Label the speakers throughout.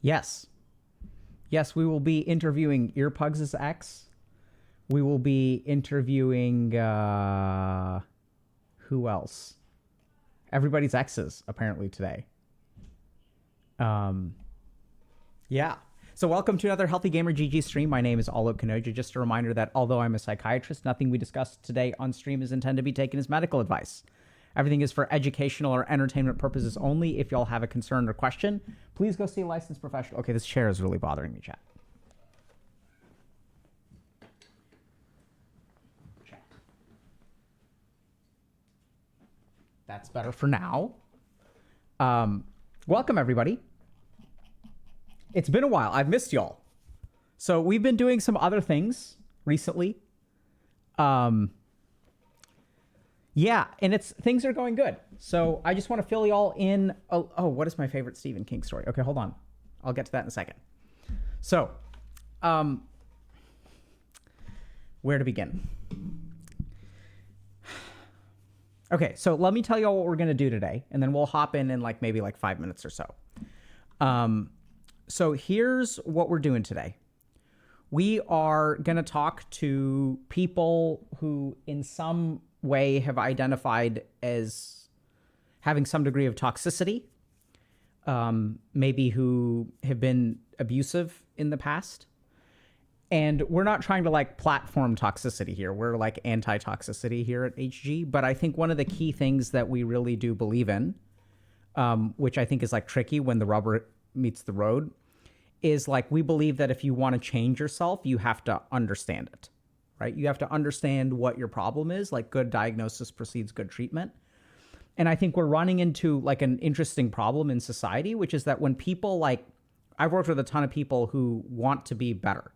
Speaker 1: Yes. Yes, we will be interviewing Earpugs' ex. We will be interviewing who else? Everybody's exes apparently today. Um, yeah. So welcome to another Healthy Gamer GG stream. My name is Alok Kanoja. Just a reminder that although I'm a psychiatrist, nothing we discuss today on stream is intended to be taken as medical advice. Everything is for educational or entertainment purposes only. If y'all have a concern or question, please go see a licensed professional. Okay, this chair is really bothering me, chat. That's better for now. Welcome, everybody. It's been a while. I've missed y'all. So we've been doing some other things recently. Yeah, and things are going good. So I just want to fill y'all in. Oh, what is my favorite Stephen King story? Okay, hold on. I'll get to that in a second. So, where to begin? Okay, so let me tell you all what we're going to do today, and then we'll hop in maybe 5 minutes or so. So here's what we're doing today. We are going to talk to people who in some way have identified as having some degree of toxicity, maybe who have been abusive in the past. And we're not trying to platform toxicity here. We're anti-toxicity here at HG. But I think one of the key things that we really do believe in, which I think is tricky when the rubber meets the road, is we believe that if you want to change yourself, you have to understand it, right? You have to understand what your problem is. Good diagnosis precedes good treatment. And I think we're running into an interesting problem in society, which is that when people I've worked with a ton of people who want to be better,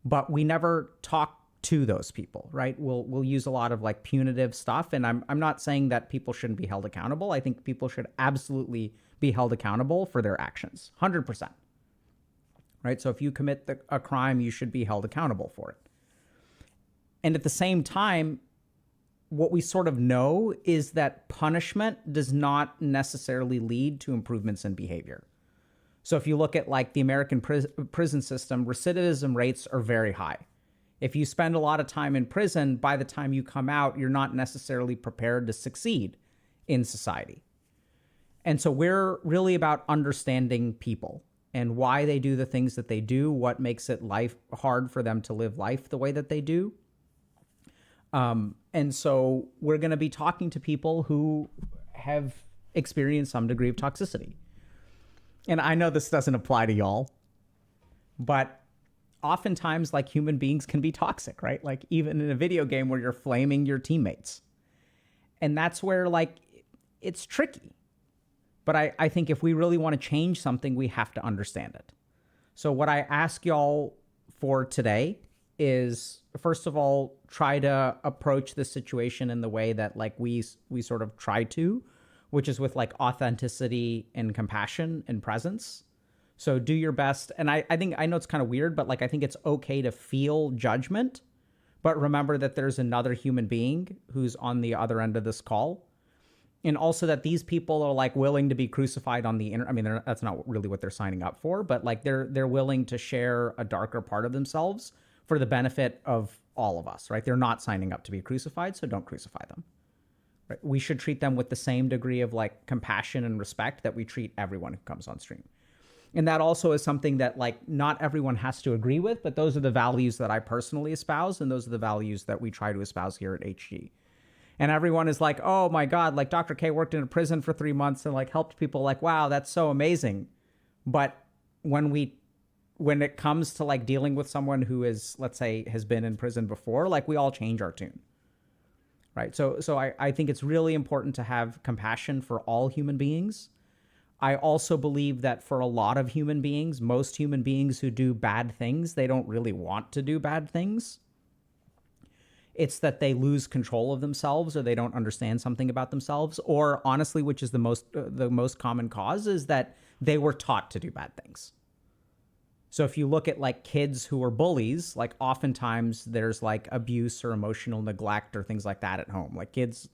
Speaker 1: but we never talk to those people, right? We'll use a lot of punitive stuff. And I'm not saying that people shouldn't be held accountable. I think people should absolutely be held accountable for their actions, 100%. Right? So if you commit a crime, you should be held accountable for it. And at the same time, what we sort of know is that punishment does not necessarily lead to improvements in behavior. So if you look at the American prison system, recidivism rates are very high. If you spend a lot of time in prison, by the time you come out, you're not necessarily prepared to succeed in society. And so we're really about understanding people and why they do the things that they do, what makes it hard for them to live life the way that they do. And so we're going to be talking to people who have experienced some degree of toxicity. And I know this doesn't apply to y'all, but oftentimes human beings can be toxic, right? Even in a video game where you're flaming your teammates. And that's where it's tricky. But I think if we really want to change something, we have to understand it. So what I ask y'all for today is, first of all, try to approach the situation in the way that we sort of try to, which is with authenticity and compassion and presence. So do your best. And I know it's kind of weird, but I think it's okay to feel judgment, but remember that there's another human being who's on the other end of this call. And also that these people are willing to be crucified on the internet. I mean, that's not really what they're signing up for, but they're willing to share a darker part of themselves for the benefit of all of us, right? They're not signing up to be crucified, so don't crucify them. Right? We should treat them with the same degree of compassion and respect that we treat everyone who comes on stream. And that also is something that not everyone has to agree with, but those are the values that I personally espouse, and those are the values that we try to espouse here at HG. And everyone is oh my God, Dr. K worked in a prison for 3 months and helped people. Wow, that's so amazing. But when it comes to dealing with someone who is, let's say, has been in prison before, we all change our tune. Right. So I think it's really important to have compassion for all human beings. I also believe that for a lot of human beings, most human beings who do bad things, they don't really want to do bad things. It's that they lose control of themselves, or they don't understand something about themselves, or honestly, which is the most common cause, is that they were taught to do bad things. So if you look at kids who are bullies, oftentimes there's abuse or emotional neglect or things like that at home. Kids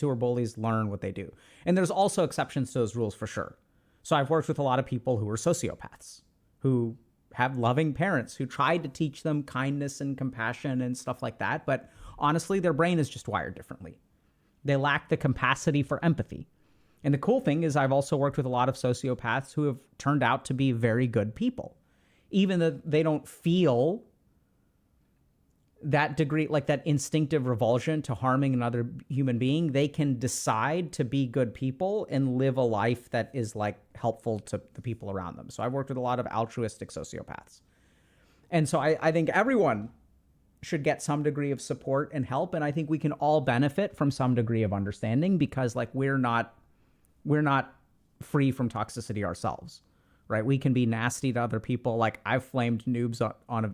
Speaker 1: who are bullies learn what they do. And there's also exceptions to those rules for sure. So I've worked with a lot of people who are sociopaths, who have loving parents who tried to teach them kindness and compassion and stuff like that. But honestly, their brain is just wired differently. They lack the capacity for empathy. And the cool thing is I've also worked with a lot of sociopaths who have turned out to be very good people. Even though they don't feel that degree, like that instinctive revulsion to harming another human being, they can decide to be good people and live a life that is like helpful to the people around them. So I've worked with a lot of altruistic sociopaths. And so I think everyone should get some degree of support and help. And I think we can all benefit from some degree of understanding, because like we're not free from toxicity ourselves, right? We can be nasty to other people. Like I've flamed noobs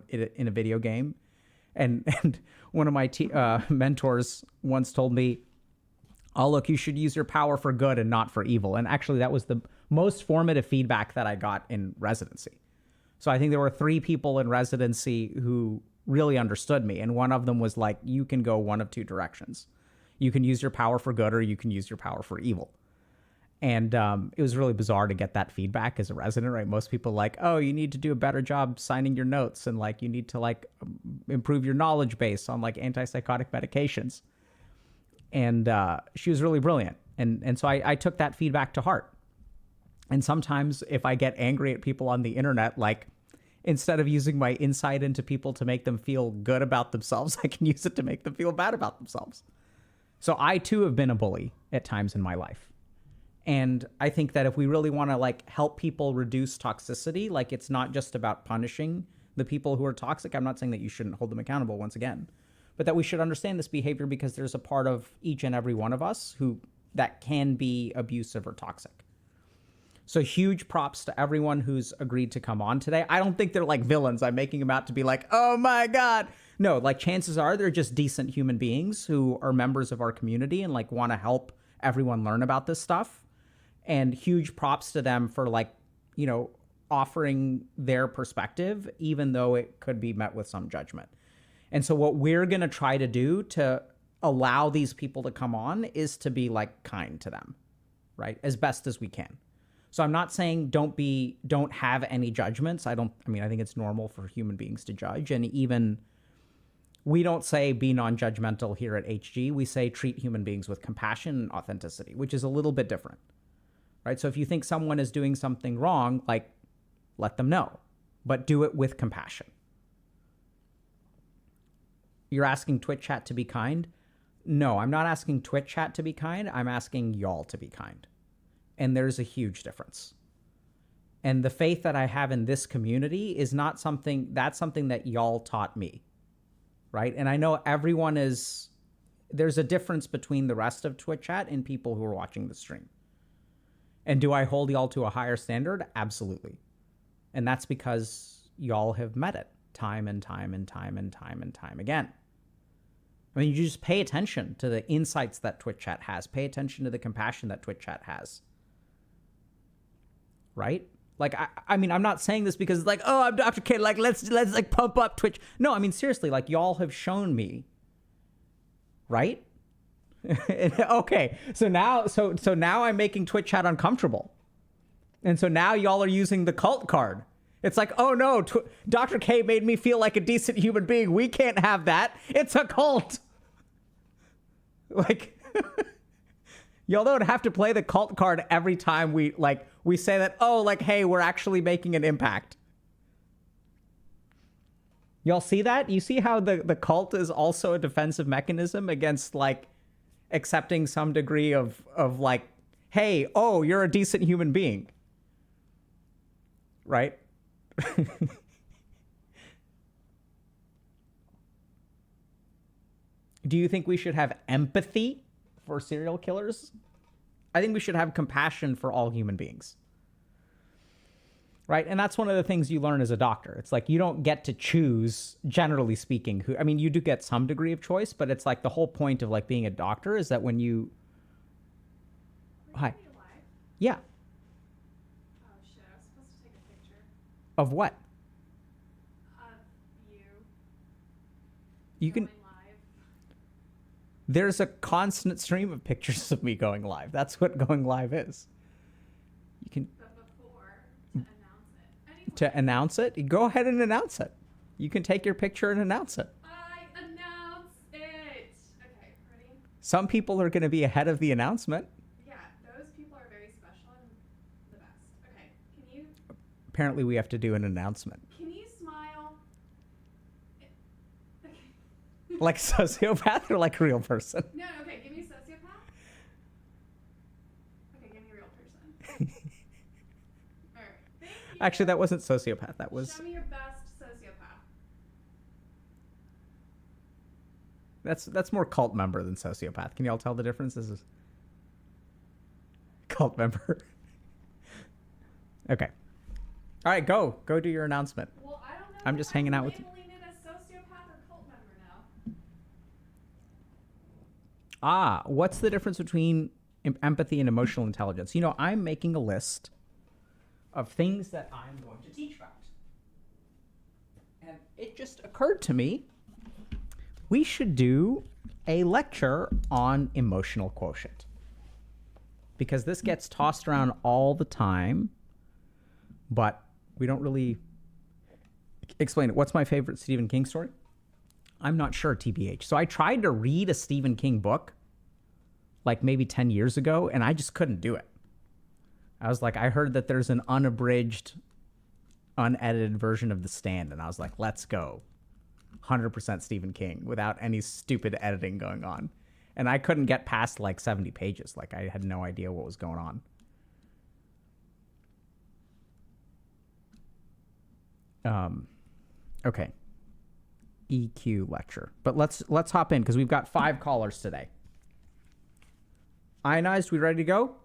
Speaker 1: in a video game. And one of my mentors once told me, oh, look, you should use your power for good and not for evil. And actually, that was the most formative feedback that I got in residency. So I think there were 3 people in residency who really understood me. And one of them was like, you can go one of 2 directions. You can use your power for good, or you can use your power for evil. And it was really bizarre to get that feedback as a resident, right? Most people like, oh, you need to do a better job signing your notes, and like you need to like improve your knowledge base on like antipsychotic medications. And she was really brilliant. And so I took that feedback to heart. And sometimes if I get angry at people on the internet, like instead of using my insight into people to make them feel good about themselves, I can use it to make them feel bad about themselves. So I too have been a bully at times in my life. And I think that if we really want to like help people reduce toxicity, like it's not just about punishing the people who are toxic. I'm not saying that you shouldn't hold them accountable once again, but that we should understand this behavior, because there's a part of each and every one of us who that can be abusive or toxic. So huge props to everyone who's agreed to come on today. I don't think they're like villains. I'm making them out to be like, oh my God. No, like chances are they're just decent human beings who are members of our community and like want to help everyone learn about this stuff. And huge props to them for like, you know, offering their perspective, even though it could be met with some judgment. And so what we're going to try to do to allow these people to come on is to be like kind to them, right? As best as we can. So I'm not saying don't have any judgments. I think it's normal for human beings to judge. And even we don't say be non-judgmental here at HG. We say treat human beings with compassion and authenticity, which is a little bit different. Right? So if you think someone is doing something wrong, like let them know, but do it with compassion. You're asking Twitch chat to be kind? No, I'm not asking Twitch chat to be kind. I'm asking y'all to be kind. And there's a huge difference. And the faith that I have in this community is not something that y'all taught me. Right? And I know there's a difference between the rest of Twitch chat and people who are watching the stream. And do I hold y'all to a higher standard? Absolutely. And that's because y'all have met it time and time and time and time and time again. I mean, you just pay attention to the insights that Twitch chat has. Pay attention to the compassion that Twitch chat has. Right? Like, I mean, I'm not saying this because it's like, oh, I'm Dr. K, like, let's like pump up Twitch. No, I mean, seriously, like y'all have shown me, right? Okay, so now I'm making Twitch chat uncomfortable, and so now y'all are using the cult card. It's like, oh no, Dr. K made me feel like a decent human being. We can't have that. It's a cult. Like, y'all don't have to play the cult card every time we say that. Oh, like, hey, we're actually making an impact. Y'all see that? You see how the cult is also a defensive mechanism against like accepting some degree of like, hey, oh, you're a decent human being. Right? Do you think we should have empathy for serial killers? I think we should have compassion for all human beings. Right? And that's one of the things you learn as a doctor. It's like you don't get to choose, generally speaking, who, I mean, you do get some degree of choice, but it's like the whole point of like being a doctor is that when you... Hi. Yeah.
Speaker 2: Oh shit, I was supposed to take a picture.
Speaker 1: Of what?
Speaker 2: Of you.
Speaker 1: You can...
Speaker 2: Live.
Speaker 1: There's a constant stream of pictures of me going live. That's what going live is. You can...
Speaker 2: But
Speaker 1: to announce it, go ahead and announce it. You can take your picture and announce it.
Speaker 2: I announced it. Okay, ready?
Speaker 1: Some people are going to be ahead of the announcement.
Speaker 2: Yeah, those people are very special and the best. Okay,
Speaker 1: Apparently, we have to do an announcement.
Speaker 2: can you smile? Okay.
Speaker 1: Like a sociopath or like a real person?
Speaker 2: No, okay, give me sociopath. Okay, give me real person. All right, thank you.
Speaker 1: Actually, that wasn't sociopath. That was
Speaker 2: Show me your best sociopath.
Speaker 1: that's more cult member than sociopath. Can y'all tell the difference? This is cult member. Okay. All right, go do your announcement.
Speaker 2: Well, I don't know.
Speaker 1: I'm
Speaker 2: if
Speaker 1: just hanging out with-
Speaker 2: labeling it as sociopath or cult member now.
Speaker 1: What's the difference between empathy and emotional intelligence? You know, I'm making a list of things that I'm going to teach about. And it just occurred to me we should do a lecture on emotional quotient. Because this gets tossed around all the time, but we don't really explain it. What's my favorite Stephen King story? I'm not sure, TBH. So I tried to read a Stephen King book like maybe 10 years ago, and I just couldn't do it. I was like, I heard that there's an unabridged, unedited version of The Stand, and I was like, let's go. 100% Stephen King without any stupid editing going on. And I couldn't get past like 70 pages. Like I had no idea what was going on. Okay. EQ lecture. But let's hop in because we've got 5 callers today. Ionized, we ready to go?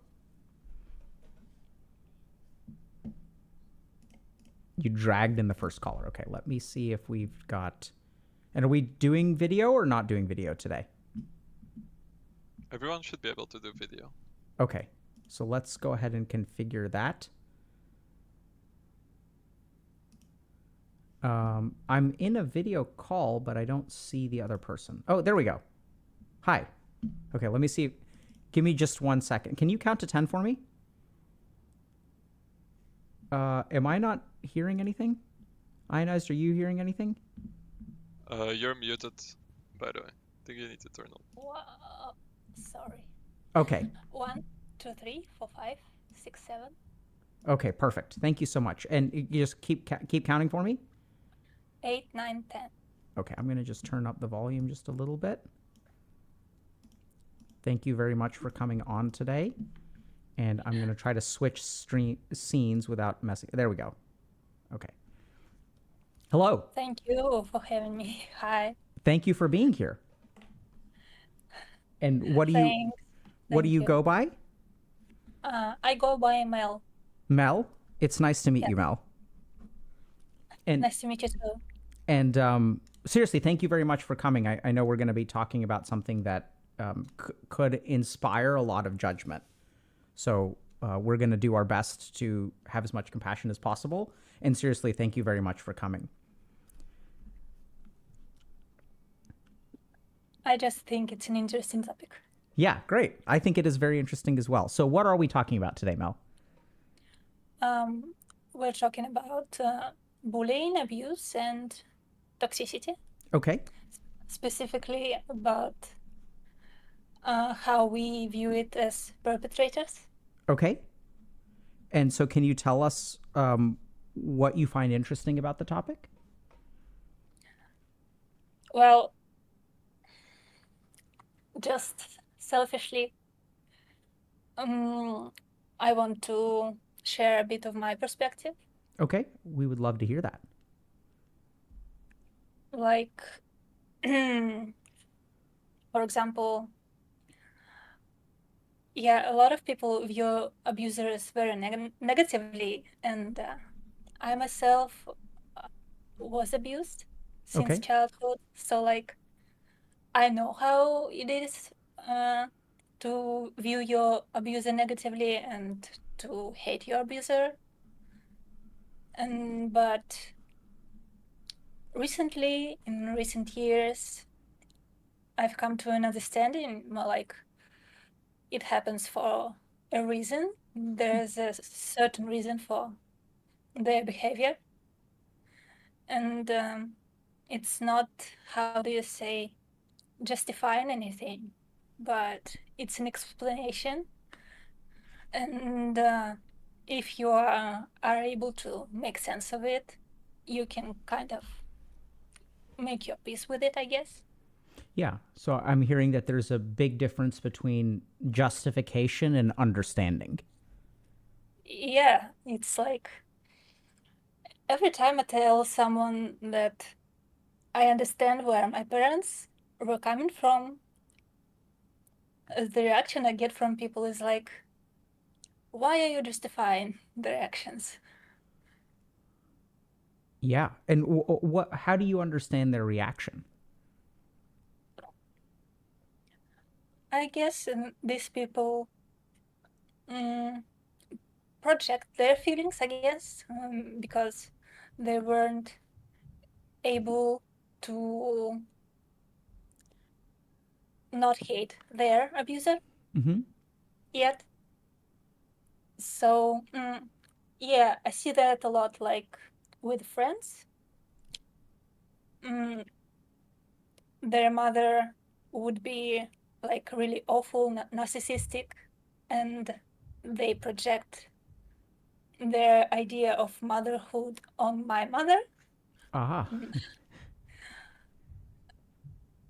Speaker 1: You dragged in the first caller. Okay, let me see if we've got... And are we doing video or not doing video today?
Speaker 3: Everyone should be able to do video.
Speaker 1: Okay, so let's go ahead and configure that. I'm in a video call, but I don't see the other person. Oh, there we go. Hi. Okay, let me see. Give me just 1 second. Can you count to 10 for me? Am I not hearing anything? Ionized, are you hearing anything?
Speaker 3: You're muted, by the way. I think you need to turn on.
Speaker 4: Wow. Sorry.
Speaker 1: Okay.
Speaker 4: 1, 2, 3, 4, 5, 6, 7.
Speaker 1: Okay, perfect. Thank you so much. And you just keep counting for me?
Speaker 4: 8, 9, 10.
Speaker 1: Okay, I'm going to just turn up the volume just a little bit. Thank you very much for coming on today. And I'm going to try to switch scenes without messing. There we go. Okay. Hello.
Speaker 4: Thank you for having me. Hi.
Speaker 1: Thank you for being here. And what do
Speaker 4: Thanks.
Speaker 1: what do
Speaker 4: Thank
Speaker 1: you
Speaker 4: you.
Speaker 1: go by?
Speaker 4: I go by Mel.
Speaker 1: Mel? It's nice to meet you, Mel. And
Speaker 4: Nice to meet you too.
Speaker 1: And seriously, thank you very much for coming. I know we're going to be talking about something that could inspire a lot of judgment. So we're going to do our best to have as much compassion as possible. And seriously, thank you very much for coming.
Speaker 4: I just think it's an interesting topic.
Speaker 1: Yeah, great. I think it is very interesting as well. So what are we talking about today, Mel?
Speaker 4: We're talking about bullying, abuse, and toxicity.
Speaker 1: Okay.
Speaker 4: Specifically about how we view it as perpetrators.
Speaker 1: Okay. And so can you tell us what you find interesting about the topic?
Speaker 4: Well, just selfishly, I want to share a bit of my perspective.
Speaker 1: Okay. We would love to hear that.
Speaker 4: Like, for example, yeah, a lot of people view abusers very negatively, and I myself was abused since
Speaker 1: Okay.
Speaker 4: childhood, so like I know how it is to view your abuser negatively and to hate your abuser. But recently, in recent years, I've come to an understanding more like it happens for a reason. There's a certain reason for their behavior. and it's not, how do you say, justifying anything, but it's an explanation. And if you are able to make sense of it, you can kind of make your peace with it, I guess.
Speaker 1: Yeah. So I'm hearing that there's a big difference between justification and understanding.
Speaker 4: Yeah, it's like every time I tell someone that I understand where my parents were coming from, the reaction I get from people is like, why are you justifying their actions?
Speaker 1: Yeah. And what? How do you understand their reaction?
Speaker 4: I guess these people mm, project their feelings, I guess, because they weren't able to not hate their abuser
Speaker 1: Mm-hmm.
Speaker 4: yet. So, yeah, I see that a lot, like with friends. Mm, their mother would be like really awful, narcissistic, and they project their idea of motherhood on my mother.
Speaker 1: Ah.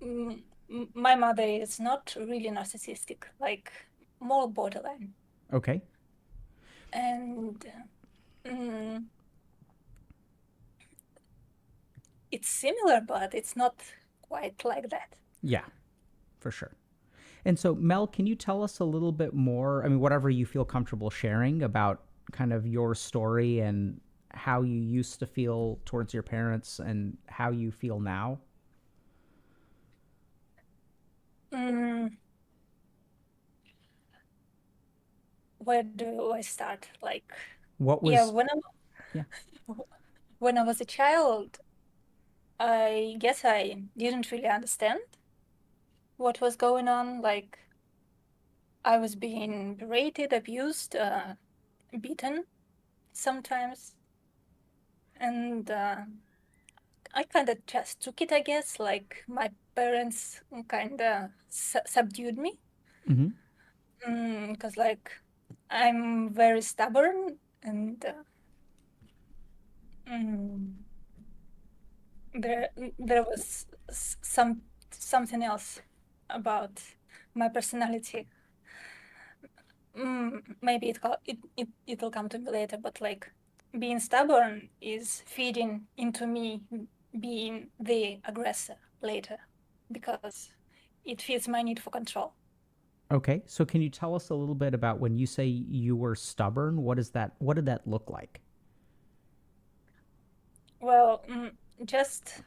Speaker 4: Mm, my mother is not really narcissistic, like more borderline.
Speaker 1: Okay.
Speaker 4: And mm, it's similar, but it's not quite like that.
Speaker 1: Yeah, for sure. And so, Mel, can you tell us a little bit more? I mean, whatever you feel comfortable sharing about kind of your story and how you used to feel towards your parents and how you feel now?
Speaker 4: Mm, where do I start? Like,
Speaker 1: What
Speaker 4: yeah,
Speaker 1: was, yeah.
Speaker 4: when I was a child, I guess I didn't really understand what was going on. Like, I was being berated, abused, beaten sometimes, and I kind of just took it, I guess. Like, my parents kind of subdued me,
Speaker 1: Mm-hmm.
Speaker 4: because, like, I'm very stubborn, and mm, there there was something else about my personality. Maybe it'll come to me later, but like being stubborn is feeding into me being the aggressor later because it feeds my need for control.
Speaker 1: Okay. So, can you tell us a little bit about when you say you were stubborn? What is that? What did that look like?
Speaker 4: Well, just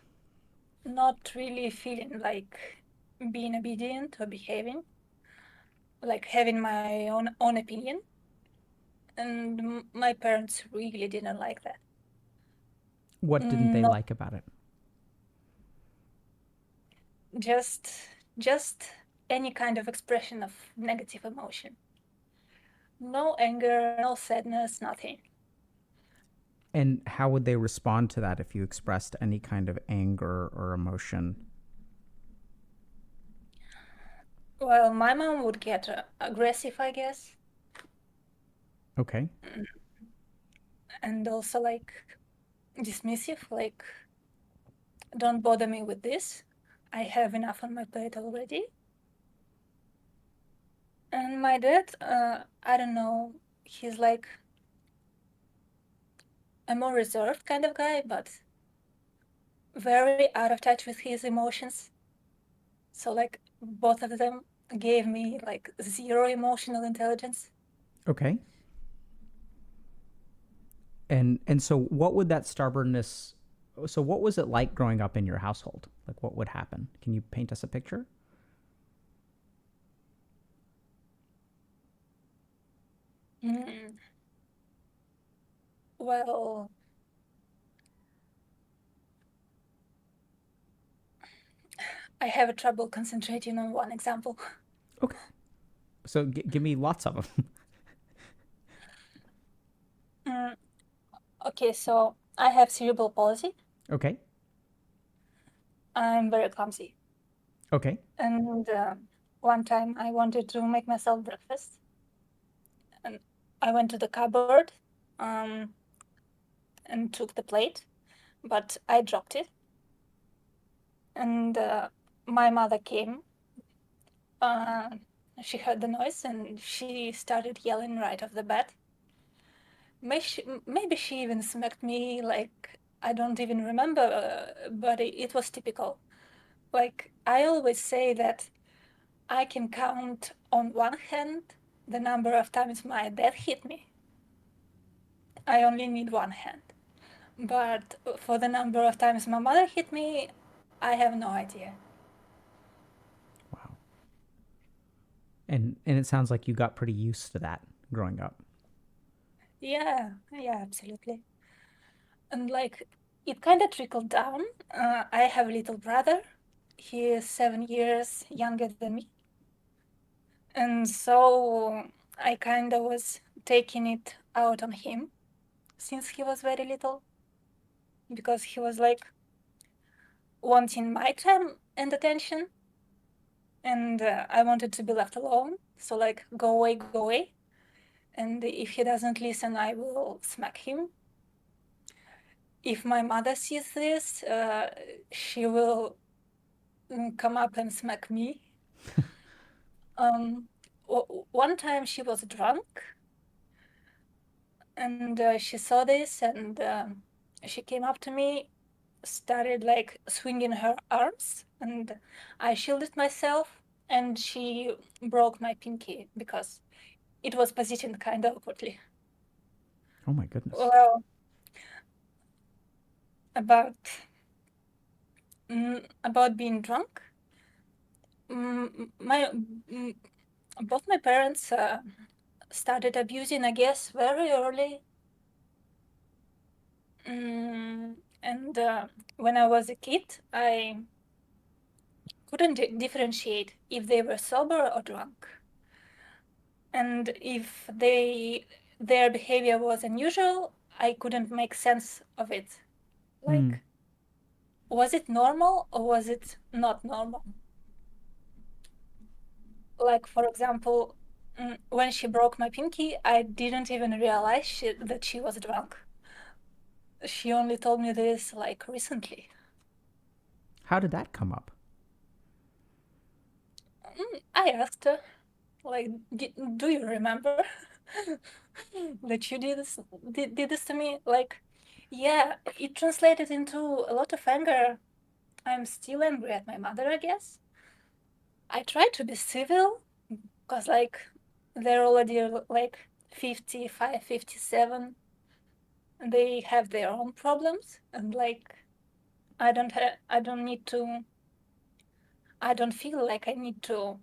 Speaker 4: not really feeling like being obedient or behaving, like having my own opinion, and my parents really didn't like that.
Speaker 1: What didn't they
Speaker 4: Not
Speaker 1: like about it?
Speaker 4: just just any kind of expression of negative emotion. No anger, no sadness, nothing.
Speaker 1: And how would they respond to that if you expressed any kind of anger or emotion?
Speaker 4: Well, my mom would get aggressive, I guess,
Speaker 1: Okay.
Speaker 4: and also like dismissive, like, don't bother me with this. I have enough on my plate already. And my dad, I don't know, he's like a more reserved kind of guy, but very out of touch with his emotions. So, like, both of them gave me like zero emotional intelligence.
Speaker 1: Okay. And so what would that stubbornness, so what was it like growing up in your household? Like what would happen? Can you paint us a picture?
Speaker 4: Mm, well, I have a trouble concentrating on one example.
Speaker 1: Okay. So give me lots of them.
Speaker 4: Mm, okay, so I have cerebral palsy.
Speaker 1: Okay.
Speaker 4: I'm very clumsy.
Speaker 1: Okay.
Speaker 4: And one time I wanted to make myself breakfast, and I went to the cupboard um, and took the plate, but I dropped it. And my mother came. Uh, she heard the noise and she started yelling right off the bat. Maybe she even smacked me, like, I don't even remember, but it was typical. Like, I always say that I can count on one hand the number of times my dad hit me. I only need one hand. But for the number of times my mother hit me, I have no idea.
Speaker 1: Wow. And it sounds like you got pretty used to that growing up.
Speaker 4: Yeah, yeah, absolutely. And like, it kind of trickled down. I have a little brother. He is 7 years younger than me. And so I kind of was taking it out on him since he was very little because he was like wanting my time and attention. And I wanted to be left alone. So, like, go away, go away. And if he doesn't listen, I will smack him. If my mother sees this, she will come up and smack me. Um, One time she was drunk and she saw this and she came up to me, started like swinging her arms, and I shielded myself, and she broke my pinky because it was positioned kind of awkwardly.
Speaker 1: Oh my goodness.
Speaker 4: Well, about about being drunk, my both my parents started abusing, I guess, very early. And when I was a kid, I couldn't differentiate if they were sober or drunk. And if their behavior was unusual, I couldn't make sense of it.
Speaker 1: Mm.
Speaker 4: Like, was it normal or was it not normal? Like, for example, when she broke my pinky, I didn't even realize that she was drunk. She only told me this like recently.
Speaker 1: How did that come up?
Speaker 4: I asked her, like, do you remember that you did this to me? Like, yeah, it translated into a lot of anger. I'm still angry at my mother, I guess. I try to be civil because, like, they're already like 55, 57. And they have their own problems, and like, I don't need to. I don't feel like I need to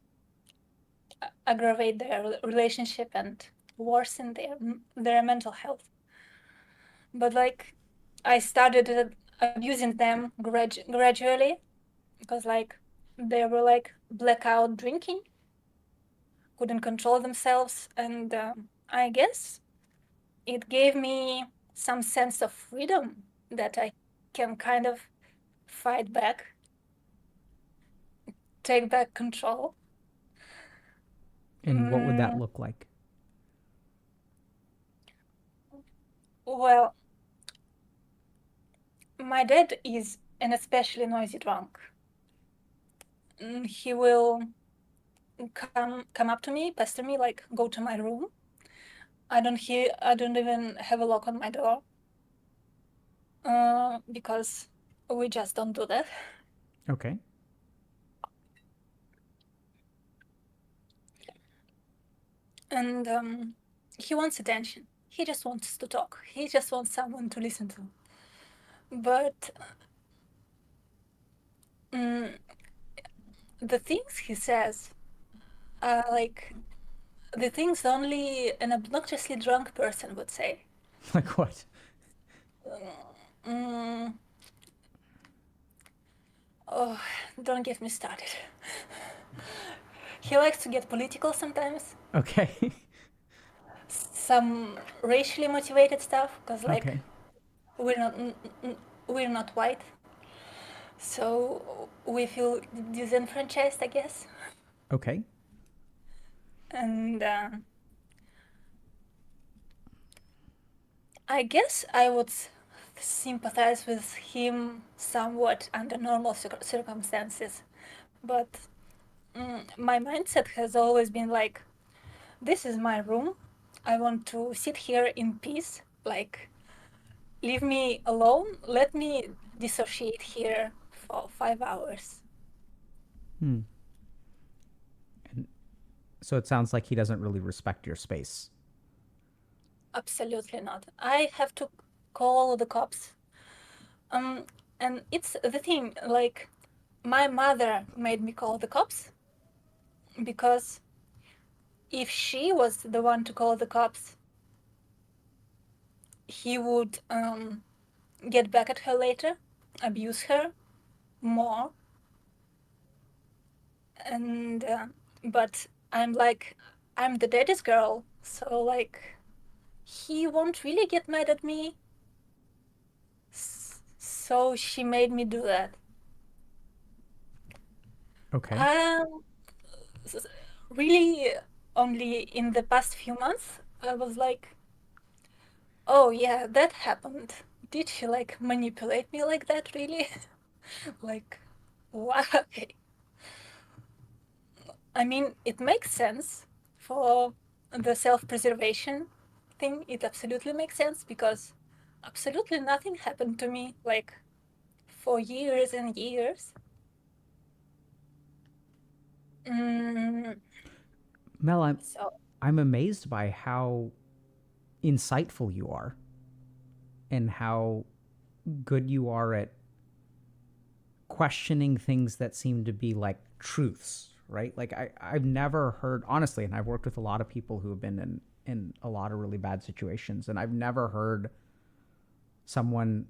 Speaker 4: aggravate their relationship and worsen their mental health. But like, I started abusing them gradually because like they were like blackout drinking, couldn't control themselves, and I guess it gave me some sense of freedom that I can kind of fight back, take back control.
Speaker 1: And what would that
Speaker 4: Mm,
Speaker 1: look like?
Speaker 4: well, my dad is an especially noisy drunk. He will come up to me, pester me, like, go to my room. I don't even have a lock on my door because we just don't do that.
Speaker 1: Okay.
Speaker 4: And he wants attention. He just wants to talk. He just wants someone to listen to. But um, the things he says are like the things only an obnoxiously drunk person would say.
Speaker 1: Like what?
Speaker 4: Mm, oh, don't get me started. He likes to get political sometimes.
Speaker 1: Okay.
Speaker 4: Some racially motivated stuff, because like
Speaker 1: Okay.
Speaker 4: we're not we're not white, so we feel disenfranchised, I guess.
Speaker 1: Okay.
Speaker 4: And I guess I would sympathize with him somewhat under normal circumstances, but my mindset has always been like, this is my room. I want to sit here in peace. Like, leave me alone. Let me dissociate here for 5 hours.
Speaker 1: So it sounds like he doesn't really respect your space.
Speaker 4: Absolutely not. I have to call the cops. Um, and it's the thing, like, my mother made me call the cops because if she was the one to call the cops, he would get back at her later, abuse her more. And but I'm the daddy's girl, so like he won't really get mad at me. So she made me do that.
Speaker 1: Okay.
Speaker 4: Um, really, only in the past few months, I was like, oh yeah, that happened. Did she like manipulate me like that, really? Like, why? I mean, it makes sense for the self-preservation thing. It absolutely makes sense because absolutely nothing happened to me like for years and years. Mm,
Speaker 1: Mel,
Speaker 4: so
Speaker 1: I'm amazed by how insightful you are and how good you are at questioning things that seem to be like truths, right? Like I've never heard, honestly, and I've worked with a lot of people who have been in a lot of really bad situations, and I've never heard someone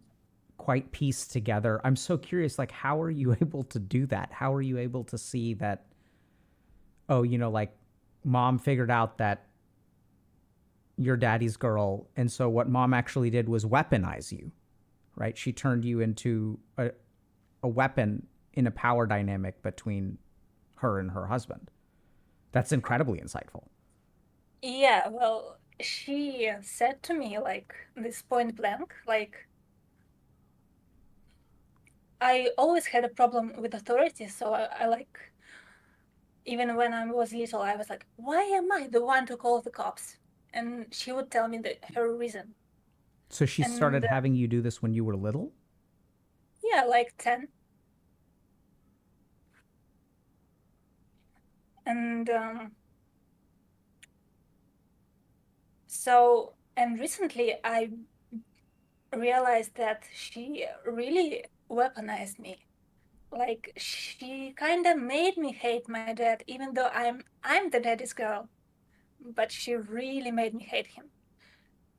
Speaker 1: quite piece together. I'm so curious, like, how are you able to do that? How are you able to see that, oh, like mom figured out that you're daddy's girl, and so what mom actually did was weaponize you, right? She turned you into a weapon in a power dynamic between her and her husband. That's incredibly insightful.
Speaker 4: yeah, well, she said to me like this point blank, like I always had a problem with authority, so I like even when I was little, I was like, why am I the one to call the cops? And she would tell me her reason.
Speaker 1: So she started
Speaker 4: And
Speaker 1: having you do this when you were little?
Speaker 4: yeah, like 10. And and recently I realized that she really weaponized me. Like she kind of made me hate my dad, even though I'm the daddy's girl. But she really made me hate him.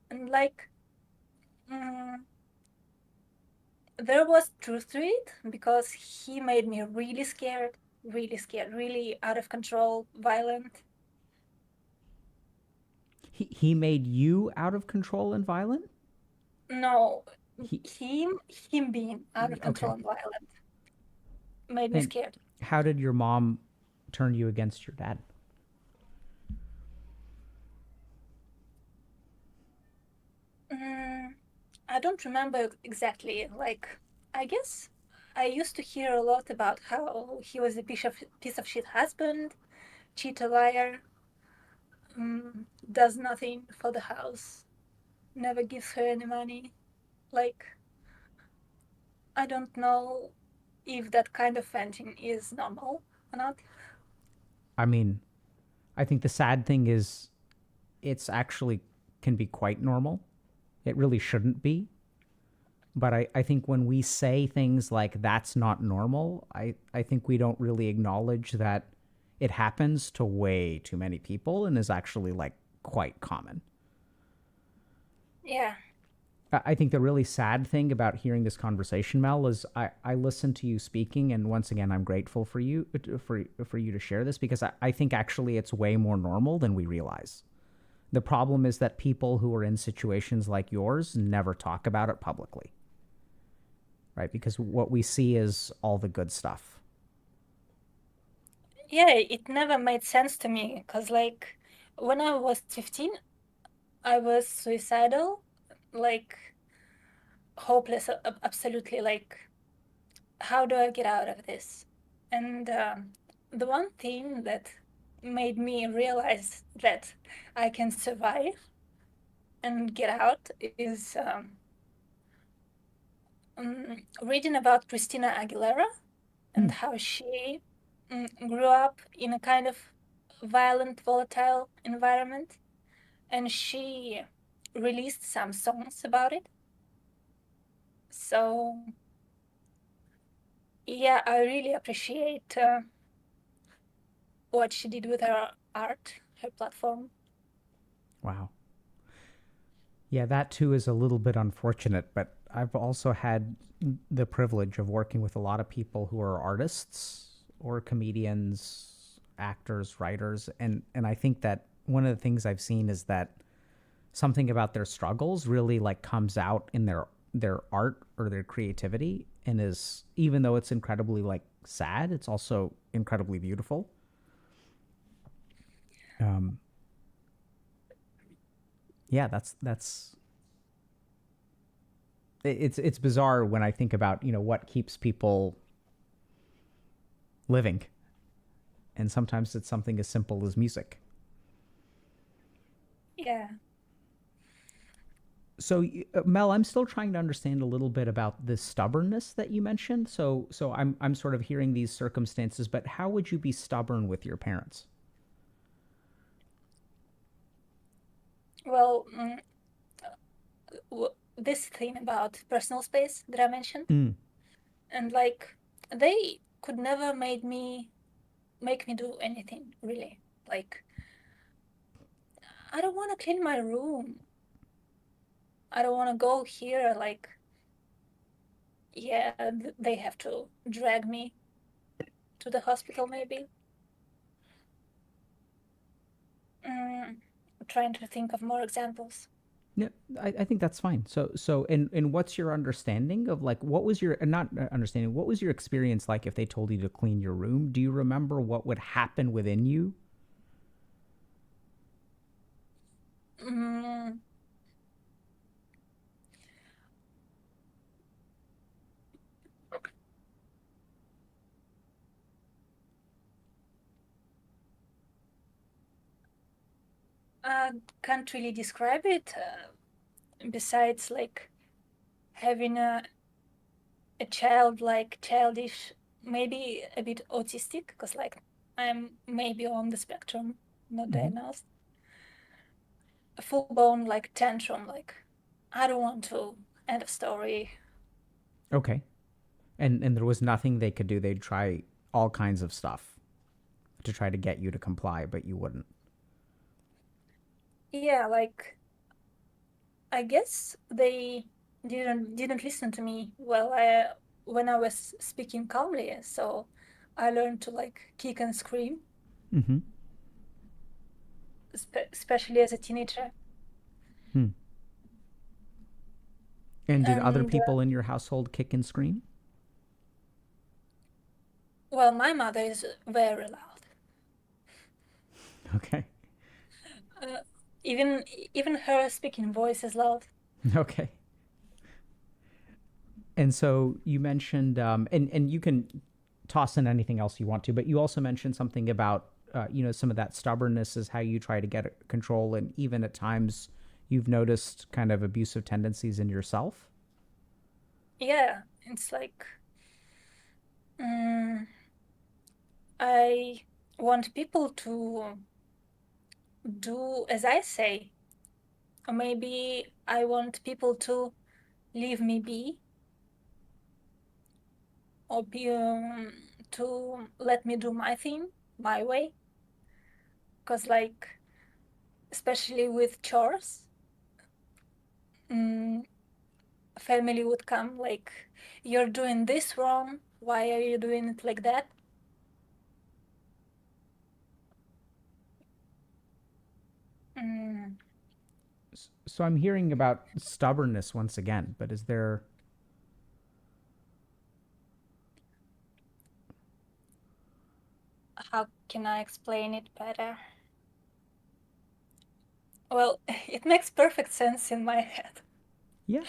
Speaker 4: And like, mm, there was truth to it because he made me really scared, really out of control, violent.
Speaker 1: He made you out of control and violent?
Speaker 4: No,
Speaker 1: He
Speaker 4: him being out of control
Speaker 1: Okay.
Speaker 4: and violent made me
Speaker 1: And
Speaker 4: scared.
Speaker 1: how did your mom turn you against your dad?
Speaker 4: Mm, I don't remember exactly. Like, I guess I used to hear a lot about how he was a piece of shit husband, cheater, liar, does nothing for the house, never gives her any money. Like, I don't know if that kind of venting is normal or not.
Speaker 1: I mean, I think the sad thing is it's actually can be quite normal. It really shouldn't be. But I think when we say things like that's not normal, I think we don't really acknowledge that it happens to way too many people and is actually like quite common.
Speaker 4: Yeah,
Speaker 1: I think the really sad thing about hearing this conversation, Mel, is I listened to you speaking, and once again, I'm grateful for you for you to share this because I think actually it's way more normal than we realize. The problem is that people who are in situations like yours never talk about it publicly. right? Because what we see is all the good stuff.
Speaker 4: Yeah, it never made sense to me because, like, when I was 15, I was suicidal, like, hopeless, absolutely. Like, how do I get out of this? And the one thing that made me realize that I can survive and get out is reading about Christina Aguilera
Speaker 1: Hmm.
Speaker 4: and how she grew up in a kind of violent, volatile environment. And she released some songs about it. So, yeah, I really appreciate what she did with her art, her platform.
Speaker 1: Wow. Yeah, that too is a little bit unfortunate, but I've also had the privilege of working with a lot of people who are artists or comedians, actors, writers, and I think that one of the things I've seen is that something about their struggles really like comes out in their art or their creativity, and is, even though it's incredibly like sad, it's also incredibly beautiful. Um, yeah, that's it's bizarre when I think about, what keeps people living, and sometimes it's something as simple as music.
Speaker 4: Yeah.
Speaker 1: So Mel, I'm still trying to understand a little bit about the stubbornness that you mentioned. So I'm sort of hearing these circumstances, but how would you be stubborn with your parents?
Speaker 4: Well, this thing about personal space that I mentioned,
Speaker 1: Mm.
Speaker 4: and like they could never make me do anything really. Like I don't want to clean my room. I don't want to go here. Like yeah, they have to drag me to the hospital maybe. Mm, trying to think of more examples.
Speaker 1: Yeah, I think that's fine. And what's your understanding of like what was your not understanding, what was your experience like if they told you to clean your room? Do you remember what would happen within you?
Speaker 4: Mm, I can't really describe it. Besides, like having a child, like childish, maybe a bit autistic, because like I'm maybe on the spectrum, not
Speaker 1: Hmm.
Speaker 4: diagnosed. A full blown like tantrum, like I don't want to. End of story.
Speaker 1: Okay. And there was nothing they could do. They'd try all kinds of stuff to try to get you to comply, but you wouldn't.
Speaker 4: Yeah, like I guess they didn't listen to me well. When I was speaking calmly, so I learned to like kick and scream,
Speaker 1: Mm-hmm.
Speaker 4: especially as a teenager.
Speaker 1: Hmm. And did other
Speaker 4: And
Speaker 1: people in your household kick and scream?
Speaker 4: well, my mother is very loud.
Speaker 1: Okay.
Speaker 4: Uh, even even her speaking voice is loud.
Speaker 1: Okay. And so you mentioned, and you can toss in anything else you want to, but you also mentioned something about, some of that stubbornness is how you try to get control, and even at times you've noticed kind of abusive tendencies in yourself.
Speaker 4: Yeah, it's like mm, I want people to do as I say, or maybe I want people to leave me be, or to let me do my thing my way. Because like especially with chores, mm, family would come like, "You're doing this wrong. Why are you doing it like that?" Mm,
Speaker 1: So I'm hearing about stubbornness once again, but is there,
Speaker 4: can I explain it better? Well, it makes perfect sense in my head.
Speaker 1: Yeah,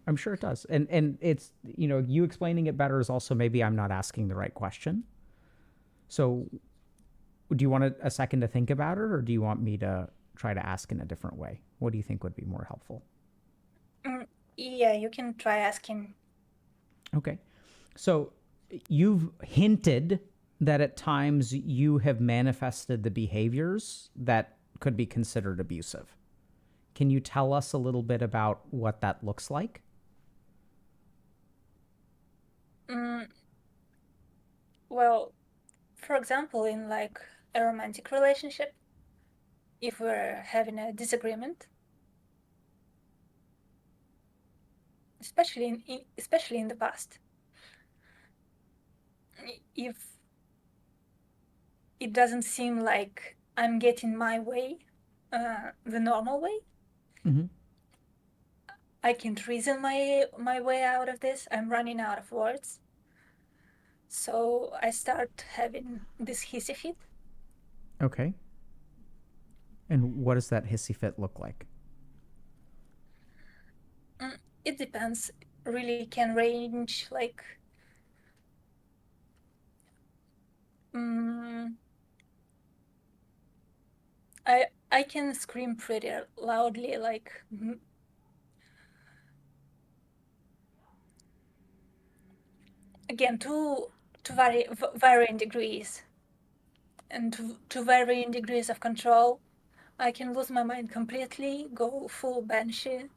Speaker 1: I'm sure it does. And it's, you explaining it better is also maybe I'm not asking the right question. So do you want a second to think about it, or do you want me to try to ask in a different way? What do you think would be more helpful?
Speaker 4: Mm, yeah, you can try asking.
Speaker 1: Okay. So you've hinted that at times you have manifested the behaviors that could be considered abusive. Can you tell us a little bit about what that looks like?
Speaker 4: Mm, well, for example, in like a romantic relationship, if we're having a disagreement, especially in the past, if it doesn't seem like I'm getting my way, the normal way,
Speaker 1: Mm-hmm.
Speaker 4: I can't reason my way out of this. I'm running out of words. So I start having this hissy fit.
Speaker 1: Okay. And what does that hissy fit look like?
Speaker 4: Mm, it depends. Really can range like mm, I can scream pretty loudly, like again to varying degrees and to varying degrees of control. I can lose my mind completely, go full banshee.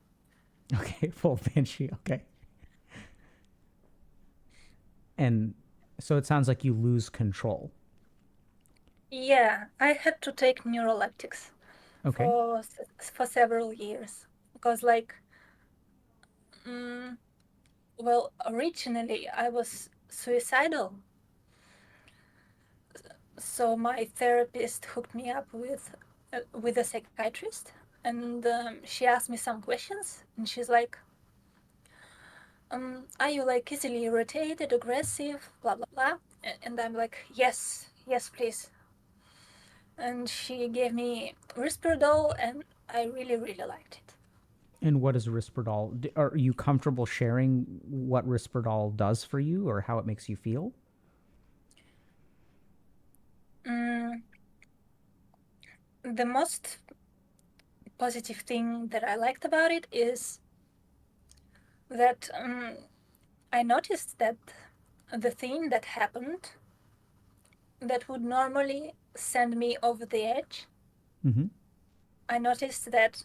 Speaker 1: Okay, full banshee. Okay. And so it sounds like you lose control.
Speaker 4: Yeah, I had to take neuroleptics
Speaker 1: Okay.
Speaker 4: for several years because like mm, well, originally I was suicidal. So my therapist hooked me up with a psychiatrist, and she asked me some questions, and she's like, "Are you like easily irritated, aggressive, blah blah blah?" And I'm like, "Yes, yes, please." And she gave me Risperdal, and I really really liked it.
Speaker 1: And what is Risperdal? Are you comfortable sharing what Risperdal does for you or how it makes you feel?
Speaker 4: Mm, the most positive thing that I liked about it is that I noticed that the thing that happened that would normally send me over the edge,
Speaker 1: Mm-hmm.
Speaker 4: I noticed that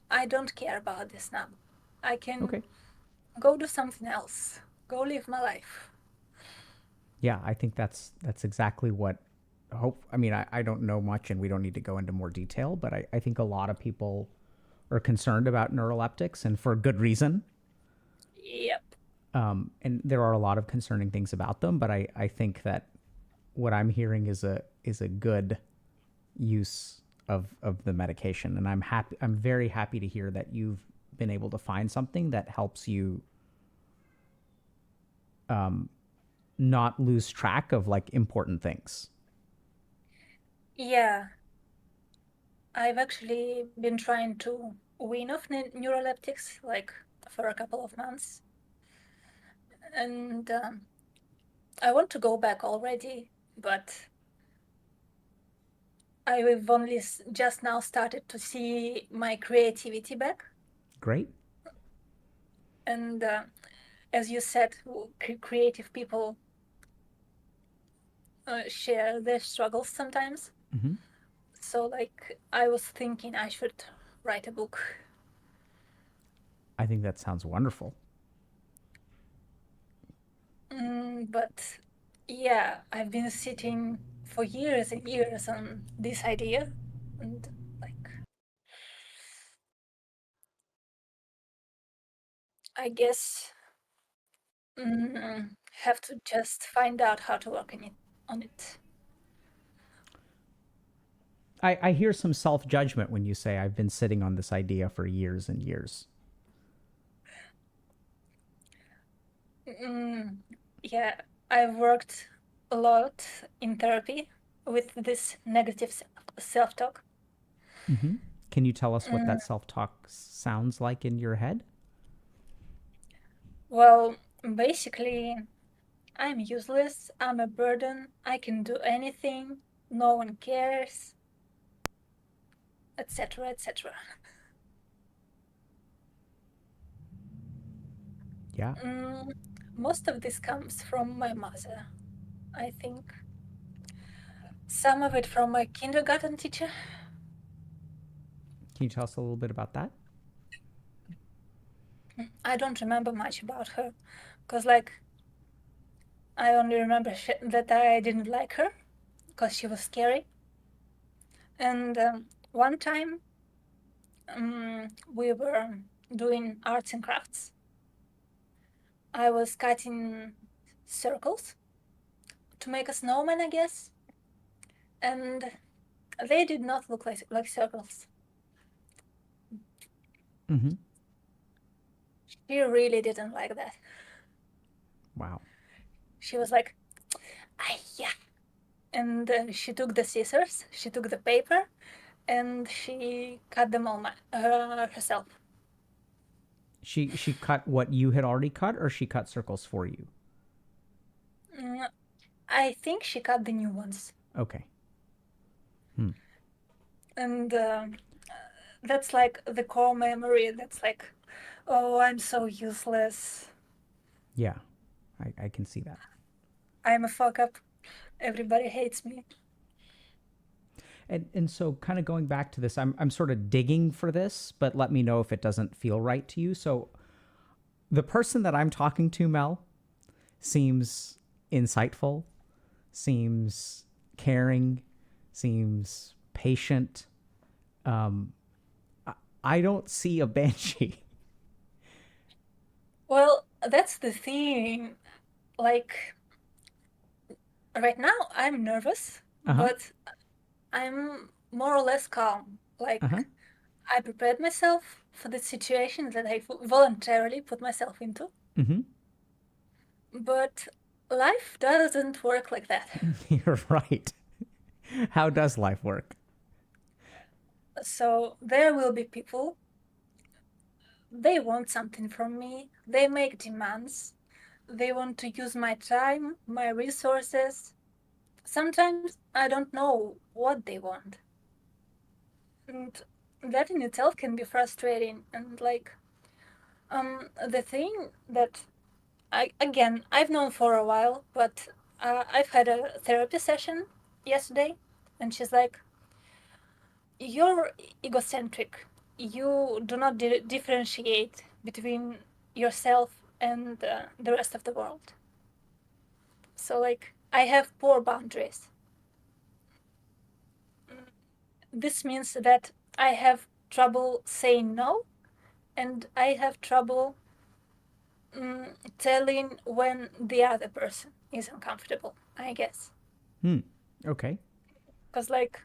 Speaker 4: I don't care about this now. I can
Speaker 1: Okay.
Speaker 4: go do something else, go live my life.
Speaker 1: Yeah, I think that's exactly what hope. I mean, I don't know much and we don't need to go into more detail, but I think a lot of people are concerned about neuroleptics and for good reason.
Speaker 4: Yep.
Speaker 1: And there are a lot of concerning things about them, but I think that what I'm hearing is a good use of the medication. And I'm very happy to hear that you've been able to find something that helps you not lose track of like important things.
Speaker 4: Yeah, I've actually been trying to wean off neuroleptics like for a couple of months. And I want to go back already, but I've only just now started to see my creativity back.
Speaker 1: Great.
Speaker 4: And as you said, creative people share their struggles sometimes.
Speaker 1: Mm-hmm.
Speaker 4: So, like, I was thinking I should write a book.
Speaker 1: I think that sounds wonderful.
Speaker 4: But yeah, I've been sitting for years and years on this idea. And, like, I guess have to just find out how to work on it.
Speaker 1: I hear some self judgment when you say I've been sitting on this idea for years and years.
Speaker 4: Mm, yeah, I've worked a lot in therapy with this negative self-talk.
Speaker 1: Can you tell us what that self-talk sounds like in your head?
Speaker 4: Well, basically, I'm useless, I'm a burden, I can do anything, no one cares, etc., etc.
Speaker 1: Yeah.
Speaker 4: Most of this comes from my mother, I think. Some of it from my kindergarten teacher.
Speaker 1: Can you tell us a little bit about that?
Speaker 4: I don't remember much about her, because, like, I only remember that I didn't like her, because she was scary. And one time, we were doing arts and crafts. I was cutting circles to make a snowman, I guess, and they did not look like circles. She really didn't like that.
Speaker 1: Wow.
Speaker 4: She was like, "Ah, yeah," and she took the scissors, she took the paper, and she cut them all herself.
Speaker 1: She cut what you had already cut, or she cut circles for you?
Speaker 4: I think she cut the new ones.
Speaker 1: Okay.
Speaker 4: And that's like the core memory. That's like, oh, I'm so useless.
Speaker 1: Yeah, I can see that.
Speaker 4: I'm a fuck up. Everybody hates me.
Speaker 1: And so kind of going back to this, I'm sort of digging for this, but let me know if it doesn't feel right to you. So the person that I'm talking to, Mel, seems insightful, seems caring, seems patient. I don't see a banshee.
Speaker 4: Well, that's the thing. Like, right now, I'm nervous,
Speaker 1: Uh-huh.
Speaker 4: but I'm more or less calm.
Speaker 1: Uh-huh.
Speaker 4: Like, I prepared myself for the situation that I voluntarily put myself into. But life doesn't work like that.
Speaker 1: You're right. How does life work?
Speaker 4: So there will be people, they want something from me, they make demands, they want to use my time, my resources. Sometimes I don't know what they want. And that in itself can be frustrating. And like, the thing that I've known for a while, but I've had a therapy session yesterday, and she's like, "You're egocentric. You do not differentiate between yourself and the rest of the world. So, like, I have poor boundaries. This means that I have trouble saying no, and I have trouble telling when the other person is uncomfortable, I guess.
Speaker 1: Okay.
Speaker 4: Because, like,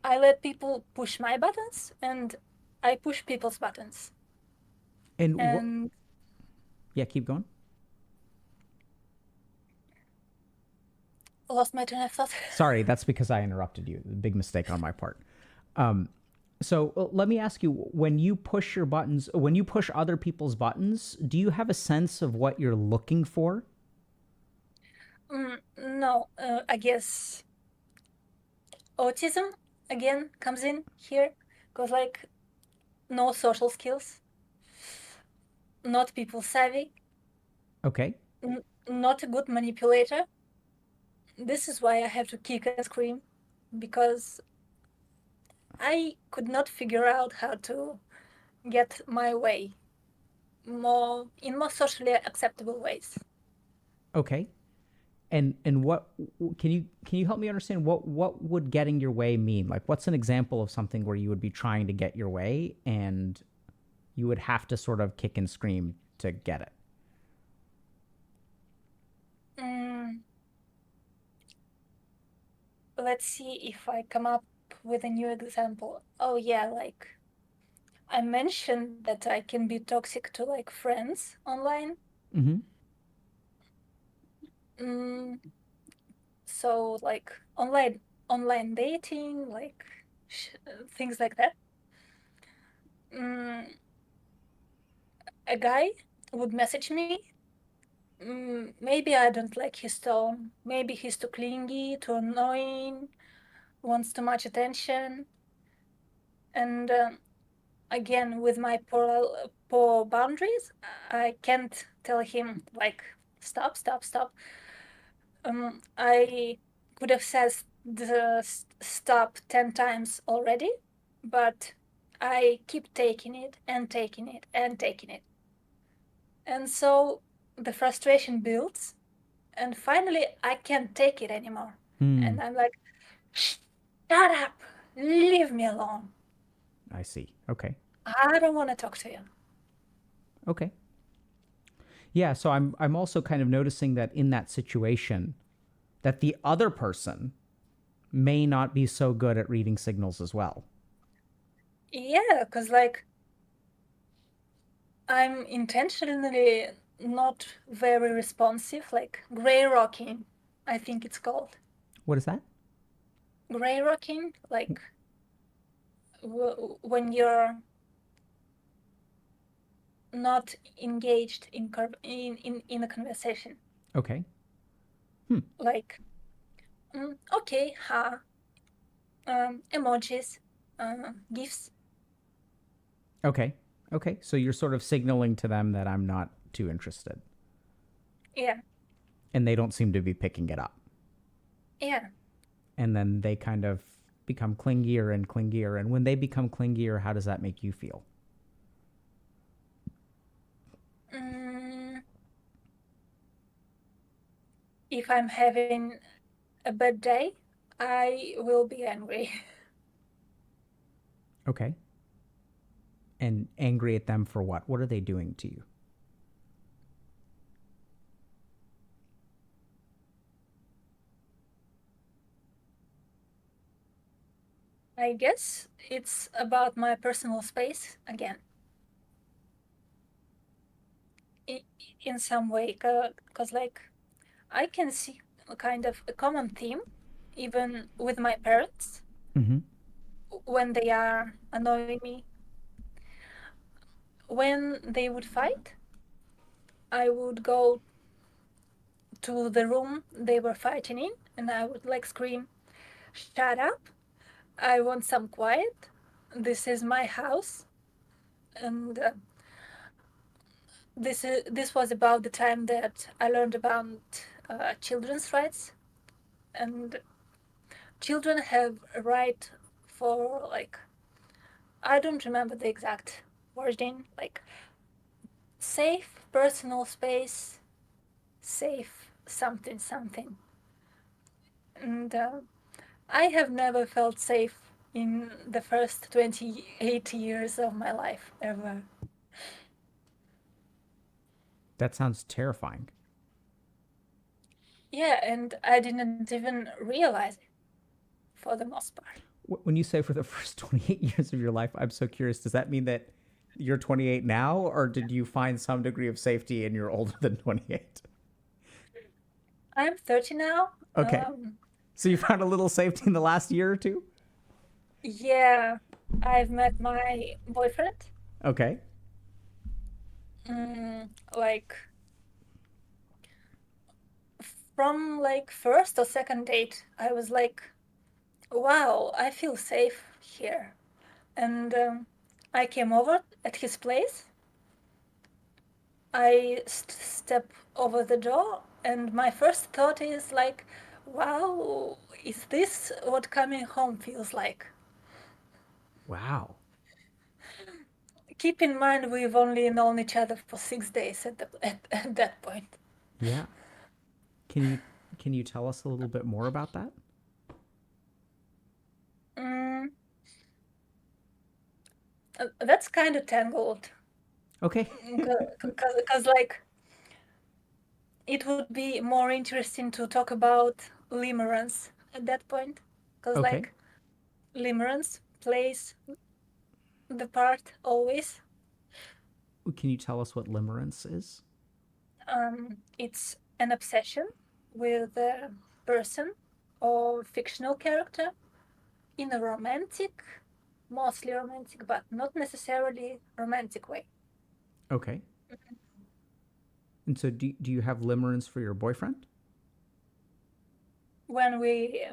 Speaker 4: I let people push my buttons, and I push people's buttons.
Speaker 1: And what?
Speaker 4: And
Speaker 1: Yeah, keep going.
Speaker 4: lost my train of thought.
Speaker 1: Sorry, that's because I interrupted you. Big mistake on my part. So let me ask you: when you push your buttons, when you push other people's buttons, do you have a sense of what you're looking for?
Speaker 4: No, I guess autism again comes in here because, like, no social skills, not people savvy,
Speaker 1: Okay.
Speaker 4: not a good manipulator. This is why I have to kick and scream, because I could not figure out how to get my way more socially acceptable ways.
Speaker 1: Okay. And what can you help me understand what would getting your way mean? Like, what's an example of something where you would be trying to get your way and you would have to sort of kick and scream to get it?
Speaker 4: Mm, let's see if I come up with a new example. Oh yeah, like, I mentioned that I can be toxic to, like, friends online.
Speaker 1: Mm-hmm.
Speaker 4: Mm, So like online dating, like things like that. Mm, a guy would message me. Maybe I don't like his tone. Maybe he's too clingy, too annoying, wants too much attention. And again, with my poor boundaries, I can't tell him like stop, stop, stop. I could have said the stop 10 times already, but I keep taking it and taking it and taking it. And so the frustration builds, and finally I can't take it anymore.
Speaker 1: Hmm.
Speaker 4: And I'm like, shut up, leave me alone.
Speaker 1: I see. Okay.
Speaker 4: I don't want to talk to you.
Speaker 1: Okay. Yeah, so I'm also kind of noticing that in that situation that the other person may not be so good at reading signals as well.
Speaker 4: Yeah, because like I'm intentionally not very responsive, like gray rocking, I think it's called.
Speaker 1: What is that?
Speaker 4: Gray rocking, like when you're not engaged in a conversation.
Speaker 1: Okay.
Speaker 4: Like, okay, emojis, gifs.
Speaker 1: Okay. Okay. So you're sort of signaling to them that I'm not too interested.
Speaker 4: Yeah,
Speaker 1: And they don't seem to be picking it up.
Speaker 4: yeah.
Speaker 1: And then they kind of become clingier and clingier. And when they become clingier, how does that make you feel?
Speaker 4: Mm, if I'm having a bad day, I will be angry.
Speaker 1: Okay. And angry at them for what? What are they doing to you?
Speaker 4: I guess it's about my personal space again, i- in some way, because like I can see a kind of a common theme, even with my parents
Speaker 1: Mm-hmm.
Speaker 4: when they are annoying me. When they would fight, I would go to the room they were fighting in, and I would like scream, "Shut up! I want some quiet. This is my house." And this was about the time that I learned about children's rights, and children have a right for like I don't remember the exact wording, like safe personal space, safe something something, and I have never felt safe in the first 28 years of my life ever.
Speaker 1: That sounds terrifying.
Speaker 4: Yeah, and I didn't even realize it for the most part.
Speaker 1: When you say for the first 28 years of your life, I'm so curious. Does that mean that you're 28 now, or did you find some degree of safety and you're older than 28?
Speaker 4: I'm 30 now.
Speaker 1: Okay. So you found a little safety in the last year or two?
Speaker 4: Yeah, I've met my boyfriend.
Speaker 1: Okay.
Speaker 4: Like from like first or second date, I was like, "Wow, I feel safe here." And I came over at his place. I step over the door, and my first thought is like, "Wow, is this what coming home feels like?"
Speaker 1: Wow.
Speaker 4: Keep in mind we've only known each other for 6 days at that point.
Speaker 1: Yeah. Can you can you tell us a little bit more about that?
Speaker 4: Mm, that's kind of tangled,
Speaker 1: Okay.
Speaker 4: because like it would be more interesting to talk about limerence at that point, because
Speaker 1: Okay.
Speaker 4: like limerence plays the part always.
Speaker 1: Can you tell us what limerence is?
Speaker 4: It's an obsession with a person, or fictional character in a romantic, mostly romantic, but not necessarily romantic way.
Speaker 1: Okay. And so do you have limerence for your boyfriend?
Speaker 4: When we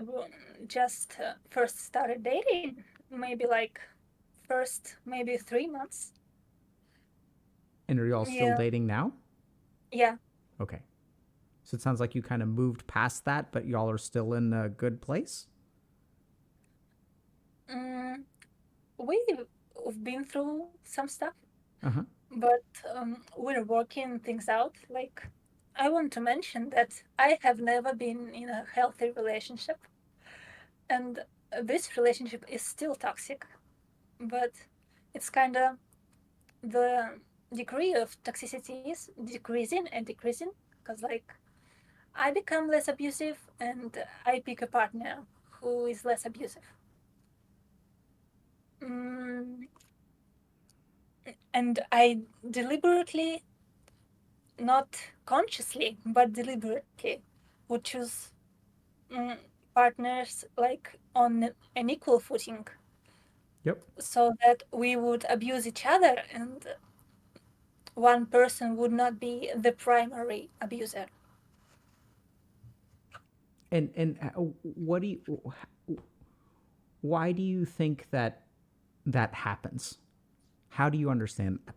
Speaker 4: just first started dating, maybe like first maybe 3 months.
Speaker 1: And are y'all still
Speaker 4: Yeah,
Speaker 1: dating now?
Speaker 4: yeah.
Speaker 1: Okay. So it sounds like you kind of moved past that, but y'all are still in a good place?
Speaker 4: Mm, we've been through some stuff,
Speaker 1: Uh-huh.
Speaker 4: but we're working things out. Like, I want to mention that I have never been in a healthy relationship, and this relationship is still toxic, but it's kind of the degree of toxicity is decreasing and decreasing because, like, I become less abusive and I pick a partner who is less abusive. Mm, and I deliberately, not consciously, but deliberately, would choose mm, partners like on an equal footing
Speaker 1: Yep.
Speaker 4: so that we would abuse each other and one person would not be the primary abuser.
Speaker 1: And what do you why do you think that that happens? How do you understand that?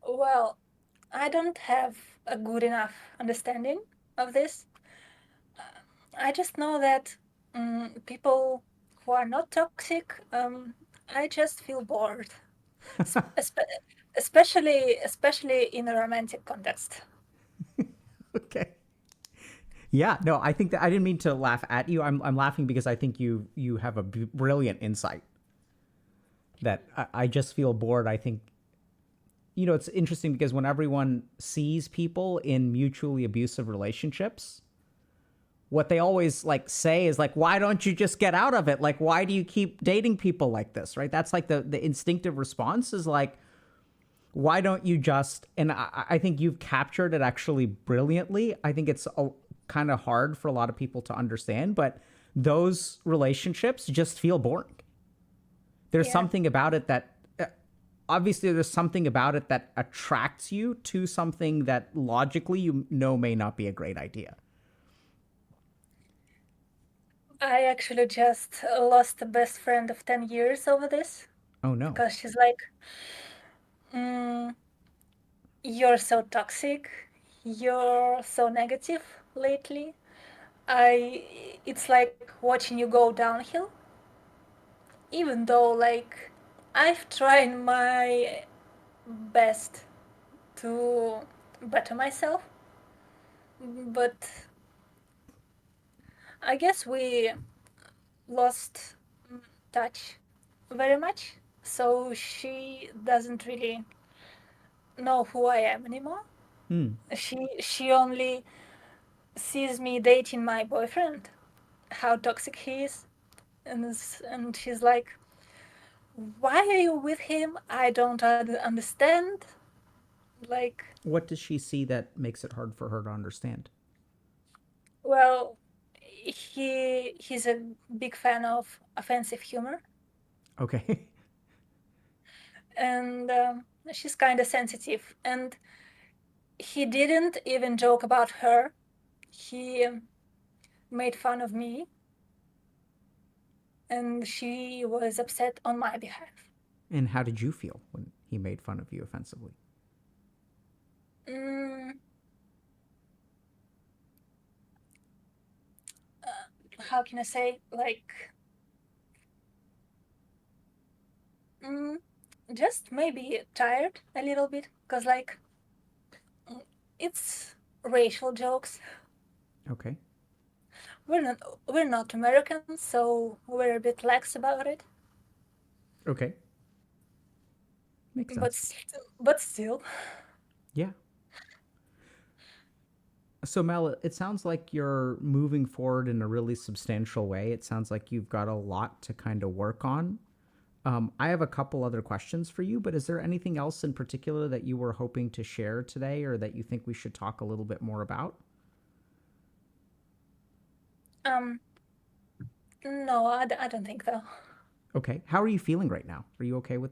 Speaker 4: Well, I don't have a good enough understanding of this. I just know that people who are not toxic, I just feel bored, espe- especially in a romantic context.
Speaker 1: Okay. Yeah, no, I think that I didn't mean to laugh at you. I'm laughing because I think you have a brilliant insight that I just feel bored. I think it's interesting because when everyone sees people in mutually abusive relationships, what they always like say is like, why don't you just get out of it? Like, why do you keep dating people like this? Right? That's like the instinctive response is like, why don't you just, and I think you've captured it actually brilliantly. I think it's kind of hard for a lot of people to understand, but those relationships just feel boring. There's
Speaker 4: Yeah,
Speaker 1: something about it that obviously there's something about it that attracts you to something that logically you know may not be a great idea.
Speaker 4: I actually just lost a best friend of 10 years over this
Speaker 1: Oh no.
Speaker 4: because she's like, mm, you're so toxic, you're so negative lately. It's like watching you go downhill, even though, like, I've tried my best to better myself, but I guess we lost touch very much. So she doesn't really know who I am anymore.
Speaker 1: Hmm.
Speaker 4: She only sees me dating my boyfriend, how toxic he is, and she's like, "Why are you with him? I don't understand." Like,
Speaker 1: What does she see that makes it hard for her to understand?
Speaker 4: well, he's a big fan of offensive humor,
Speaker 1: Okay.
Speaker 4: and she's kind of sensitive. And he didn't even joke about her. He made fun of me, and she was upset on my behalf.
Speaker 1: And how did you feel when he made fun of you offensively?
Speaker 4: Mm, how can I say? Like, mm, just maybe tired a little bit, because, like, mm, it's racial jokes.
Speaker 1: Okay.
Speaker 4: We're not we're not Americans, so we're a bit lax about it.
Speaker 1: Okay. Makes
Speaker 4: But
Speaker 1: sense.
Speaker 4: still,
Speaker 1: Yeah. So Mel, it sounds like you're moving forward in a really substantial way. It sounds like you've got a lot to kind of work on. I have a couple other questions for you, but is there anything else in particular that you were hoping to share today or that you think we should talk a little bit more about?
Speaker 4: Um, no, I don't think so.
Speaker 1: Okay. How are you feeling right now? Are you okay with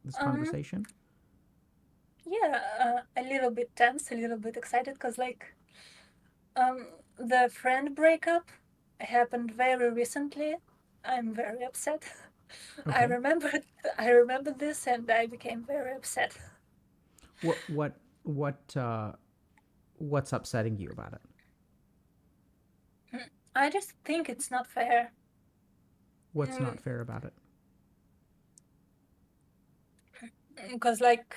Speaker 1: this
Speaker 4: Um,
Speaker 1: conversation?
Speaker 4: yeah, a little bit tense, a little bit excited, because like um, the friend breakup happened very recently. I'm very upset. I
Speaker 1: Okay.
Speaker 4: remembered I remembered this and I became very upset.
Speaker 1: What what's upsetting you about it?
Speaker 4: I just think it's not fair.
Speaker 1: What's not fair about it?
Speaker 4: Because like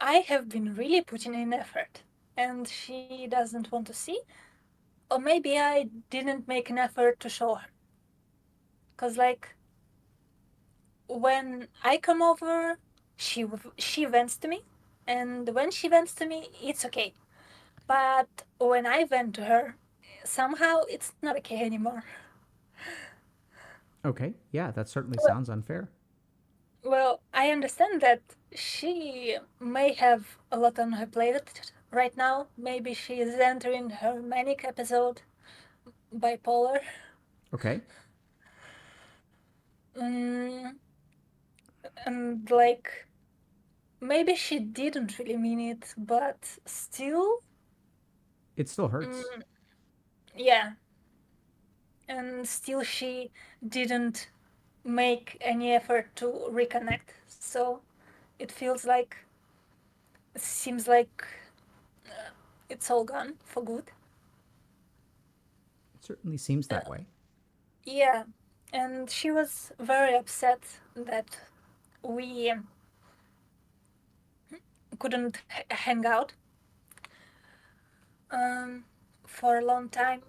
Speaker 4: I have been really putting in effort and she doesn't want to see. Or maybe I didn't make an effort to show her. Because like when I come over, she vents to me, and when she vents to me, it's okay. But when I vent to her, somehow it's not okay anymore.
Speaker 1: Okay. Yeah, that certainly
Speaker 4: Well,
Speaker 1: sounds unfair.
Speaker 4: well, I understand that she may have a lot on her plate right now. Maybe she is entering her manic episode, bipolar.
Speaker 1: Okay.
Speaker 4: Mm, and like maybe she didn't really mean it, but still,
Speaker 1: It still hurts.
Speaker 4: mm, yeah. And still, she didn't make any effort to reconnect. So it feels like, it seems like it's all gone for good.
Speaker 1: It certainly seems
Speaker 4: Uh,
Speaker 1: that way.
Speaker 4: yeah. And she was very upset that we couldn't hang out um, for a long time.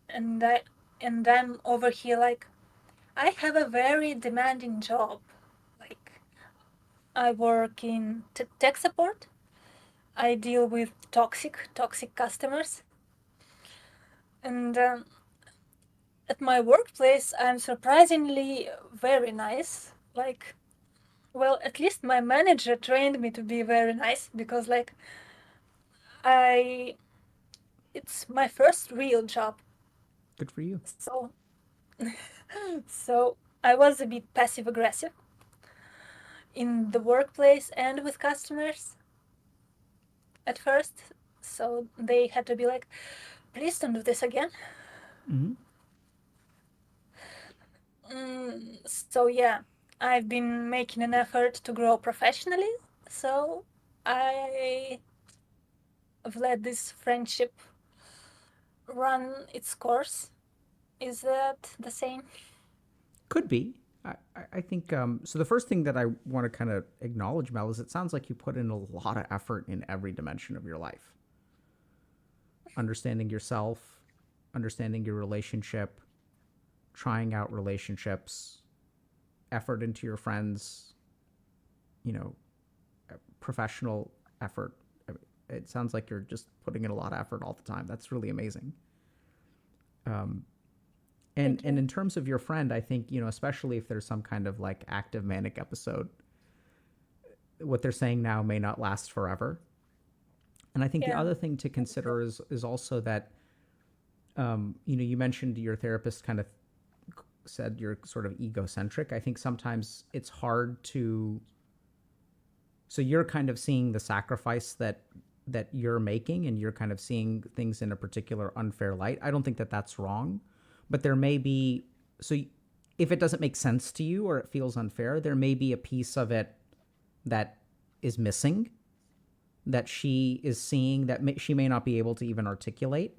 Speaker 4: And I'm over here like I have a very demanding job. Like I work in tech support. I deal with toxic customers, and at my workplace, I'm surprisingly very nice. Like, well, at least my manager trained me to be very nice because, like, I it's my first real job,
Speaker 1: Good for you.
Speaker 4: so so I was a bit passive aggressive in the workplace and with customers at first. So they had to be like, please don't do this again.
Speaker 1: Mm-hmm.
Speaker 4: So yeah, I've been making an effort to grow professionally. So I've let this friendship run its course. Is that the same?
Speaker 1: Could be. I think so. The first thing that I want to kind of acknowledge, Mel, is it sounds like you put in a lot of effort in every dimension of your life. Understanding yourself, understanding your relationship, trying out relationships, effort into your friends, you know, professional effort. It sounds like you're just putting in a lot of effort all the time. That's really amazing.
Speaker 4: Thank
Speaker 1: And
Speaker 4: you.
Speaker 1: in terms of your friend, I think, especially if there's some kind of like active manic episode, what they're saying now may not last forever. And I think the
Speaker 4: Yeah.
Speaker 1: other thing to consider is also that you mentioned your therapist kind of said you're sort of egocentric. I think sometimes it's hard to, so you're kind of seeing the sacrifice that you're making, and you're kind of seeing things in a particular unfair light. I don't think that that's wrong, but there may be, so if it doesn't make sense to you or it feels unfair, there may be a piece of it that is missing, that she is seeing, that she may not be able to even articulate.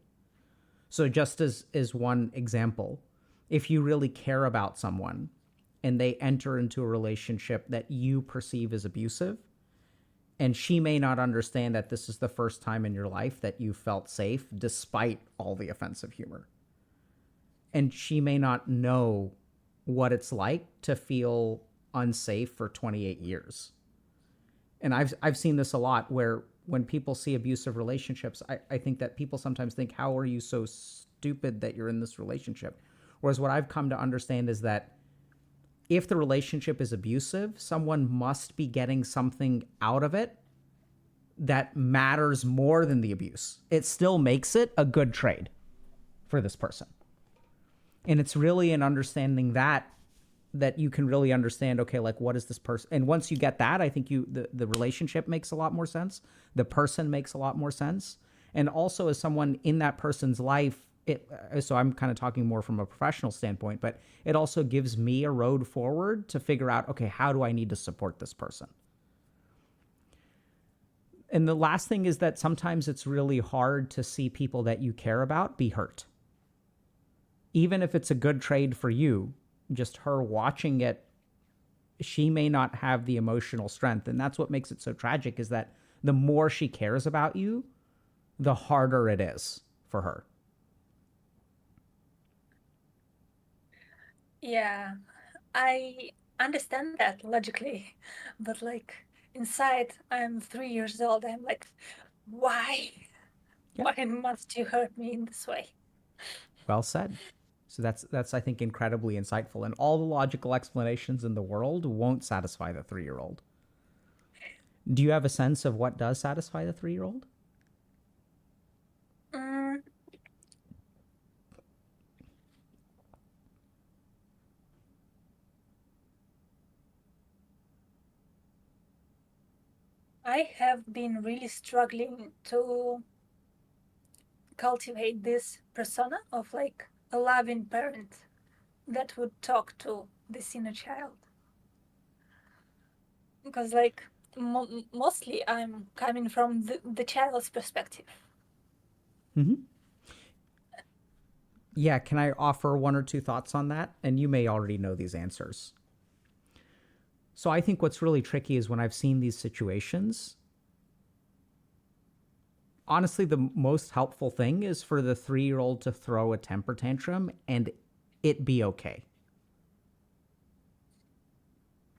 Speaker 1: So just as one example, if you really care about someone and they enter into a relationship that you perceive as abusive, and she may not understand that this is the first time in your life that you felt safe despite all the offensive humor. And she may not know what it's like to feel unsafe for 28 years. And I've seen this a lot where when people see abusive relationships, I think that people sometimes think, how are you so stupid that you're in this relationship? Whereas what I've come to understand is that if the relationship is abusive, someone must be getting something out of it that matters more than the abuse, it still makes it a good trade for this person. And it's really in understanding that you can really understand, okay, like what is this person? And once you get that, I think the relationship makes a lot more sense. The person makes a lot more sense. And also as someone in that person's life, so I'm kind of talking more from a professional standpoint, but it also gives me a road forward to figure out, okay, how do I need to support this person? And the last thing is that sometimes it's really hard to see people that you care about be hurt. Even if it's a good trade for you, just her watching it, she may not have the emotional strength. And that's what makes it so tragic, is that the more she cares about you, the harder it is for her.
Speaker 4: Yeah, I understand that logically, but like inside, I'm 3 years old. I'm like, why?
Speaker 1: Yeah.
Speaker 4: Why must you hurt me in this way?
Speaker 1: Well said. So that's I think incredibly insightful. And all the logical explanations in the world won't satisfy the 3-year-old. Do you have a sense of what does satisfy the 3-year-old?
Speaker 4: Mm, I have been really struggling to cultivate this persona of like a loving parent that would talk to this inner child. Because like mostly I'm coming from the child's perspective.
Speaker 1: Mm-hmm. Yeah, can I offer one or two thoughts on that? And you may already know these answers. So I think what's really tricky is when I've seen these situations, honestly, the most helpful thing is for the 3-year-old to throw a temper tantrum and it be okay.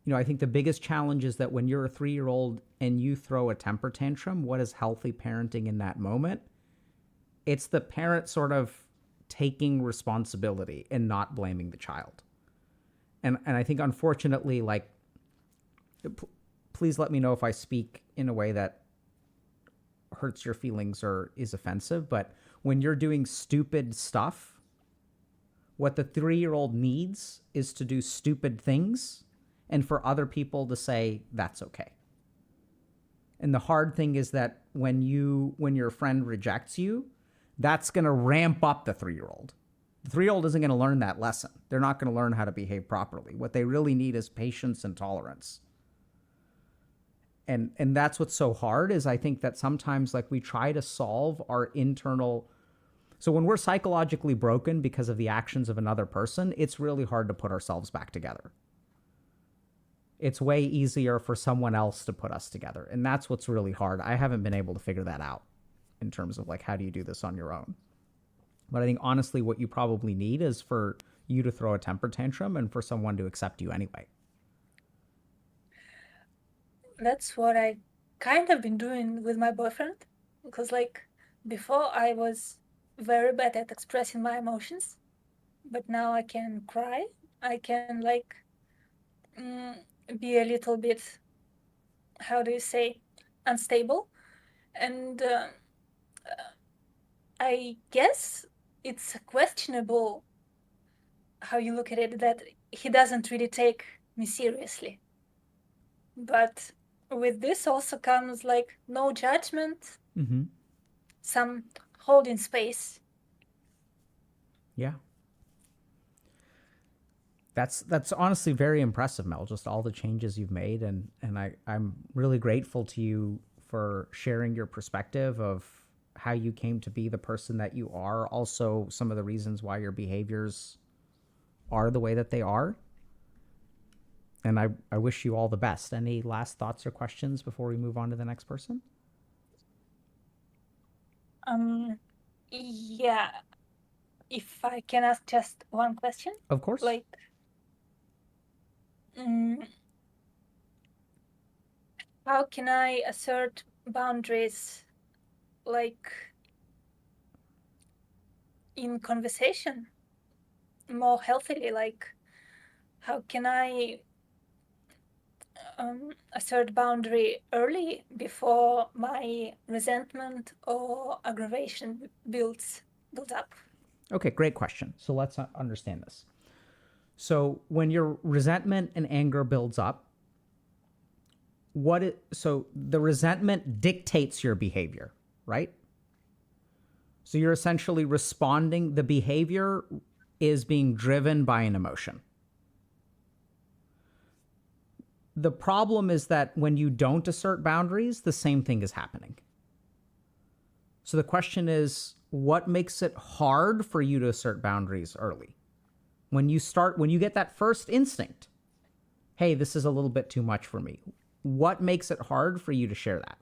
Speaker 1: I think the biggest challenge is that when you're a 3-year-old and you throw a temper tantrum, what is healthy parenting in that moment? It's the parent sort of taking responsibility and not blaming the child. And I think, unfortunately, like, please let me know if I speak in a way that hurts your feelings or is offensive, but when you're doing stupid stuff, what the 3-year-old needs is to do stupid things and for other people to say that's okay. And the hard thing is that when your friend rejects you, that's going to ramp up the 3-year-old. The 3-year-old isn't going to learn that lesson. They're not going to learn how to behave properly. What they really need is patience and tolerance. And that's what's so hard, is I think that sometimes, like, we try to solve our internal. So when we're psychologically broken because of the actions of another person, it's really hard to put ourselves back together. It's way easier for someone else to put us together. And that's what's really hard. I haven't been able to figure that out in terms of like, how do you do this on your own? But I think honestly, what you probably need is for you to throw a temper tantrum and for someone to accept you anyway.
Speaker 4: That's what I kind of been doing with my boyfriend. Because like before I was very bad at expressing my emotions, but now I can cry. I can like mm, be a little bit, how do you say, unstable. And I guess it's questionable how you look at it, that he doesn't really take me seriously. But with this also comes like no judgment,
Speaker 1: Mm-hmm.
Speaker 4: some holding space.
Speaker 1: Yeah. That's honestly very impressive, Mel, just all the changes you've made. And I'm really grateful to you for sharing your perspective of how you came to be the person that you are. Also, some of the reasons why your behaviors are the way that they are. And I wish you all the best. Any last thoughts or questions before we move on to the next person?
Speaker 4: Yeah, if I can ask just one question,
Speaker 1: Of course.
Speaker 4: like, mm, how can I assert boundaries, like in conversation, more healthily? Like, how can I assert boundary early before my resentment or aggravation builds up?
Speaker 1: Okay, great question. So let's understand this. So when your resentment and anger builds up, so the resentment dictates your behavior, right? So you're essentially responding, the behavior is being driven by an emotion. The problem is that when you don't assert boundaries, the same thing is happening. So the question is, what makes it hard for you to assert boundaries early? When you get that first instinct, hey, this is a little bit too much for me. What makes it hard for you to share that?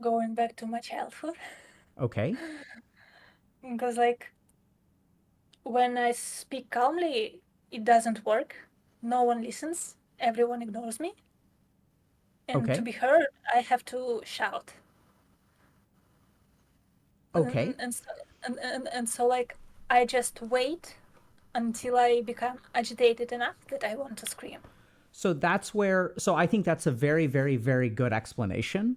Speaker 4: Going back to my childhood.
Speaker 1: Okay.
Speaker 4: Because like when I speak calmly, it doesn't work. No one listens. Everyone ignores me. And
Speaker 1: Okay.
Speaker 4: to be heard, I have to shout.
Speaker 1: Okay.
Speaker 4: And so like I just wait until I become agitated enough that I want to scream.
Speaker 1: So I think that's a very, very, very good explanation.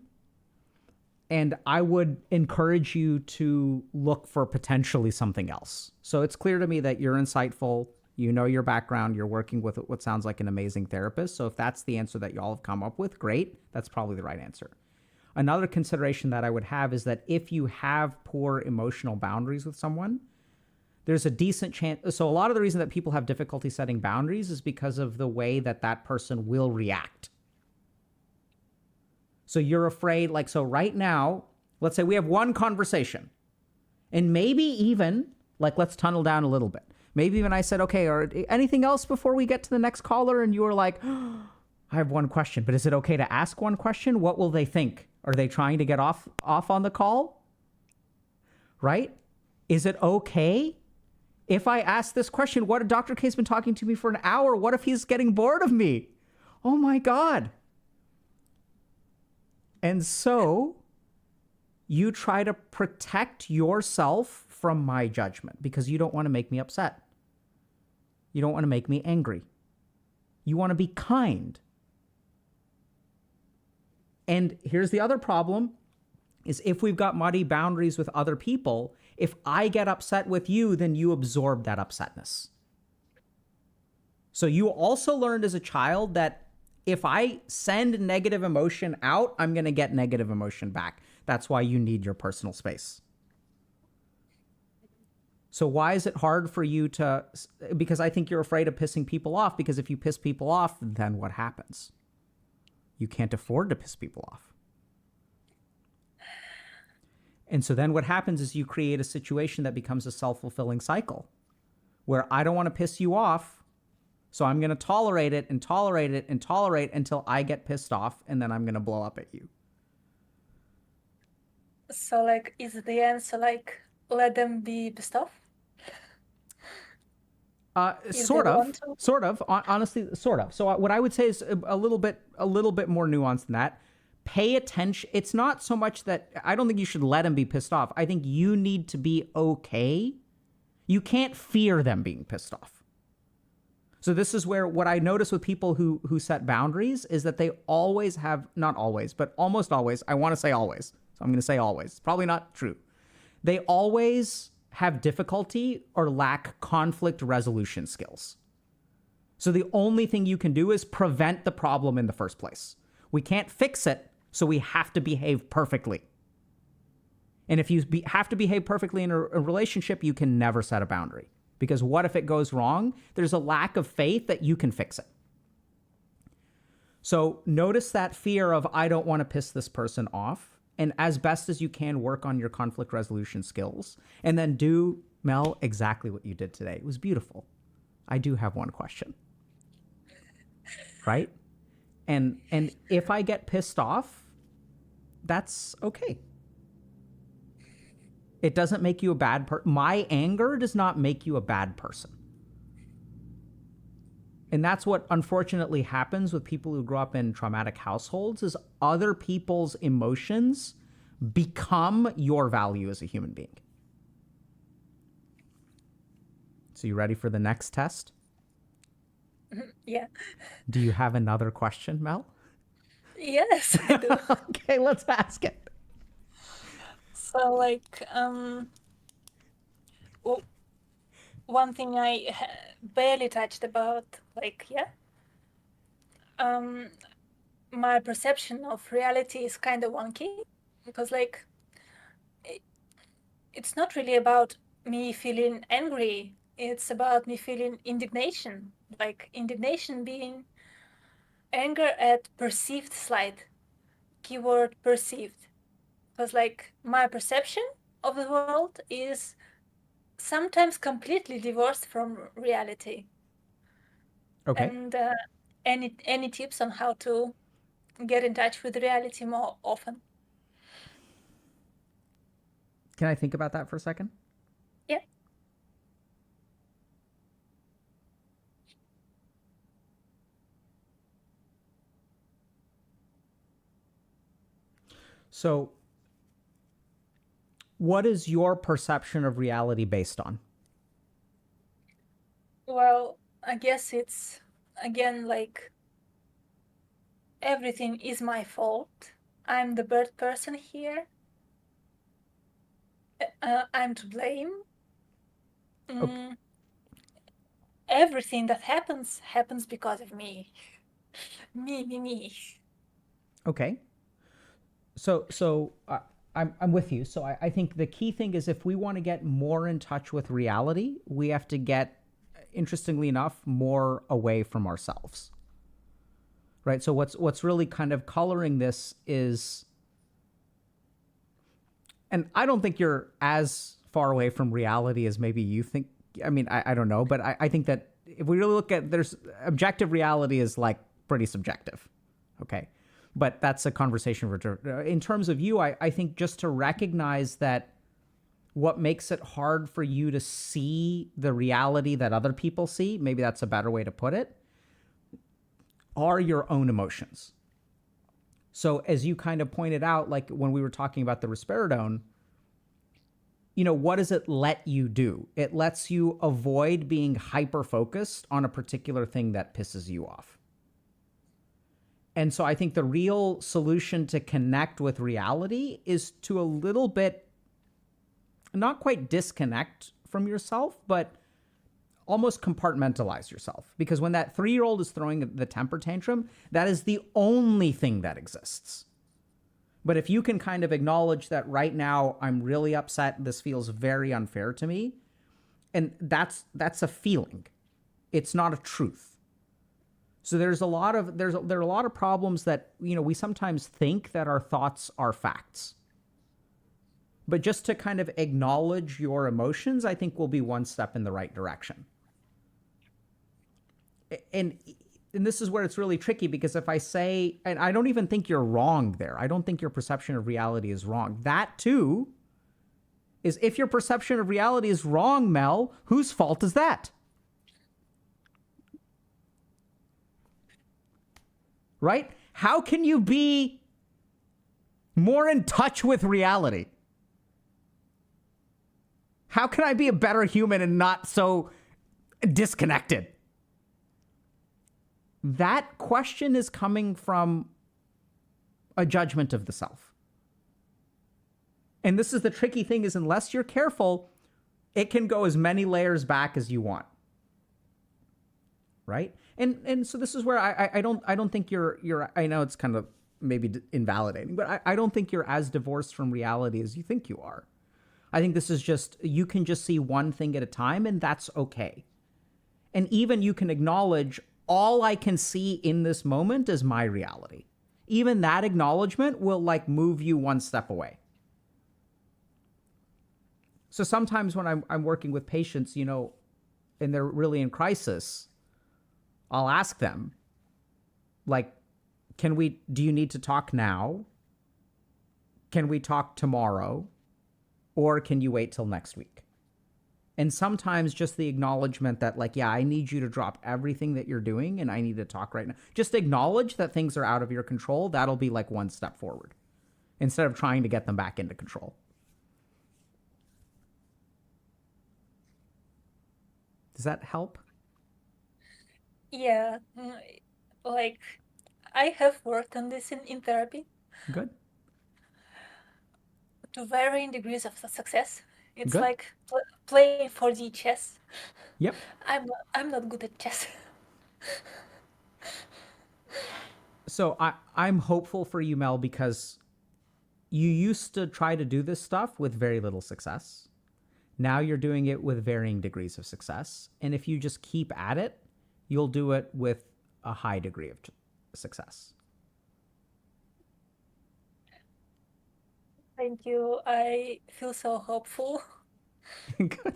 Speaker 1: And I would encourage you to look for potentially something else. So it's clear to me that you're insightful, you know your background, you're working with what sounds like an amazing therapist. So if that's the answer that y'all have come up with, great. That's probably the right answer. Another consideration that I would have is that if you have poor emotional boundaries with someone, there's a decent chance. So a lot of the reason that people have difficulty setting boundaries is because of the way that that person will react. So you're afraid, like, so right now, let's say we have one conversation and maybe even like, let's tunnel down a little bit. Maybe even I said, okay, or anything else before we get to the next caller? And you were like, oh, I have one question, but is it okay to ask one question? What will they think? Are they trying to get off on the call? Right? Is it okay if I ask this question? What, Dr. K's been talking to me for an hour. What if he's getting bored of me? Oh my God. And so you try to protect yourself from my judgment because you don't want to make me upset. You don't want to make me angry. You want to be kind. And here's the other problem is if we've got muddy boundaries with other people, if I get upset with you, then you absorb that upsetness. So you also learned as a child that if I send negative emotion out, I'm going to get negative emotion back. That's why you need your personal space. So why is it hard for you to, because I think you're afraid of pissing people off, because if you piss people off, then what happens? You can't afford to piss people off. And so then what happens is you create a situation that becomes a self-fulfilling cycle where I don't want to piss you off, so I'm going to tolerate it and tolerate it and tolerate until I get pissed off, and then I'm going to blow up at you.
Speaker 4: So like, is the answer like, let them be pissed off?
Speaker 1: Sort of, honestly, sort of. So what I would say is a little bit more nuanced than that. Pay attention. It's not so much that I don't think you should let them be pissed off. I think you need to be okay. You can't fear them being pissed off. So this is where what I notice with people who set boundaries is that they always have, not always, but almost always, I want to say always. So I'm going to say always. It's probably not true. They always have difficulty or lack conflict resolution skills. So the only thing you can do is prevent the problem in the first place. We can't fix it, so we have to behave perfectly. And if you have to behave perfectly in a relationship, you can never set a boundary. Because what if it goes wrong? There's a lack of faith that you can fix it. So notice that fear of, I don't want to piss this person off. And as best as you can, work on your conflict resolution skills. And then do, Mel, exactly what you did today. It was beautiful. I do have one question. Right? And if I get pissed off, that's okay. It doesn't make you a bad person. My anger does not make you a bad person. And that's what unfortunately happens with people who grow up in traumatic households is other people's emotions become your value as a human being. So you ready for the next test?
Speaker 4: Yeah.
Speaker 1: Do you have another question, Mel?
Speaker 4: Yes, I do.
Speaker 1: Okay, let's ask it.
Speaker 4: So, like, w- one thing I barely touched about, like, yeah, um, my perception of reality is kind of wonky because, like, it, it's not really about me feeling angry. It's about me feeling indignation, like indignation being anger at perceived slight. Keyword perceived. Because, like, my perception of the world is sometimes completely divorced from reality.
Speaker 1: Okay.
Speaker 4: And any tips on how to get in touch with reality more often?
Speaker 1: Can I think about that for a second?
Speaker 4: Yeah.
Speaker 1: So, what is your perception of reality based on?
Speaker 4: Well, I guess it's again like everything is my fault. I'm the bad person here. I'm to blame.
Speaker 1: Okay.
Speaker 4: Mm, everything that happens because of me. Me.
Speaker 1: Okay. So I'm with you. So I think the key thing is if we want to get more in touch with reality, we have to get, interestingly enough, more away from ourselves. Right. So what's really kind of coloring this is, and I don't think you're as far away from reality as maybe you think. I mean, I don't know, but I think that if we really look at, there's objective reality is like pretty subjective. Okay. But that's a conversation for, in terms of you, I think just to recognize that what makes it hard for you to see the reality that other people see, maybe that's a better way to put it, are your own emotions. So as you kind of pointed out, like when we were talking about the risperidone, what does it let you do? It lets you avoid being hyper focused on a particular thing that pisses you off. And so I think the real solution to connect with reality is to a little bit, not quite disconnect from yourself, but almost compartmentalize yourself. Because when that 3-year-old is throwing the temper tantrum, that is the only thing that exists. But if you can kind of acknowledge that right now I'm really upset, this feels very unfair to me, and that's a feeling. It's not a truth. So there are a lot of problems that, we sometimes think that our thoughts are facts. But just to kind of acknowledge your emotions, I think will be one step in the right direction. And this is where it's really tricky, because if I say, and I don't even think you're wrong there, I don't think your perception of reality is wrong. That too is, if your perception of reality is wrong, Mel, whose fault is that? Right? How can you be more in touch with reality? How can I be a better human and not so disconnected? That question is coming from a judgment of the self. And this is the tricky thing, is unless you're careful, it can go as many layers back as you want. Right? And so this is where I don't think you're I know it's kind of maybe invalidating, but I don't think you're as divorced from reality as you think you are. I think this is just, you can just see one thing at a time, and that's okay. And even you can acknowledge, all I can see in this moment is my reality. Even that acknowledgement will like move you one step away. So sometimes when I'm working with patients, and they're really in crisis, I'll ask them, like, do you need to talk now? Can we talk tomorrow? Or can you wait till next week? And sometimes just the acknowledgement that, like, yeah, I need you to drop everything that you're doing and I need to talk right now. Just acknowledge that things are out of your control. That'll be like one step forward, instead of trying to get them back into control. Does that help?
Speaker 4: Yeah, like I have worked on this in therapy
Speaker 1: Good.
Speaker 4: to varying degrees of success. It's
Speaker 1: Good.
Speaker 4: like playing 4D chess.
Speaker 1: Yep.
Speaker 4: I'm not good at chess.
Speaker 1: So I'm hopeful for you, Mel, because you used to try to do this stuff with very little success. Now you're doing it with varying degrees of success. And if you just keep at it, you'll do it with a high degree of success.
Speaker 4: Thank you. I feel so hopeful.
Speaker 1: Good.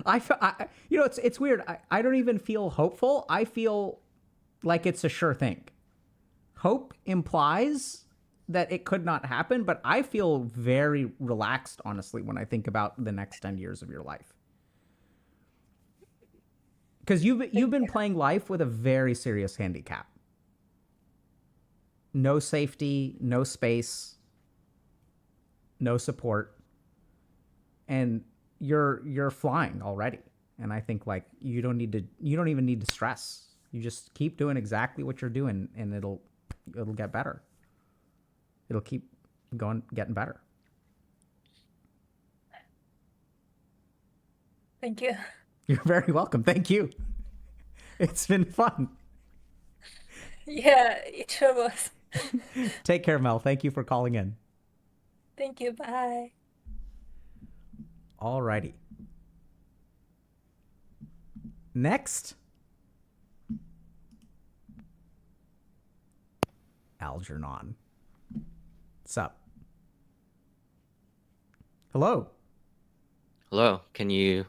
Speaker 1: It's weird. I don't even feel hopeful. I feel like it's a sure thing. Hope implies that it could not happen, but I feel very relaxed, honestly, when I think about the next 10 years of your life. Because you've been playing life with a very serious handicap. No safety, no space, no support, and you're flying already. And I think like you don't even need to stress. You just keep doing exactly what you're doing, and it'll get better. It'll keep getting better.
Speaker 4: Thank you.
Speaker 1: You're very welcome. Thank you. It's been fun.
Speaker 4: Yeah, it sure was.
Speaker 1: Take care, Mel. Thank you for calling in.
Speaker 4: Thank you. Bye.
Speaker 1: Alrighty. Next, Algernon. What's up? Hello.
Speaker 5: Hello, can you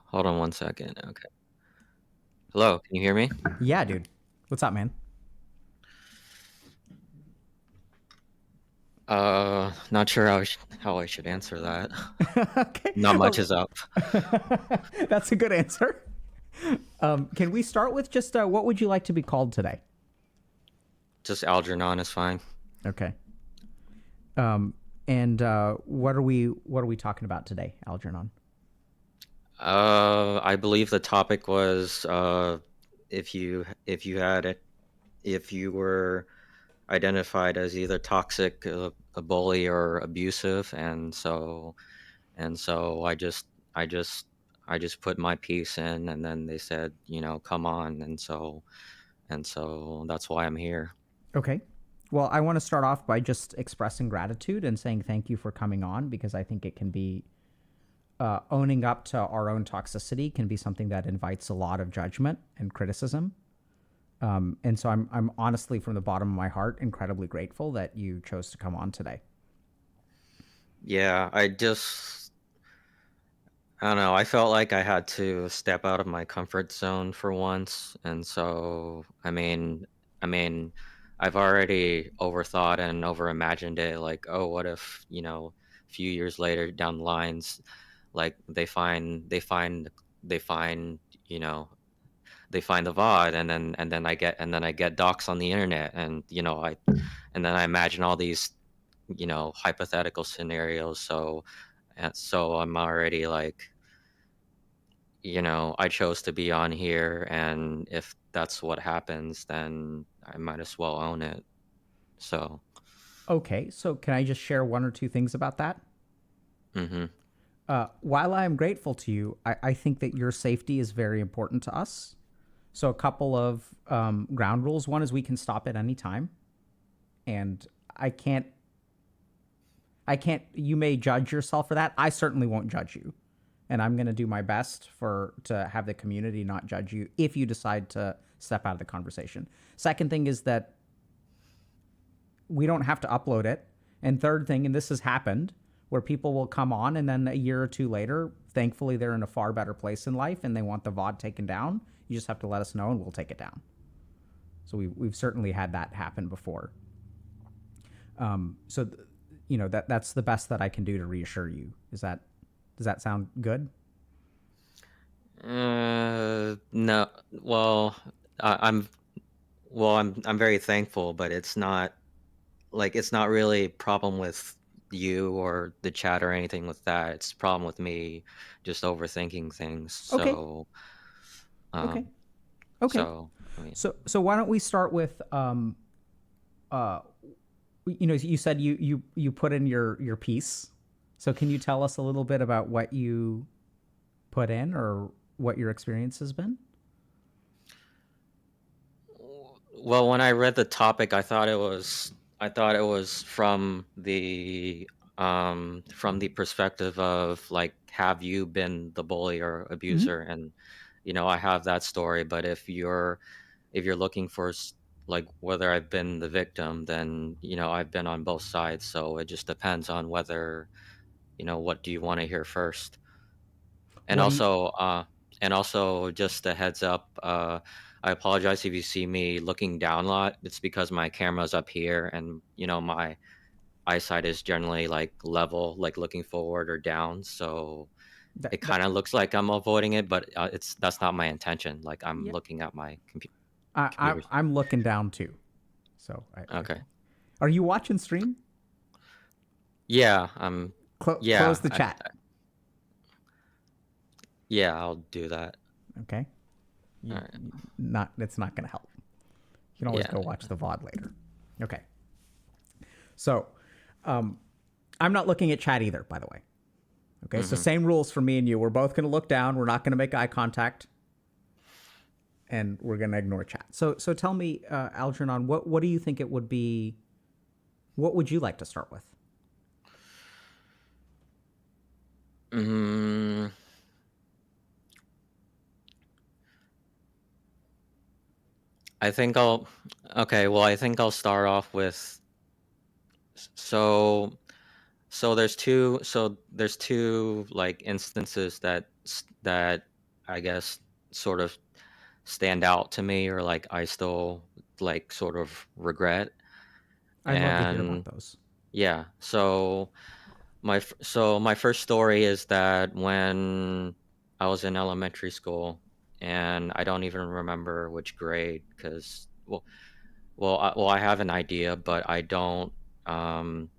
Speaker 5: hold on one second? Okay. Hello, can you hear me?
Speaker 1: Yeah, dude. What's up, man?
Speaker 5: Not sure how I should answer that.
Speaker 1: Okay.
Speaker 5: Not much is up.
Speaker 1: That's a good answer. Can we start with just what would you like to be called today?
Speaker 5: Just Algernon is fine.
Speaker 1: Okay. And what are we talking about today, Algernon?
Speaker 5: I believe the topic was if you were identified as either toxic, a bully, or abusive, and so I just put my piece in, and then they said, come on, and so that's why I'm here.
Speaker 1: Okay. Well, I want to start off by just expressing gratitude and saying thank you for coming on, because I think it can be owning up to our own toxicity can be something that invites a lot of judgment and criticism. And so I'm honestly, from the bottom of my heart, incredibly grateful that you chose to come on today.
Speaker 5: Yeah, I don't know. I felt like I had to step out of my comfort zone for once, and so I mean, I've already overthought and overimagined it. Like, oh, what if a few years later down the lines, like they find you know they find the VOD, and then I get docs on the internet, and and then I imagine all these hypothetical scenarios. So I'm already like, I chose to be on here, and if that's what happens, then I might as well own it. So,
Speaker 1: Okay, so can I just share one or two things about that?
Speaker 5: mm-hmm.
Speaker 1: While I am grateful to you, I think that your safety is very important to us. So a couple of ground rules. One is we can stop at any time, and I can't. You may judge yourself for that. I certainly won't judge you, and I'm going to do my best to have the community not judge you if you decide to step out of the conversation. Second thing is that we don't have to upload it. And third thing, and this has happened, where people will come on and then a year or two later, thankfully they're in a far better place in life and they want the VOD taken down. You just have to let us know and we'll take it down. So we've certainly had that happen before. That's the best that I can do to reassure you. Does that sound good?
Speaker 5: No. Well, I'm very thankful, but it's not really a problem with you or the chat or anything with that. It's a problem with me just overthinking things.
Speaker 1: Okay.
Speaker 5: So,
Speaker 1: Okay. Okay.
Speaker 5: So I mean,
Speaker 1: So why don't we start with uh you said you put in your piece. So can you tell us a little bit about what you put in or what your experience has been?
Speaker 5: well, when I read the topic, I thought it was from the perspective of like, have you been the bully or
Speaker 1: Mm-hmm.
Speaker 5: abuser? And I have that story, but if you're looking for like whether I've been the victim, then I've been on both sides. So it just depends on whether what do you want to hear first. And
Speaker 1: What do you?
Speaker 5: also just a heads up, I apologize if you see me looking down a lot. It's because my camera's up here, and my eyesight is generally like level, like looking forward or down. So
Speaker 1: That,
Speaker 5: it
Speaker 1: that,
Speaker 5: kind of looks like I'm avoiding it, but that's not my intention. Like I'm
Speaker 1: yeah,
Speaker 5: looking at my
Speaker 1: I
Speaker 5: computer.
Speaker 1: I'm looking down too. So I
Speaker 5: Okay.
Speaker 1: think. Are you watching stream?
Speaker 5: Yeah,
Speaker 1: Close
Speaker 5: yeah,
Speaker 1: the chat.
Speaker 5: yeah, I'll do that.
Speaker 1: Okay.
Speaker 5: All right.
Speaker 1: Not. It's not going to help. You can always
Speaker 5: Yeah.
Speaker 1: go watch the VOD later. Okay. So, I'm not looking at chat either, by the way. Okay. So
Speaker 5: Mm-hmm.
Speaker 1: same rules for me and you. We're both going to look down. We're not going to make eye contact, and we're going to ignore chat. So tell me, Algernon, what do you think it would be? What would you like to start with?
Speaker 5: Mm, I think I'll. Okay. Well, I think I'll start off with. So there's two like instances that I guess sort of stand out to me, or like I still like sort of regret.
Speaker 1: I'd love to hear about
Speaker 5: And
Speaker 1: those.
Speaker 5: yeah, so my first story is that when I was in elementary school, and I don't even remember which grade, because I have an idea, but um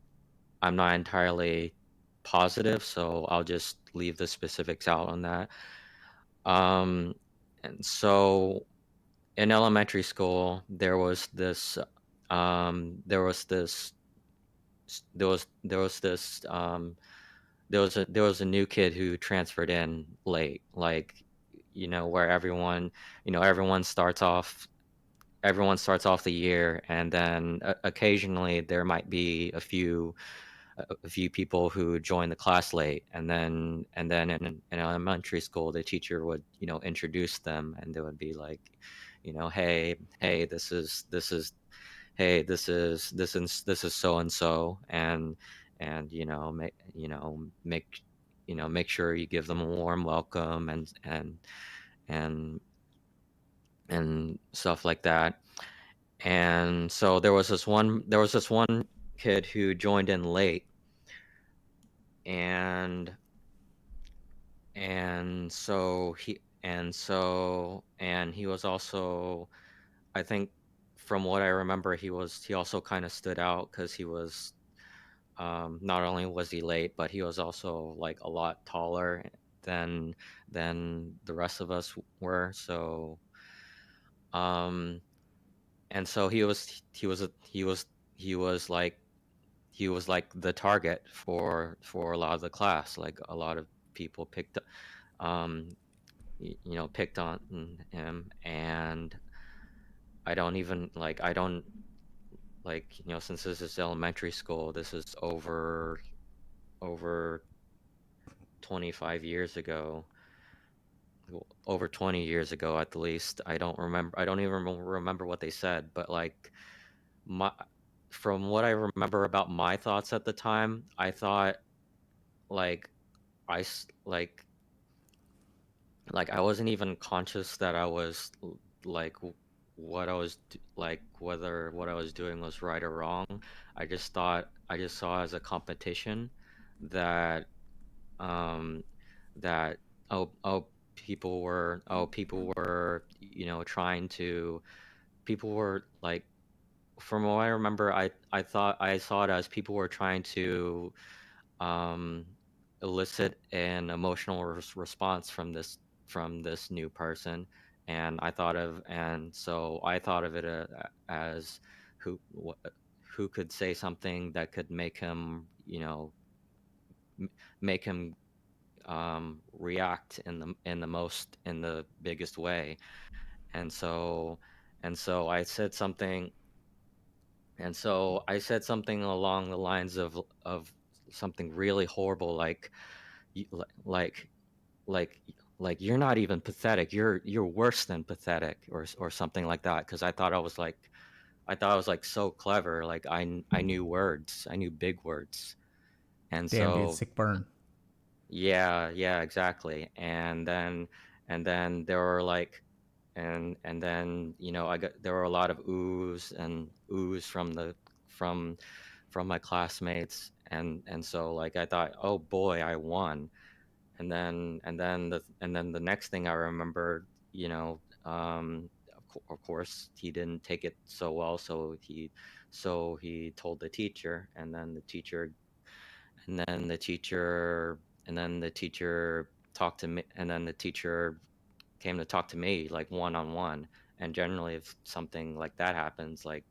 Speaker 5: I'm not entirely positive, so I'll just leave the specifics out on that. Um, and so in elementary school, there was this there was a new kid who transferred in late, like where everyone starts off the year, and then occasionally there might be a few people who join the class late, and then in elementary school the teacher would introduce them, and they would be like, hey, this is so and so, and make sure you give them a warm welcome, and and stuff like that. And so there was this one kid who joined in late, and and he was also, I think, from what I remember, he also kind of stood out because he was, not only was he late, but he was also like a lot taller than the rest of us were. So um and so he was like the target for a lot of the class. Like a lot of people um picked on him. And I don't like, since this is elementary school, this is over 25 years ago, over 20 years ago at the least. I don't even remember what they said, but like, my from what I remember about my thoughts at the time, I thought, like, I s- like I wasn't even conscious that I was like what like whether what I was doing was right or wrong. I just saw it as a competition, that um that people were trying to, people were like, from what I remember, I saw it as people were trying to um, elicit an emotional response from this new person, and so I thought of it as who who could say something that could make him, make him react in the biggest way. And so I said something, along the lines of something really horrible, like y- li- like you're not even pathetic, you're worse than pathetic, or something like that, because I thought I was like so clever, like I knew words, I knew big words. And
Speaker 1: Damn, dude,
Speaker 5: so
Speaker 1: sick burn.
Speaker 5: yeah, exactly. And then there were like and then, I got there were a lot of oohs from from my classmates. And so, like, I thought, oh boy, I won. And then the next thing I remembered, of course he didn't take it so well, so he told the teacher. And then the teacher talked to me, and then the teacher came to talk to me, like, one on one. And generally, if something like that happens, like,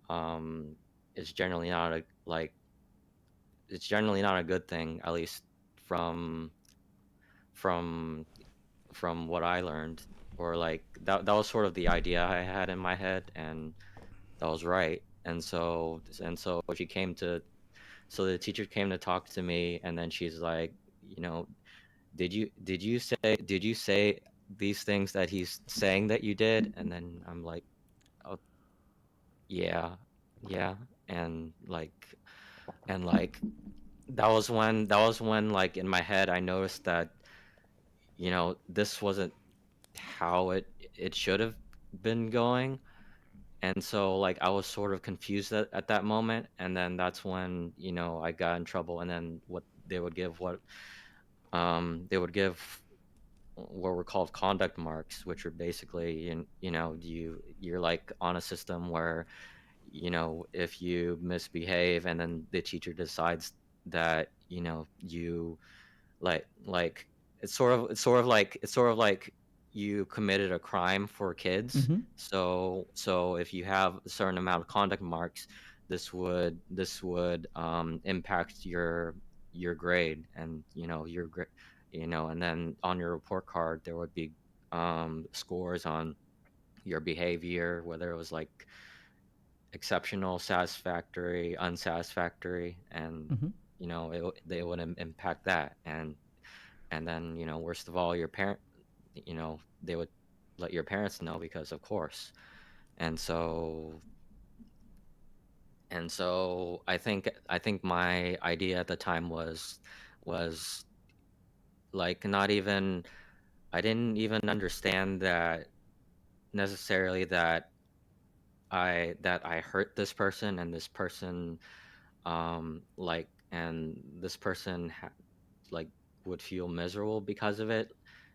Speaker 5: um it's generally not a like it's generally not a good thing, at least from from what I learned. Or like that was sort of the idea I had in my head, and that was right. And so she came to so the teacher came to talk to me, and then she's like, you know did you say these things that he's saying that you did? And then I'm like, oh, yeah, yeah. And like and like that was when, like, in my head, I noticed that, this wasn't how it should have been going. And so, like, I was sort of confused at that moment. And then that's when, I got in trouble. And then they would give what were called conduct marks, which are basically, you're like on a system where, if you misbehave, and then the teacher decides that, you, like it's sort of like you committed a crime for kids.
Speaker 1: Mm-hmm.
Speaker 5: So if you have a certain amount of conduct marks, this would impact your grade, and your grade. And then on your report card there would be scores on your behavior, whether it was like exceptional, satisfactory, unsatisfactory. And
Speaker 1: Mm-hmm.
Speaker 5: they would impact that. And then, worst of all, your parent, they would let your parents know, because of course. And so and so I think my idea at the time was like, not even I didn't even understand that necessarily, that I hurt this person, and this person, and this person like would feel miserable because of it.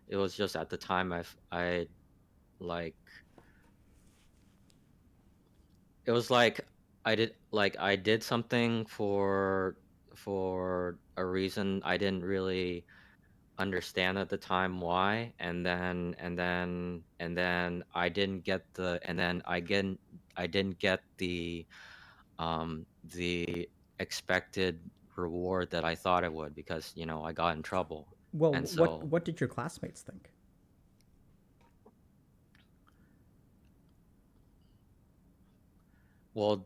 Speaker 5: It was just, at the time, I like it was like I did something for a reason I didn't really understand at the time why. And then I didn't get the expected reward that I thought it would, because I got in trouble.
Speaker 1: Well,
Speaker 5: And
Speaker 1: what
Speaker 5: so,
Speaker 1: what did your classmates think?
Speaker 5: well,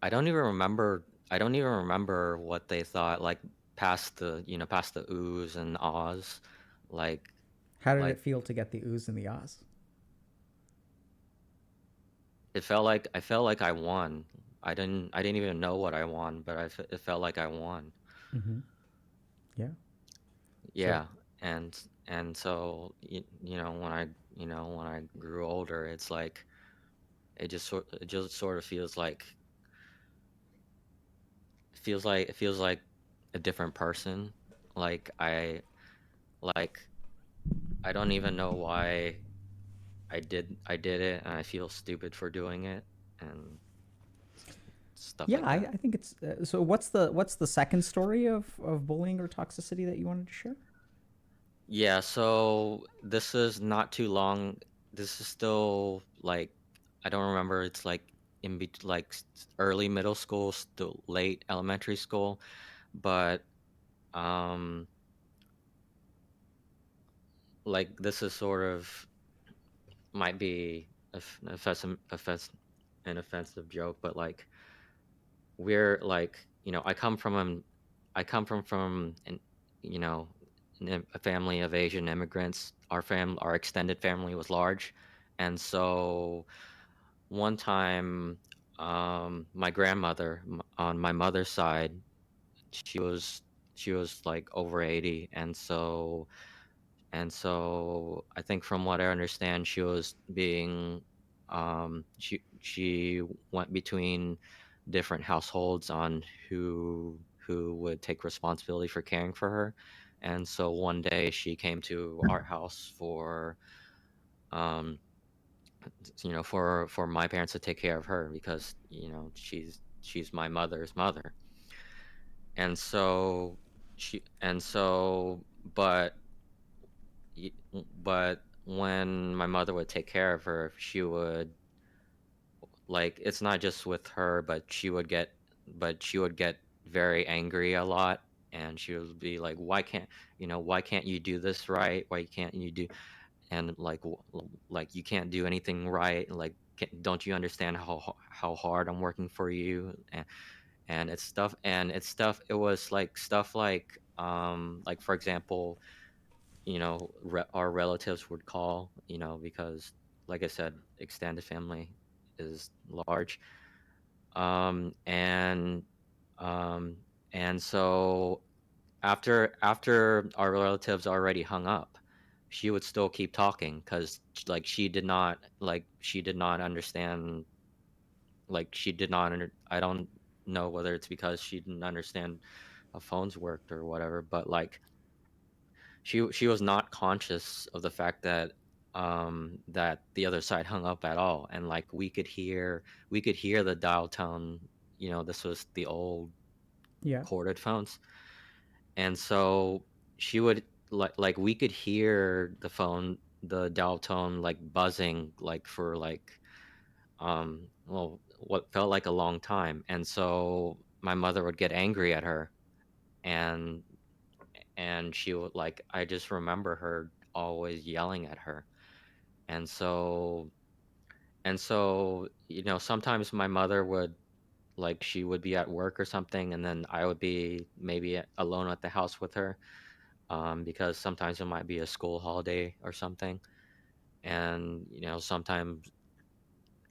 Speaker 5: I don't even remember. I don't even remember what they thought. Like, past the oohs and ahs, like
Speaker 1: How did
Speaker 5: like
Speaker 1: it feel to get the oohs and the ahs?
Speaker 5: I felt like I won. I didn't even know what I won, but it felt like I won.
Speaker 1: Mm-hmm. Yeah. So,
Speaker 5: Yeah. And so, when I grew older, it's like it just sort of feels like a different person. Like, like I don't even know why I did it, and I feel stupid for doing it, and stuff
Speaker 1: yeah,
Speaker 5: like
Speaker 1: I,
Speaker 5: that.
Speaker 1: I think it's so. What's the second story of bullying or toxicity that you wanted to share?
Speaker 5: Yeah, so this is not too long. This is still like I don't remember. It's like in bet like early middle school, still late elementary school, but um like this is sort of might be an offensive joke, but like we're like, I come from an, you know, a family of Asian immigrants. Our extended family was large, and so one time, my grandmother on my mother's side, she was she was like over 80, and so I think from what I understand, she was being she went between different households on who would take responsibility for caring for her. And so one day she came to our house for um for my parents to take care of her because she's my mother's mother. And so and so but when my mother would take care of her, she would like it's not just with her, but she would get very angry a lot, and she would be like, why can't you do this right? Why can't you do and like like you can't do anything right? Like don't you understand how hard I'm working for you? And it's stuff it was like stuff like for example, our relatives would call, because like I said, extended family is large. Um, and um, and so after our relatives already hung up, she would still keep talking because she did not understand, I don't know whether it's because she didn't understand how phones worked or whatever, but like she was not conscious of the fact that the other side hung up at all, and like we could hear the dial tone. This was the old
Speaker 1: Yeah.
Speaker 5: corded phones, and so she would like we could hear the dial tone like buzzing like for like well, what felt like a long time. And so my mother would get angry at her, and she would like I just remember her always yelling at her. And so sometimes my mother would like she would be at work or something, and then I would be maybe alone at the house with her, because sometimes it might be a school holiday or something. And sometimes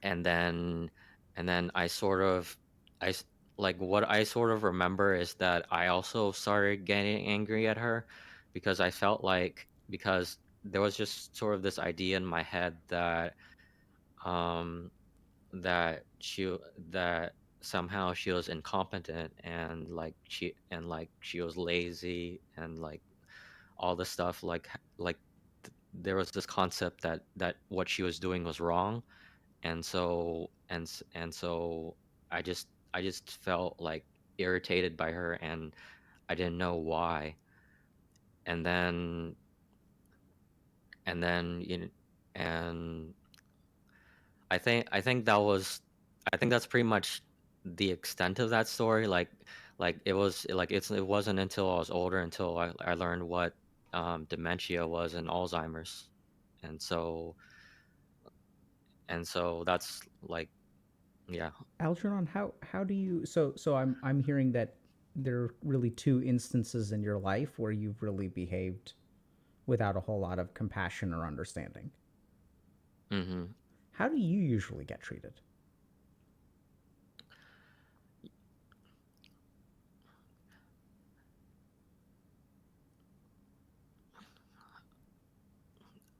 Speaker 5: and then I sort of I s- like what I sort of remember is that I also started getting angry at her because I felt like because there was just sort of this idea in my head um that somehow she was incompetent, and she was lazy, and like all the stuff there was this concept that what she was doing was wrong. And so I just felt like irritated by her, and I didn't know why. And then and then you know, and I think that's pretty much the extent of that story. It wasn't until I was older until I learned what dementia was and Alzheimer's. And so that's like, yeah.
Speaker 1: Algernon, how do you so I'm hearing that there are really two instances in your life where you've really behaved without a whole lot of compassion or understanding.
Speaker 5: hmm
Speaker 1: How do you usually get treated?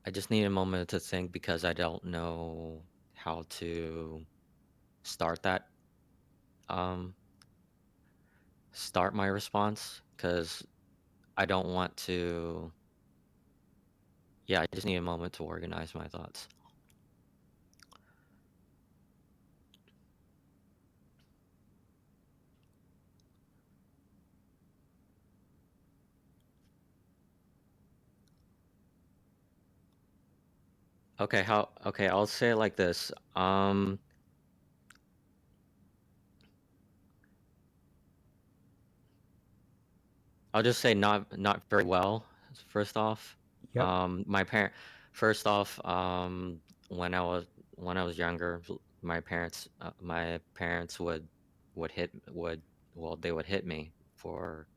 Speaker 5: I just need a moment to think because I don't know how to start that um start my response, because I don't want to. Yeah, I just need a moment to organize my thoughts. Okay, I'll say it like this. I'll just say not very well, first off.
Speaker 1: Yep.
Speaker 5: My parent First off, when I was younger, my parents would they would hit me for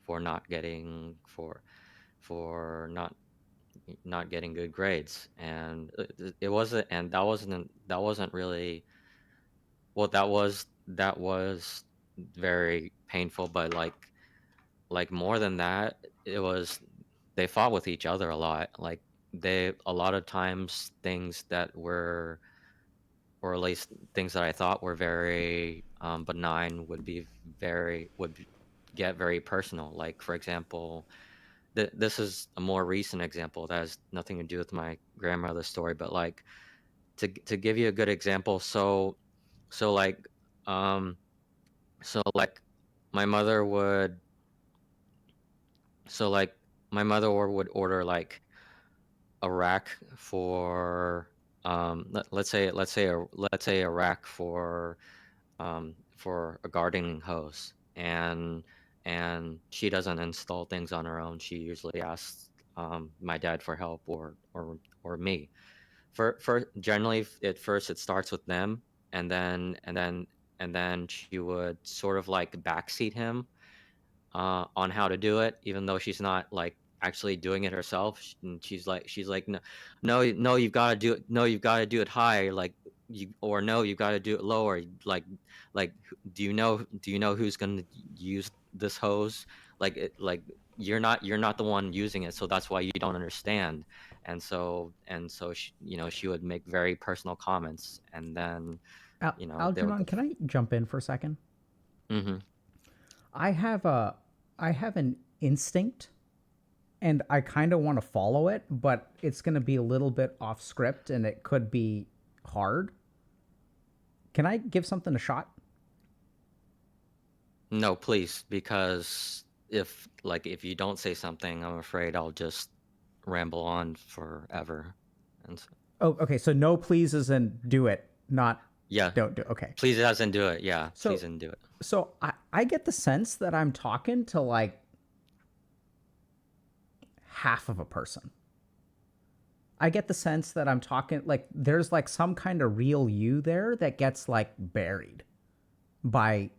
Speaker 5: not getting for not getting good grades, and it wasn't and that wasn't really, well, that was very painful, but like more than that, it was, they fought with each other a lot. Like, they a lot of times, things that were, or at least things that I thought were very benign, get very personal. Like, for example, this is a more recent example that has nothing to do with my grandmother's story, but like, to give you a good example, so like um so like my mother would so like my mother would order like a rack for, let's say a rack for a gardening hose, and she doesn't install things on her own. She usually asks my dad for help, or me. For generally, at first it starts with them, and then she would sort of like backseat him on how to do it, even though she's not like actually doing it herself. And she's like, no, no, you've got to do it. No, you've got to do it higher, like or no, you've got to do it lower. Like, do you know who's gonna use this hose? Like, you're not the one using it, so that's why you don't understand. And so she would make very personal comments, and then they would
Speaker 1: Algernon, can I jump in for a second?
Speaker 5: mm-hmm.
Speaker 1: I have a I have an instinct and I kind of want to follow it, but it's going to be a little bit off script and it could be hard. Can I give something a shot?
Speaker 5: No, please, because if you don't say something, I'm afraid I'll just ramble on forever. And so,
Speaker 1: Oh, okay. So no pleases and do it, not
Speaker 5: yeah,
Speaker 1: don't do. Okay.
Speaker 5: please doesn't do it. Yeah,
Speaker 1: So
Speaker 5: please didn't do it.
Speaker 1: I get the sense that I'm talking to like half of a person. I get the sense that I'm talking like there's like some kind of real you there that gets like buried by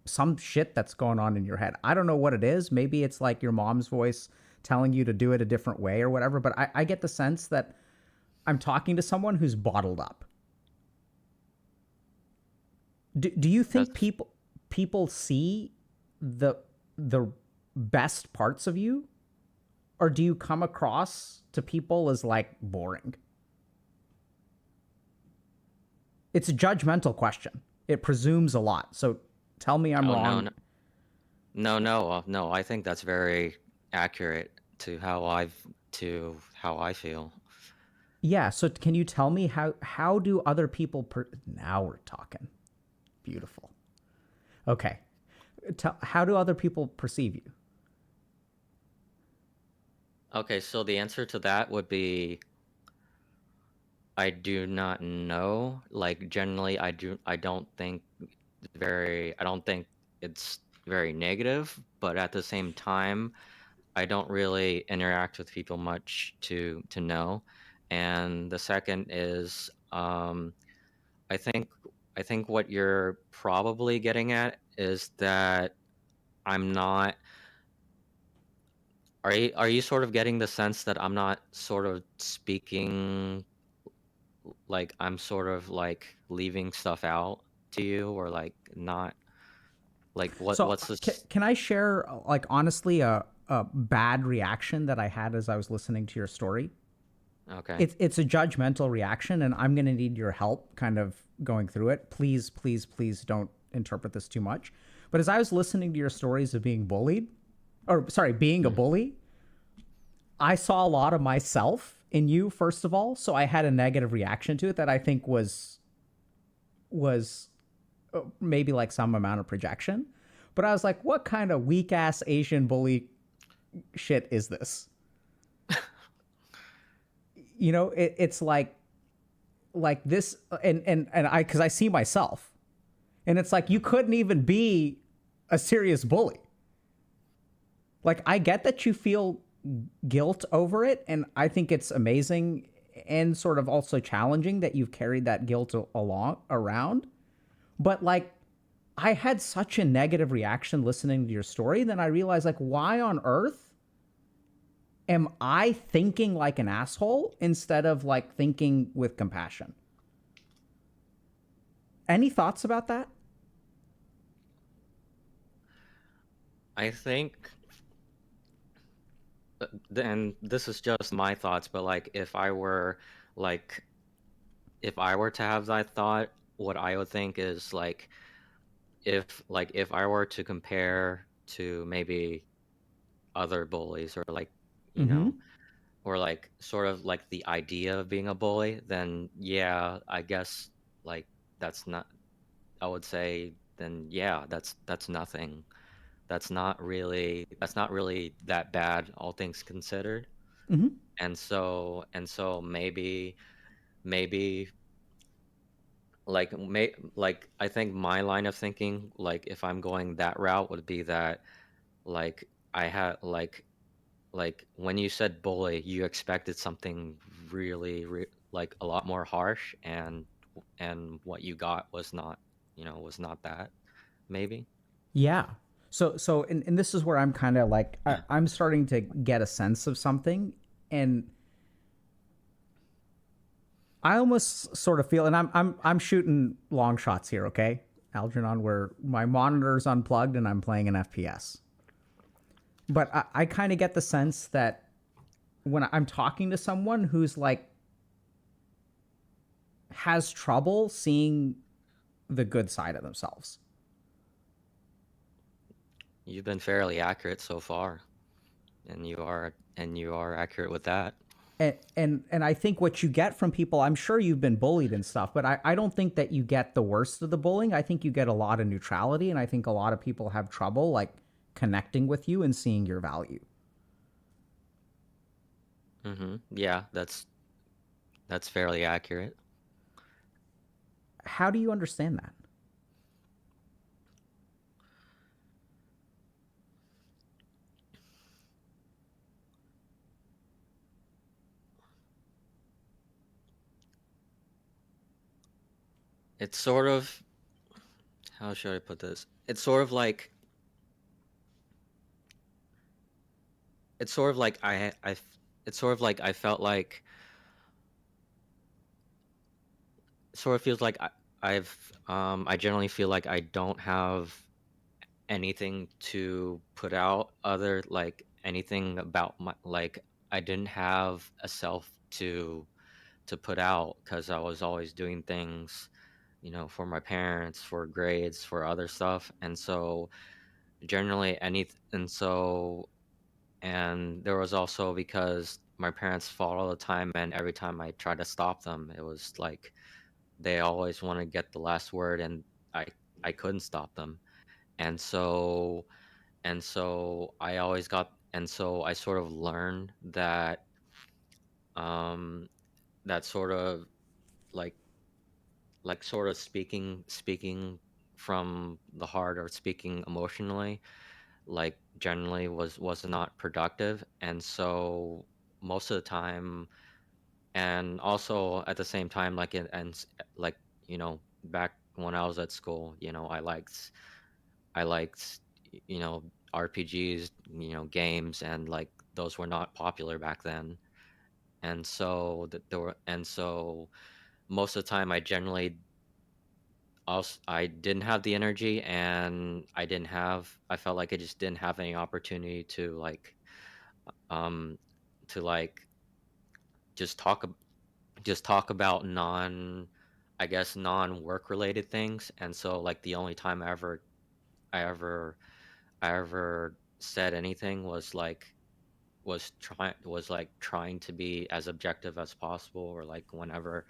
Speaker 1: some shit that's going on in your head. I don't know what it is. Maybe it's like your mom's voice telling you to do it a different way or whatever, but I get the sense that I'm talking to someone who's bottled up. Do you think
Speaker 5: That's
Speaker 1: people see the the best parts of you, or do you come across to people as like boring? It's a judgmental question. It presumes a lot. So tell me I'm
Speaker 5: oh no,
Speaker 1: wrong.
Speaker 5: no, no. I think that's very accurate to how I feel.
Speaker 1: Yeah, so can you tell me how do other people now we're talking. Beautiful. Okay. How do other people perceive you?
Speaker 5: Okay, so the answer to that would be, I do not know. Like, generally, I don't think it's very negative, but at the same time, I don't really interact with people much to know. And the second is, I think I think what you're probably getting at is that I'm not. Are you sort of getting the sense that I'm not sort of speaking, like I'm sort of like leaving stuff out to you, or like not, like
Speaker 1: So
Speaker 5: what's this?
Speaker 1: can I share like honestly a bad reaction that I had as I was listening to your story?
Speaker 5: Okay.
Speaker 1: It's a judgmental reaction and I'm going to need your help kind of going through it. Please, please, please don't interpret this too much. But as I was listening to your stories of being bullied, or sorry, being a
Speaker 5: Mhm.
Speaker 1: bully, I saw a lot of myself in you first of all, so I had a negative reaction to it that I think was maybe like some amount of projection. But I was like, what kind of weak ass Asian bully shit is this? You know, it's like like this, and I, because I see myself, and it's like you couldn't even be a serious bully. Like, I get that you feel guilt over it, and I think it's amazing and sort of also challenging that you've carried that guilt along around. But like, I had such a negative reaction listening to your story, then I realized, like, why on earth am I thinking like an asshole instead of like thinking with compassion? Any thoughts about that?
Speaker 5: I think, and this is just my thoughts, but like like if I were to have that thought, what I would think is if I were to compare to maybe other bullies, or like, you
Speaker 1: Mm-hmm.
Speaker 5: know, or like sort of like the idea of being a bully, then yeah, I guess like that's not, I would say then yeah, that's nothing. That's not really that bad, all things considered.
Speaker 1: Mm-hmm.
Speaker 5: And so maybe like I think my line of thinking, like if I'm going that route, would be that like I had like when you said bully, you expected something like a lot more harsh, and what you got was not, was not that, maybe.
Speaker 1: Yeah. And this is where I'm kind of like, I'm starting to get a sense of something. And I almost sort of feel, and I'm shooting long shots here, okay? Algernon, where my monitor's unplugged and I'm playing an FPS. But I kind of get the sense that when I'm talking to someone who's like has trouble seeing the good side of themselves.
Speaker 5: You've been fairly accurate so far, and you are accurate with that.
Speaker 1: And I think what you get from people, I'm sure you've been bullied and stuff, but I don't think that you get the worst of the bullying. I think you get a lot of neutrality, and I think a lot of people have trouble like connecting with you and seeing your value.
Speaker 5: Yeah, that's fairly accurate.
Speaker 1: How do you understand that?
Speaker 5: It's sort of, how should I put this? It's sort of like it's sort of like I felt like, it sort of feels like I generally feel like I don't have anything to put out, other like anything about my, like I didn't have a self to put out, because I was always doing things, for my parents, for grades, for other stuff. And so generally any and so and there was also, because my parents fought all the time, and every time I tried to stop them, it was like they always want to get the last word, and I I couldn't stop them. And so I sort of learned that, um that sort of like sort of speaking from the heart, or speaking emotionally, like generally was not productive. And so most of the time, and also at the same time, like like, back when I was at school, I liked you know RPGs, games, and like those were not popular back then. And so that there were and so most of the time, I didn't have the energy, and I felt like I just didn't have any opportunity um to like just talk about I guess non work related things. And so like the only time I ever I ever said anything was like trying to be as objective as possible, or like whenever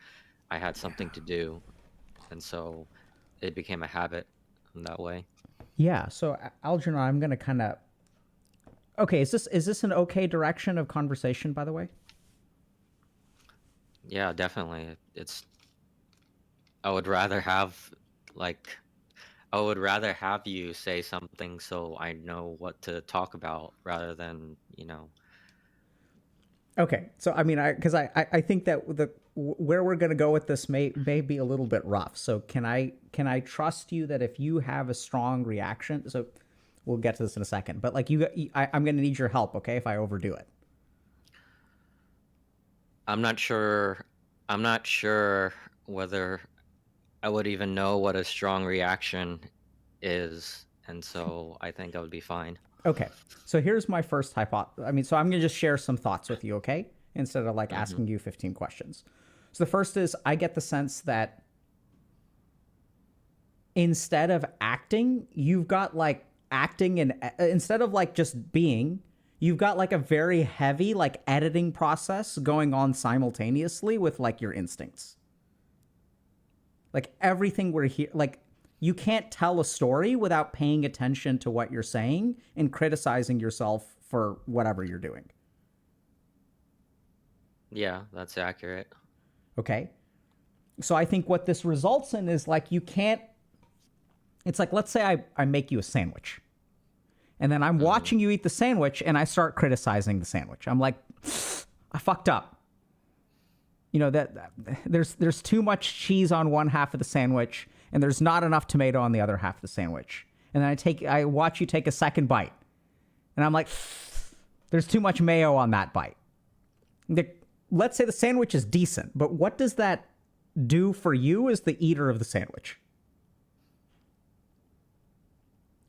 Speaker 5: I had something to do. And so it became a habit in that way.
Speaker 1: Yeah. So Algernon, I'm gonna kind of. Okay, is this an okay direction of conversation, by the way?
Speaker 5: Yeah, definitely. I would rather have like I would rather have you say something so I know what to talk about rather than,
Speaker 1: Okay, so I mean, I think that where we're gonna go with this may be a little bit rough. So can I trust you that if you have a strong reaction, so we'll get to this in a second, but like I'm gonna need your help, okay, if I overdo it.
Speaker 5: I'm not sure I'm not sure whether I would even know what a strong reaction is, and so I think I would be fine.
Speaker 1: Okay, so here's my first hypothesis. I mean, so I'm gonna just share some thoughts with you, okay, instead of like
Speaker 5: Mm-hmm.
Speaker 1: asking you 15 questions. So the first is I get the sense that instead of acting, you've got like acting and instead of like just being, you've got like a very heavy like editing process going on simultaneously with like your instincts. Like everything we're here, like you can't tell a story without paying attention to what you're saying and criticizing yourself for whatever you're doing.
Speaker 5: Yeah, that's accurate.
Speaker 1: Okay. So I think what this results in is like you can't, it's like, let's say I make you a sandwich and then I'm
Speaker 5: Mm-hmm.
Speaker 1: watching you eat the sandwich and I start criticizing the sandwich. I'm like, I fucked up. You know that there's too much cheese on one half of the sandwich and there's not enough tomato on the other half of the sandwich. And then I watch you take a second bite and I'm like, there's too much mayo on that bite. Let's say the sandwich is decent, but what does that do for you as the eater of the sandwich?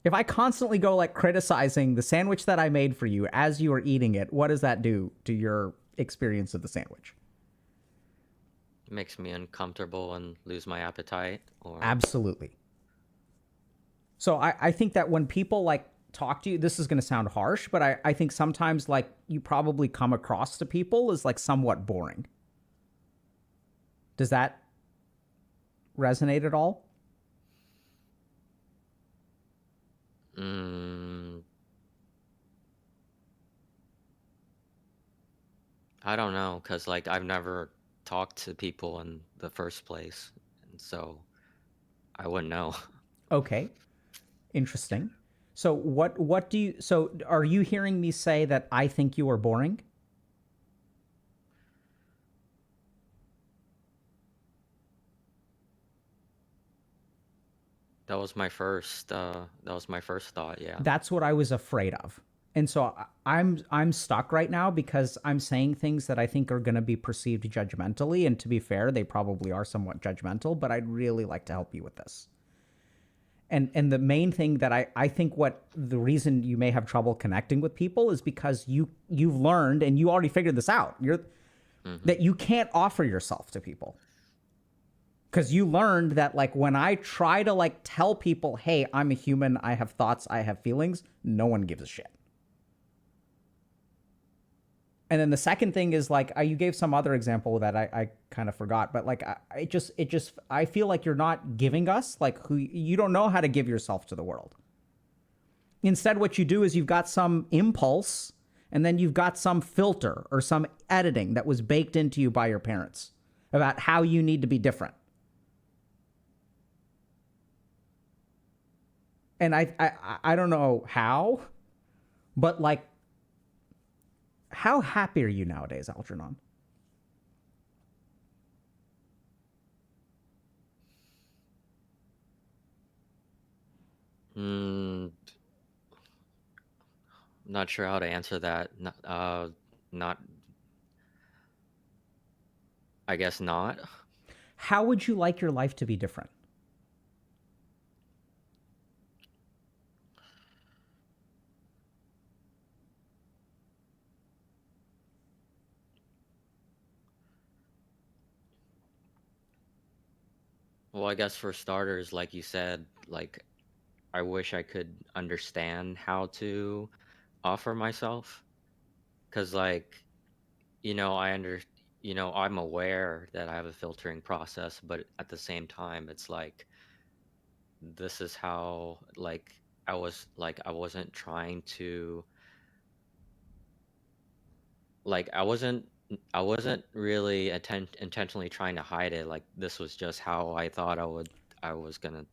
Speaker 1: If I constantly go like criticizing the sandwich that I made for you as you are eating it, what does that do to your experience of the sandwich?
Speaker 5: It makes me uncomfortable and lose my appetite or
Speaker 1: Absolutely. So I think that when people like talk to you, this is going to sound harsh, but I think sometimes like you probably come across to people as like somewhat boring. Does that resonate at all?
Speaker 5: mm, I don't know, cuz like I've never talked to people in the first place, and so I wouldn't know.
Speaker 1: Okay, interesting. So what do you so are you hearing me say that I think you are boring?
Speaker 5: That was my first thought, yeah.
Speaker 1: That's what I was afraid of. And so I'm stuck right now because I'm saying things that I think are going to be perceived judgmentally, and to be fair, they probably are somewhat judgmental, but I'd really like to help you with this. And the main thing that I think what the reason you may have trouble connecting with people is because you've learned and you already figured this out.
Speaker 5: Mm-hmm.
Speaker 1: That you can't offer yourself to people. Because you learned that like when I try to like tell people, hey, I'm a human, I have thoughts, I have feelings, no one gives a shit. And then the second thing is like you gave some other example that I kind of forgot, but like I feel like you're not giving us like who you don't know how to give yourself to the world. Instead, what you do is you've got some impulse and then you've got some filter or some editing that was baked into you by your parents about how you need to be different. And I don't know how, but like, how happy are you nowadays, Algernon?
Speaker 5: Mm, Not sure how to answer that. Not. I guess not.
Speaker 1: How would you like your life to be different?
Speaker 5: Well, I guess for starters, like you said, like I wish I could understand how to offer myself, because like I I'm aware that I have a filtering process, but at the same time, it's like this is how I wasn't trying to, like I wasn't I wasn't really intentionally trying to hide it. Like this was just how I thought I was gonna,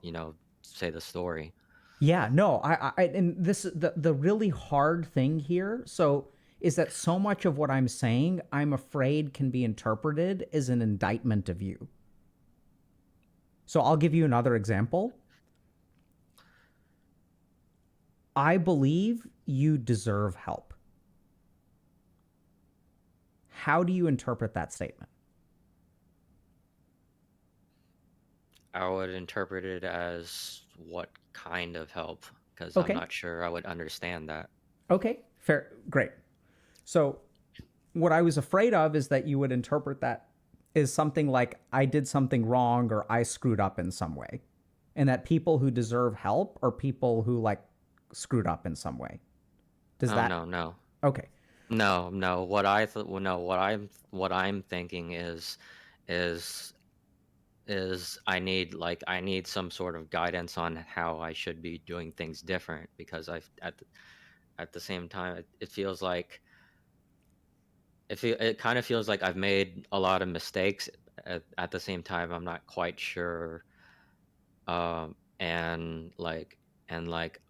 Speaker 5: you know, say the story.
Speaker 1: Yeah, no, and this the really hard thing here. So is that so much of what I'm saying, I'm afraid, can be interpreted as an indictment of you. So I'll give you another example. I believe you deserve help. How do you interpret that statement?
Speaker 5: I would interpret it as what kind of help, because I'm
Speaker 1: Okay.
Speaker 5: not sure I would understand that.
Speaker 1: Okay. Fair. Great. So what I was afraid of is that you would interpret that as something like I did something wrong or I screwed up in some way. And that people who deserve help are people who like screwed up in some way. Does
Speaker 5: Oh
Speaker 1: that?
Speaker 5: no, no.
Speaker 1: Okay.
Speaker 5: No. What I'm thinking is I need some sort of guidance on how I should be doing things different, because at the same time it feels like it kind of feels like I've made a lot of mistakes. At the same time, I'm not quite sure, um and like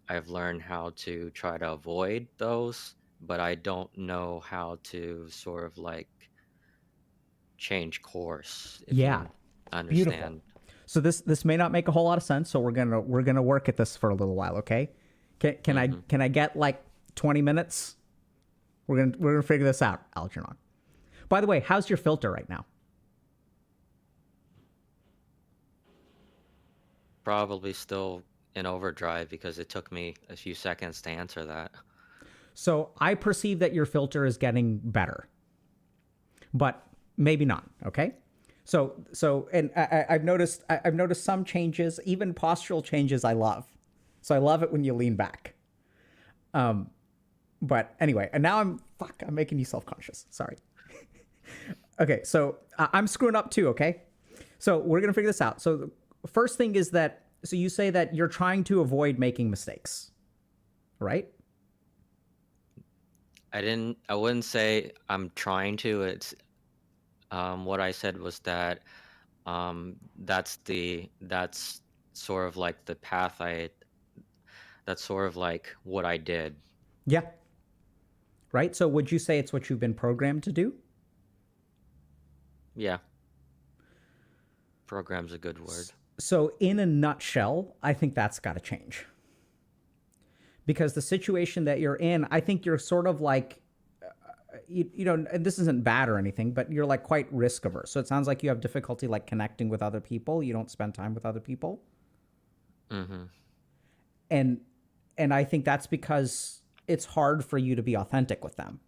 Speaker 5: I've learned how to try to avoid those, but I don't know how to sort of like change course, if
Speaker 1: Yeah.
Speaker 5: you
Speaker 1: Beautiful.
Speaker 5: understand.
Speaker 1: So this may not make a whole lot of sense. So we're gonna work at this for a little while. Okay.
Speaker 5: Hmm.
Speaker 1: Can I get like 20 minutes? We're gonna figure this out, Algernon. By the way, how's your filter right now?
Speaker 5: Probably still in overdrive because it took me a few seconds to answer that.
Speaker 1: So I perceive that your filter is getting better, but maybe not. Okay. And I've noticed some changes, even postural changes. I love. So I love it when you lean back. But anyway, and now I'm making you self conscious. Sorry. Okay, so I'm screwing up too. Okay, so we're gonna figure this out. So the first thing is that so you say that you're trying to avoid making mistakes, right?
Speaker 5: I wouldn't say I'm trying to. It's what I said was that that's sort of like the path I that's sort of like what I did.
Speaker 1: Yeah. Right. So would you say it's what you've been programmed to do?
Speaker 5: Yeah, program's a good word.
Speaker 1: So in a nutshell, I think that's got to change because the situation that you're in, I think you're sort of like you know, and this isn't bad or anything, but you're like quite risk averse. So it sounds like you have difficulty like connecting with other people. You don't spend time with other people.
Speaker 5: Mm-hmm.
Speaker 1: And I think that's because it's hard for you to be authentic with them.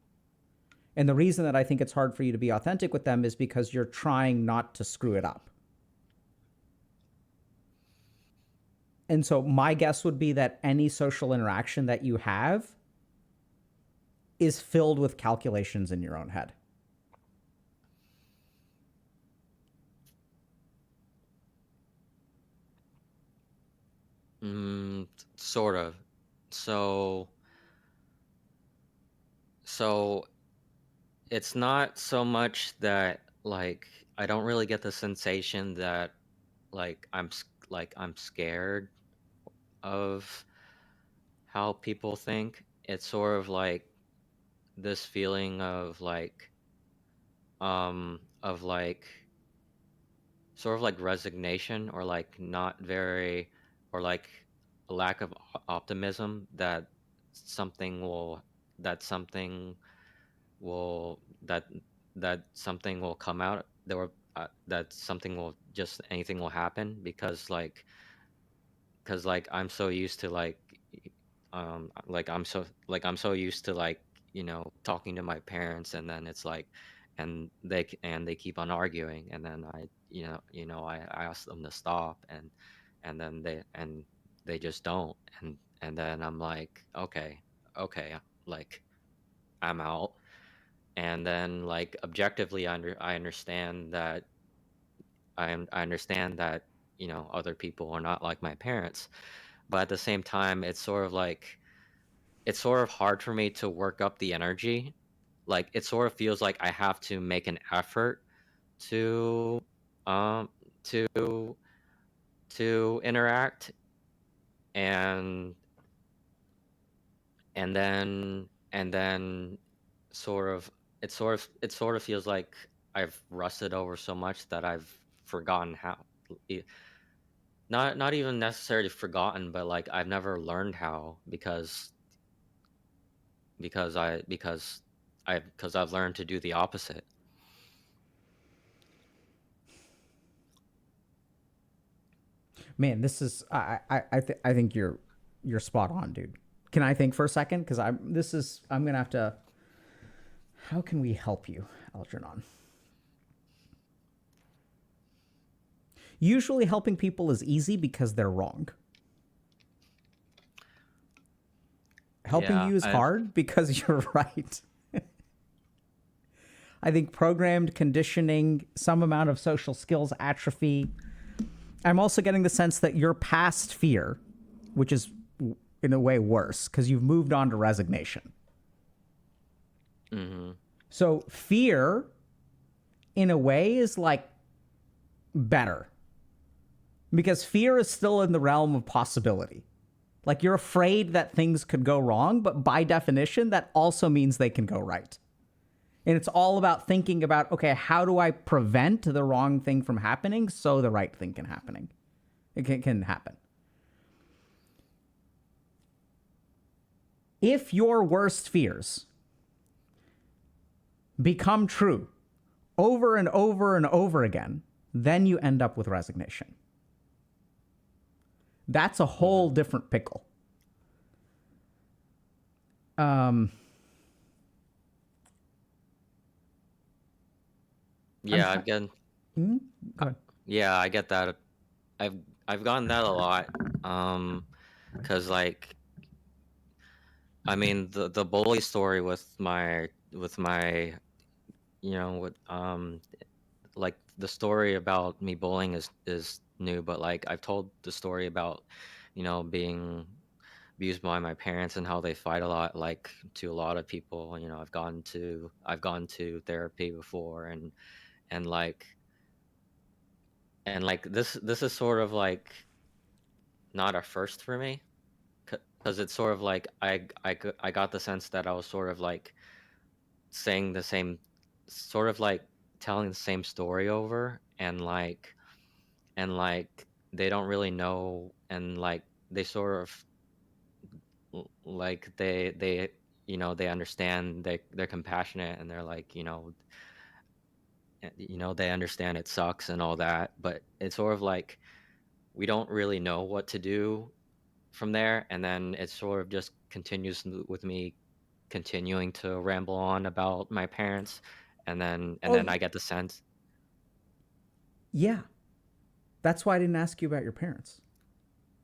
Speaker 1: And the reason that I think it's hard for you to be authentic with them is because you're trying not to screw it up. And so my guess would be that any social interaction that you have is filled with calculations in your own head.
Speaker 5: Sort of. So so it's not so much that like I don't really get the sensation that like I'm scared of how people think. It's sort of like this feeling of like sort of like resignation, or like not very, or like a lack of optimism that something will that something will that that something will come out, that something will just anything will happen, because like I'm so used to I'm so used to like, talking to my parents, and then it's like, and they keep on arguing, and then I ask them to stop, and they just don't, and then I'm like, okay, like I'm out. And then like objectively I understand that I understand that, other people are not like my parents, but at the same time it's sort of hard for me to work up the energy like it sort of feels like I have to make an effort to um to interact, and then it sort of feels like I've rusted over so much that I've forgotten how, e- not even necessarily forgotten, but like I've never learned how, because I've learned to do the opposite.
Speaker 1: Man, this is I think you're spot on, dude. Can I think for a second? Because I'm gonna have to. How can we help you, Algernon? Usually, helping people is easy because they're wrong. Helping
Speaker 5: Yeah,
Speaker 1: you is hard because you're right. I think programmed conditioning, some amount of social skills atrophy. I'm also getting the sense that you're past fear, which is in a way worse because you've moved on to resignation.
Speaker 5: mm-hmm.
Speaker 1: So fear, in a way, is like better because fear is still in the realm of possibility. Like you're afraid that things could go wrong, but by definition, that also means they can go right. And it's all about thinking about, okay, how do I prevent the wrong thing from happening so the right thing can happening? It can happen. If your worst fears become true over and over and over again, then you end up with resignation. That's a whole different pickle.
Speaker 5: Yeah,
Speaker 1: try-
Speaker 5: I've gotten
Speaker 1: Go ahead.
Speaker 5: yeah, I get that. I've I've gotten that a lot. Because like, I mean, the bully story with my with like the story about me bullying is new, but like I've told the story about being abused by my parents and how they fight a lot, like to a lot of people. I've gone to therapy before, and like this is sort of like not a first for me, because it's sort of like I got the sense that I was sort of like saying the same, sort of like telling the same story over, and like they don't really know, and like they sort of like they understand, they're compassionate, and they're like they understand it sucks and all that, but it's sort of like we don't really know what to do from there, and then it sort of just continues with me continuing to ramble on about my parents, and then I get the sense.
Speaker 1: Yeah. That's why I didn't ask you about your parents.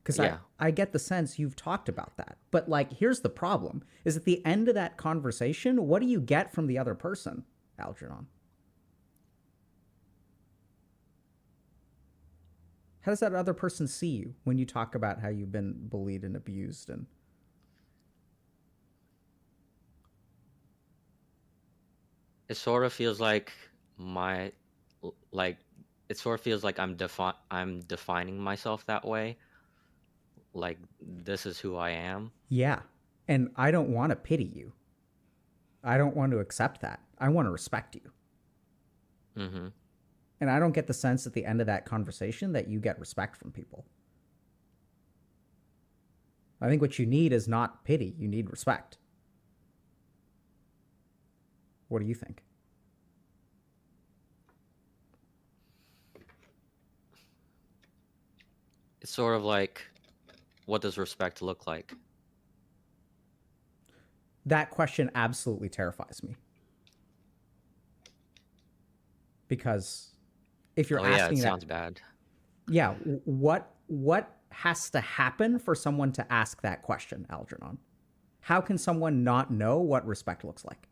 Speaker 1: Because
Speaker 5: Yeah,
Speaker 1: I get the sense you've talked about that. But like, here's the problem is at the end of that conversation, what do you get from the other person, Algernon? How does that other person see you when you talk about how you've been bullied and abused? And
Speaker 5: it sort of feels like my like it sort of feels like I'm defining myself that way, like this is who I am.
Speaker 1: yeah. And I don't want to pity you. I don't want to accept that. I want to respect you.
Speaker 5: Mm-hmm.
Speaker 1: And I don't get the sense at the end of that conversation that you get respect from people. I think what you need is not pity, you need respect. What do you think?
Speaker 5: It's sort of like, what does respect look like?
Speaker 1: That question absolutely terrifies me. Because if you're
Speaker 5: Oh yeah, it
Speaker 1: asking that,
Speaker 5: sounds bad.
Speaker 1: yeah, what has to happen for someone to ask that question, Algernon? How can someone not know what respect looks like?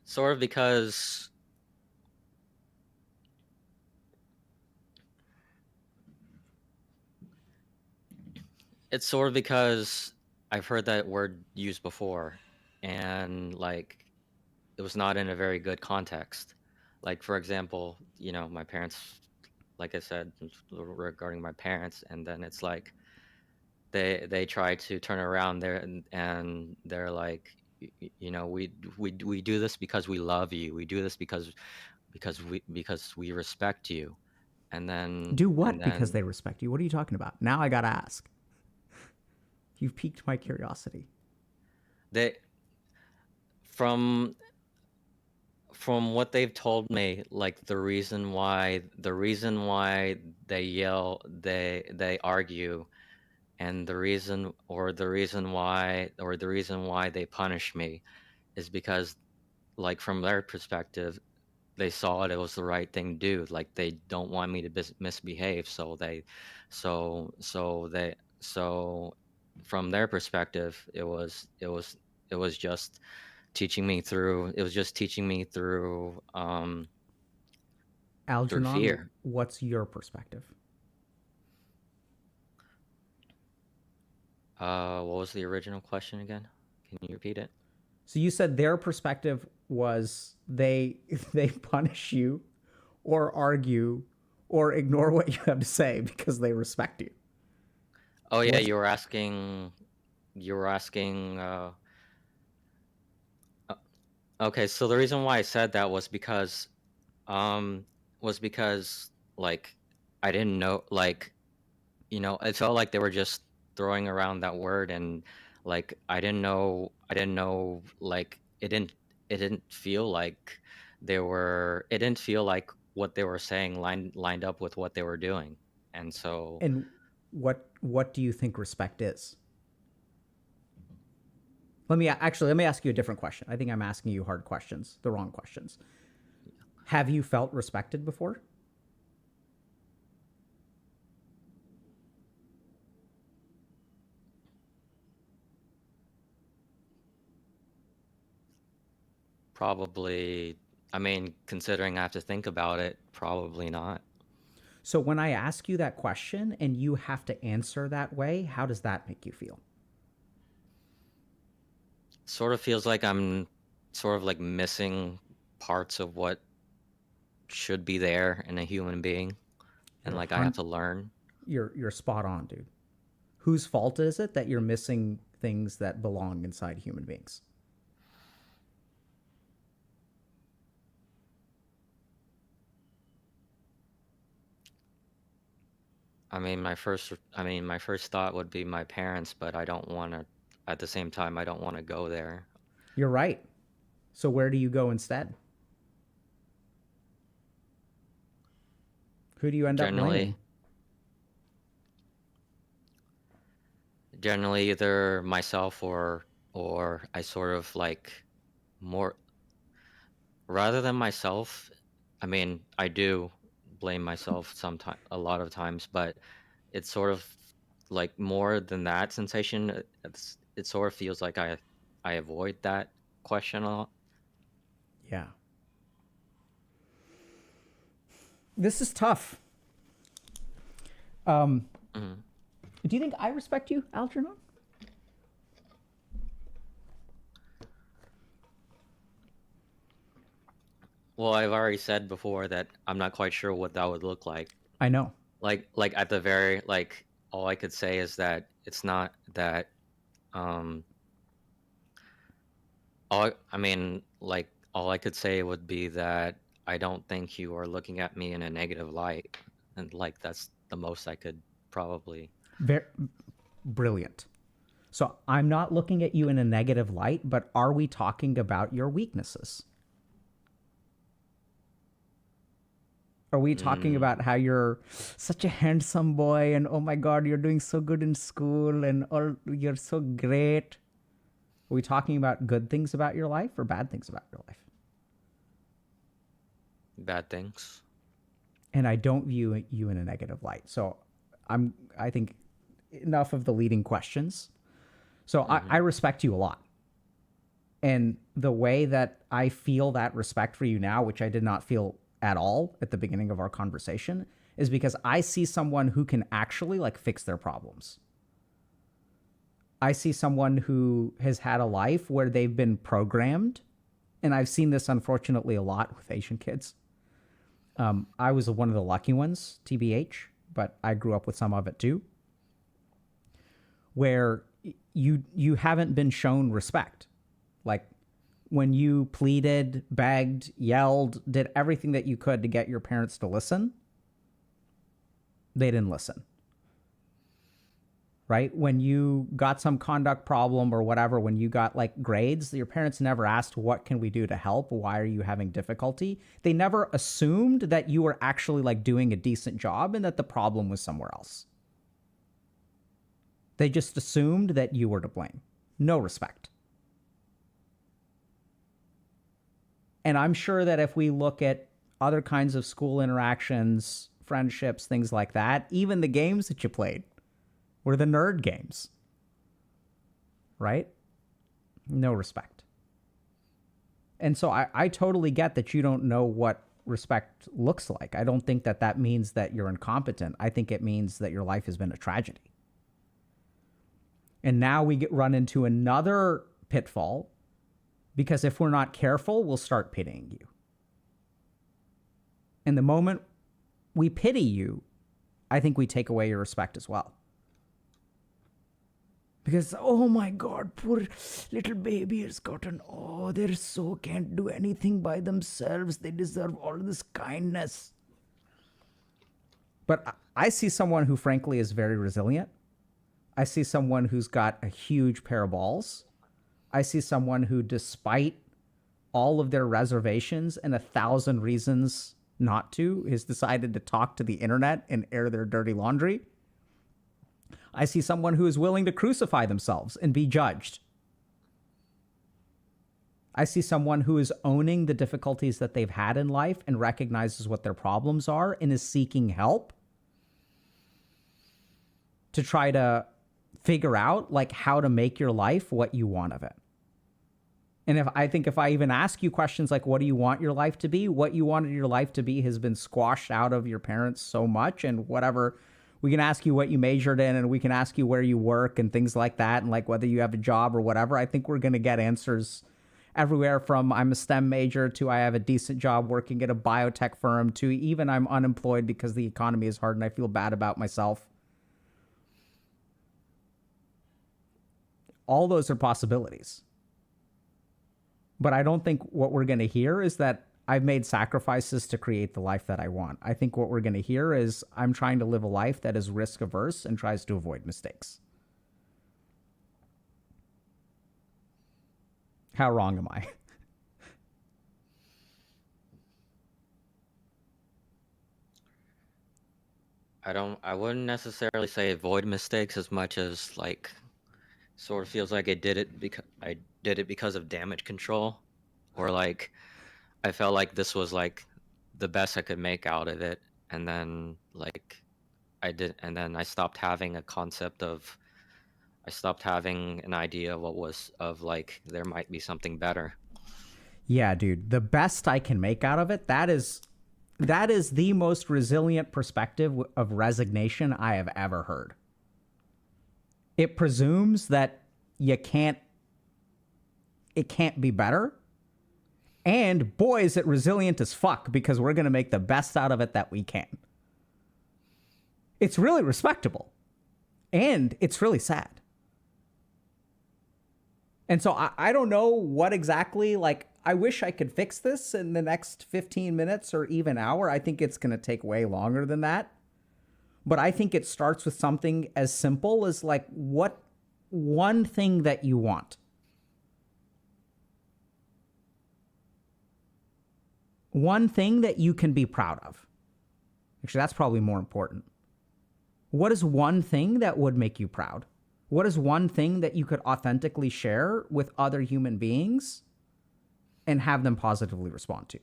Speaker 5: Sort of because it's sort of because I've heard that word used before, and like it was not in a very good context. Like for example, you know, my parents, like I said regarding my parents, and then it's like they try to turn around there and they're like, you know, we do this because we love you. We do this because we respect you.
Speaker 1: Do
Speaker 5: And
Speaker 1: what because
Speaker 5: then
Speaker 1: they respect you? What are you talking about? Now I gotta ask. You've piqued my curiosity.
Speaker 5: they from from what they've told me, like the reason why they yell, they argue, and the reason why they punish me is because, like, from their perspective, they saw it was the right thing to do. Like they don't want me to misbehave, so from their perspective, it was just teaching me through. It was just teaching me through
Speaker 1: Algernon,
Speaker 5: fear.
Speaker 1: what's your perspective?
Speaker 5: What was the original question again? Can you repeat it?
Speaker 1: So you said their perspective was they punish you or argue or ignore what you have to say because they respect you.
Speaker 5: Oh yeah,
Speaker 1: What's
Speaker 5: you were asking. Uh, okay, so the reason why I said that um was because like I didn't know, like, you know, it felt like they were just throwing around that word, and like I didn't know, like it didn't feel like it didn't feel like what they were saying lined up with what they were doing. And so
Speaker 1: and what do you think respect is? Let me ask you a different question. I think I'm asking you hard questions, the wrong questions. Have you felt respected before?
Speaker 5: probably, I mean, considering I have to think about it, probably not.
Speaker 1: So when I ask you that question and you have to answer that way, how does that make you feel?
Speaker 5: Sort of feels like I'm sort of like missing parts of what should be there in a human being, and
Speaker 1: You're
Speaker 5: like I have to learn.
Speaker 1: you're spot on, dude. Whose fault is it that you're missing things that belong inside human beings?
Speaker 5: I mean, my first thought would be my parents, but I don't want to, at the same time, I don't want to go there.
Speaker 1: You're right. So where do you go instead? Who do you end up blaming?
Speaker 5: Generally, generally either myself or I sort of like more rather than myself. I mean, I do blame myself sometimes, a lot of times, but it's sort of like more than that sensation. It sort of feels like I avoid that question a lot.
Speaker 1: Yeah. This is tough. Um,
Speaker 5: Mhm.
Speaker 1: do you think I respect you, Algernon?
Speaker 5: Well, I've already said before that I'm not quite sure what that would look like.
Speaker 1: I know.
Speaker 5: Like at the very, like, all I could say is that it's not that um I mean, like, all I could say would be that I don't think you are looking at me in a negative light, and like that's the most I could probably.
Speaker 1: Very brilliant. So I'm not looking at you in a negative light, but are we talking about your weaknesses? Are we talking
Speaker 5: Mm,
Speaker 1: about how you're such a handsome boy and oh my god, you're doing so good in school and oh, you're so great? Are we talking about good things about your life or bad things about your life?
Speaker 5: bad things.
Speaker 1: And I don't view you in a negative light. So I think enough of the leading questions. So I
Speaker 5: Mm-hmm.
Speaker 1: respect you a lot. And the way that I feel that respect for you now, which I did not feel at all at the beginning of our conversation, is because I see someone who can actually like fix their problems. I see someone who has had a life where they've been programmed, and I've seen this unfortunately a lot with Asian kids. I was one of the lucky ones, TBH, but I grew up with some of it too, where you haven't been shown respect. Like when you pleaded, begged, yelled, did everything that you could to get your parents to listen, they didn't listen. Right? When you got some conduct problem or whatever, when you got like grades, your parents never asked, what can we do to help? Why are you having difficulty? They never assumed that you were actually like doing a decent job and that the problem was somewhere else. They just assumed that you were to blame. No respect. And I'm sure that if we look at other kinds of school interactions, friendships, things like that, even the games that you played, were the nerd games, right? No respect. And so I totally get that you don't know what respect looks like. I don't think that that means that you're incompetent. I think it means that your life has been a tragedy. And now we run into another pitfall, because if we're not careful, we'll start pitying you. And the moment we pity you, I think we take away your respect as well. Because, oh my God, poor little baby has gotten, oh, they're so can't do anything by themselves. They deserve all this kindness. But I see someone who, frankly, is very resilient. I see someone who's got a huge pair of balls. I see someone who, despite all of their reservations and 1,000 reasons not to, has decided to talk to the internet and air their dirty laundry. I see someone who is willing to crucify themselves and be judged. I see someone who is owning the difficulties that they've had in life and recognizes what their problems are and is seeking help to try to figure out like how to make your life what you want of it. And if I even ask you questions like, what do you want your life to be? What you wanted your life to be has been squashed out of your parents so much, and whatever. We can ask you what you majored in, and we can ask you where you work and things like that, and like whether you have a job or whatever. I think we're going to get answers everywhere from I'm a STEM major to I have a decent job working at a biotech firm to even I'm unemployed because the economy is hard and I feel bad about myself. All those are possibilities. But I don't think what we're going to hear is that I've made sacrifices to create the life that I want. I think what we're going to hear is I'm trying to live a life that is risk averse and tries to avoid mistakes. How wrong am I?
Speaker 5: I wouldn't necessarily say avoid mistakes as much as like sort of feels like I did it because of damage control, or like I felt like this was like the best I could make out of it, and then like I stopped having a concept of I stopped having an idea of what was of like there might be something better.
Speaker 1: Yeah, dude, the best I can make out of it, that is the most resilient perspective of resignation I have ever heard. It presumes that it can't be better. And boy, is it resilient as fuck, because we're going to make the best out of it that we can. It's really respectable. And it's really sad. And so I don't know what exactly, like, I wish I could fix this in the next 15 minutes or even hour. I think it's going to take way longer than that. But I think it starts with something as simple as like, what one thing that you want? One thing that you can be proud of. Actually, that's probably more important. What is one thing that would make you proud? What is one thing that you could authentically share with other human beings and have them positively respond to?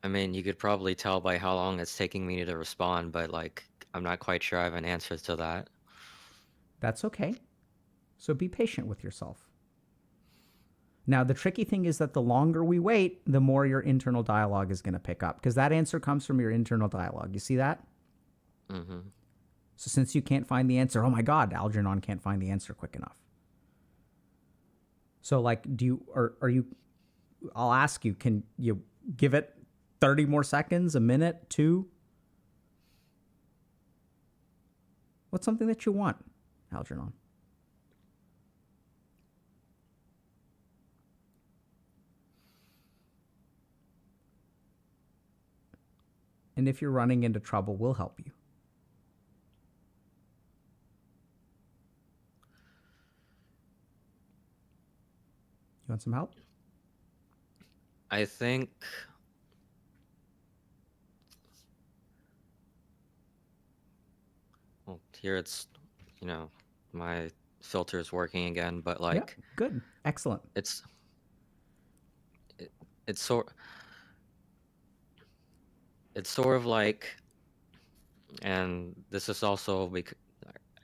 Speaker 5: I mean, you could probably tell by how long it's taking me to respond, but like I'm not quite sure I have an answer to that.
Speaker 1: That's okay. So be patient with yourself. Now, the tricky thing is that the longer we wait, the more your internal dialogue is going to pick up, because that answer comes from your internal dialogue. You see that?
Speaker 5: Mm-hmm.
Speaker 1: So since you can't find the answer, oh my God, Algernon can't find the answer quick enough. So like, are you, I'll ask you, can you give it 30 more seconds, a minute, 2? What's something that you want, Algernon? And if you're running into trouble, we'll help you. You want some help?
Speaker 5: I think well, here it's, my filter is working again, but like
Speaker 1: Good. Excellent.
Speaker 5: it's sort of like, and this is also I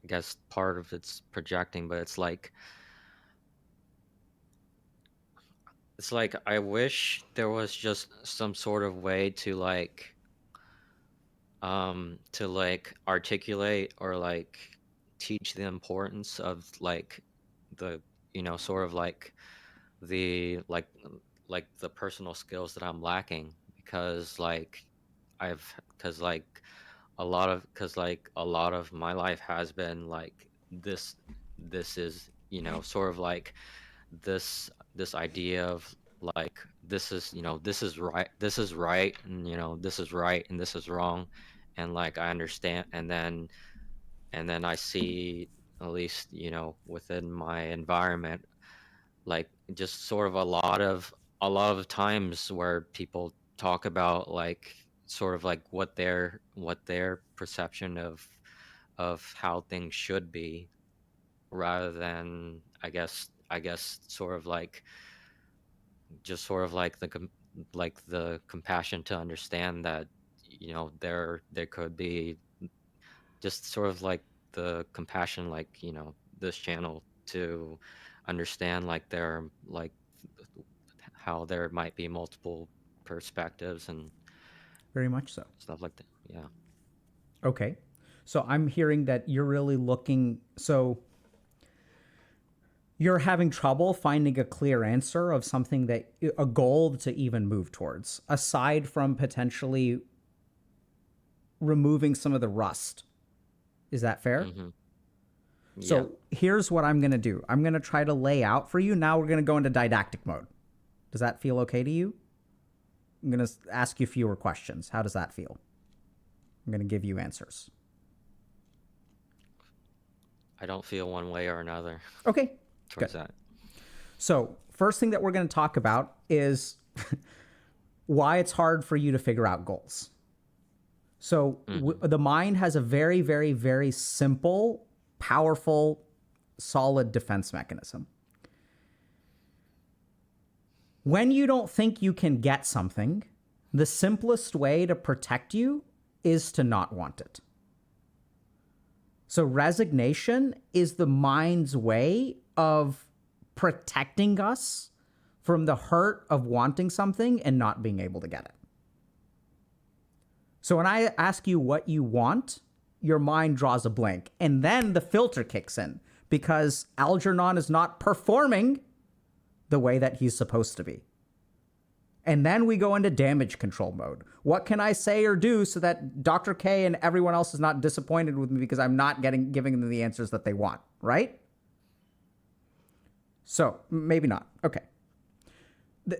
Speaker 5: guess part of it's projecting, but it's like I wish there was just some sort of way to articulate or like teach the importance of like the sort of like the the personal skills that I'm lacking, because like because like a lot of my life has been like this is sort of like this idea of like this is this is right, and this is right and this is wrong, and like I understand, and then I see, at least within my environment, like just sort of a lot of times where people talk about like sort of like what their perception of how things should be, rather than I guess sort of like just sort of like the compassion to understand that there could be just sort of like the compassion, like this channel, to understand like there like how there might be multiple perspectives and
Speaker 1: Very much so.
Speaker 5: stuff like that. Yeah.
Speaker 1: Okay. So I'm hearing that you're really looking, so you're having trouble finding a clear answer of something that, a goal to even move towards, aside from potentially removing some of the rust. Is that fair?
Speaker 5: Mm-hmm. Yeah.
Speaker 1: So here's what I'm going to do. I'm going to try to lay out for you. Now we're going to go into didactic mode. Does that feel okay to you? I'm going to ask you fewer questions. How does that feel? I'm going to give you answers.
Speaker 5: I don't feel one way or another
Speaker 1: Okay.
Speaker 5: towards
Speaker 1: Good.
Speaker 5: that.
Speaker 1: So first thing that we're going to talk about is why it's hard for you to figure out goals. So the mind has a very, very, very simple, powerful, solid defense mechanism. When you don't think you can get something, the simplest way to protect you is to not want it. So resignation is the mind's way of protecting us from the hurt of wanting something and not being able to get it. So when I ask you what you want, your mind draws a blank, and then the filter kicks in because Algernon is not performing the way that he's supposed to be. And then we go into damage control mode. What can I say or do so that Dr. K and everyone else is not disappointed with me because I'm not giving them the answers that they want, right? So maybe not. Okay.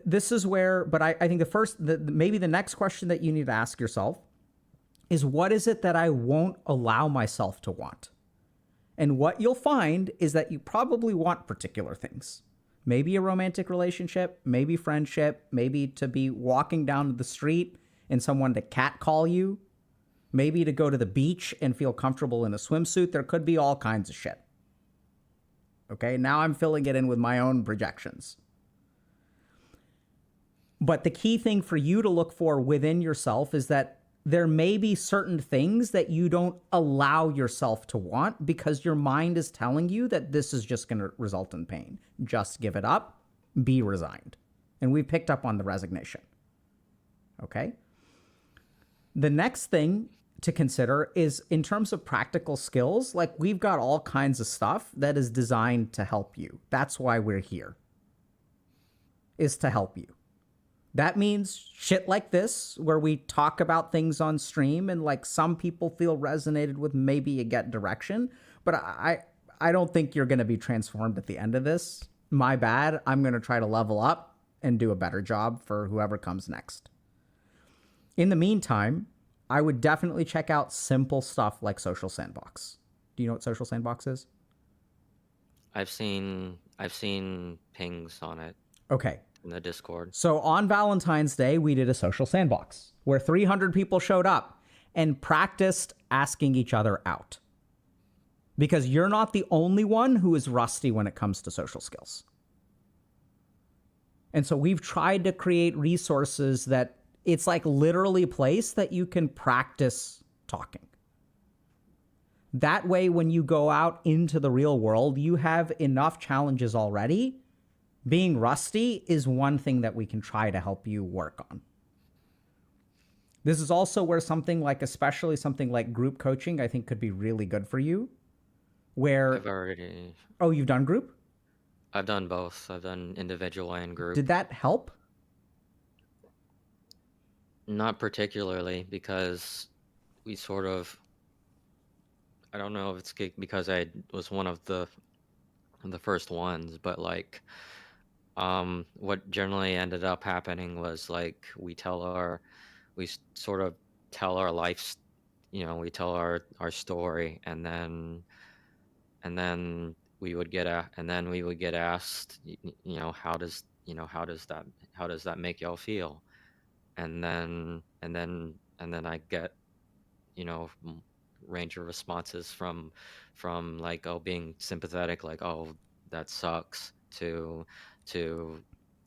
Speaker 1: This is where, but I think maybe the next question that you need to ask yourself is, what is it that I won't allow myself to want? And what you'll find is that you probably want particular things. Maybe a romantic relationship, maybe friendship, maybe to be walking down the street and someone to catcall you, maybe to go to the beach and feel comfortable in a swimsuit. There could be all kinds of shit. Okay, now I'm filling it in with my own projections. But the key thing for you to look for within yourself is that there may be certain things that you don't allow yourself to want because your mind is telling you that this is just going to result in pain. Just give it up, be resigned. And we picked up on the resignation. Okay? The next thing to consider is in terms of practical skills, like we've got all kinds of stuff that is designed to help you. That's why we're here, is to help you. That means shit like this, where we talk about things on stream and like some people feel resonated with, maybe you get direction, but I don't think you're going to be transformed at the end of this. My bad. I'm going to try to level up and do a better job for whoever comes next. In the meantime, I would definitely check out simple stuff like Social Sandbox. Do you know what Social Sandbox is?
Speaker 5: I've seen pings on it
Speaker 1: Okay.
Speaker 5: in the Discord.
Speaker 1: So on Valentine's Day, we did a Social Sandbox where 300 people showed up and practiced asking each other out. Because you're not the only one who is rusty when it comes to social skills. And so we've tried to create resources that it's like literally a place that you can practice talking. That way, when you go out into the real world, you have enough challenges already. Being rusty is one thing that we can try to help you work on. This is also where something like, especially something like group coaching, I think could be really good for you. Where, oh, you've done group?
Speaker 5: I've done both. I've done individual and group.
Speaker 1: Did that help?
Speaker 5: Not particularly, because we sort of, I don't know if it's because I was one of the first ones, but like, what generally ended up happening was like we sort of tell our life, we tell our story, and then we would get asked, how does that make y'all feel? And then I get, range of responses from like, oh, being sympathetic, like, oh, that sucks, to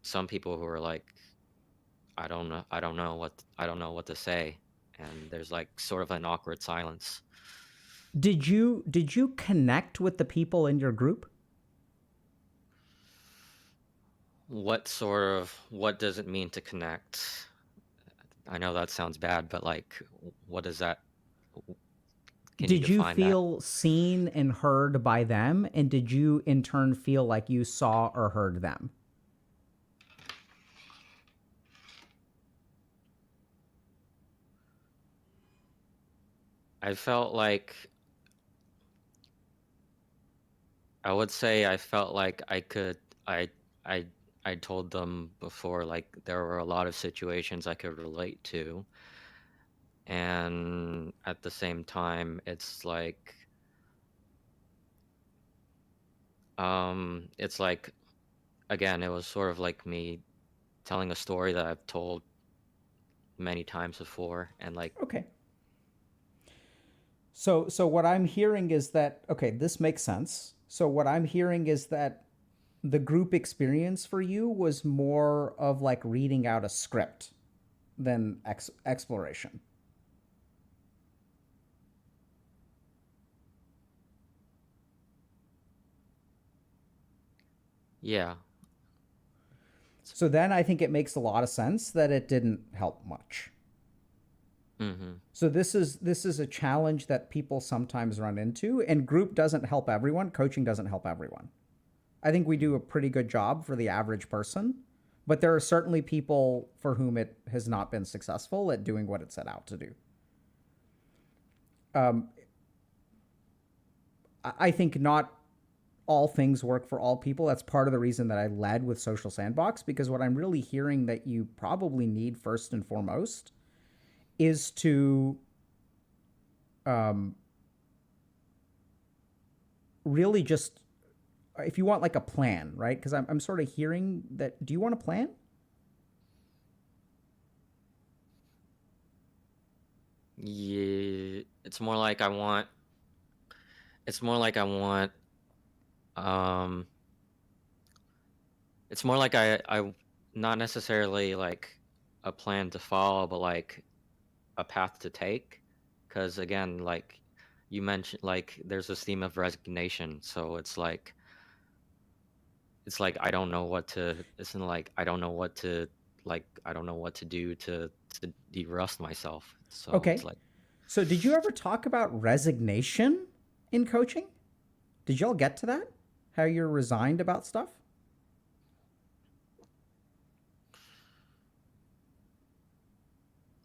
Speaker 5: some people who are like, I don't know what to say, and there's like sort of an awkward silence.
Speaker 1: Did you connect with the people in your group?
Speaker 5: What does it mean to connect? I know that sounds bad, but like, what does that?
Speaker 1: Did you feel seen and heard by them? And did you in turn feel like you saw or heard them?
Speaker 5: I felt like, I would say I felt like I told them before, like, there were a lot of situations I could relate to. And at the same time, it's like, again, it was sort of like me telling a story that I've told many times before, and like,
Speaker 1: okay. So what I'm hearing is that, okay, this makes sense. So what I'm hearing is that the group experience for you was more of like reading out a script than exploration.
Speaker 5: yeah.
Speaker 1: So then I think it makes a lot of sense that it didn't help much.
Speaker 5: Mm-hmm.
Speaker 1: So this is a challenge that people sometimes run into, and group doesn't help everyone. Coaching doesn't help everyone. I think we do a pretty good job for the average person, but there are certainly people for whom it has not been successful at doing what it set out to do. I think not all things work for all people. That's part of the reason that I led with Social Sandbox, because what I'm really hearing that you probably need first and foremost is to really just, if you want like a plan, right? Because I'm sort of hearing that, do you want a plan?
Speaker 5: Yeah, it's more like I want, it's more like I not necessarily like a plan to follow, but like a path to take, because again, like you mentioned, like there's this theme of resignation. So it's like I don't know what to. It's like I don't know what to like. I don't know what to do to de-rust myself. So it's
Speaker 1: Okay.
Speaker 5: like
Speaker 1: So did you ever talk about resignation in coaching? Did y'all get to that? How you're resigned about stuff?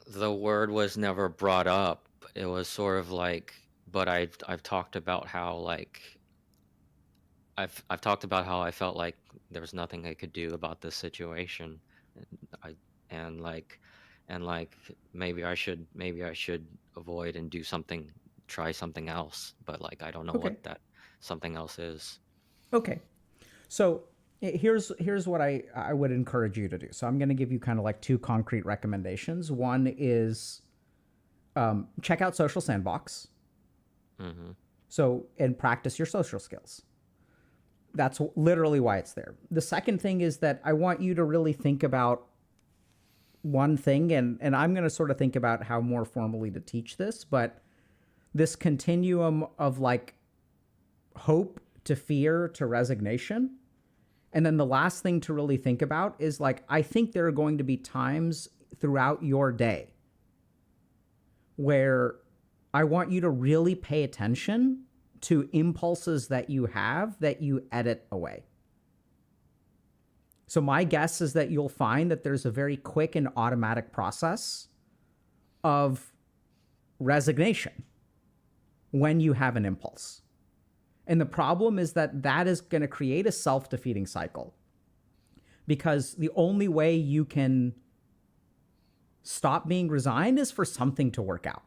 Speaker 5: the word was never brought up. It was sort of like, but I've talked about how like I've talked about how I felt like there was nothing I could do about this situation, and I and like and like maybe I should avoid and do something, try something else, but like I don't know
Speaker 1: Okay.
Speaker 5: what that something else is.
Speaker 1: Okay. So here's what I would encourage you to do. So I'm going to give you kind of like two concrete recommendations. One is check out Social Sandbox.
Speaker 5: Mm-hmm.
Speaker 1: So and practice your social skills. That's literally why it's there. The second thing is that I want you to really think about one thing, and I'm going to sort of think about how more formally to teach this, but this continuum of like hope to fear to resignation. And then the last thing to really think about is like, I think there are going to be times throughout your day where I want you to really pay attention to impulses that you have that you edit away. So my guess is that you'll find that there's a very quick and automatic process of resignation when you have an impulse. And the problem is that that is going to create a self-defeating cycle, because the only way you can stop being resigned is for something to work out.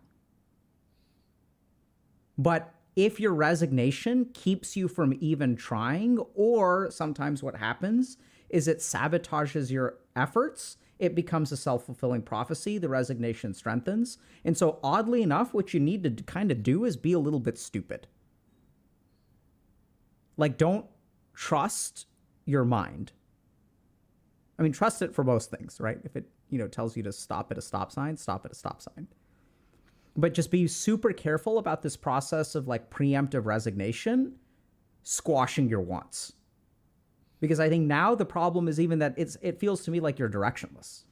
Speaker 1: But if your resignation keeps you from even trying, or sometimes what happens is it sabotages your efforts, it becomes a self-fulfilling prophecy. The resignation strengthens. And so oddly enough, what you need to kind of do is be a little bit stupid. Like, don't trust your mind. I mean, trust it for most things, right? If it, tells you to stop at a stop sign, stop at a stop sign. But just be super careful about this process of like preemptive resignation, squashing your wants. Because I think now the problem is even that it feels to me like you're directionless.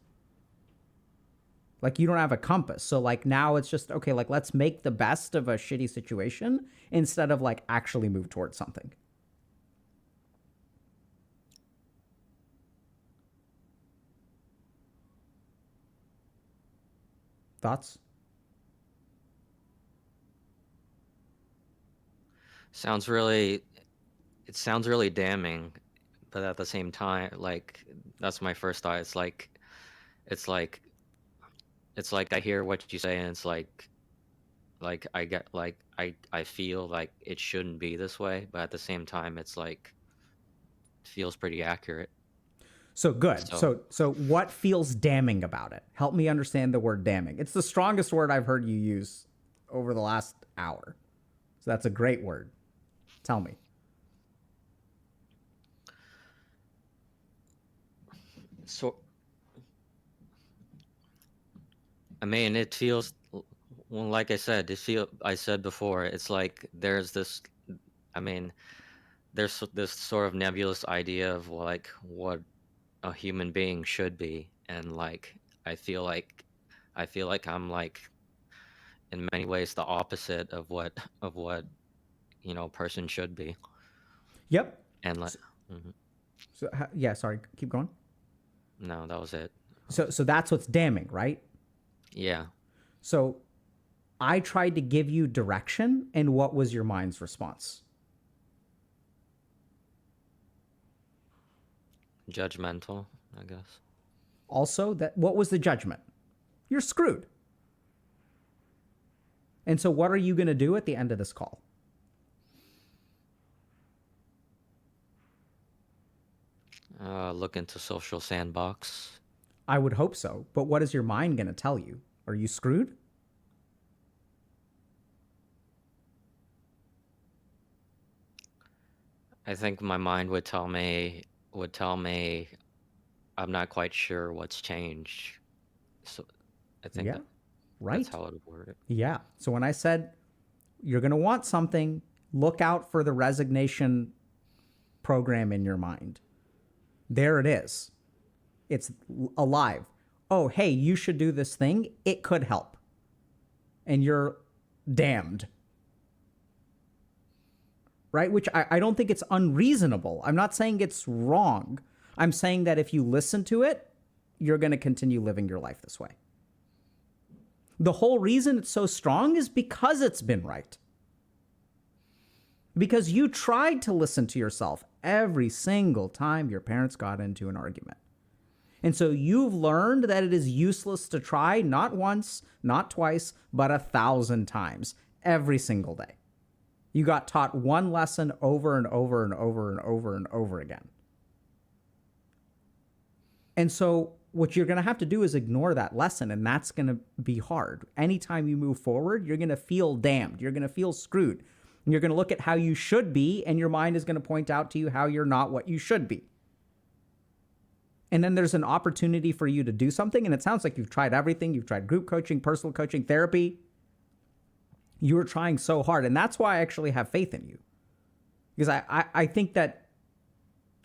Speaker 1: Like you don't have a compass. So like now it's just, okay, like let's make the best of a shitty situation instead of like actually move towards something. Thoughts?
Speaker 5: It sounds really damning, but at the same time, like that's my first thought. It's like it's like I hear what you say, and it's like I get I feel like it shouldn't be this way, but at the same time, it's like it feels pretty accurate.
Speaker 1: So good.
Speaker 5: So
Speaker 1: So what feels damning about it? Help me understand the word damning. It's the strongest word I've heard you use over the last hour. So that's a great word. Tell me.
Speaker 5: so I mean, it feels well, like I said, I said before, it's like there's this. I mean, there's this sort of nebulous idea of like what a human being should be, and like I feel like I feel like I'm like in many ways the opposite of what a person should be,
Speaker 1: Yep.
Speaker 5: and like
Speaker 1: So,
Speaker 5: mhm.
Speaker 1: yeah, sorry. Keep going.
Speaker 5: No, that was it.
Speaker 1: So that's what's damning, right?
Speaker 5: Yeah,
Speaker 1: So I tried to give you direction, and what was your mind's response?
Speaker 5: judgmental, I guess.
Speaker 1: Also, that what was the judgment? You're screwed. And so what are you going to do at the end of this call?
Speaker 5: Look into Social Sandbox.
Speaker 1: I would hope so. But what is your mind going to tell you? Are you screwed?
Speaker 5: I think my mind would tell me I'm not quite sure what's changed. So I think
Speaker 1: Yeah.
Speaker 5: that.
Speaker 1: right?
Speaker 5: That's how I would word it.
Speaker 1: Yeah. So when I said you're going to want something, look out for the resignation program in your mind. There it is. It's alive. Oh, hey, you should do this thing. It could help. And you're damned. Right? Which I don't think it's unreasonable. I'm not saying it's wrong. I'm saying that if you listen to it, you're going to continue living your life this way. The whole reason it's so strong is because it's been right. Because you tried to listen to yourself every single time your parents got into an argument. And so you've learned that it is useless to try, not once, not twice, but 1,000 times every single day. You got taught one lesson over and over and over and over and over again. And so what you're going to have to do is ignore that lesson, and that's going to be hard. Anytime you move forward, you're going to feel damned. You're going to feel screwed. And you're going to look at how you should be, and your mind is going to point out to you how you're not what you should be. And then there's an opportunity for you to do something, and it sounds like you've tried everything. You've tried group coaching, personal coaching, therapy. You were trying so hard, and that's why I actually have faith in you. Because I think that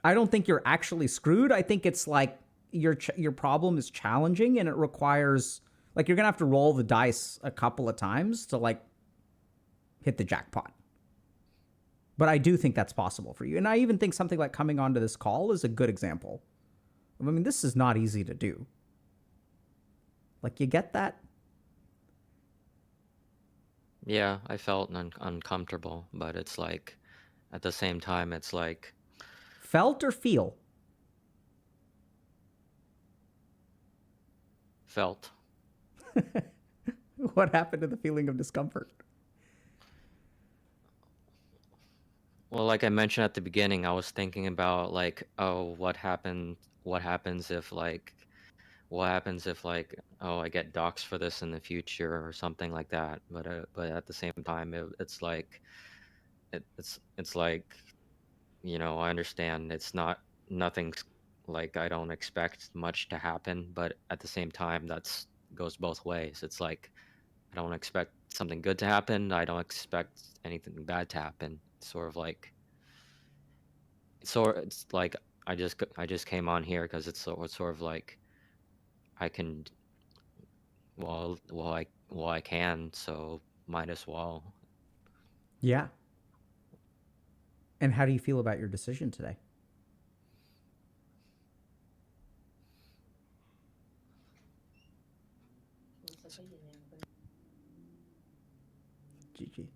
Speaker 1: I don't think you're actually screwed. I think it's like your problem is challenging, and it requires, like, you're going to have to roll the dice a couple of times to, like, hit the jackpot. But I do think that's possible for you. And I even think something like coming onto this call is a good example. I mean, this is not easy to do. Like, you get that?
Speaker 5: Yeah, I felt uncomfortable, but it's like, at the same time, it's like,
Speaker 1: Felt or feel?
Speaker 5: felt.
Speaker 1: What happened to the feeling of discomfort?
Speaker 5: Well, like I mentioned at the beginning, I was thinking about like, oh, what happens if like, oh, I get doxxed for this in the future or something like that. But at the same time, it's like, it's like, I understand it's not nothing's like I don't expect much to happen, but at the same time, that's goes both ways. It's like I don't expect something good to happen. I don't expect anything bad to happen. Sort of like, it's like I just came on here because it's sort of like I can, I can, so might as well.
Speaker 1: Yeah. And how do you feel about your decision today? GG.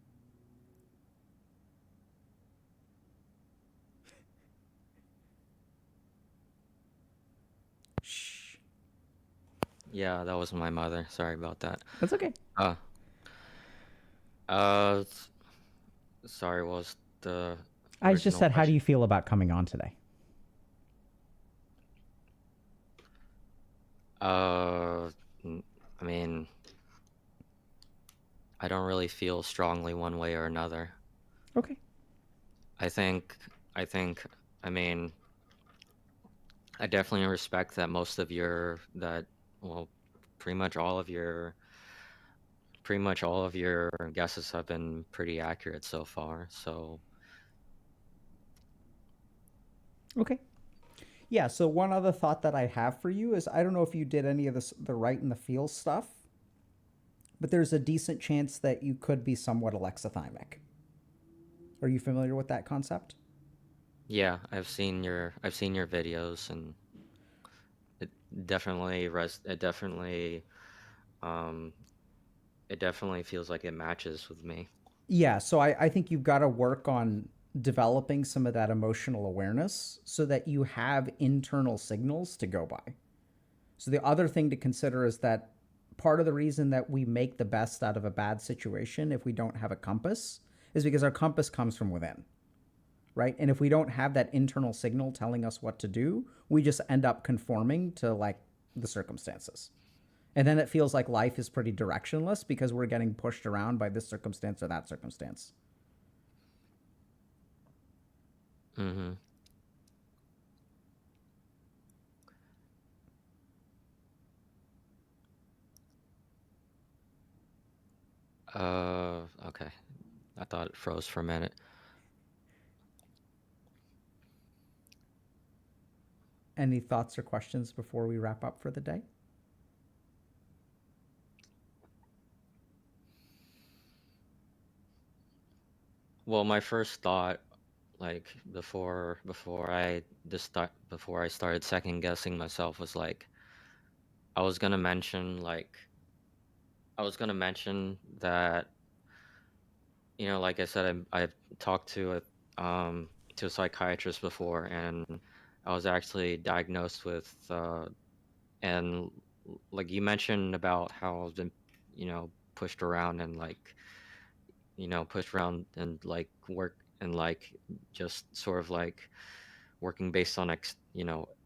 Speaker 1: Shh.
Speaker 5: Yeah, that was my mother. Sorry about that.
Speaker 1: That's okay.
Speaker 5: Uh, sorry, what was the
Speaker 1: I just
Speaker 5: original
Speaker 1: said, how do
Speaker 5: question?
Speaker 1: you feel about coming on today?
Speaker 5: I mean, I don't really feel strongly one way or another.
Speaker 1: Okay.
Speaker 5: I think, I mean, I definitely respect that well, pretty much all of your guesses have been pretty accurate so far. So,
Speaker 1: Okay. Yeah, so one other thought that I have for you is I don't know if you did any of the right and the feel stuff, but there's a decent chance that you could be somewhat alexithymic. Are you familiar with that concept?
Speaker 5: yeah, I've seen your videos, and it definitely um it definitely feels like it matches with me.
Speaker 1: Yeah, so I think you've got to work on developing some of that emotional awareness so that you have internal signals to go by. So the other thing to consider is that part of the reason that we make the best out of a bad situation if we don't have a compass is because our compass comes from within, right? And if we don't have that internal signal telling us what to do, we just end up conforming to like the circumstances. And then it feels like life is pretty directionless because we're getting pushed around by this circumstance or that circumstance.
Speaker 5: Mm-hmm. Okay. I thought it froze for a minute.
Speaker 1: Any thoughts or questions before we wrap up for the day?
Speaker 5: Well, my first thought, like before I started second guessing myself, was like I was gonna mention that, like I said, I've talked to a psychiatrist before, and I was actually diagnosed with and like you mentioned about how I've been, pushed around and pushed around and like work and like just sort of like working based on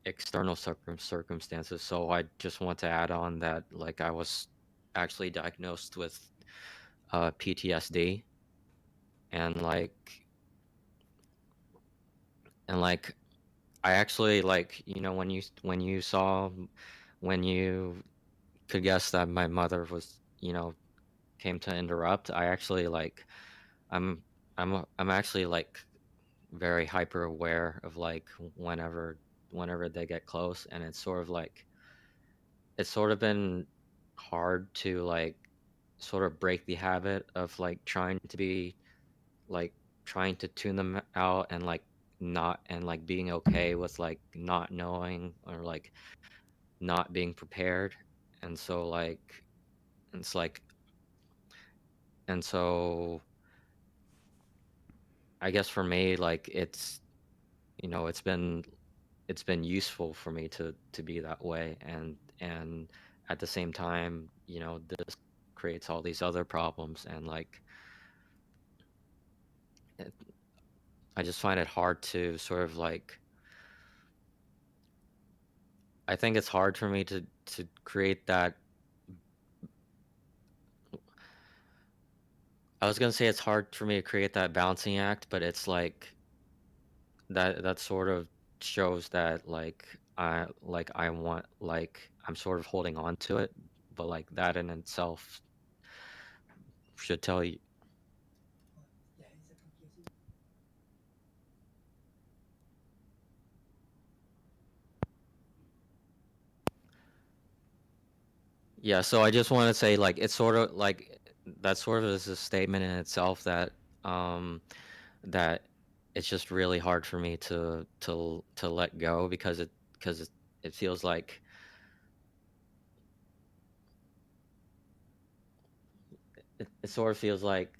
Speaker 5: external circumstances. So I just want to add on that like I was actually diagnosed with PTSD, and like I actually like when you could guess that my mother was came to interrupt. I actually like I'm I'm actually like very hyper aware of like whenever they get close, and it's sort of been hard to like sort of break the habit of like like trying to tune them out, and like not and like being okay with like not knowing or like not being prepared. And so like it's like and so I guess for me, like it's been useful for me to be that way, and at the same time, this creates all these other problems, and like it, I just find it hard to sort of like I think it's hard for me to create that. I was gonna say it's hard for me to create that balancing act, but it's like that sort of shows that I want like I'm sort of holding on to it, but like that in itself should tell you. Yeah, so I just want to say like it's sort of like that sort of is a statement in itself um that it's just really hard for me to let go, because it feels like it sort of feels like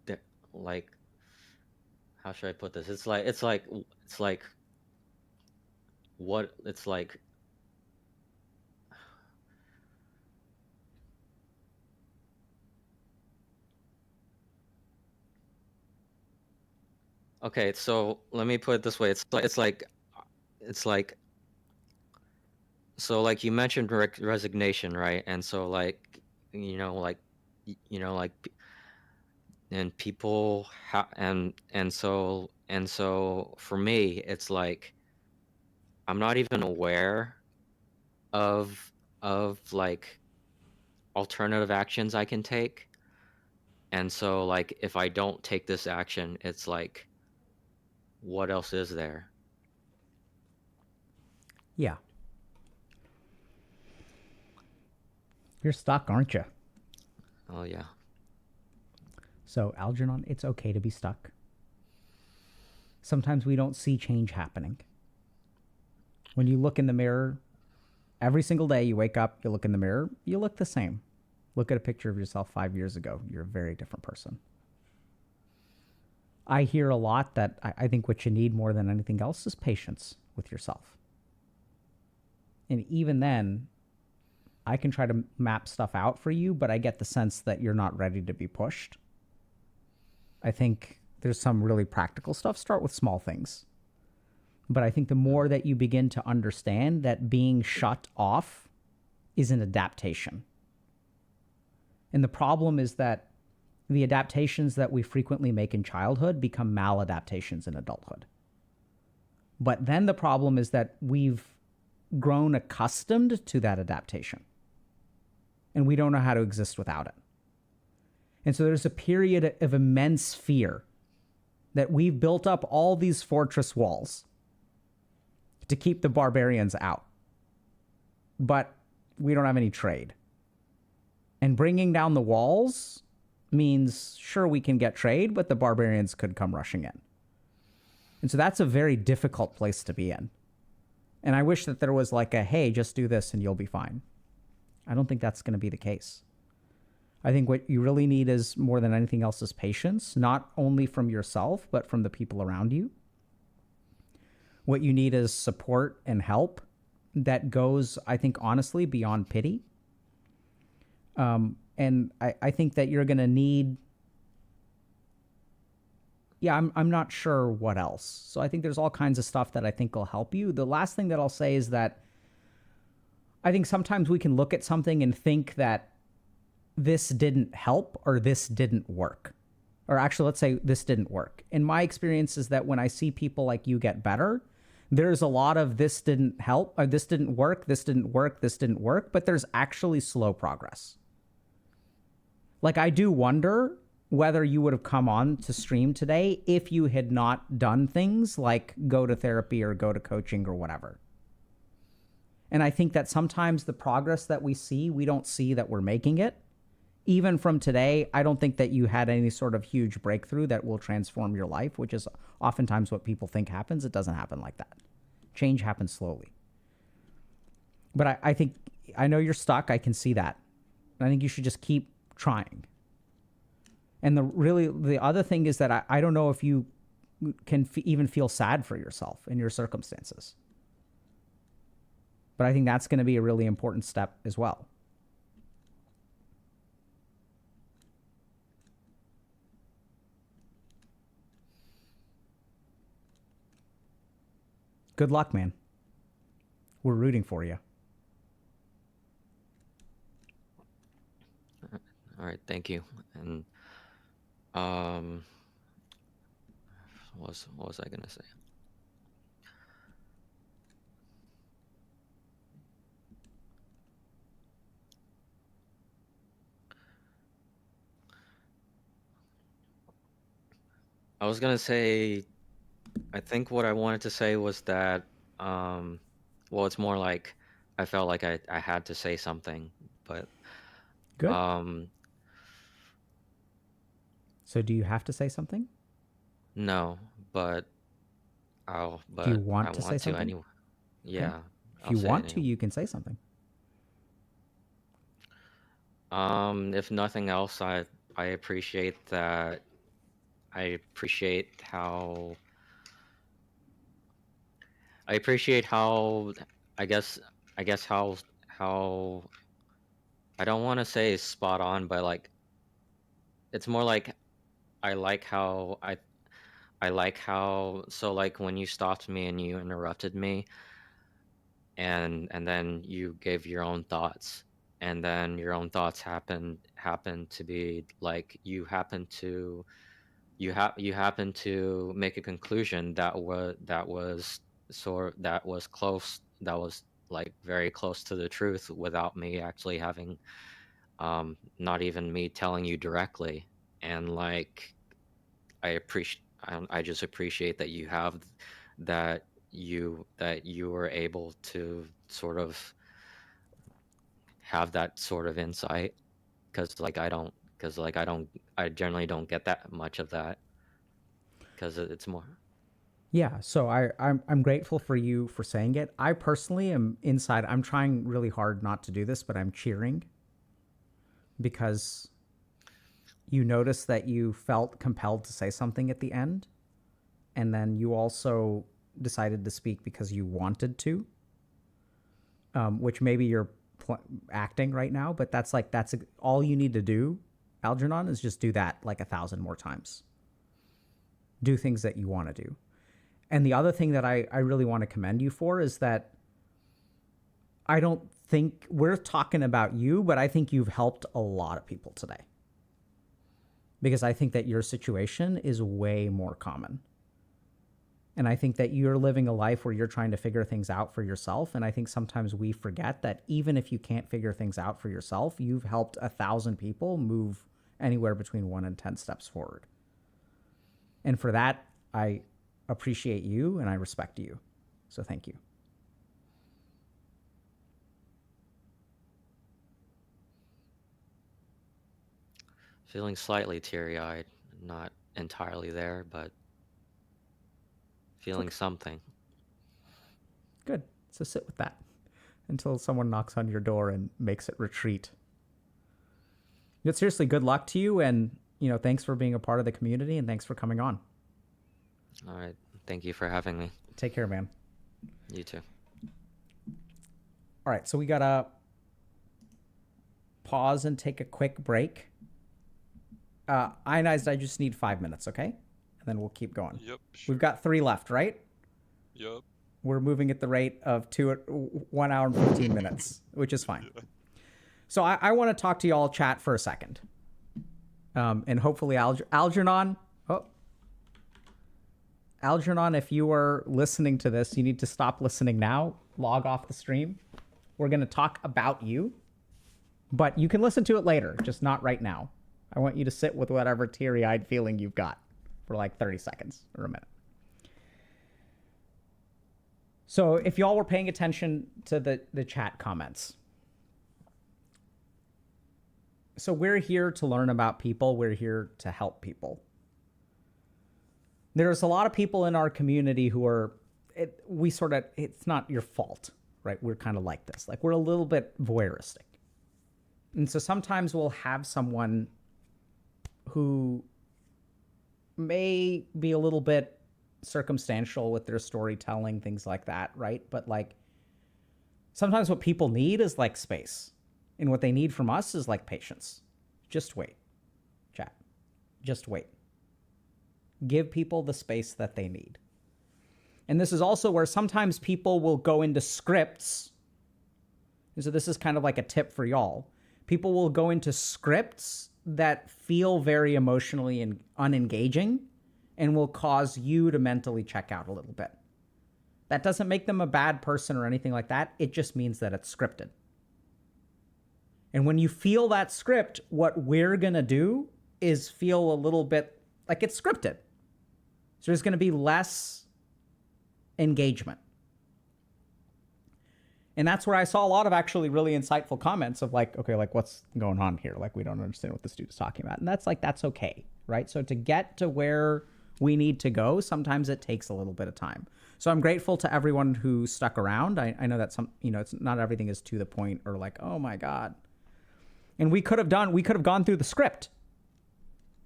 Speaker 5: that, like how should I put this? It's like what it's like. Okay, so let me put it this way. It's like so like you mentioned resignation, right? And so like you know like like and people and so for me it's like I'm not even aware of like alternative actions I can take. And so like if I don't take this action, it's like what else is there?
Speaker 1: Yeah. You're stuck, aren't you?
Speaker 5: Oh yeah.
Speaker 1: So, Algernon, it's okay to be stuck. Sometimes we don't see change happening. When you look in the mirror, every single day you wake up, you look in the mirror, you look the same. Look at a picture of yourself 5 years ago. You're a very different person. I hear a lot that I think what you need more than anything else is patience with yourself. And even then, I can try to map stuff out for you, but I get the sense that you're not ready to be pushed. I think there's some really practical stuff. Start with small things. But I think the more that you begin to understand that being shut off is an adaptation. And the problem is that the adaptations that we frequently make in childhood become maladaptations in adulthood. But then the problem is that we've grown accustomed to that adaptation, and we don't know how to exist without it. And so there's a period of immense fear that we've built up all these fortress walls to keep the barbarians out. But we don't have any trade. And bringing down the walls means, sure, we can get trade, but the barbarians could come rushing in. And so that's a very difficult place to be in. And I wish that there was like a, hey, just do this and you'll be fine. I don't think that's going to be the case. I think what you really need is, more than anything else, is patience, not only from yourself, but from the people around you. What you need is support and help that goes, I think, honestly, beyond pity. And I think that you're going to need, I'm not sure what else. So I think there's all kinds of stuff that I think will help you. The last thing that I'll say is that I think sometimes we can look at something and think that this didn't help or this didn't work. Or actually, let's say this didn't work. In my experience is that when I see people like you get better, there's a lot of this didn't help, or this didn't work, this didn't work, this didn't work, but there's actually slow progress. Like, I do wonder whether you would have come on to stream today if you had not done things like go to therapy or go to coaching or whatever. And I think that sometimes the progress that we see, we don't see that we're making it. Even from today, I don't think that you had any sort of huge breakthrough that will transform your life, which is oftentimes what people think happens. It doesn't happen like that. Change happens slowly. But I think, I know you're stuck. I can see that. And I think you should just keep trying. And the other thing is that I don't know if you can even feel sad for yourself in your circumstances. But I think that's going to be a really important step as well. Good luck, man. We're rooting for you.
Speaker 5: All right, thank you. And what was I gonna say? I was gonna say, I think what I wanted to say was that, well, it's more like I felt like I had to say something, but
Speaker 1: Good. So do you have to say something?
Speaker 5: no, but
Speaker 1: Do you want
Speaker 5: I
Speaker 1: to say
Speaker 5: want to
Speaker 1: something?
Speaker 5: anyway. Yeah,
Speaker 1: If
Speaker 5: I'll
Speaker 1: you
Speaker 5: say it
Speaker 1: want to,
Speaker 5: anyway.
Speaker 1: you can say something.
Speaker 5: If nothing else, I appreciate that. I appreciate how I guess how I don't want to say spot on, but like it's more like I like how I like how, so like when you stopped me and you interrupted me, and then you gave your own thoughts, and then your own thoughts happened to be like you happen to make a conclusion that was close, that was like very close to the truth without me actually having, not even me telling you directly. And like I just appreciate that you have that you were able to sort of have that sort of insight, because I generally don't get that much of that, because it's more.
Speaker 1: Yeah, so I'm grateful for you for saying it. I personally am inside. I'm trying really hard not to do this, but I'm cheering because you noticed that you felt compelled to say something at the end, and then you also decided to speak because you wanted to, which maybe you're acting right now, but that's all you need to do, Algernon, is just do that like 1,000 more times. Do things that you want to do. And the other thing that I really want to commend you for is that I don't think we're talking about you, but I think you've helped a lot of people today. Because I think that your situation is way more common. And I think that you're living a life where you're trying to figure things out for yourself. And I think sometimes we forget that even if you can't figure things out for yourself, you've helped 1,000 people move anywhere between 1 and 10 steps forward. And for that, I appreciate you and I respect you. So thank you.
Speaker 5: Feeling slightly teary-eyed, not entirely there, but feeling something.
Speaker 1: Good. So sit with that until someone knocks on your door and makes it retreat. But seriously, good luck to you, and thanks for being a part of the community, and thanks for coming on.
Speaker 5: All right. Thank you for having me.
Speaker 1: Take care, man.
Speaker 5: You too.
Speaker 1: All right, so we gotta pause and take a quick break. Ionized, I just need 5 minutes, okay? And then we'll keep going.
Speaker 3: Yep, sure.
Speaker 1: We've got 3 left, right?
Speaker 3: Yep.
Speaker 1: We're moving at the rate of 1 hour and 15 minutes, which is fine.
Speaker 3: Yeah.
Speaker 1: So I want to talk to y'all chat for a second. And hopefully Algernon, Algernon, if you are listening to this, you need to stop listening now. Log off the stream. We're going to talk about you, but you can listen to it later, just not right now. I want you to sit with whatever teary-eyed feeling you've got for like 30 seconds or a minute. So if y'all were paying attention to the chat comments. So we're here to learn about people. We're here to help people. There's a lot of people in our community who are, it's not your fault, right? We're kind of like this. Like, we're a little bit voyeuristic. And so sometimes we'll have someone who may be a little bit circumstantial with their storytelling, things like that, right? But like, sometimes what people need is like space. And what they need from us is like patience. Just wait, chat. Just wait. Give people the space that they need. And this is also where sometimes people will go into scripts. And so this is kind of like a tip for y'all. People will go into scripts that feel very emotionally and unengaging and will cause you to mentally check out a little bit. That doesn't make them a bad person or anything like that. It just means that it's scripted. And when you feel that script, what we're going to do is feel a little bit like it's scripted. So there's going to be less engagement. And that's where I saw a lot of actually really insightful comments of like, okay, like what's going on here? Like, we don't understand what this dude is talking about. And that's like, that's okay, right? So to get to where we need to go, sometimes it takes a little bit of time. So I'm grateful to everyone who stuck around. I know that it's not everything is to the point or like, oh my God. And we could have gone through the script.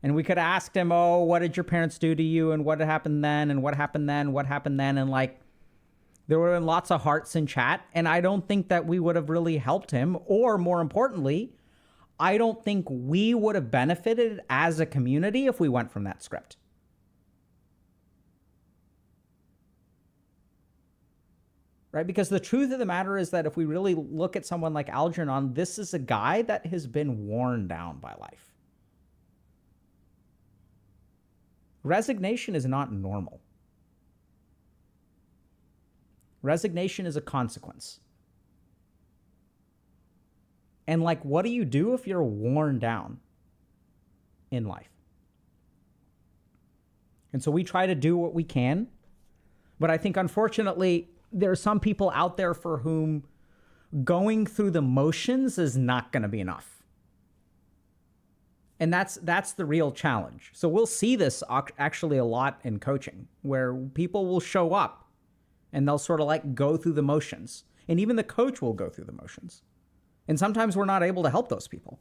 Speaker 1: And we could have asked him, oh, what did your parents do to you? And what happened then? And what happened then? What happened then? And like, there were lots of hearts in chat. And I don't think that we would have really helped him. Or more importantly, I don't think we would have benefited as a community if we went from that script. Right? Because the truth of the matter is that if we really look at someone like Algernon, this is a guy that has been worn down by life. Resignation is not normal. Resignation is a consequence. And like, what do you do if you're worn down in life? And so we try to do what we can. But I think, unfortunately, there are some people out there for whom going through the motions is not going to be enough. And that's the real challenge. So we'll see this actually a lot in coaching, where people will show up and they'll sort of like go through the motions. And even the coach will go through the motions. And sometimes we're not able to help those people.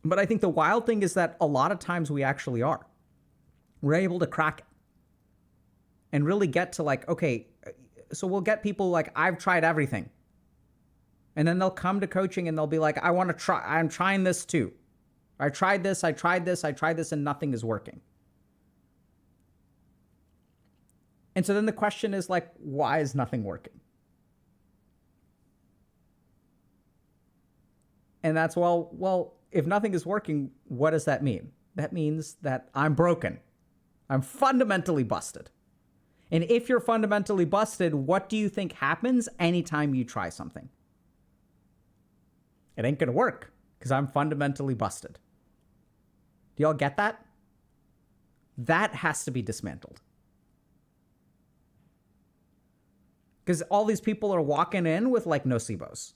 Speaker 1: But I think the wild thing is that a lot of times we actually are. We're able to crack it and really get to like, okay, so we'll get people like, I've tried everything. And then they'll come to coaching and they'll be like, I'm trying this too. I tried this, and nothing is working. And so then the question is like, why is nothing working? And that's, well, if nothing is working, what does that mean? That means that I'm broken. I'm fundamentally busted. And if you're fundamentally busted, what do you think happens anytime you try something? It ain't gonna work because I'm fundamentally busted. Do y'all get that? That has to be dismantled. Because all these people are walking in with like nocebos.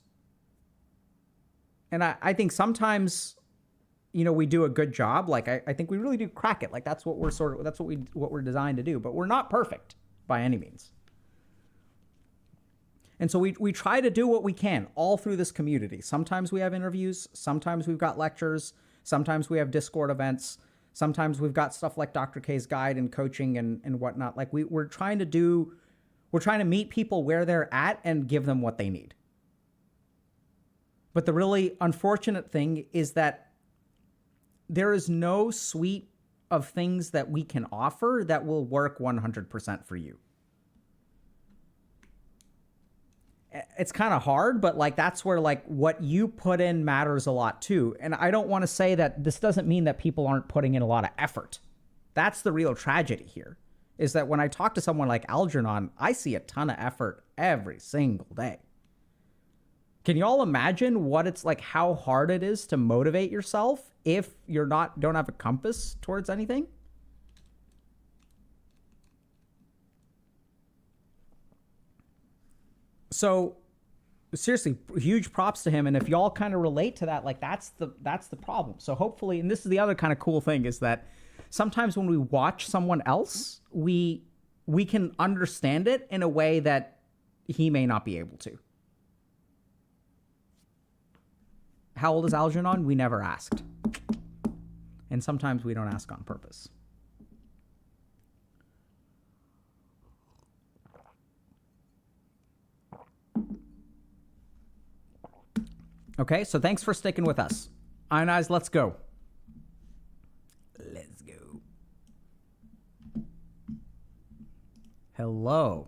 Speaker 1: And I think sometimes, we do a good job. Like I think we really do crack it. Like that's what we're designed to do. But we're not perfect by any means. And so we try to do what we can all through this community. Sometimes we have interviews. Sometimes we've got lectures. Sometimes we have Discord events. Sometimes we've got stuff like Dr. K's guide and coaching and whatnot. Like we're trying to meet people where they're at and give them what they need. But the really unfortunate thing is that there is no suite of things that we can offer that will work 100% for you. It's kind of hard, but like that's where like what you put in matters a lot too. And I don't want to say that this doesn't mean that people aren't putting in a lot of effort. That's the real tragedy here, is that when I talk to someone like Algernon, I see a ton of effort every single day. Can you all imagine what it's like, how hard it is to motivate yourself if you're don't have a compass towards anything? So seriously, huge props to him. And if y'all kind of relate to that, like that's the problem. So hopefully, and this is the other kind of cool thing, is that sometimes when we watch someone else, we can understand it in a way that he may not be able to. How old is Algernon? We never asked. And sometimes we don't ask on purpose. Okay, so thanks for sticking with us. Ionize, let's go. Let's go. Hello.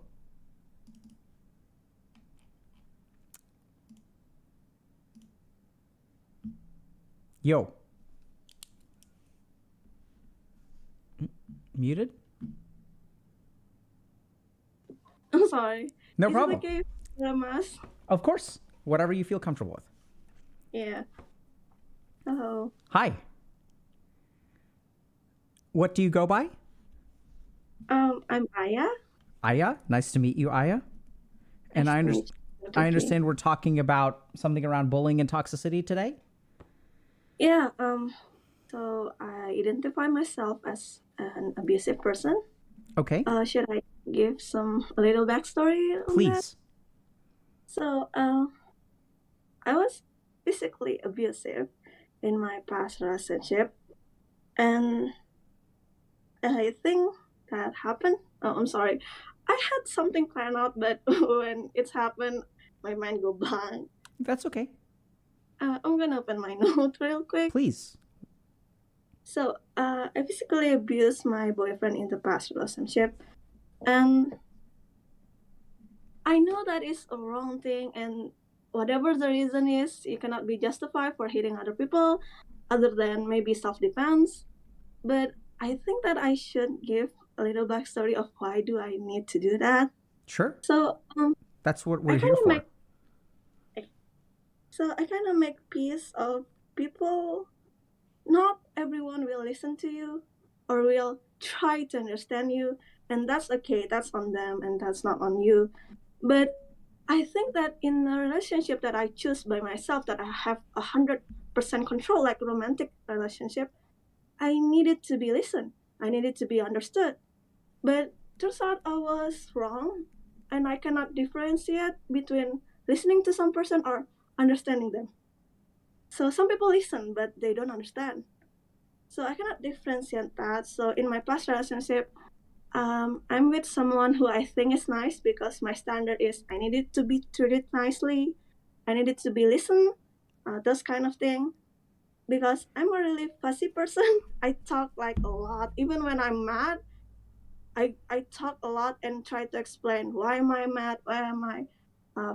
Speaker 1: Yo. Muted?
Speaker 6: I'm sorry.
Speaker 1: No
Speaker 6: Is
Speaker 1: problem.
Speaker 6: it okay if I mask?
Speaker 1: Of course. Whatever you feel comfortable with.
Speaker 6: Yeah. Hello.
Speaker 1: Hi. What do you go by?
Speaker 6: I'm Aya.
Speaker 1: Aya. Nice to meet you, Aya. And I understand we're talking about something around bullying and toxicity today?
Speaker 6: Yeah, so I identify myself as an abusive person.
Speaker 1: Okay.
Speaker 6: Should I give a little backstory on that?
Speaker 1: Please.
Speaker 6: So, I was physically abusive in my past relationship, and I think that happened. Oh, I'm sorry. I had something planned out, but when it's happened, my mind go blank.
Speaker 1: That's okay.
Speaker 6: I'm gonna open my note real quick.
Speaker 1: Please.
Speaker 6: So, I physically abused my boyfriend in the past relationship, and I know that is a wrong thing, and whatever the reason is, you cannot be justified for hitting other people, other than maybe self-defense. But I think that I should give a little backstory of why do I need to do that.
Speaker 1: Sure.
Speaker 6: So,
Speaker 1: That's what we're here for.
Speaker 6: I kind of make peace of people. Not everyone will listen to you or will try to understand you, and that's okay. That's on them, and that's not on you. But I think that in a relationship that I choose by myself, that I have 100% control, like a romantic relationship, I needed to be listened. I needed to be understood. But turns out I was wrong, and I cannot differentiate between listening to some person or understanding them. So some people listen, but they don't understand. So I cannot differentiate that. So in my past relationship, I'm with someone who I think is nice because my standard is I needed to be treated nicely, I needed to be listened, those kind of thing. Because I'm a really fussy person, I talk like a lot. Even when I'm mad, I talk a lot and try to explain why am I mad, why am I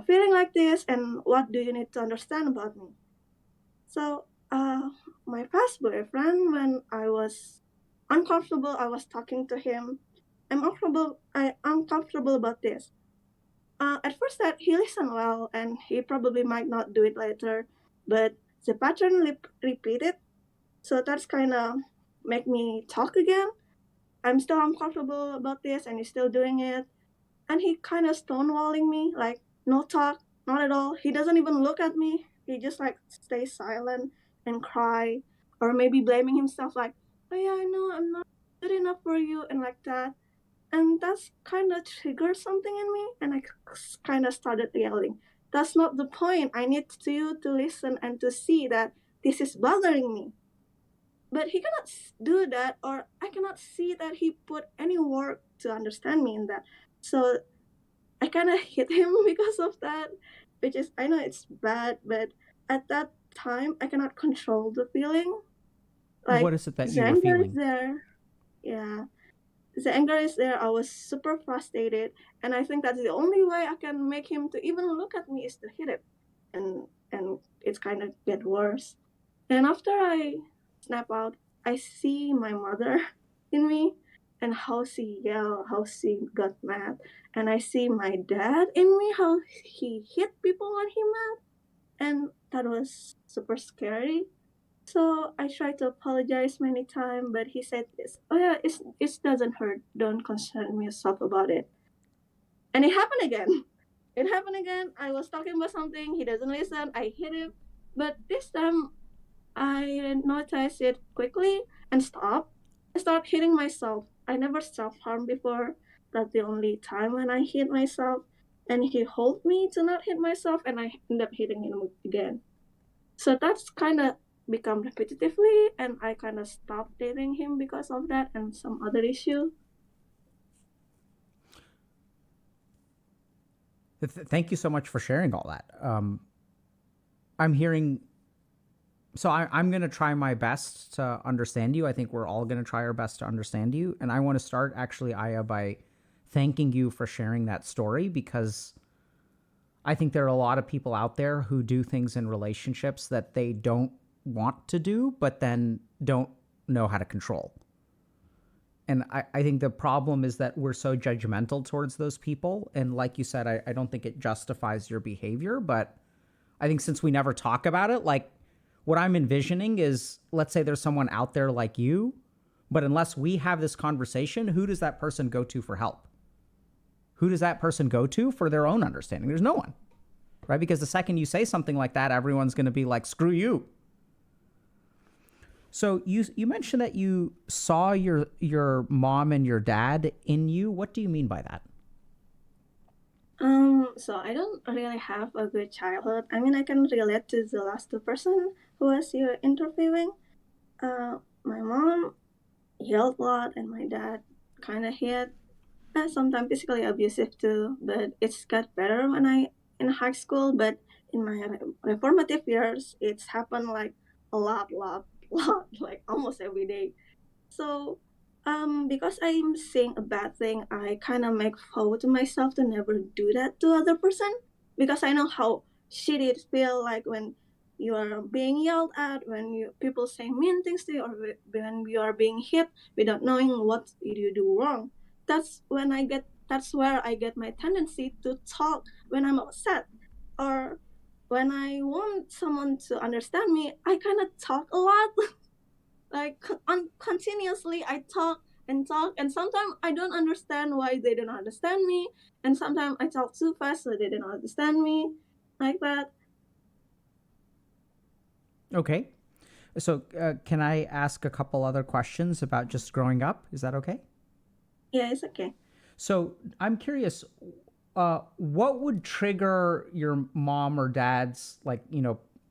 Speaker 6: feeling like this, and what do you need to understand about me. So my past boyfriend, when I was uncomfortable, I was talking to him. I'm uncomfortable about this. At first, that he listened well, and he probably might not do it later, but the pattern repeated. So that's kind of make me talk again. I'm still uncomfortable about this, and he's still doing it. And he kind of stonewalling me, like no talk, not at all. He doesn't even look at me. He just like stays silent and cry, or maybe blaming himself, like, "Oh yeah, I know I'm not good enough for you," and like that. And that's kind of triggered something in me, and I kind of started yelling. That's not the point. I need you to listen and to see that this is bothering me. But he cannot do that, or I cannot see that he put any work to understand me in that. So I kind of hit him because of that, which is, I know it's bad, but at that time I cannot control the feeling.
Speaker 1: What
Speaker 6: Like,
Speaker 1: is it that
Speaker 6: the
Speaker 1: you were
Speaker 6: anger is
Speaker 1: feeling?
Speaker 6: there. Yeah, the anger is there. I was super frustrated, and I think that's the only way I can make him to even look at me is to hit him, and it's kind of get worse. And after I snap out, I see my mother in me, and how she yelled, how she got mad, and I see my dad in me, how he hit people when he mad, and that was super scary. So I tried to apologize many times, but he said this. Oh yeah, it doesn't hurt. Don't concern yourself about it. And it happened again. It happened again. I was talking about something. He doesn't listen. I hit him. But this time I noticed it quickly and stop. I start hitting myself. I never self harm before. That's the only time when I hit myself. And he hold me to not hit myself, and I end up hitting him again. So that's kind of become repetitively, and I kind of stopped dating him because of that and some other issue.
Speaker 1: Thank you so much for sharing all that. I'm hearing. So I'm going to try my best to understand you. I think we're all going to try our best to understand you. And I want to start, actually, Aya, by thanking you for sharing that story, because I think there are a lot of people out there who do things in relationships that they don't want to do, but then don't know how to control. And I think the problem is that we're so judgmental towards those people. And like you said, I don't think it justifies your behavior, but I think since we never talk about it, like, what I'm envisioning is, let's say there's someone out there like you, but unless we have this conversation, who does that person go to for help? Who does that person go to for their own understanding? There's no one, right? Because the second you say something like that, everyone's going to be like, screw you. So you mentioned that you saw your mom and your dad in you. What do you mean by that?
Speaker 6: So I don't really have a good childhood. I mean, I can relate to the last two person who was you interviewing. My mom yelled a lot, and my dad kind of hit. Sometimes physically abusive too, but it's got better when I in high school. But in my reformative years, it's happened like a lot, like almost every day. So, because I'm saying a bad thing, I kind of make vow to myself to never do that to other person, because I know how shitty it feel like when you are being yelled at, when people say mean things to you, or when you are being hit without knowing what you do wrong. That's where I get my tendency to talk when I'm upset, or when I want someone to understand me. I kind of talk a lot. Like, continuously I talk and talk, and sometimes I don't understand why they don't understand me, and sometimes I talk too fast so they don't understand me, like that.
Speaker 1: Okay. So can I ask a couple other questions about just growing up? Is that okay?
Speaker 6: Yeah, it's okay.
Speaker 1: So I'm curious, what would trigger your mom or dad's, like,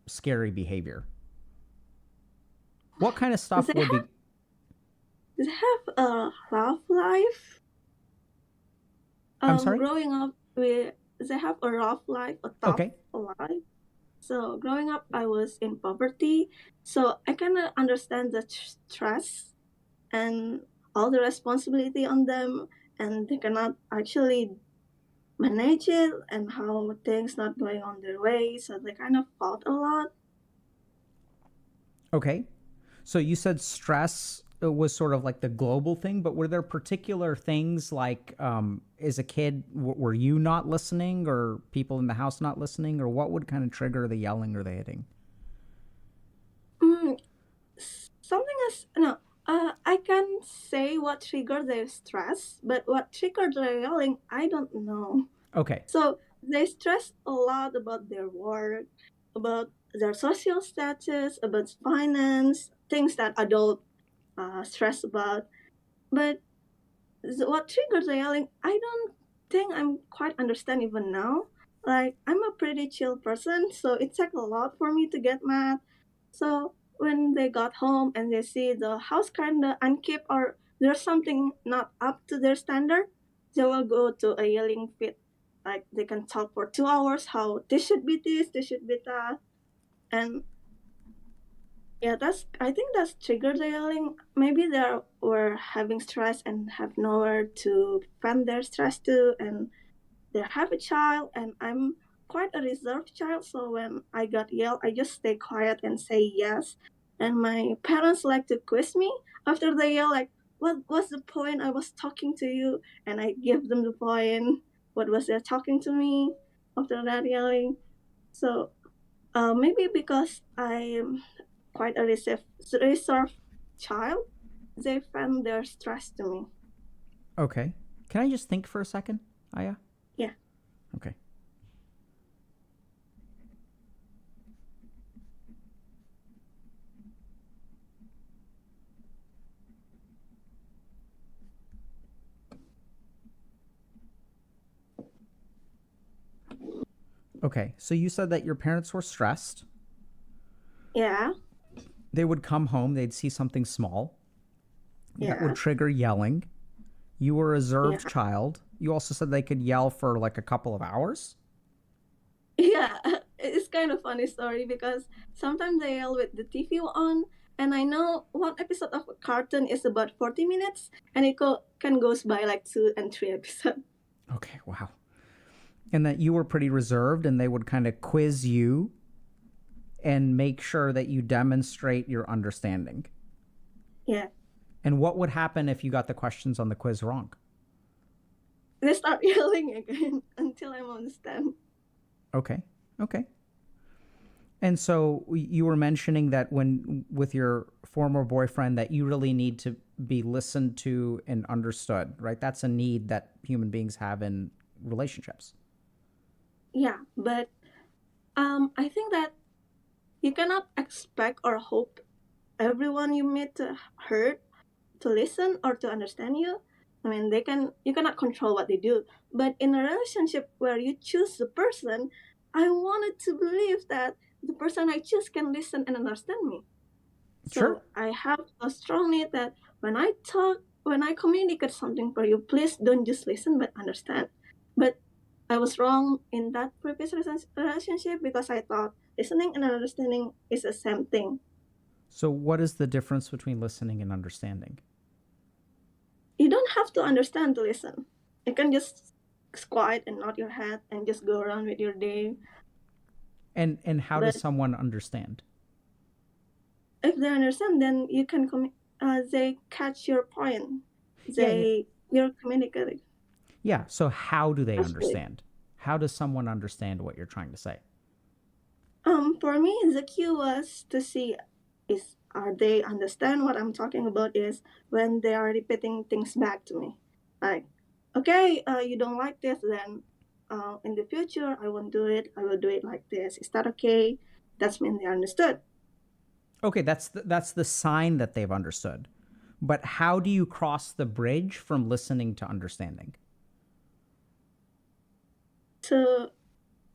Speaker 1: scary behavior? What kind of stuff
Speaker 6: they
Speaker 1: would
Speaker 6: have
Speaker 1: be?
Speaker 6: they have a rough life.
Speaker 1: I'm sorry.
Speaker 6: Growing up with They have a rough life, a tough
Speaker 1: Okay.
Speaker 6: life. So growing up, I was in poverty, so I kind of understand the stress and all the responsibility on them, and they cannot actually manage it, and how things not going on their way, so they kind of fought a lot.
Speaker 1: Okay. So you said stress was sort of like the global thing, but were there particular things, like, as a kid, were you not listening, or people in the house not listening, or what would kind of trigger the yelling or the hitting?
Speaker 6: mm, Something is no I can say what triggered their stress, but what triggered their yelling, I don't know.
Speaker 1: Okay.
Speaker 6: So they stress a lot about their work, about their social status, about finance, things that adults stress about. But what triggered the yelling, I don't think I'm quite understand even now. Like, I'm a pretty chill person, so it takes a lot for me to get mad. So when they got home and they see the house kinda unkept or there's something not up to their standard, they will go to a yelling fit. Like, they can talk for 2 hours how this should be this, this should be that. And yeah, I think that's triggered the yelling. Maybe they were having stress and have nowhere to vent their stress to, and they have a child, and I'm quite a reserved child, so when I got yelled, I just stay quiet and say yes. And my parents like to quiz me after they yell, like, what was the point I was talking to you? And I give them the point. What was they talking to me after that yelling? So maybe because I'm quite a reserved child, they vent their stress to me.
Speaker 1: Okay. Can I just think for a second, Aya?
Speaker 6: Yeah.
Speaker 1: Okay. Okay. So you said that your parents were stressed.
Speaker 6: Yeah.
Speaker 1: They would come home, they'd see something small that
Speaker 6: Yeah.
Speaker 1: would trigger yelling. You were a reserved
Speaker 6: Yeah.
Speaker 1: child. You also said they could yell for like a couple of hours.
Speaker 6: Yeah, it's kind of funny story because sometimes they yell with the TV on, and I know one episode of a cartoon is about 40 minutes, and can goes by like 2 and 3 episodes.
Speaker 1: Okay, wow. And that you were pretty reserved and they would kind of quiz you and make sure that you demonstrate your understanding.
Speaker 6: Yeah,
Speaker 1: And what would happen if you got the questions on the quiz wrong?
Speaker 6: they start yelling again until I understand.
Speaker 1: Okay. Okay. And so you were mentioning that when with your former boyfriend that you really need to be listened to and understood, right? That's a need that human beings have in relationships.
Speaker 6: Yeah, but I think that you cannot expect or hope everyone you meet to hurt, to listen, or to understand you. I mean, you cannot control what they do. But in a relationship where you choose the person, I wanted to believe that the person I choose can listen and understand me.
Speaker 1: Sure.
Speaker 6: So I have a strong need that when I communicate something for you, please don't just listen but understand. But I was wrong in that previous relationship because I thought listening and understanding is the same thing.
Speaker 1: So what is the difference between listening and understanding?
Speaker 6: You don't have to understand to listen. You can just quiet and nod your head and just go around with your day.
Speaker 1: And how does
Speaker 6: But
Speaker 1: someone understand?
Speaker 6: if they understand, then you can they catch your point.
Speaker 1: Yeah.
Speaker 6: You're communicating.
Speaker 1: Yeah. So how do they
Speaker 6: Absolutely.
Speaker 1: understand? How does someone understand what you're trying to say?
Speaker 6: For me, the key was to see is are they understand what I'm talking about is when they are repeating things back to me, like, okay, you don't like this, then in the future I won't do it. I will do it like this. Is that okay? That's mean they understood.
Speaker 1: Okay, that's the sign that they've understood. But how do you cross the bridge from listening to understanding?
Speaker 6: To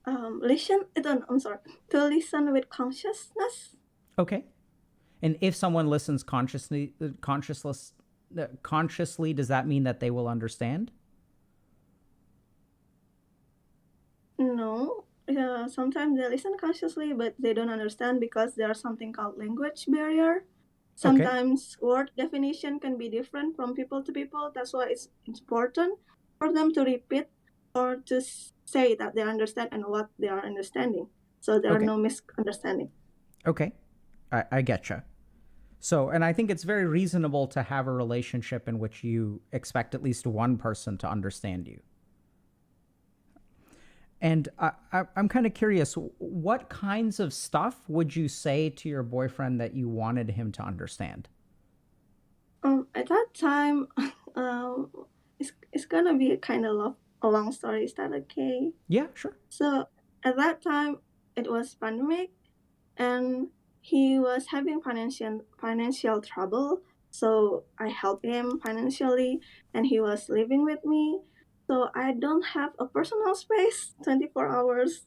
Speaker 6: listen. I'm sorry. To listen with consciousness.
Speaker 1: Okay. And if someone listens consciously, does that mean that they will understand?
Speaker 6: No. Sometimes they listen consciously, but they don't understand because there's something called language barrier.
Speaker 1: Okay.
Speaker 6: Sometimes word definition can be different from people to people. That's why it's important for them to repeat or to say that they understand and what they are understanding. So there are
Speaker 1: Okay.
Speaker 6: no misunderstanding.
Speaker 1: Okay. I getcha. So, and I think it's very reasonable to have a relationship in which you expect at least one person to understand you. And I'm kind of curious, what kinds of stuff would you say to your boyfriend that you wanted him to understand?
Speaker 6: At that time, um, it's gonna be a kind of a long story. Is that okay?
Speaker 1: Yeah, sure.
Speaker 6: So at that time, it was pandemic, and he was having financial trouble. So I helped him financially, and he was living with me. So I don't have a personal space 24 hours.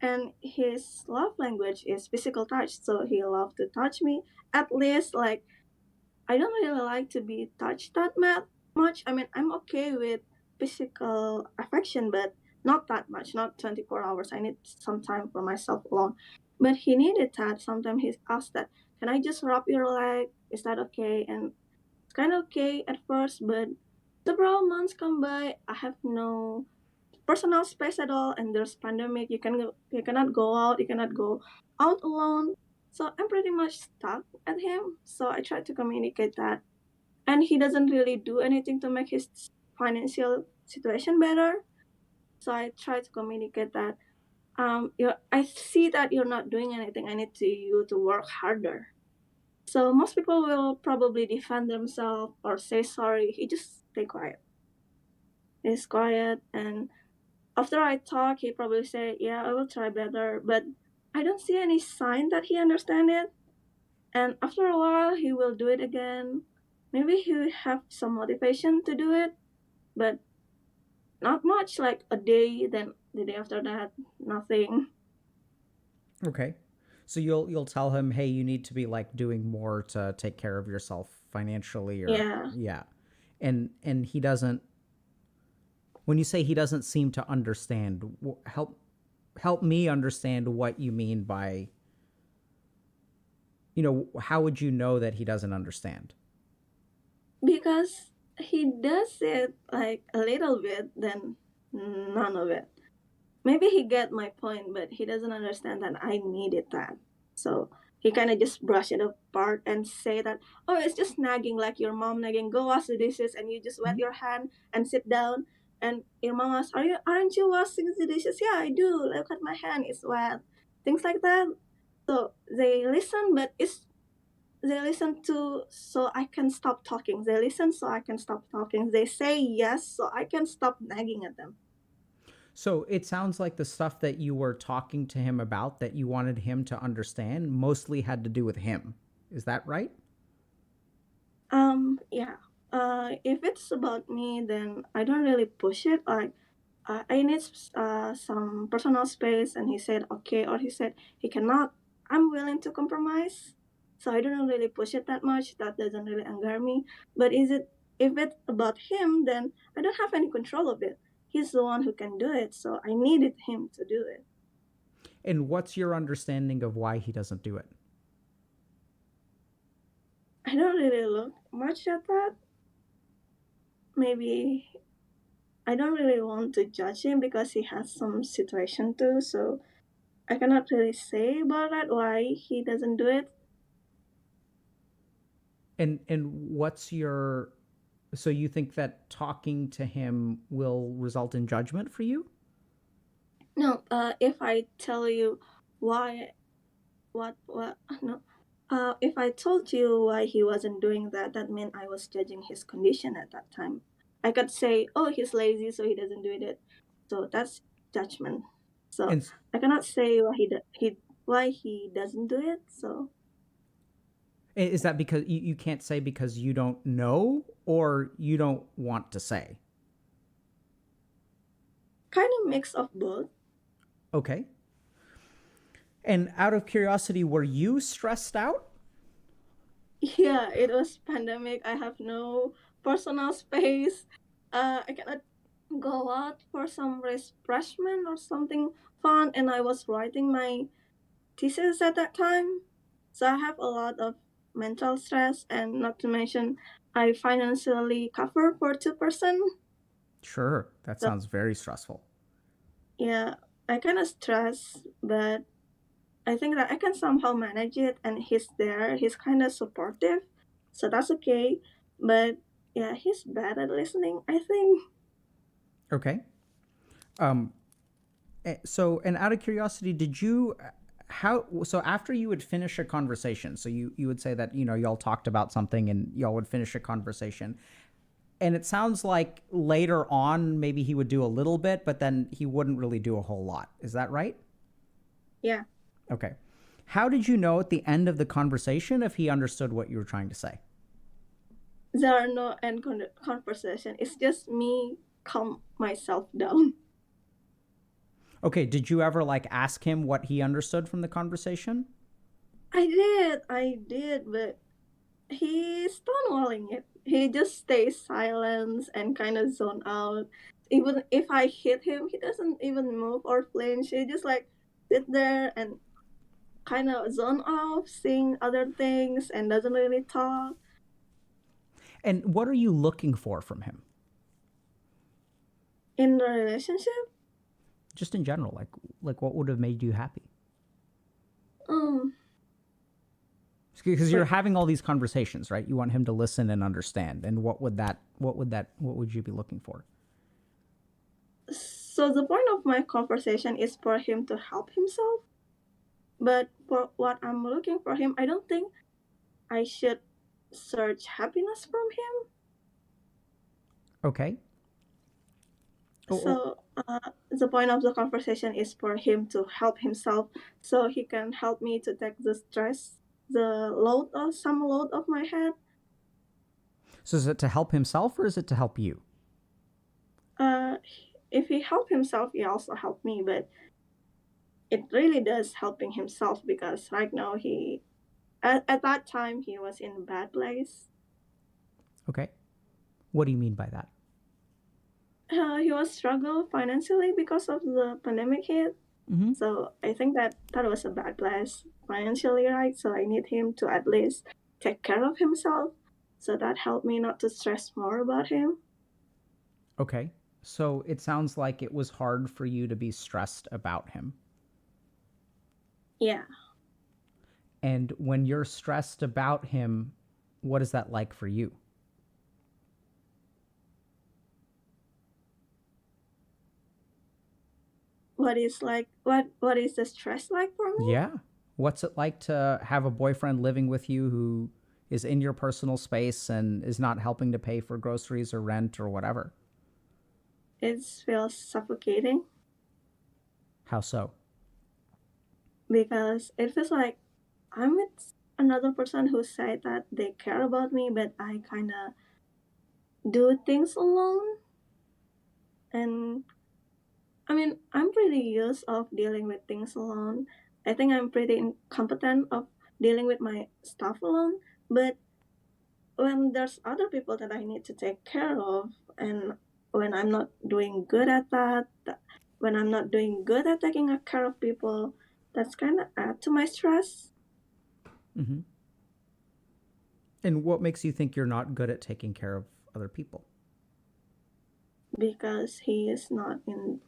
Speaker 6: And his love language is physical touch, so he loved to touch me. At least, like, I don't really like to be touched that much. I mean, I'm okay with physical affection, but not that much, not 24 hours. I need some time for myself alone. But he needed that. Sometimes he asked that, can I just rub your leg? Is that okay? And it's kind of okay at first, but several months come by. I have no personal space at all, and there's pandemic. You cannot go out. You cannot go out alone. So I'm pretty much stuck at him. So I try to communicate that, and he doesn't really do anything to make his financial situation better. So I try to communicate that. I see that you're not doing anything. I need you to work harder. So most people will probably defend themselves or say sorry. He just stay quiet. He's quiet, and after I talk, he probably say, "Yeah, I will try better," but I don't see any sign that he understand it. And after a while, he will do it again. Maybe he will have some motivation to do it, but not much. Like a day, then the day after that, nothing.
Speaker 1: Okay. So you'll tell him, "Hey, you need to be like doing more to take care of yourself financially," or
Speaker 6: Yeah,
Speaker 1: yeah. And he doesn't, when you say he doesn't seem to understand, help me understand what you mean by, how would you know that he doesn't understand?
Speaker 6: because he does it like a little bit, then none of it. Maybe he get my point, but he doesn't understand that I needed that. So he kind of just brush it apart and say that, oh, it's just nagging, like your mom nagging. Go wash the dishes, and you just wet
Speaker 1: Mhm.
Speaker 6: your hand and sit down. And your mom asks, aren't you washing the dishes? Yeah, I do. Look at my hand, it's wet. Things like that. So they listen, but they listen to so I can stop talking. They listen so I can stop talking. They say yes so I can stop nagging at them.
Speaker 1: So it sounds like the stuff that you were talking to him about that you wanted him to understand mostly had to do with him. Is that right?
Speaker 6: Yeah. If it's about me, then I don't really push it. Like, I need some personal space, and he said okay, or he said he cannot. I'm willing to compromise, so I don't really push it that much. That doesn't really anger me. But if it's about him, then I don't have any control of it. He's the one who can do it, so I needed him to do it.
Speaker 1: And what's your understanding of why he doesn't do it?
Speaker 6: I don't really look much at that. Maybe I don't really want to judge him because he has some situation too, so I cannot really say about that why he doesn't do it.
Speaker 1: And what's your, so you think that talking to him will result in judgment for you?
Speaker 6: No, if I tell you why, what, no, if I told you why he wasn't doing that, that meant I was judging his condition at that time. I could say, oh, he's lazy, so he doesn't do it. So that's judgment. So
Speaker 1: And
Speaker 6: I cannot say why he doesn't do it. So
Speaker 1: is that because you can't say because you don't know or you don't want to say?
Speaker 6: kind of mix of both.
Speaker 1: Okay. And out of curiosity, were you stressed out?
Speaker 6: Yeah, it was pandemic. I have no personal space. I cannot go out for some refreshment or something fun, and I was writing my thesis at that time. So I have a lot of mental stress, and not to mention, I financially cover for 2%.
Speaker 1: Sure. That
Speaker 6: So
Speaker 1: sounds very stressful.
Speaker 6: yeah, I kind of stress, but I think that I can somehow manage it, and he's there. He's kind of supportive, so that's okay. But yeah, he's bad at listening, I think.
Speaker 1: Okay. Um, so, and out of curiosity, did you so after you would finish a conversation, so you would say that, y'all talked about something and y'all would finish a conversation. And it sounds like later on, maybe he would do a little bit, but then he wouldn't really do a whole lot. Is that right?
Speaker 6: Yeah.
Speaker 1: Okay. How did you know at the end of the conversation if he understood what you were trying to say?
Speaker 6: There are no end conversation. It's just me calm myself down.
Speaker 1: Okay. Did you ever ask him what he understood from the conversation?
Speaker 6: I did, but he's stonewalling it. He just stays silent and kind of zone out. Even if I hit him, he doesn't even move or flinch. He just sit there and kind of zone off, seeing other things, and doesn't really talk.
Speaker 1: And what are you looking for from him?
Speaker 6: In the relationship,
Speaker 1: Just in general, like what would have made you happy? Because you're having all these conversations, right? You want him to listen and understand. And what would you be looking for?
Speaker 6: so the point of my conversation is for him to help himself. But for what I'm looking for him, I don't think I should search happiness from him.
Speaker 1: Okay.
Speaker 6: So the point of the conversation is for him to help himself, so he can help me to take the stress, some load of my head.
Speaker 1: So is it to help himself or is it to help you?
Speaker 6: If he help himself, he also help me, but it really does helping himself because right now at that time he was in a bad place.
Speaker 1: Okay. What do you mean by that?
Speaker 6: He was struggle financially because of the pandemic hit.
Speaker 1: Mm-hmm.
Speaker 6: So I think that was a bad place financially, right? So I need him to at least take care of himself. So that helped me not to stress more about him.
Speaker 1: Okay. So it sounds like it was hard for you to be stressed about him.
Speaker 6: Yeah.
Speaker 1: And when you're stressed about him, what is that like for you?
Speaker 6: What is the stress like for me?
Speaker 1: Yeah. What's it like to have a boyfriend living with you who is in your personal space and is not helping to pay for groceries or rent or whatever?
Speaker 6: It feels suffocating
Speaker 1: How so?
Speaker 6: because it feels like I'm with another person who said that they care about me, but I kind of do things alone. And I mean, I'm pretty used of dealing with things alone. I think I'm pretty incompetent of dealing with my stuff alone. But when there's other people that I need to take care of, and when I'm not doing good at that, when I'm not doing good at taking care of people, that's kind of add to my stress.
Speaker 1: Mm-hmm. And what makes you think you're not good at taking care of other people?
Speaker 6: Because he is not in.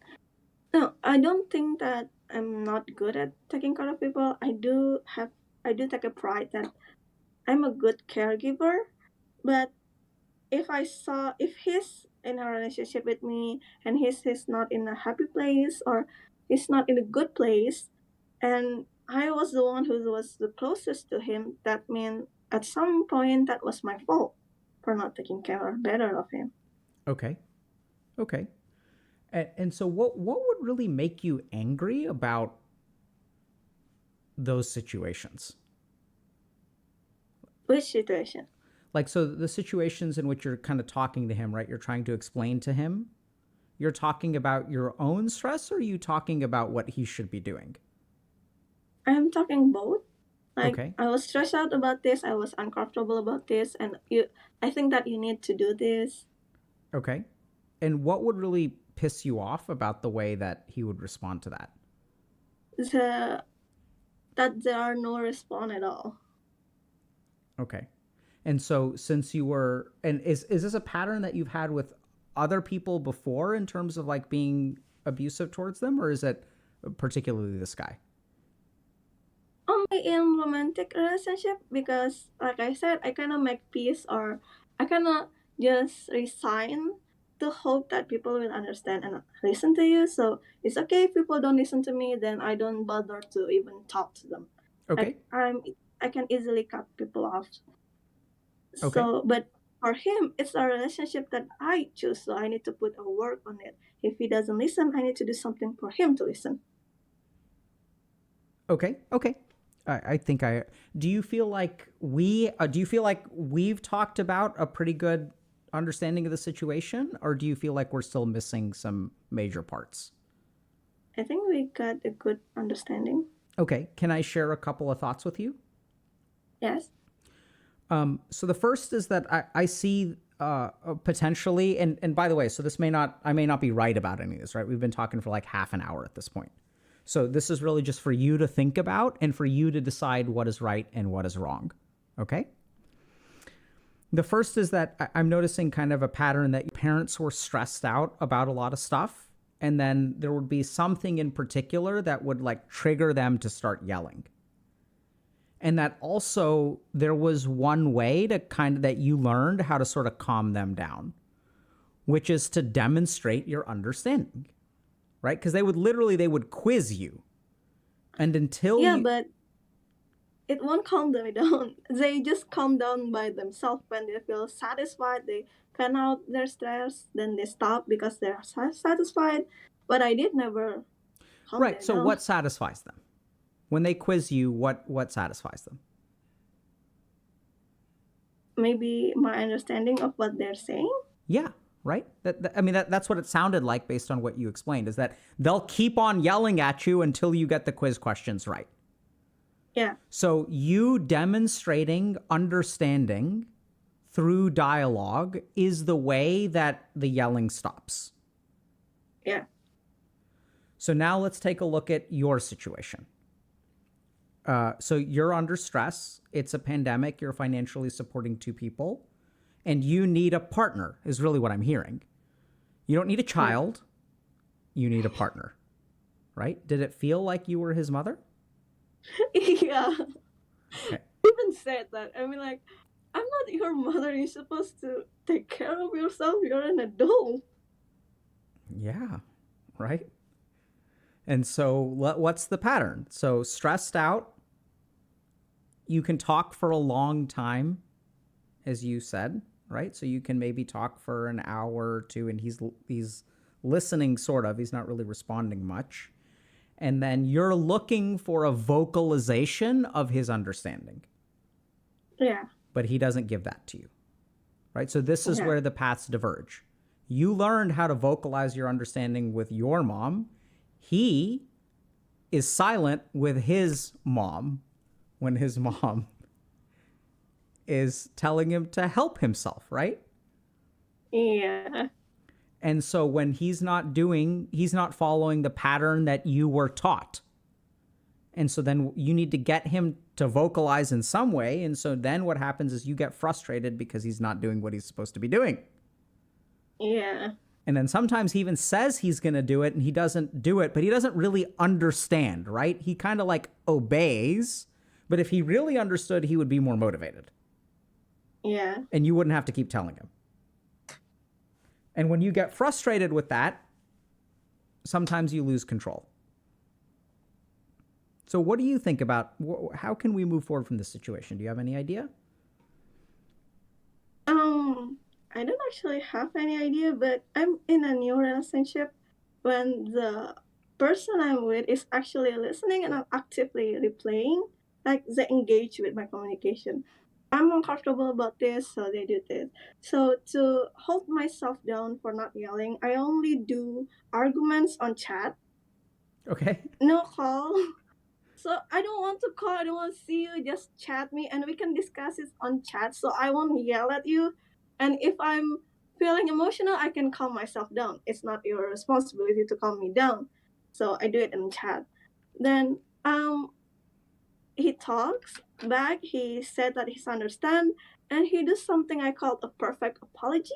Speaker 6: No, I don't think that I'm not good at taking care of people. I do take a pride that I'm a good caregiver, but if he's in a relationship with me and he's not in a happy place or he's not in a good place, and I was the one who was the closest to him, that means at some point that was my fault for not taking care better of him.
Speaker 1: Okay. Okay. And so what would really make you angry about those situations?
Speaker 6: Which situation?
Speaker 1: So the situations in which you're kind of talking to him, right? You're trying to explain to him. You're talking about your own stress, or are you talking about what he should be doing?
Speaker 6: I'm talking both.
Speaker 1: Okay.
Speaker 6: I was stressed out about this, I was uncomfortable about this, and I think that you need to do this.
Speaker 1: Okay. And what would really piss you off about the way that he would respond to that?
Speaker 6: That there are no response at all.
Speaker 1: Okay. And so since you were, and is this a pattern that you've had with other people before in terms of being abusive towards them, or is it particularly this guy?
Speaker 6: Only in romantic relationship, because like I said, I kind of make peace, or I kind of just resign to hope that people will understand and listen to you. So it's okay if people don't listen to me, then I don't bother to even talk to them.
Speaker 1: Okay.
Speaker 6: Like, I can easily cut people off.
Speaker 1: Okay.
Speaker 6: So, but for him, it's a relationship that I choose, so I need to put a work on it. If he doesn't listen, I need to do something for him to listen.
Speaker 1: Okay. Okay. I think I. Do you feel like we've talked about a pretty good understanding of the situation, or do you feel like we're still missing some major parts?
Speaker 6: I think we got a good understanding.
Speaker 1: Okay. Can I share a couple of thoughts with you?
Speaker 6: Yes.
Speaker 1: So the first is that I see potentially, and by the way, so I may not be right about any of this, right? We've been talking for like half an hour at this point. So this is really just for you to think about and for you to decide what is right and what is wrong. Okay? The first is that I'm noticing kind of a pattern that parents were stressed out about a lot of stuff. And then there would be something in particular that would like trigger them to start yelling. And that also there was one way to that you learned how to sort of calm them down, which is to demonstrate your understanding. Right? Because they would quiz you. And until
Speaker 6: but it won't calm them down. They just calm down by themselves when they feel satisfied. They fan out their stress, then they stop because they're satisfied. But I did never calm them
Speaker 1: so
Speaker 6: down.
Speaker 1: what satisfies them? When they quiz you, what satisfies them?
Speaker 6: Maybe my understanding of what they're saying.
Speaker 1: Yeah. Right? That's what it sounded like based on what you explained, is that they'll keep on yelling at you until you get the quiz questions right.
Speaker 6: Yeah.
Speaker 1: So you demonstrating understanding through dialogue is the way that the yelling stops.
Speaker 6: Yeah.
Speaker 1: So now let's take a look at your situation. So you're under stress. It's a pandemic. You're financially supporting two people. And you need a partner, is really what I'm hearing. You don't need a child. You need a partner, right? Did it feel like you were his mother?
Speaker 6: Yeah.
Speaker 1: Okay.
Speaker 6: Even said that. I mean, like, I'm not your mother. You're supposed to take care of yourself. You're an adult.
Speaker 1: Yeah, right? And so what's the pattern? So stressed out. You can talk for a long time, as you said. Right? So you can maybe talk for an hour or two and he's listening sort of. He's not really responding much. And then you're looking for a vocalization of his understanding.
Speaker 6: Yeah.
Speaker 1: But he doesn't give that to you. Right? So this is where the paths diverge. You learned how to vocalize your understanding with your mom. He is silent with his mom when his mom is telling him to help himself, right?
Speaker 6: Yeah.
Speaker 1: And so when he's not following the pattern that you were taught. And so then you need to get him to vocalize in some way. And so then what happens is you get frustrated because he's not doing what he's supposed to be doing.
Speaker 6: Yeah.
Speaker 1: And then sometimes he even says he's going to do it and he doesn't do it, but he doesn't really understand, right? He kind of like obeys, but if he really understood, he would be more motivated.
Speaker 6: Yeah.
Speaker 1: And you wouldn't have to keep telling him. And when you get frustrated with that, sometimes you lose control. So what do you think about, how can we move forward from this situation? Do you have any idea?
Speaker 6: I don't actually have any idea, but I'm in a new relationship when the person I'm with is actually listening and I'm actively replaying, like they engage with my communication. I'm uncomfortable about this, so they do this. So to hold myself down for not yelling, I only do arguments on chat.
Speaker 1: Okay.
Speaker 6: No call. So I don't want to call, I don't want to see you, just chat me and we can discuss it on chat. So I won't yell at you. And if I'm feeling emotional, I can calm myself down. It's not your responsibility to calm me down. So I do it in chat. Then he talks back, he said that he's understand, and he does something I call a perfect apology.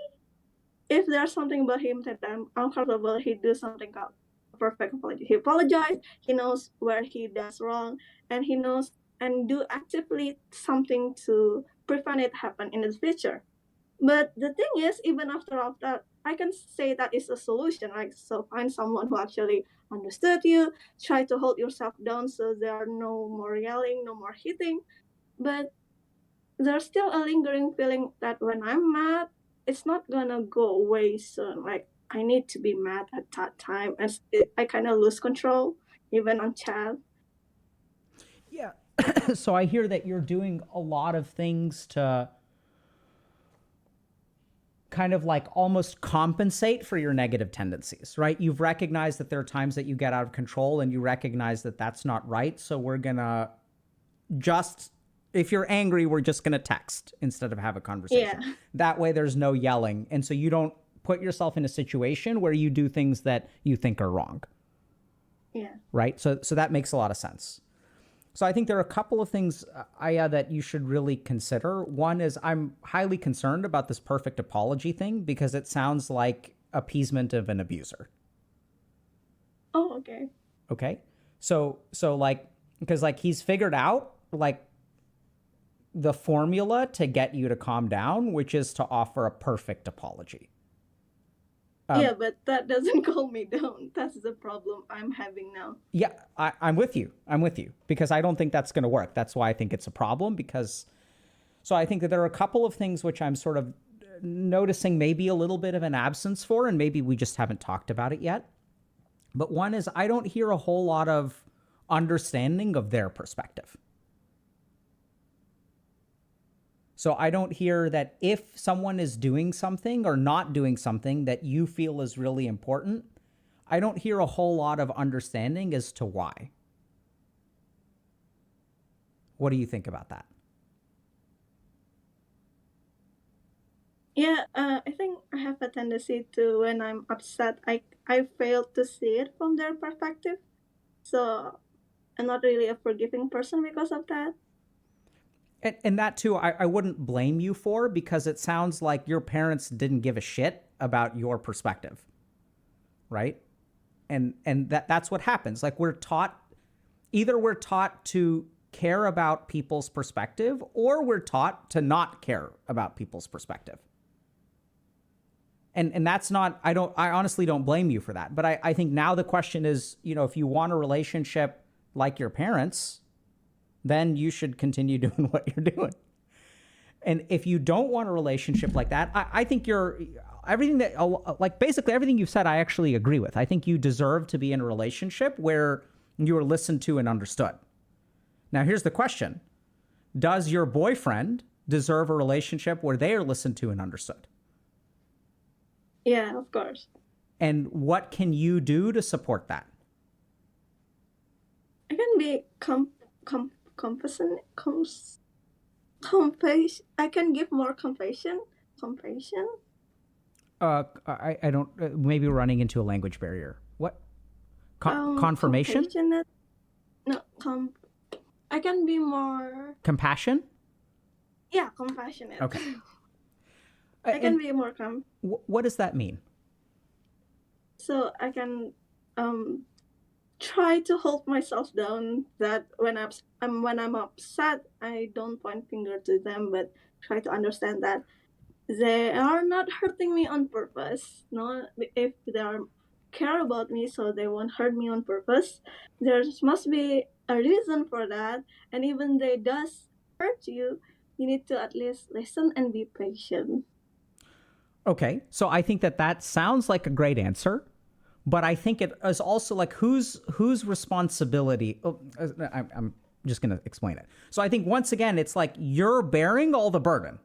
Speaker 6: If there's something about him that I'm uncomfortable, he does something called a perfect apology. He apologizes, he knows where he does wrong, and he knows and do actively something to prevent it happen in the future. But the thing is, even after all that, I can say that is a solution, right? So find someone who actually understood you, try to hold yourself down so there are no more yelling, no more hitting. But there's still a lingering feeling that when I'm mad, it's not gonna go away soon. Like I need to be mad at that time, and I kind of lose control, even on chat.
Speaker 1: Yeah. So I hear that you're doing a lot of things to kind of like almost compensate for your negative tendencies, right? You've recognized that there are times that you get out of control and you recognize that that's not right. So we're going to just, if you're angry, we're just going to text instead of have a conversation.
Speaker 6: Yeah.
Speaker 1: That way there's no yelling. And so you don't put yourself in a situation where you do things that you think are wrong.
Speaker 6: Yeah.
Speaker 1: Right? So that makes a lot of sense. So I think there are a couple of things, Aya, that you should really consider. One is I'm highly concerned about this perfect apology thing because it sounds like appeasement of an abuser.
Speaker 6: Oh, okay.
Speaker 1: Okay. So like, because like he's figured out like the formula to get you to calm down, which is to offer a perfect apology.
Speaker 6: Yeah, but that doesn't calm me down. That's the problem I'm having now.
Speaker 1: Yeah, I'm with you. I'm with you because I don't think that's going to work. That's why I think it's a problem because, so I think that there are a couple of things which I'm sort of noticing maybe a little bit of an absence for, and maybe we just haven't talked about it yet. But one is I don't hear a whole lot of understanding of their perspective. So I don't hear that if someone is doing something or not doing something that you feel is really important, I don't hear a whole lot of understanding as to why. What do you think about that?
Speaker 6: Yeah, I think I have a tendency to, when I'm upset, I fail to see it from their perspective. So I'm not really a forgiving person because of that.
Speaker 1: And that too, I wouldn't blame you for, because it sounds like your parents didn't give a shit about your perspective, right? And that's what happens. Like we're taught to care about people's perspective, or we're taught to not care about people's perspective. And that's not, I honestly don't blame you for that. But I think now the question is, if you want a relationship like your parents, then you should continue doing what you're doing. And if you don't want a relationship like that, I think basically everything you've said, I actually agree with. I think you deserve to be in a relationship where you are listened to and understood. Now, here's the question. Does your boyfriend deserve a relationship where they are listened to and understood?
Speaker 6: Yeah, of course.
Speaker 1: And what can you do to support that?
Speaker 6: I can be compassion. I can give more compassion.
Speaker 1: I don't. Maybe we're running into a language barrier. What? Confirmation?
Speaker 6: Compassionate. No, I can be more.
Speaker 1: Compassion?
Speaker 6: Yeah, compassionate.
Speaker 1: Okay.
Speaker 6: I can be more
Speaker 1: What does that mean?
Speaker 6: So I can try to hold myself down. That when I'm upset, I don't point finger to them, but try to understand that they are not hurting me on purpose. No, if they care about me, so they won't hurt me on purpose. There must be a reason for that, and even they does hurt you, you need to at least listen and be patient.
Speaker 1: Okay, so I think that sounds like a great answer, but I think it is also like whose responsibility. I'm just going to explain it. So I think once again, it's like you're bearing all the burden.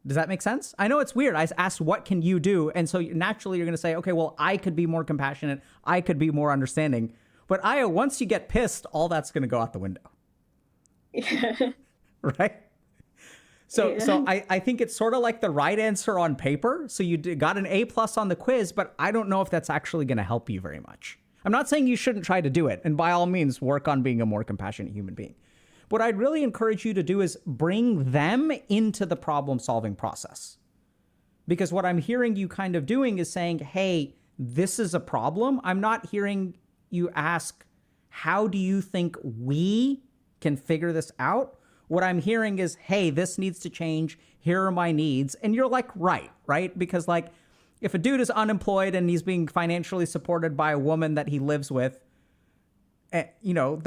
Speaker 1: Does that make sense? I know it's weird. I asked, what can you do? And so naturally you're going to say, okay, well, I could be more compassionate. I could be more understanding. But once you get pissed, all that's going to go out the window.
Speaker 6: Yeah.
Speaker 1: Right? So I think it's sort of like the right answer on paper. So you got an A+ on the quiz, but I don't know if that's actually going to help you very much. I'm not saying you shouldn't try to do it. And by all means, work on being a more compassionate human being. What I'd really encourage you to do is bring them into the problem-solving process. Because what I'm hearing you kind of doing is saying, hey, this is a problem. I'm not hearing you ask, how do you think we can figure this out? what I'm hearing is, hey, this needs to change. Here are my needs. And you're like, right? Because like, if a dude is unemployed and he's being financially supported by a woman that he lives with, you know,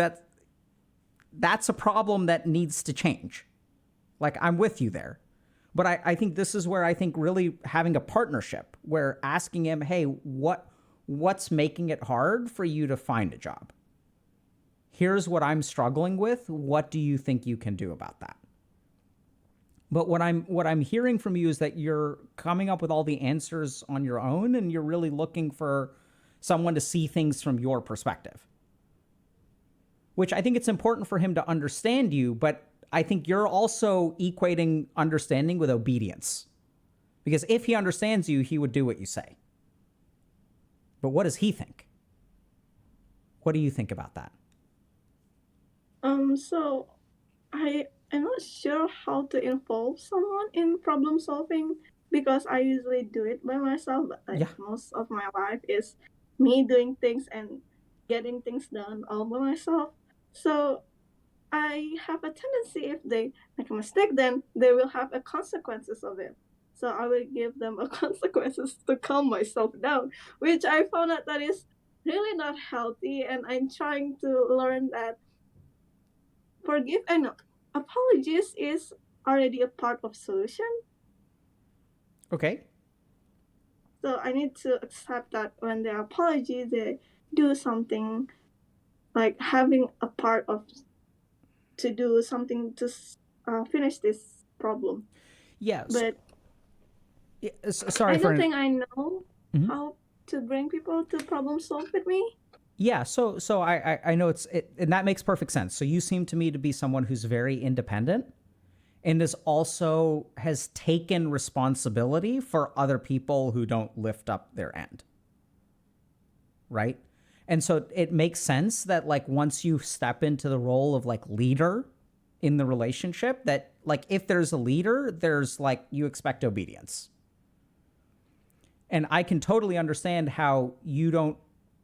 Speaker 1: that's a problem that needs to change. Like, I'm with you there. But I think this is where I think really having a partnership where asking him, hey, what's making it hard for you to find a job? Here's what I'm struggling with. What do you think you can do about that? But what I'm hearing from you is that you're coming up with all the answers on your own, and you're really looking for someone to see things from your perspective. Which I think it's important for him to understand you, but I think you're also equating understanding with obedience. Because if he understands you, he would do what you say. But what does he think? What do you think about that?
Speaker 6: So I'm not sure how to involve someone in problem solving because I usually do it by myself. But like most of my life is me doing things and getting things done all by myself. So I have a tendency, if they make a mistake, then they will have a consequences of it. So I will give them a consequences to calm myself down, which I found out that is really not healthy. And I'm trying to learn that apologies is already a part of solution.
Speaker 1: Okay.
Speaker 6: So I need to accept that when they apology, they do something like having a part of to do something to finish this problem.
Speaker 1: Yeah.
Speaker 6: But
Speaker 1: sorry
Speaker 6: I
Speaker 1: for
Speaker 6: don't think I know how to bring people to problem solve with me.
Speaker 1: Yeah, so I know and that makes perfect sense. So you seem to me to be someone who's very independent and has taken responsibility for other people who don't lift up their end. Right? And so it makes sense that like once you step into the role of like leader in the relationship, that like if there's a leader, there's like you expect obedience. And I can totally understand how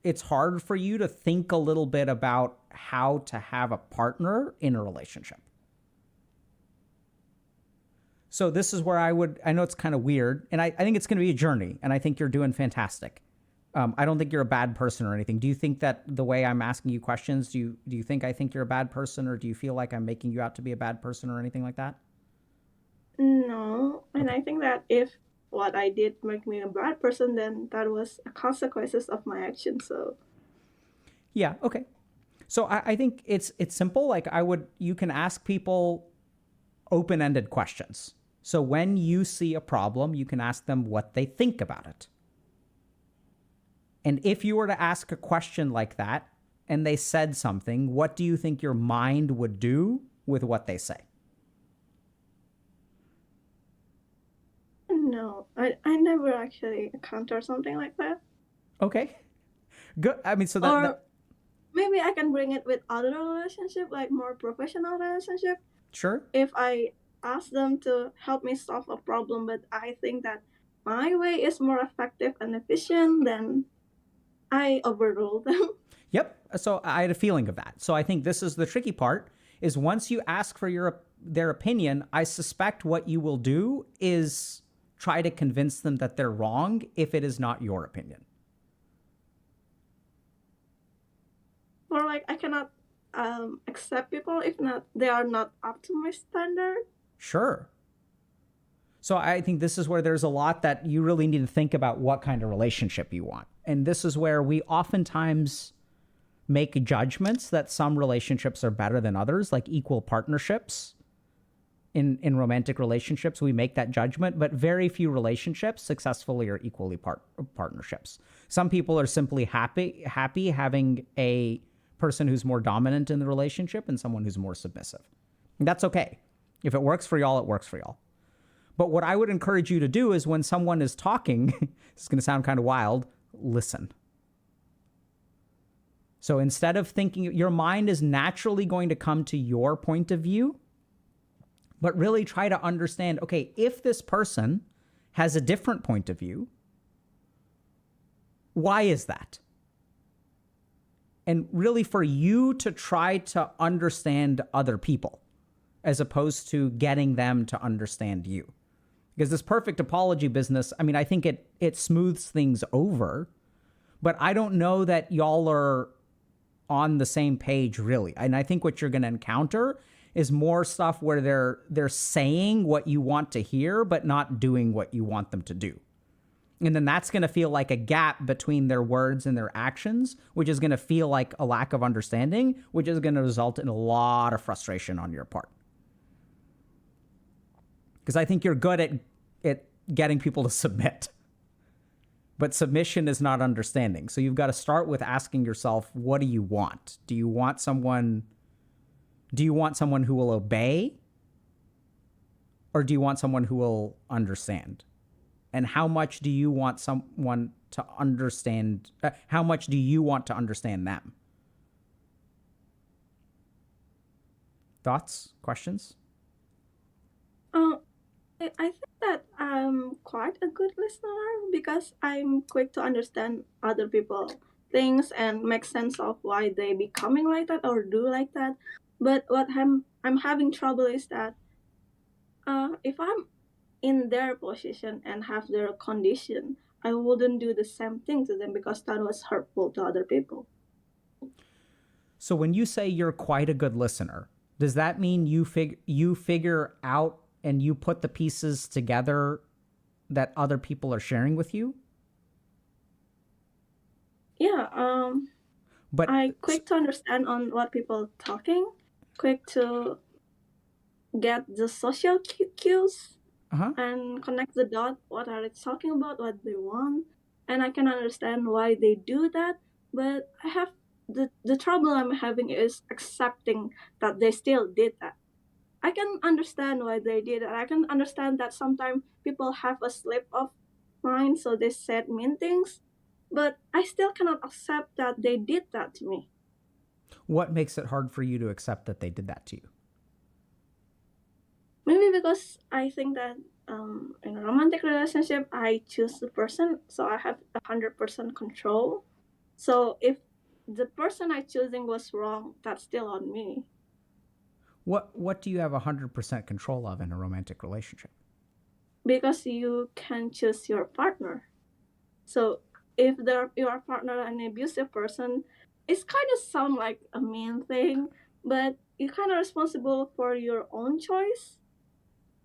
Speaker 1: it's hard for you to think a little bit about how to have a partner in a relationship. So this is where I know it's kind of weird, and I think it's going to be a journey, and I think you're doing fantastic. I don't think you're a bad person or anything. Do you think that the way I'm asking you questions, do you think I think you're a bad person, or do you feel like I'm making you out to be a bad person or anything like that?
Speaker 6: No, and I think that if what I did make me a bad person, then that was a consequences of my action. So
Speaker 1: yeah, okay. So I think it's simple. Like you can ask people open-ended questions. So when you see a problem, you can ask them what they think about it. And if you were to ask a question like that and they said something, what do you think your mind would do with what they say?
Speaker 6: no, I never actually encountered something like that.
Speaker 1: Okay. Good. I mean, so
Speaker 6: maybe I can bring it with other relationship, like more professional relationship.
Speaker 1: Sure.
Speaker 6: If I ask them to help me solve a problem, but I think that my way is more effective and efficient, then I overrule them.
Speaker 1: Yep. So I had a feeling of that. So I think this is the tricky part is once you ask for their opinion, I suspect what you will do is try to convince them that they're wrong if it is not your opinion.
Speaker 6: Or like I cannot accept people if they are not up to my standard.
Speaker 1: Sure. So I think this is where there's a lot that you really need to think about what kind of relationship you want. And this is where we oftentimes make judgments that some relationships are better than others, like equal partnerships. In romantic relationships, we make that judgment, but very few relationships successfully are equally partnerships. Some people are simply happy having a person who's more dominant in the relationship and someone who's more submissive. And that's okay. If it works for y'all, it works for y'all. But what I would encourage you to do is when someone is talking, this is going to sound kind of wild, listen. So instead of thinking, your mind is naturally going to come to your point of view, but really try to understand, okay, if this person has a different point of view, why is that? And really for you to try to understand other people. as opposed to getting them to understand you. Because this perfect apology business, I mean, I think it smooths things over, but I don't know that y'all are on the same page really. And I think what you're going to encounter is more stuff where they're saying what you want to hear but not doing what you want them to do. And then that's going to feel like a gap between their words and their actions, which is going to feel like a lack of understanding, which is going to result in a lot of frustration on your part. Because I think you're good at getting people to submit. But submission is not understanding. So you've got to start with asking yourself, what do you want? Do you want someone who will obey? Or do you want someone who will understand? And how much do you want someone to understand? How much do you want to understand them? Thoughts? Questions?
Speaker 6: I think that I'm quite a good listener because I'm quick to understand other people things and make sense of why they becoming like that or do like that. But what I'm having trouble is that if I'm in their position and have their condition, I wouldn't do the same thing to them because that was hurtful to other people.
Speaker 1: So when you say you're quite a good listener, does that mean you figure out and you put the pieces together that other people are sharing with you?
Speaker 6: Yeah,
Speaker 1: But
Speaker 6: I quick to understand on what people talking, quick to get the social cues and connect the dot. What are they talking about? What they want, and I can understand why they do that. But I have the trouble I'm having is accepting that they still did that. I can understand why they did it. I can understand that sometimes people have a slip of mind, so they said mean things. But I still cannot accept that they did that to me.
Speaker 1: what makes it hard for you to accept that they did that to you?
Speaker 6: Maybe because I think that in a romantic relationship, I choose the person, so I have 100% control. So if the person I choosing was wrong, that's still on me.
Speaker 1: What do you have 100% control of in a romantic relationship?
Speaker 6: Because you can choose your partner. So if your partner an abusive person, it's kind of sound like a mean thing, but you're kind of responsible for your own choice.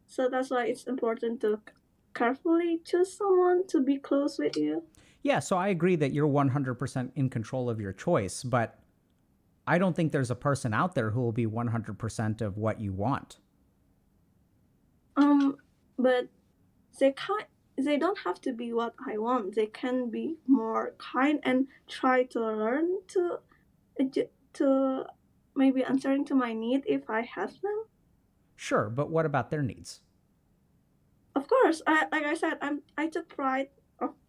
Speaker 6: So that's why it's important to carefully choose someone to be close with you.
Speaker 1: Yeah, so I agree that you're 100% in control of your choice, but I don't think there's a person out there who will be 100% of what you want.
Speaker 6: But they don't have to be what I want. They can be more kind and try to learn to maybe answering to my need if I have them.
Speaker 1: Sure, but what about their needs?
Speaker 6: Of course, like I said, I took pride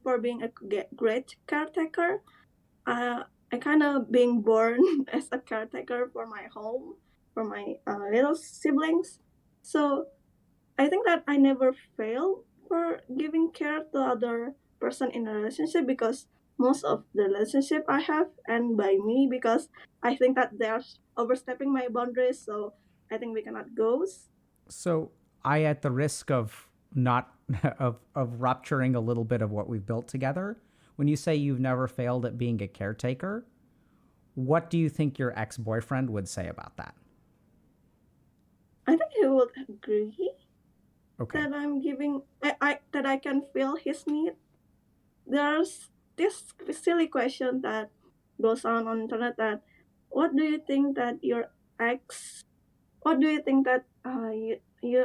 Speaker 6: for being a great caretaker. I kind of being born as a caretaker for my home, for my little siblings. So I think that I never fail for giving care to other person in a relationship because most of the relationship I have end by me because I think that they're overstepping my boundaries. So I think we cannot go.
Speaker 1: So I, at the risk of not of rupturing a little bit of what we've built together, when you say you've never failed at being a caretaker, what do you think your ex-boyfriend would say about that?
Speaker 6: I think he would agree
Speaker 1: Okay.
Speaker 6: that I'm giving that I can feel his need. There's this silly question that goes on internet that what do you think that your ex what do you think that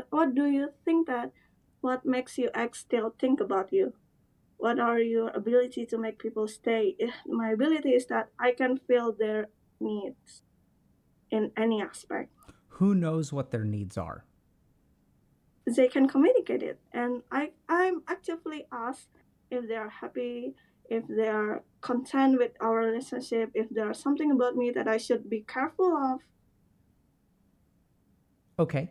Speaker 6: what do you think that what makes your ex still think about you? What are your ability to make people stay? My ability is that I can feel their needs in any aspect.
Speaker 1: Who knows what their needs are?
Speaker 6: They can communicate it, and I'm actively asked if they are happy, if they are content with our relationship, if there is something about me that I should be careful of.
Speaker 1: Okay.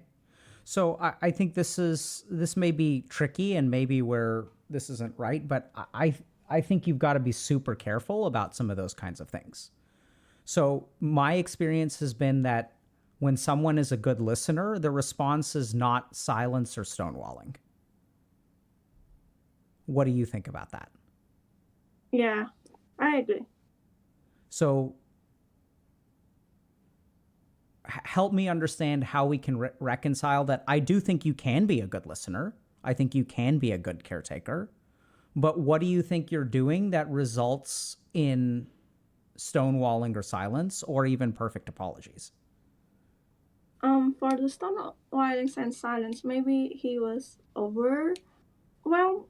Speaker 1: So I think this may be tricky and maybe where this isn't right, but I think you've got to be super careful about some of those kinds of things. So my experience has been that when someone is a good listener, the response is not silence or stonewalling. What do you think about that?
Speaker 6: Yeah, I agree.
Speaker 1: So help me understand how we can reconcile that. I do think you can be a good listener. I think you can be a good caretaker. But what do you think you're doing that results in stonewalling or silence or even perfect apologies?
Speaker 6: For the stonewalling and silence, maybe he was over. Well,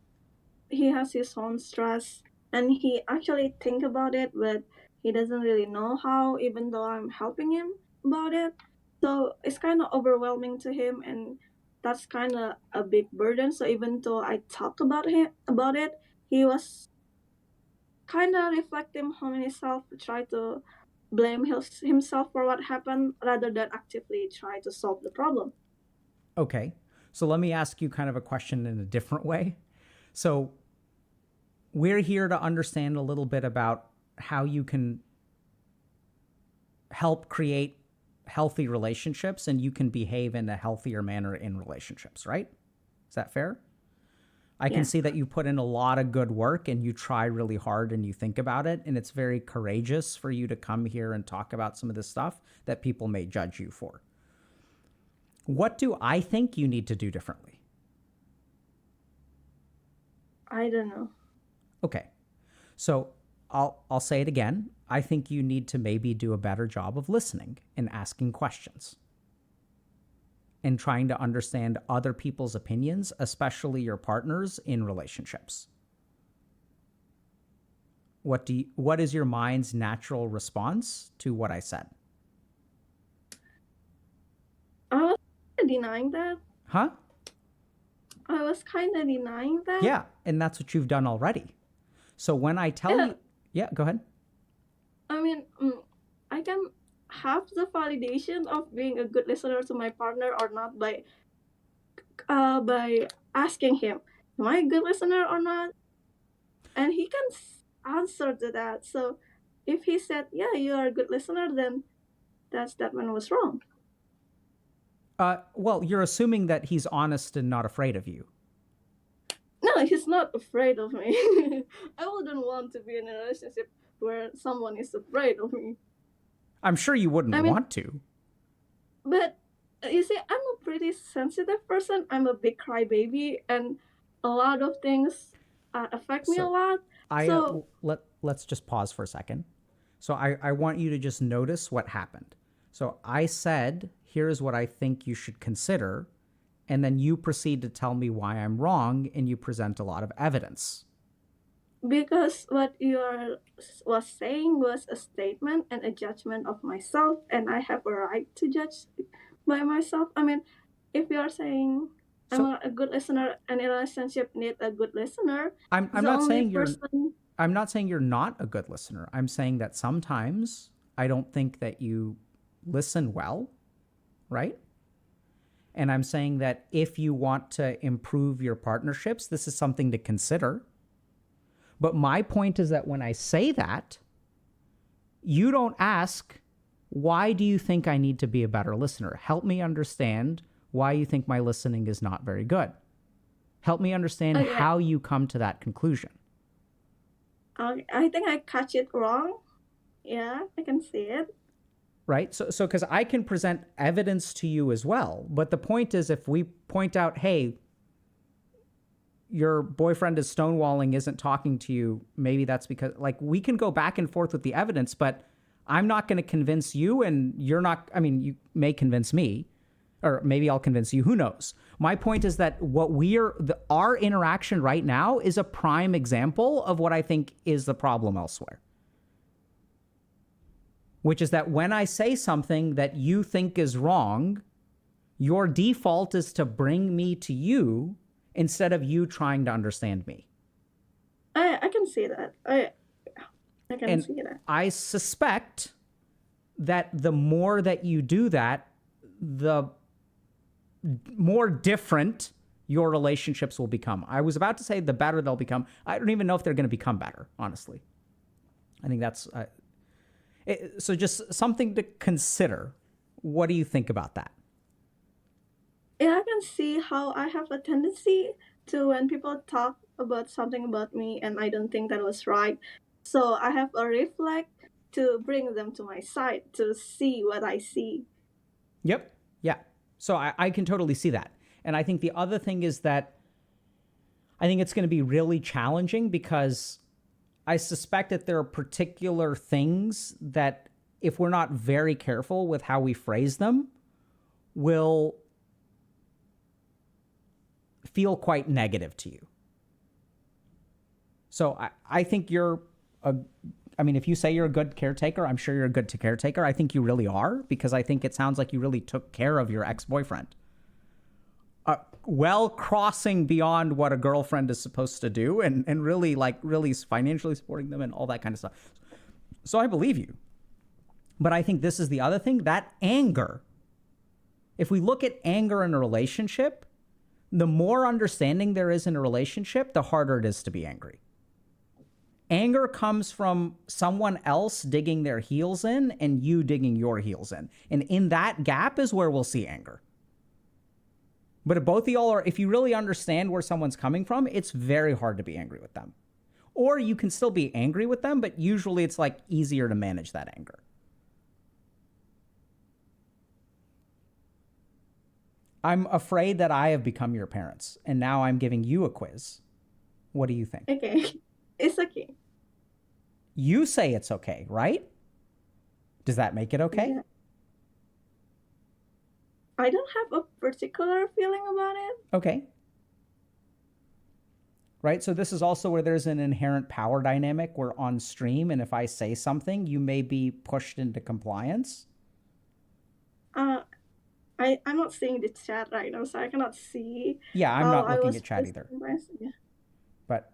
Speaker 6: he has his own stress, and he actually think about it, but he doesn't really know how. Even though I'm helping him about it, so it's kind of overwhelming to him, and that's kind of a big burden. So even though I talked about it, he was kind of reflecting on himself, try to blame himself for what happened rather than actively try to solve the problem.
Speaker 1: Okay. So let me ask you kind of a question in a different way. So we're here to understand a little bit about how you can help create healthy relationships and you can behave in a healthier manner in relationships, right? Is that fair? I can see that you put in a lot of good work and you try really hard and you think about it. And it's very courageous for you to come here and talk about some of this stuff that people may judge you for. What do I think you need to do differently?
Speaker 6: I don't know.
Speaker 1: Okay. So I'll say it again. I think you need to maybe do a better job of listening and asking questions and trying to understand other people's opinions, especially your partners in relationships. What is your mind's natural response to what I said?
Speaker 6: I was denying that.
Speaker 1: Huh?
Speaker 6: I was kind of denying that.
Speaker 1: Yeah, and that's what you've done already. So when I tell you, yeah, go ahead.
Speaker 6: I mean, I can have the validation of being a good listener to my partner or not by asking him, am I a good listener or not? And he can answer to that. So if he said, yeah, you are a good listener, then that one was wrong.
Speaker 1: Well, you're assuming that he's honest and not afraid of you.
Speaker 6: No, he's not afraid of me. I wouldn't want to be in a relationship where someone is afraid of me.
Speaker 1: I'm sure you wouldn't want to.
Speaker 6: But you see, I'm a pretty sensitive person. I'm a big crybaby, and a lot of things affect me a lot.
Speaker 1: Let's just pause for a second. So I want you to just notice what happened. So I said, here's what I think you should consider. And then you proceed to tell me why I'm wrong, and you present a lot of evidence.
Speaker 6: Because what you was saying was a statement and a judgment of myself, and I have a right to judge by myself. I mean, if you are saying I'm a good listener and a relationship need a good listener,
Speaker 1: I'm not saying you're not a good listener. I'm saying that sometimes I don't think that you listen well, right? And I'm saying that if you want to improve your partnerships, this is something to consider. But my point is that when I say that, you don't ask, why do you think I need to be a better listener? Help me understand why you think my listening is not very good. Help me understand how you come to that conclusion.
Speaker 6: I think I catch it wrong. Yeah, I can see it.
Speaker 1: Right? So because I can present evidence to you as well. But the point is, if we point out, hey, your boyfriend is stonewalling, isn't talking to you, maybe that's because, like, we can go back and forth with the evidence, but I'm not going to convince you, and you're not, I mean, you may convince me, or maybe I'll convince you, who knows? My point is that our interaction right now is a prime example of what I think is the problem elsewhere. Which is that when I say something that you think is wrong, your default is to bring me to you instead of you trying to understand me.
Speaker 6: I can see that. I can see that.
Speaker 1: I suspect that the more that you do that, the more different your relationships will become. I was about to say the better they'll become. I don't even know if they're going to become better, honestly. I think that's... so just something to consider. What do you think about that?
Speaker 6: Yeah, I can see how I have a tendency to, when people talk about something about me and I don't think that was right, so I have a reflex to bring them to my side to see what I see.
Speaker 1: Yep. Yeah. So I can totally see that. And I think the other thing is that I think it's going to be really challenging because I suspect that there are particular things that, if we're not very careful with how we phrase them, will feel quite negative to you. So I think if you say you're a good caretaker, I'm sure you're a good caretaker. I think you really are, because I think it sounds like you really took care of your ex-boyfriend. Well, crossing beyond what a girlfriend is supposed to do, and really financially supporting them and all that kind of stuff. So I believe you. But I think this is the other thing, that anger. If we look at anger in a relationship, the more understanding there is in a relationship, the harder it is to be angry. Anger comes from someone else digging their heels in and you digging your heels in. And in that gap is where we'll see anger. But if both of y'all if you really understand where someone's coming from, it's very hard to be angry with them. Or you can still be angry with them, but usually it's like easier to manage that anger. I'm afraid that I have become your parents, and now I'm giving you a quiz. What do you think?
Speaker 6: Okay, it's okay.
Speaker 1: You say it's okay, right? Does that make it okay?
Speaker 6: Yeah. I don't have a particular feeling about it.
Speaker 1: Okay. Right, so this is also where there's an inherent power dynamic. We're on stream, and if I say something, you may be pushed into compliance.
Speaker 6: I'm not seeing the chat right now, so I cannot see.
Speaker 1: Yeah, I'm not looking at chat either.
Speaker 6: Yeah.
Speaker 1: But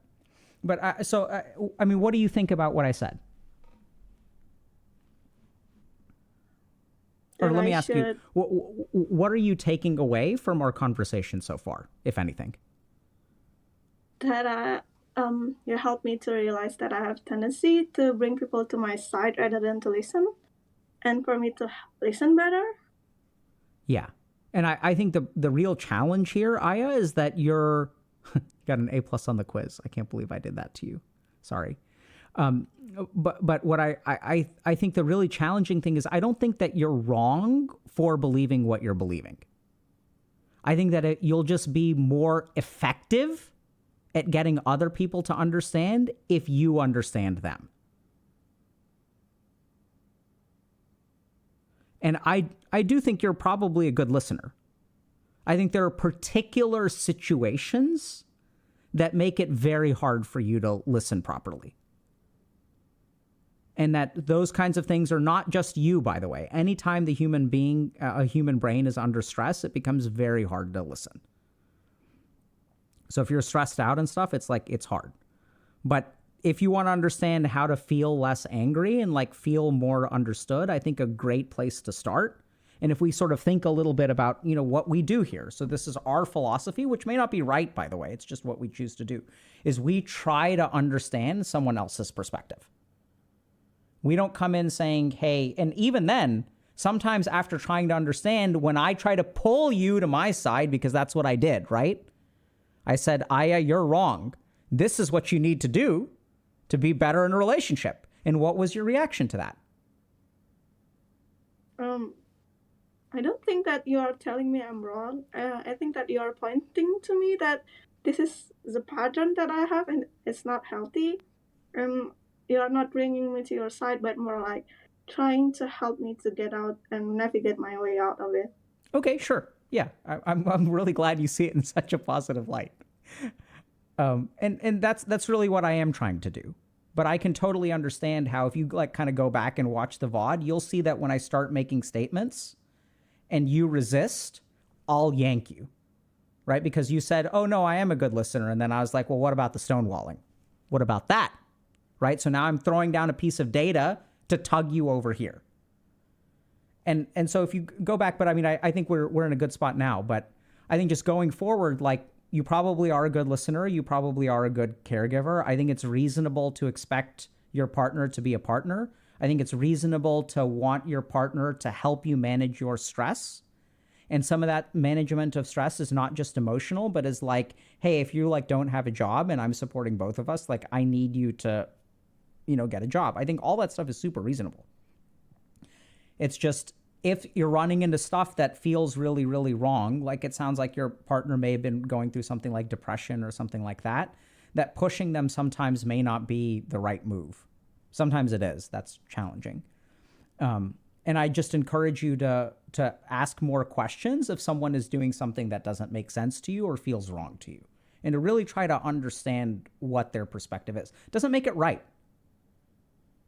Speaker 1: what do you think about what I said? Or let me ask you, what are you taking away from our conversation so far, if anything?
Speaker 6: That you helped me to realize that I have tendency to bring people to my side rather than to listen, and for me to listen better. Yeah.
Speaker 1: And I think the real challenge here, Aya, is that you're got an A+ on the quiz. I can't believe I did that to you. Sorry. But what I think the really challenging thing is, I don't think that you're wrong for believing what you're believing. I think that you'll just be more effective at getting other people to understand if you understand them. And I do think you're probably a good listener. I think there are particular situations that make it very hard for you to listen properly. And that those kinds of things are not just you, by the way. Anytime a human brain is under stress, it becomes very hard to listen. So if you're stressed out and stuff, it's hard. But if you want to understand how to feel less angry and feel more understood, I think a great place to start. And if we sort of think a little bit about, what we do here. So this is our philosophy, which may not be right, by the way. It's just what we choose to do, is we try to understand someone else's perspective. We don't come in saying, hey, and even then, sometimes after trying to understand, when I try to pull you to my side, because that's what I did, right? I said, Aya, you're wrong. This is what you need to do to be better in a relationship. And what was your reaction to that?
Speaker 6: I don't think that you are telling me I'm wrong. I think that you are pointing to me that this is the pattern that I have and it's not healthy. You are not bringing me to your side, but more like trying to help me to get out and navigate my way out of it.
Speaker 1: Okay, sure. Yeah, I'm really glad you see it in such a positive light. And that's really what I am trying to do. But I can totally understand how, if you kind of go back and watch the VOD, you'll see that when I start making statements and you resist, I'll yank you, right? Because you said, oh no, I am a good listener. And then I was like, well, what about the stonewalling? What about that? Right? So now I'm throwing down a piece of data to tug you over here. And so if you go back, but I think we're in a good spot now, but I think just going forward, you probably are a good listener. You probably are a good caregiver. I think it's reasonable to expect your partner to be a partner, I think it's reasonable to want your partner to help you manage your stress. And some of that management of stress is not just emotional, but is like, hey, if you like don't have a job and I'm supporting both of us, like I need you to, get a job. I think all that stuff is super reasonable. It's just if you're running into stuff that feels really, really wrong, like it sounds like your partner may have been going through something like depression or something like that, that pushing them sometimes may not be the right move. Sometimes it is. That's challenging. And I just encourage you to ask more questions if someone is doing something that doesn't make sense to you or feels wrong to you, and to really try to understand what their perspective is. Doesn't make it right.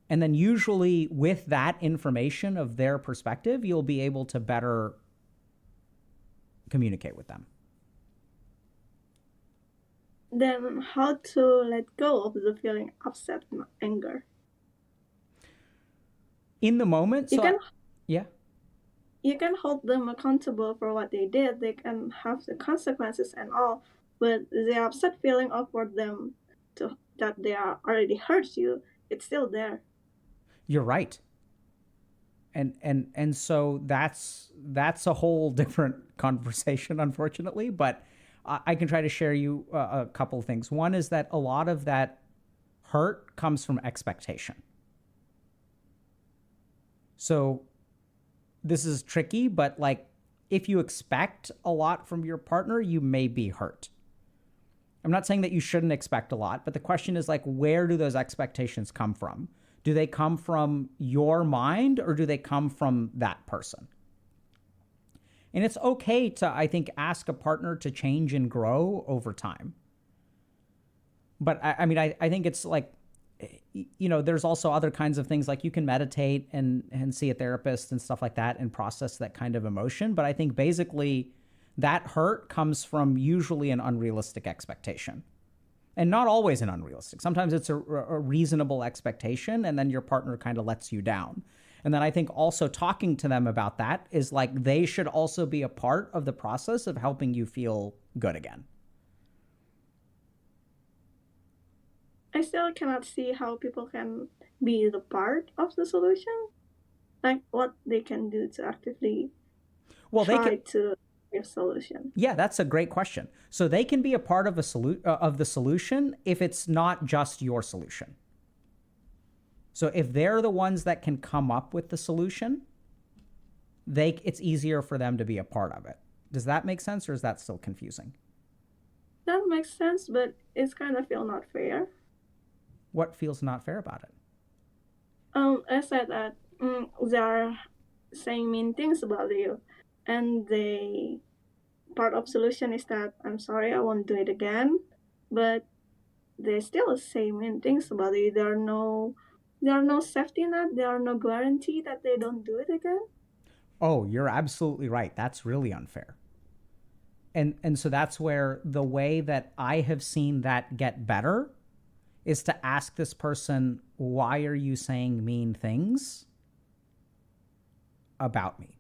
Speaker 1: And then usually with that information of their perspective, you'll be able to better communicate with them.
Speaker 6: Then how to let go of the feeling upset and anger?
Speaker 1: In the moment,
Speaker 6: You can
Speaker 1: yeah.
Speaker 6: you can hold them accountable for what they did. They can have the consequences and all, but the upset feeling over them that they are already hurt you, it's still there.
Speaker 1: You're right. And so that's a whole different conversation, unfortunately. But I can try to share you a couple of things. One is that a lot of that hurt comes from expectation. So this is tricky, but like if you expect a lot from your partner, you may be hurt. I'm not saying that you shouldn't expect a lot, but the question is like, where do those expectations come from? Do they come from your mind or do they come from that person? And it's okay to, I think, ask a partner to change and grow over time. But I mean, I think it's like, there's also other kinds of things like you can meditate and see a therapist and stuff like that and process that kind of emotion. But I think basically that hurt comes from usually an unrealistic expectation. And not always an unrealistic. Sometimes it's a reasonable expectation, and then your partner kind of lets you down. And then I think also talking to them about that is like they should also be a part of the process of helping you feel good again.
Speaker 6: I still cannot see how people can be the part of the solution. Like what they can do to actively try to give a solution.
Speaker 1: Yeah, that's a great question. So they can be a part of the solution if it's not just your solution. So if they're the ones that can come up with the solution, it's easier for them to be a part of it. Does that make sense, or is that still confusing?
Speaker 6: That makes sense, but it's kind of feel not fair.
Speaker 1: What feels not fair about it?
Speaker 6: I said that they are saying mean things about you, and part of solution is that I'm sorry, I won't do it again, but they still say mean things about you. There are no safety net. There are no guarantee that they don't do it again.
Speaker 1: Oh, you're absolutely right. That's really unfair. And so that's where the way that I have seen that get better is to ask this person, why are you saying mean things about me?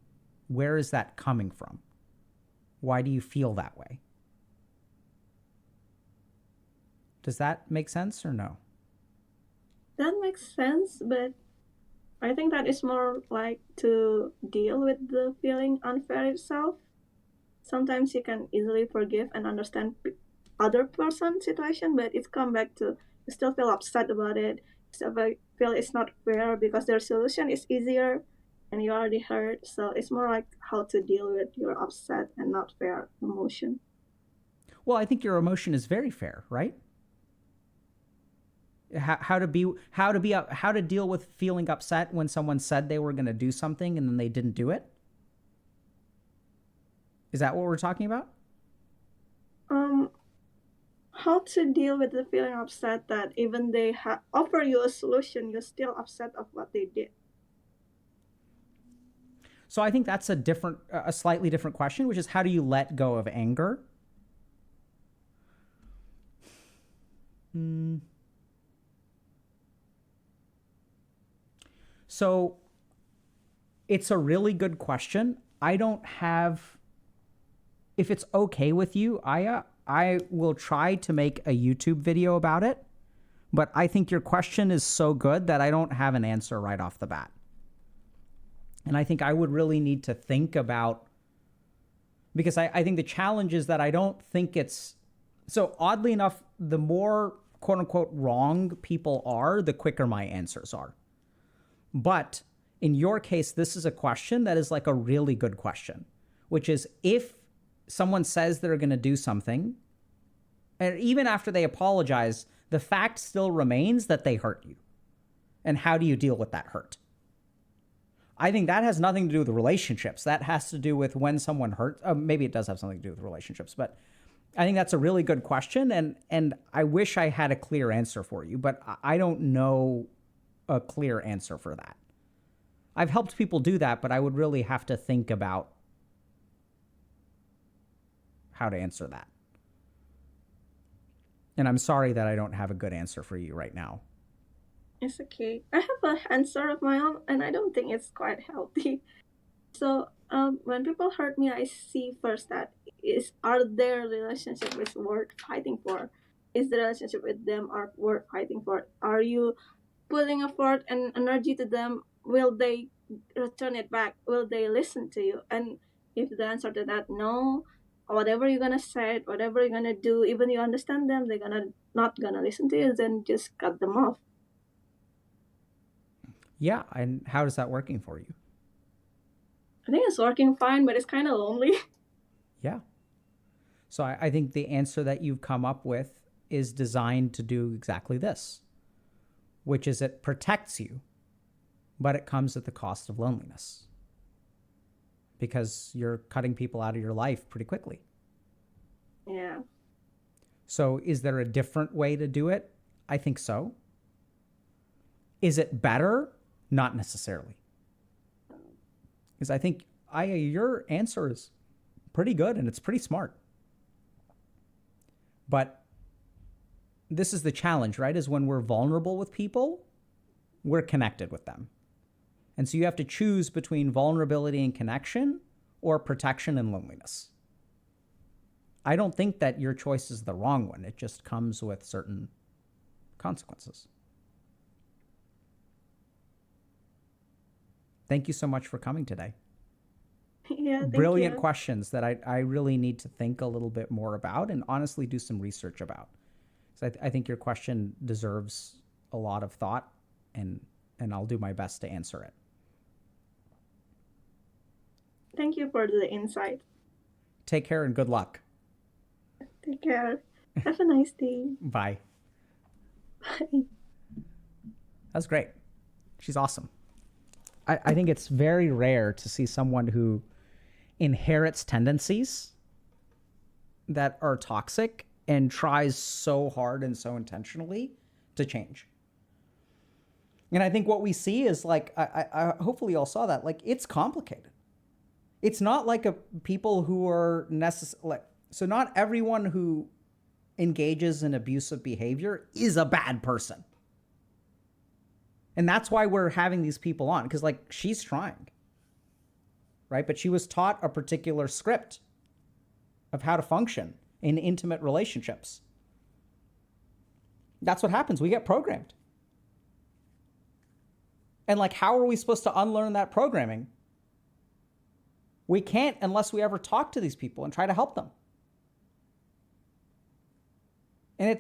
Speaker 1: Where is that coming from? Why do you feel that way? Does that make sense or no?
Speaker 6: That makes sense, but I think that is more like to deal with the feeling unfair itself. Sometimes you can easily forgive and understand other person's situation, but it's come back to you still feel upset about it. You still feel it's not fair because their solution is easier and you already hurt. So it's more like how to deal with your upset and not fair emotion.
Speaker 1: Well, I think your emotion is very fair, right? How to deal with feeling upset when someone said they were going to do something and then they didn't do it? Is that what we're talking about?
Speaker 6: How to deal with the feeling upset that even they offer you a solution, you're still upset of what they did.
Speaker 1: So I think that's a slightly different question, which is how do you let go of anger? So it's a really good question. If it's okay with you, I will try to make a YouTube video about it, But I think your question is so good that I don't have an answer right off the bat. And I think I would really need to think about, because I think the challenge is that I don't think it's, so oddly enough, the more quote unquote wrong people are, the quicker my answers are. But in your case, this is a question that is like a really good question, which is if someone says they're going to do something, and even after they apologize, the fact still remains that they hurt you. And how do you deal with that hurt? I think that has nothing to do with relationships. That has to do with when someone hurts. Maybe it does have something to do with relationships, but I think that's a really good question. And I wish I had a clear answer for you, but I don't know a clear answer for that. I've helped people do that, but I would really have to think about how to answer that. And I'm sorry that I don't have a good answer for you right now.
Speaker 6: It's okay. I have an answer of my own, and I don't think it's quite healthy. So, when people hurt me, I see first that are their relationship is worth fighting for? Is the relationship with them are worth fighting for? Are you putting effort and energy to them? Will they return it back? Will they listen to you? And if the answer to that no, whatever you're gonna say, whatever you're gonna do, even you understand them, they're not gonna listen to you. Then just cut them off.
Speaker 1: Yeah, and how is that working for you?
Speaker 6: I think it's working fine, but it's kind of lonely.
Speaker 1: Yeah. So I think the answer that you've come up with is designed to do exactly this, which is it protects you, but it comes at the cost of loneliness because you're cutting people out of your life pretty quickly.
Speaker 6: Yeah.
Speaker 1: So is there a different way to do it? I think so. Is it better? Not necessarily. Because I think your answer is pretty good and it's pretty smart. But this is the challenge, right? Is when we're vulnerable with people, we're connected with them. And so you have to choose between vulnerability and connection or protection and loneliness. I don't think that your choice is the wrong one. It just comes with certain consequences. Thank you so much for coming today.
Speaker 6: Yeah, thank
Speaker 1: Brilliant
Speaker 6: you.
Speaker 1: questions that I really need to think a little bit more about and honestly do some research about. So I think your question deserves a lot of thought, and I'll do my best to answer it.
Speaker 6: Thank you for the insight.
Speaker 1: Take care and good luck.
Speaker 6: Take care. Have a nice day.
Speaker 1: Bye.
Speaker 6: Bye.
Speaker 1: That's great. She's awesome. I think it's very rare to see someone who inherits tendencies that are toxic and tries so hard and so intentionally to change. And I think what we see is like, I hopefully y'all saw that, like it's complicated. It's not like people who are necessarily, so not everyone who engages in abusive behavior is a bad person. And that's why we're having these people on, because like she's trying, right? But she was taught a particular script of how to function in intimate relationships. That's what happens. We get programmed. And like, how are we supposed to unlearn that programming? We can't unless we ever talk to these people and try to help them. And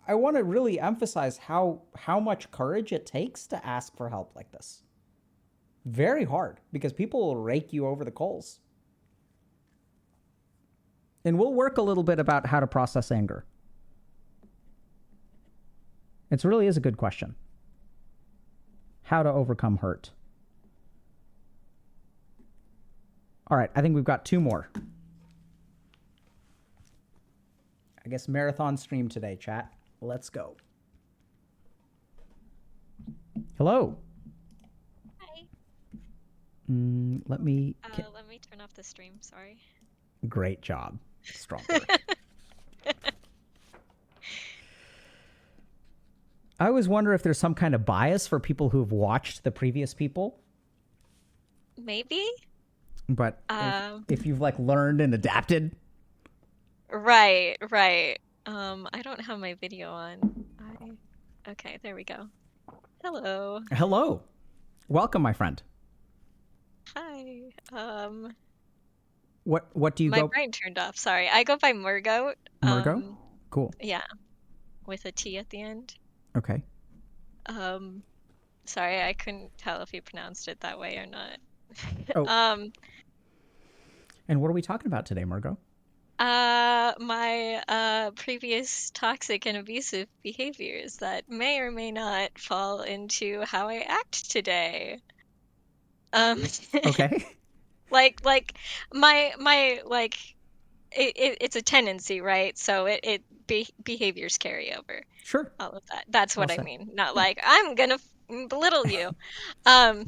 Speaker 1: I want to really emphasize how much courage it takes to ask for help like this. Very hard, because people will rake you over the coals. And we'll work a little bit about how to process anger. It really is a good question. How to overcome hurt. All right, I think we've got two more. I guess marathon stream today, chat. Let's go. Hello.
Speaker 7: Hi.
Speaker 1: Let me
Speaker 7: Let me turn off the stream. Sorry.
Speaker 1: Great job. Strong work. I always wonder if there's some kind of bias for people who've watched the previous people.
Speaker 7: Maybe.
Speaker 1: But if you've like learned and adapted.
Speaker 7: Right. I don't have my video on. Okay, there we go. Hello.
Speaker 1: Hello. Welcome, my friend.
Speaker 7: Hi.
Speaker 1: What do you
Speaker 7: My
Speaker 1: go?
Speaker 7: brain turned off. Sorry. I go by Murgo.
Speaker 1: Murgo? Cool.
Speaker 7: Yeah, with a T at the end.
Speaker 1: Okay.
Speaker 7: Sorry, I couldn't tell if you pronounced it that way or not.
Speaker 1: Oh.
Speaker 7: Um,
Speaker 1: And what are we talking about today, Murgo?
Speaker 7: my previous toxic and abusive behaviors that may or may not fall into how I act today.
Speaker 1: Okay.
Speaker 7: Like my like it's a tendency, right? So behaviors carry over.
Speaker 1: Sure.
Speaker 7: All of that. That's
Speaker 1: Well
Speaker 7: what I
Speaker 1: said.
Speaker 7: mean. Not
Speaker 1: Yeah.
Speaker 7: like I'm gonna belittle you.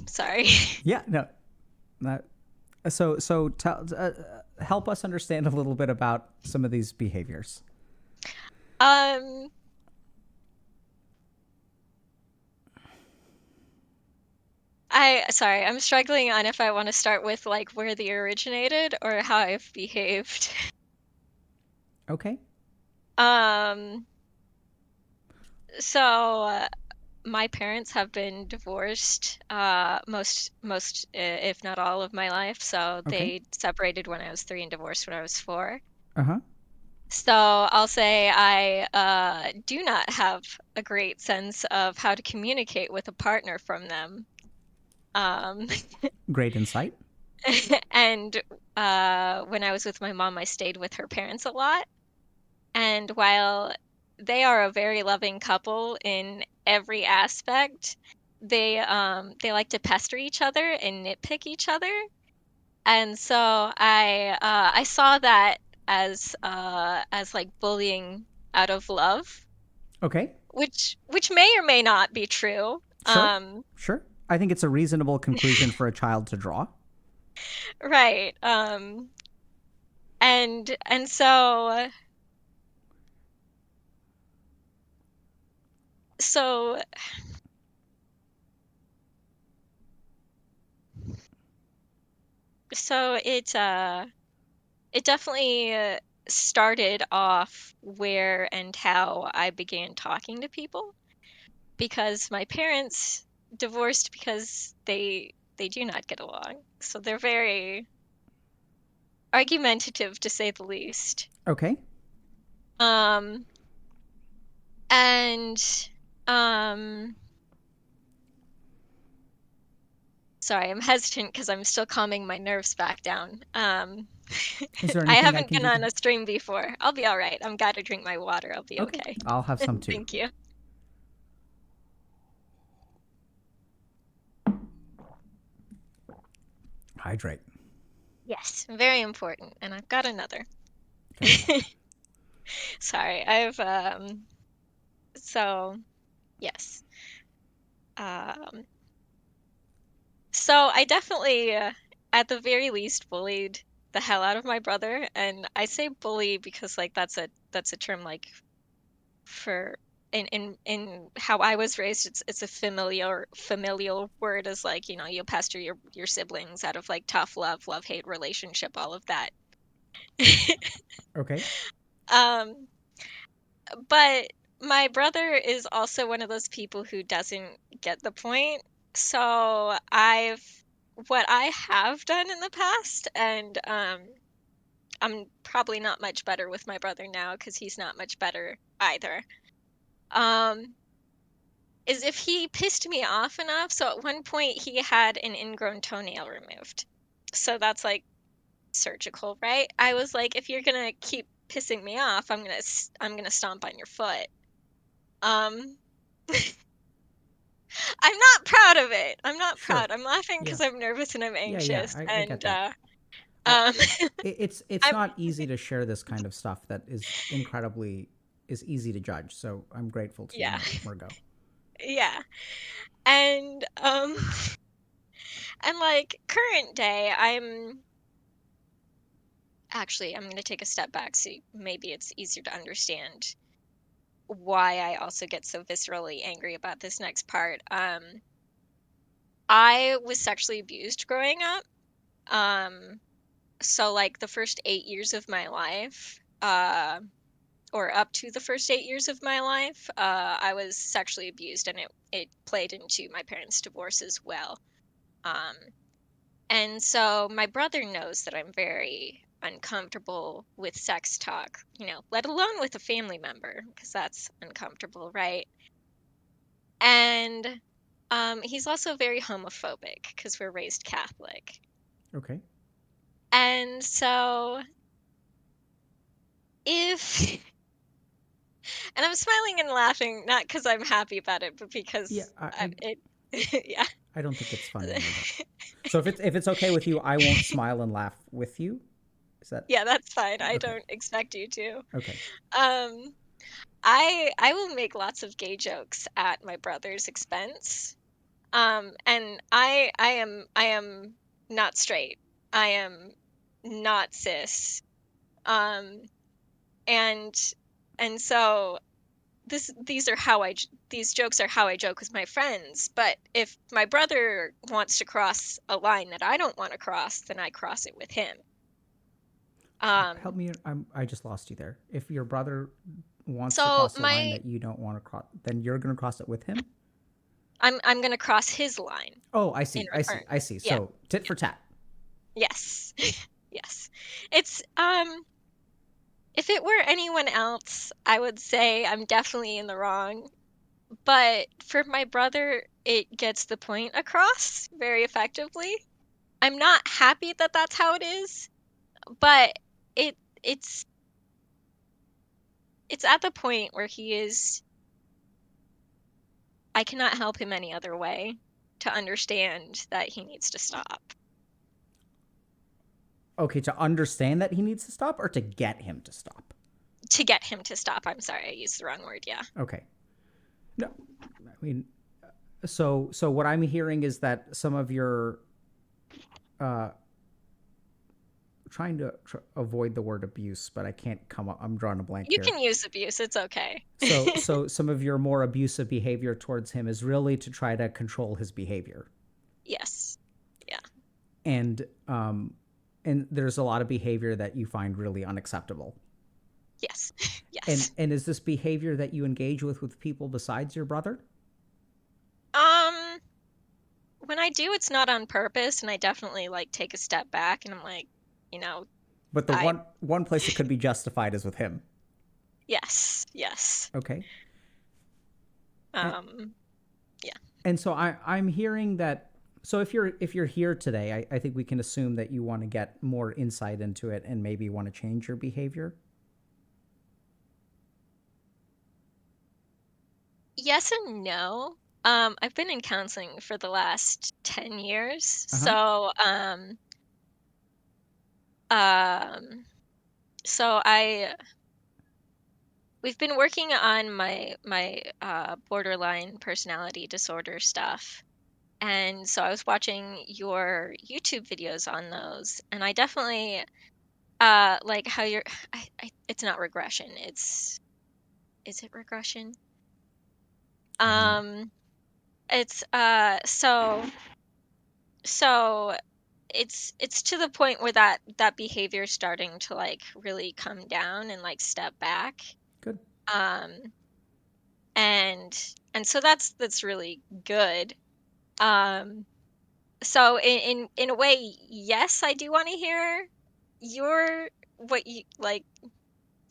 Speaker 7: Sorry.
Speaker 1: Yeah. No. Not, so tell help us understand a little bit about some of these behaviors.
Speaker 7: Um, sorry, I'm struggling on if I want to start with like where they originated or how I've behaved.
Speaker 1: Okay.
Speaker 7: Um, so my parents have been divorced if not all of my life. So
Speaker 1: Okay.
Speaker 7: they separated when I was 3 and divorced when I was 4.
Speaker 1: Uh-huh.
Speaker 7: So I'll say I do not have a great sense of how to communicate with a partner from them. Um,
Speaker 1: Great insight.
Speaker 7: and when I was with my mom, I stayed with her parents a lot. And while they are a very loving couple in every aspect, they like to pester each other and nitpick each other. And so I saw that as like bullying out of love,
Speaker 1: Okay.
Speaker 7: which may or may not be true.
Speaker 1: Sure. Sure. I think it's a reasonable conclusion for a child to draw.
Speaker 7: Right. And so so it definitely started off where and how I began talking to people because my parents divorced because they do not get along. So they're very argumentative to say the least.
Speaker 1: Okay.
Speaker 7: Um and um sorry, I'm hesitant because I'm still calming my nerves back down.
Speaker 1: Is there
Speaker 7: I
Speaker 1: anything I
Speaker 7: haven't
Speaker 1: can
Speaker 7: been
Speaker 1: do to
Speaker 7: on a stream before. I'll be all right. I'm gotta drink my water. I'll be
Speaker 1: Okay.
Speaker 7: okay.
Speaker 1: I'll have some too.
Speaker 7: Thank you.
Speaker 1: Hydrate.
Speaker 7: Yes, very important. And I've got another.
Speaker 1: Okay.
Speaker 7: Sorry, I've so yes. Um so I definitely at the very least bullied the hell out of my brother, and I say bully because like that's a term like for in how I was raised, it's a familial word as like, you know, you pester your siblings out of like tough love-hate relationship, all of that.
Speaker 1: Okay.
Speaker 7: Um But my brother is also one of those people who doesn't get the point. So what I have done in the past, and I'm probably not much better with my brother now because he's not much better either. Um, is if he pissed me off enough. So at one point he had an ingrown toenail removed. So that's like surgical, right? I was like, if you're gonna keep pissing me off, I'm gonna stomp on your foot. Um, I'm not proud of it. I'm not
Speaker 1: Sure.
Speaker 7: proud. I'm laughing
Speaker 1: Yeah.
Speaker 7: because I'm nervous and I'm
Speaker 1: Yeah.
Speaker 7: anxious.
Speaker 1: I get
Speaker 7: And
Speaker 1: that. I,
Speaker 7: um,
Speaker 1: it's
Speaker 7: I'm
Speaker 1: not easy to share this kind of stuff that is easy to judge. So I'm grateful to you,
Speaker 7: yeah,
Speaker 1: Murgo.
Speaker 7: yeah. And and like current day, I'm gonna take a step back so maybe it's easier to understand why I also get so viscerally angry about this next part. I was sexually abused growing up. So like the first 8 years of my life, or up to the first 8 years of my life, I was sexually abused, and it played into my parents' divorce as well. And so my brother knows that I'm very uncomfortable with sex talk, let alone with a family member, because that's uncomfortable, right? And he's also very homophobic because we're raised Catholic.
Speaker 1: Okay.
Speaker 7: And so if, and I'm smiling and laughing, not because I'm happy about it, but because
Speaker 1: Yeah,
Speaker 7: yeah.
Speaker 1: I don't think it's funny either. So if it's okay with you, I won't smile and laugh with you. Is that
Speaker 7: Yeah, that's fine. I
Speaker 1: okay?
Speaker 7: don't expect you to.
Speaker 1: Okay.
Speaker 7: Um, I will make lots of gay jokes at my brother's expense. And I am not straight. I am not cis. Um, and and so these jokes are how I joke with my friends. But if my brother wants to cross a line that I don't want to cross, then I cross it with him.
Speaker 1: Help me. I just lost you there. If your brother wants to
Speaker 7: So
Speaker 1: cross a line that you don't want to cross, then you're going to cross it with him.
Speaker 7: I'm gonna cross his line
Speaker 1: Oh, I
Speaker 7: in
Speaker 1: see. I see.
Speaker 7: return.
Speaker 1: I see.
Speaker 7: Yeah.
Speaker 1: So tit for tat.
Speaker 7: Yes. Yes. It's if it were anyone else, I would say I'm definitely in the wrong. But for my brother, it gets the point across very effectively. I'm not happy that that's how it is, but it it's it's at the point where I cannot help him any other way to understand that he needs to stop.
Speaker 1: Okay, to understand that he needs to stop, or to get him to stop.
Speaker 7: To get him to stop. I'm sorry, I used the wrong word. Yeah.
Speaker 1: Okay. No, I mean, so what I'm hearing is that some of your trying to avoid the word abuse, but I can't come up. I'm drawing a blank
Speaker 7: You
Speaker 1: here.
Speaker 7: can use abuse. It's okay.
Speaker 1: So some of your more abusive behavior towards him is really to try to control his behavior.
Speaker 7: Yes. Yeah.
Speaker 1: And there's a lot of behavior that you find really unacceptable.
Speaker 7: Yes. Yes.
Speaker 1: And is this behavior that you engage with people besides your brother?
Speaker 7: Um, when I do, it's not on purpose, and I definitely take a step back, and I'm like, you know,
Speaker 1: But the
Speaker 7: I
Speaker 1: one place it could be justified is with him.
Speaker 7: yes, yes.
Speaker 1: Okay.
Speaker 7: Yeah.
Speaker 1: And so I'm hearing that. So if you're here today, I think we can assume that you want to get more insight into it and maybe want to change your behavior.
Speaker 7: Yes and no. I've been in counseling for the last 10 years.
Speaker 1: Uh-huh.
Speaker 7: So we've been working on my borderline personality disorder stuff. And so I was watching your YouTube videos on those, and I definitely like how you're it's not regression. Is it regression?
Speaker 1: I don't know.
Speaker 7: It's so it's to the point where that behavior is starting to really come down and step back.
Speaker 1: Good.
Speaker 7: Um and so that's really good. Um so in a way, yes, I do want to hear your what you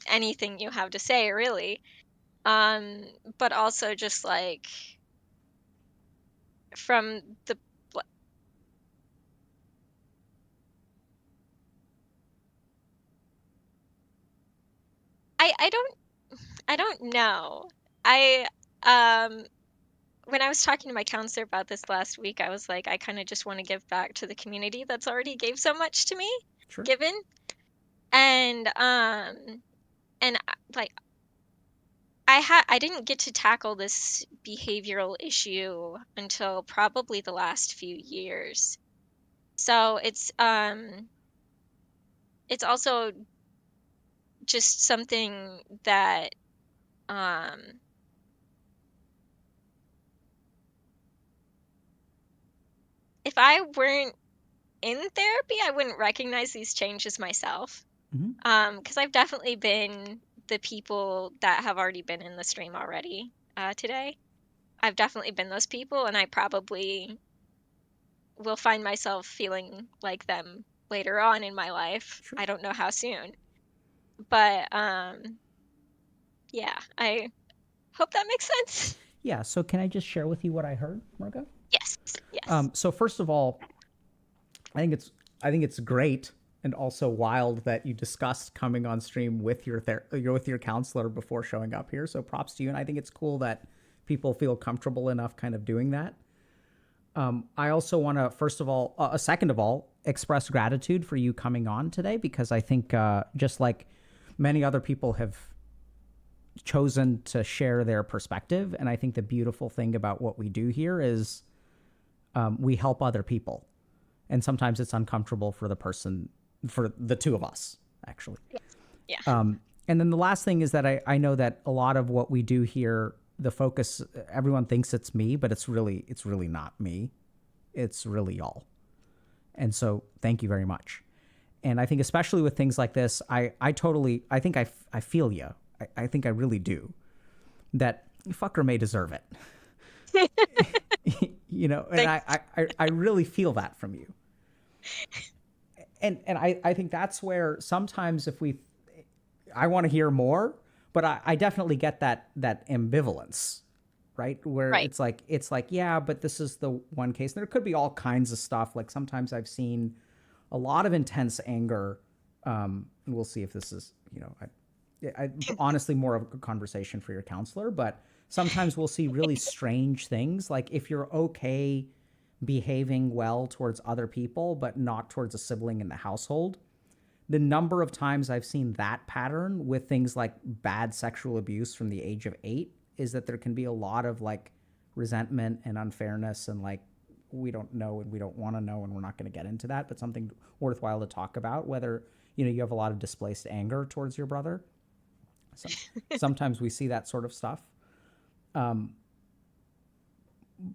Speaker 7: anything you have to say, really. But also just from the I don't know. I um when I was talking to my counselor about this last week, I was like, I kind of just want to give back to the community that's already gave so much to me,
Speaker 1: Sure.
Speaker 7: given. And like I didn't get to tackle this behavioral issue until probably the last few years. So it's also just something that um if I weren't in therapy, I wouldn't recognize these changes myself.
Speaker 1: Mm-hmm.
Speaker 7: Because I've definitely been the people that have already been in the stream already today. I've definitely been those people, and I probably will find myself feeling like them later on in my life.
Speaker 1: Sure.
Speaker 7: I don't know how soon. But yeah, I hope that makes sense.
Speaker 1: Yeah. So can I just share with you what I heard, Margo?
Speaker 7: Yes. Yes.
Speaker 1: So first of all, I think it's great and also wild that you discussed coming on stream with your with your counselor before showing up here. So props to you, and I think it's cool that people feel comfortable enough kind of doing that. I also want to second of all, express gratitude for you coming on today, because I think just like many other people have chosen to share their perspective, and I think the beautiful thing about what we do here is we help other people. And sometimes it's uncomfortable for the two of us, actually.
Speaker 7: Yeah.
Speaker 1: And then the last thing is that I know that a lot of what we do here, the focus, everyone thinks it's me, but it's really not me. It's really y'all. And so thank you very much. And I think especially with things like this, I think I feel you. I think I really do. That fucker may deserve it. You know, and I really feel that from you. And I think that's where sometimes I want to hear more, but I definitely get that ambivalence, right? Where
Speaker 7: Right.
Speaker 1: it's like, yeah, but this is the one case. There could be all kinds of stuff. Like sometimes I've seen a lot of intense anger. And we'll see if this is, I honestly more of a conversation for your counselor, but sometimes we'll see really strange things. Like if you're okay behaving well towards other people, but not towards a sibling in the household, the number of times I've seen that pattern with things like bad sexual abuse from the age of 8 is that there can be a lot of like resentment and unfairness and like, we don't know and we don't want to know and we're not going to get into that, but something worthwhile to talk about, whether, you have a lot of displaced anger towards your brother. So sometimes we see that sort of stuff.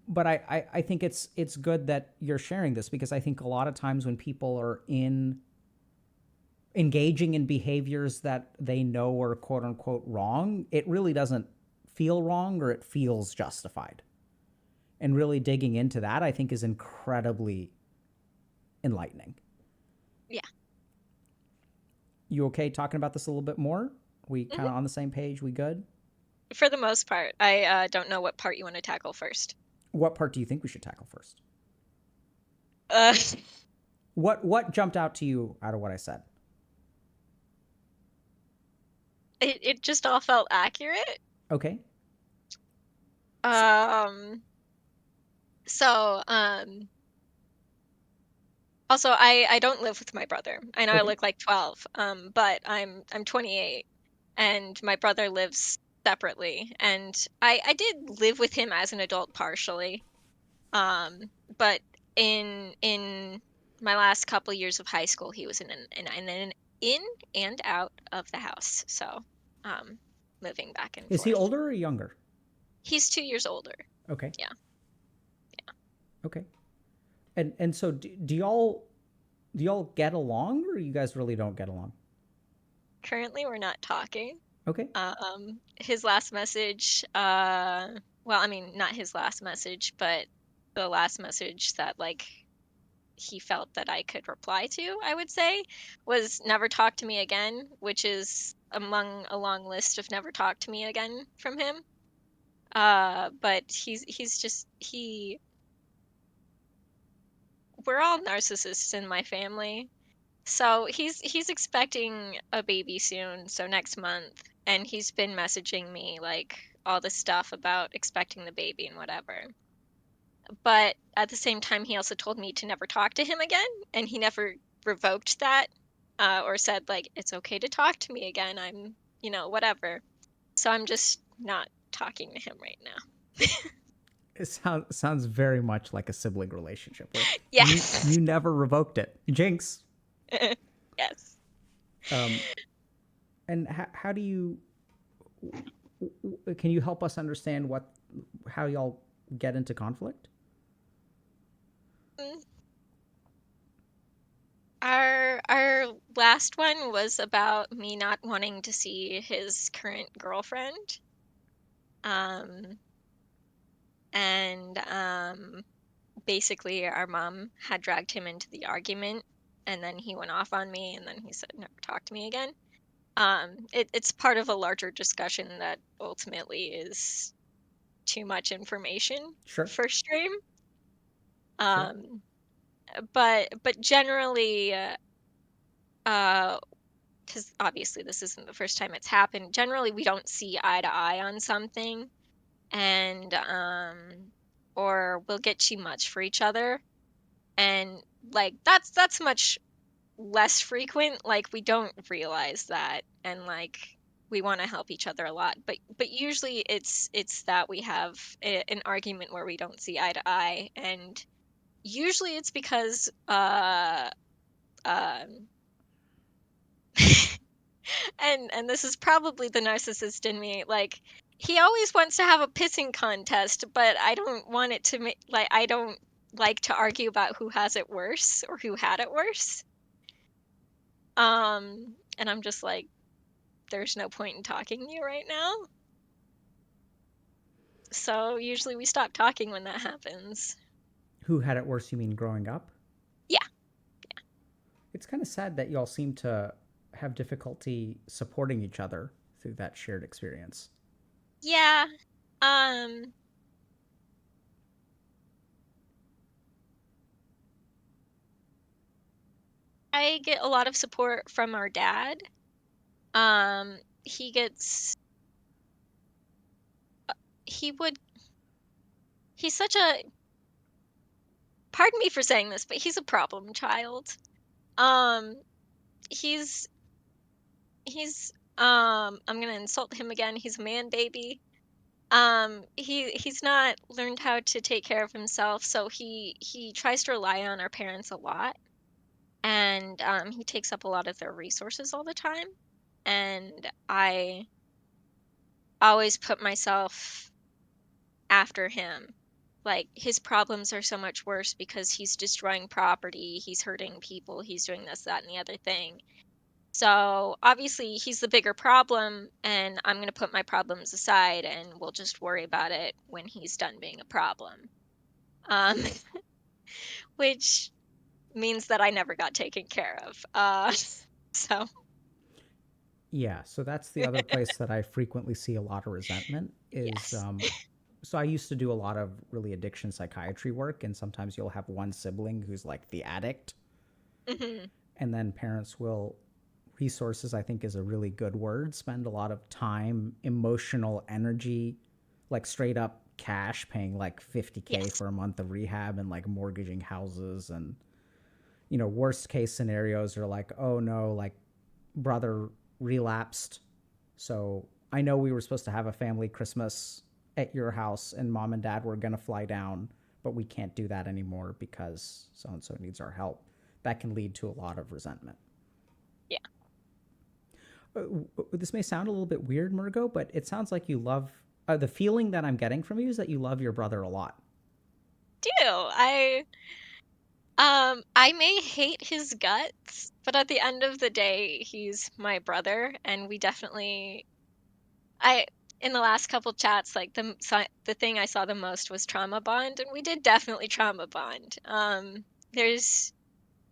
Speaker 1: But I think it's good that you're sharing this, because I think a lot of times when people are engaging in behaviors that they know are quote unquote wrong, it really doesn't feel wrong, or it feels justified. And really digging into that, I think, is incredibly enlightening.
Speaker 7: Yeah.
Speaker 1: You okay talking about this a little bit more? We kind of on the same page? We good?
Speaker 7: For the most part. I don't know what part you want to tackle first.
Speaker 1: What part do you think we should tackle first?
Speaker 7: Uh,
Speaker 1: What jumped out to you out of what I said?
Speaker 7: it just all felt accurate.
Speaker 1: Okay.
Speaker 7: So, also I don't live with my brother. I know I
Speaker 1: Okay.
Speaker 7: look like 12, but I'm 28, and my brother lives separately, and I did live with him as an adult partially. But in my last couple years of high school, he was in and out of the house. So, moving back and
Speaker 1: Is he
Speaker 7: forth.
Speaker 1: older or younger?
Speaker 7: He's 2 years older.
Speaker 1: Okay.
Speaker 7: Yeah.
Speaker 1: Okay. And so do y'all get along, or you guys really don't get along?
Speaker 7: Currently, we're not talking.
Speaker 1: Okay.
Speaker 7: His last message, well, I mean, not his last message, but the last message that like he felt that I could reply to, I would say, was never talk to me again, which is among a long list of never talk to me again from him. But he's just we're all narcissists in my family. So he's expecting a baby soon, so next month, and he's been messaging me like all this stuff about expecting the baby and whatever. But at the same time, he also told me to never talk to him again, and he never revoked that or said like it's okay to talk to me again. I'm, whatever. So I'm just not talking to him right now.
Speaker 1: It sounds very much like a sibling relationship where
Speaker 7: Yeah.
Speaker 1: you never revoked it. Jinx.
Speaker 7: Yes.
Speaker 1: And how do you? Can you help us understand how y'all get into conflict?
Speaker 7: Our last one was about me not wanting to see his current girlfriend. And basically our mom had dragged him into the argument, and then he went off on me, and then he said never talk to me again. It's part of a larger discussion that ultimately is too much information
Speaker 1: Sure.
Speaker 7: for stream.
Speaker 1: Sure.
Speaker 7: But generally, because obviously this isn't the first time it's happened. Generally, we don't see eye to eye on something, and or we'll get too much for each other, and like that's much less frequent. Like we don't realize that, and like we want to help each other a lot, but usually it's that we have an argument where we don't see eye to eye, and usually it's because um and this is probably the narcissist in me. Like he always wants to have a pissing contest, but I don't want it to like I don't like to argue about who has it worse or who had it worse. And I'm just like, there's no point in talking to you right now. So usually we stop talking when that happens.
Speaker 1: Who had it worse, you mean growing up?
Speaker 7: Yeah.
Speaker 1: It's kind of sad that y'all seem to have difficulty supporting each other through that shared experience.
Speaker 7: Yeah. Um I get a lot of support from our dad. He gets he would he's such a, pardon me for saying this, but he's a problem child. Um he's I'm gonna insult him again. He's a man baby. He's not learned how to take care of himself, so he tries to rely on our parents a lot, and he takes up a lot of their resources all the time, and I always put myself after him. Like his problems are so much worse because he's destroying property, he's hurting people, he's doing this, that, and the other thing. So obviously he's the bigger problem, and I'm going to put my problems aside and we'll just worry about it when he's done being a problem. Um, which means that I never got taken care of. So
Speaker 1: Yeah, so that's the other place that I frequently see a lot of resentment is
Speaker 7: yes.
Speaker 1: so I used to do a lot of really addiction psychiatry work, and sometimes you'll have one sibling who's like the addict,
Speaker 7: Hmm.
Speaker 1: and then parents will, resources I think is a really good word, spend a lot of time, emotional energy, like straight up cash, paying like 50K
Speaker 7: Yes.
Speaker 1: for a month of rehab and like mortgaging houses. And worst case scenarios are like, oh no, like brother relapsed, so I know we were supposed to have a family Christmas at your house and mom and dad were going to fly down, but we can't do that anymore because so and so needs our help. That can lead to a lot of resentment.
Speaker 7: Yeah.
Speaker 1: This may sound a little bit weird, Murgo, but it sounds like you love, the feeling that I'm getting from you is that you love your brother a lot.
Speaker 7: Do I may hate his guts, but at the end of the day, he's my brother, and we definitely I in the last couple chats, like the thing I saw the most was trauma bond, and we did definitely trauma bond. There's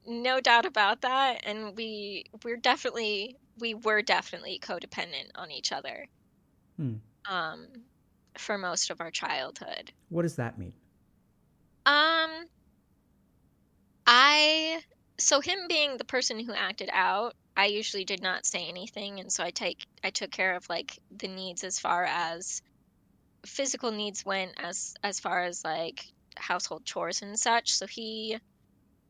Speaker 7: no doubt about that, and we were definitely codependent on each other.
Speaker 1: Hmm.
Speaker 7: Um, for most of our childhood.
Speaker 1: What does that mean?
Speaker 7: Um, I so him being the person who acted out, I usually did not say anything, and so I took care of like the needs as far as physical needs went, as far as like household chores and such. So he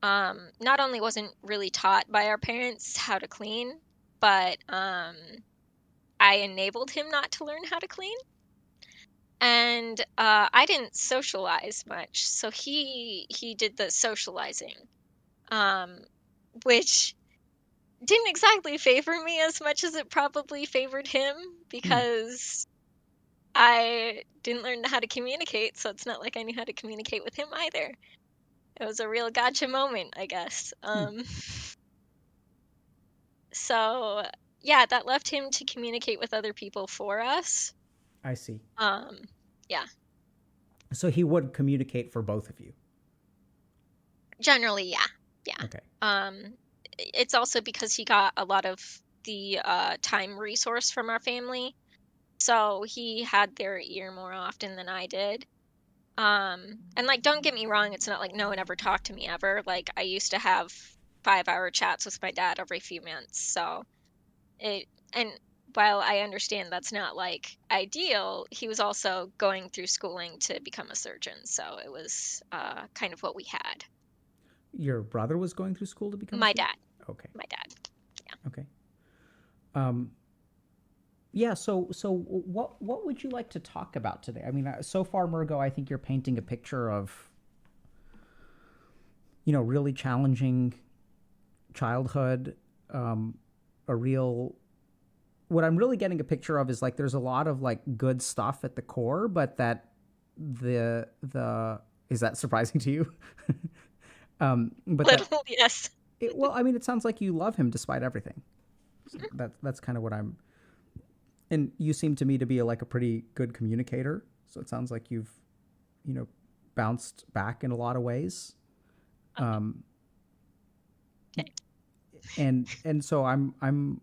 Speaker 7: not only wasn't really taught by our parents how to clean, but I enabled him not to learn how to clean. And I didn't socialize much, so he did the socializing, um, which didn't exactly favor me as much as it probably favored him,
Speaker 1: Hmm.
Speaker 7: because I didn't learn how to communicate, so it's not like I knew how to communicate with him either. It was a real gotcha moment, I guess.
Speaker 1: Hmm.
Speaker 7: So yeah, that left him to communicate with other people for us.
Speaker 1: I see.
Speaker 7: Yeah,
Speaker 1: So he would communicate for both of you.
Speaker 7: generally, yeah, yeah.
Speaker 1: Okay.
Speaker 7: It's also because he got a lot of the time resource from our family, so he had their ear more often than I did. And like, don't get me wrong, it's not like no one ever talked to me ever. Like, I used to have 5-hour chats with my dad every few months. So it, and while I understand that's not like ideal, he was also going through schooling to become a surgeon. So it was kind of what we had.
Speaker 1: Your brother was going through school to become a
Speaker 7: My
Speaker 1: surgeon?
Speaker 7: dad,
Speaker 1: Okay.
Speaker 7: my dad.
Speaker 1: Okay. Yeah. So what would you like to talk about today? I mean, so far, Murgo, I think you're painting a picture of, really challenging childhood, a real. What I'm really getting a picture of is like there's a lot of like good stuff at the core, but that the is that surprising to you? But that
Speaker 7: Little, yes.
Speaker 1: well, I mean, it sounds like you love him despite everything. So that's kind of what I'm. And you seem to me to be like a pretty good communicator. So it sounds like you've, you know, bounced back in a lot of ways. Um,
Speaker 7: Okay.
Speaker 1: and so I'm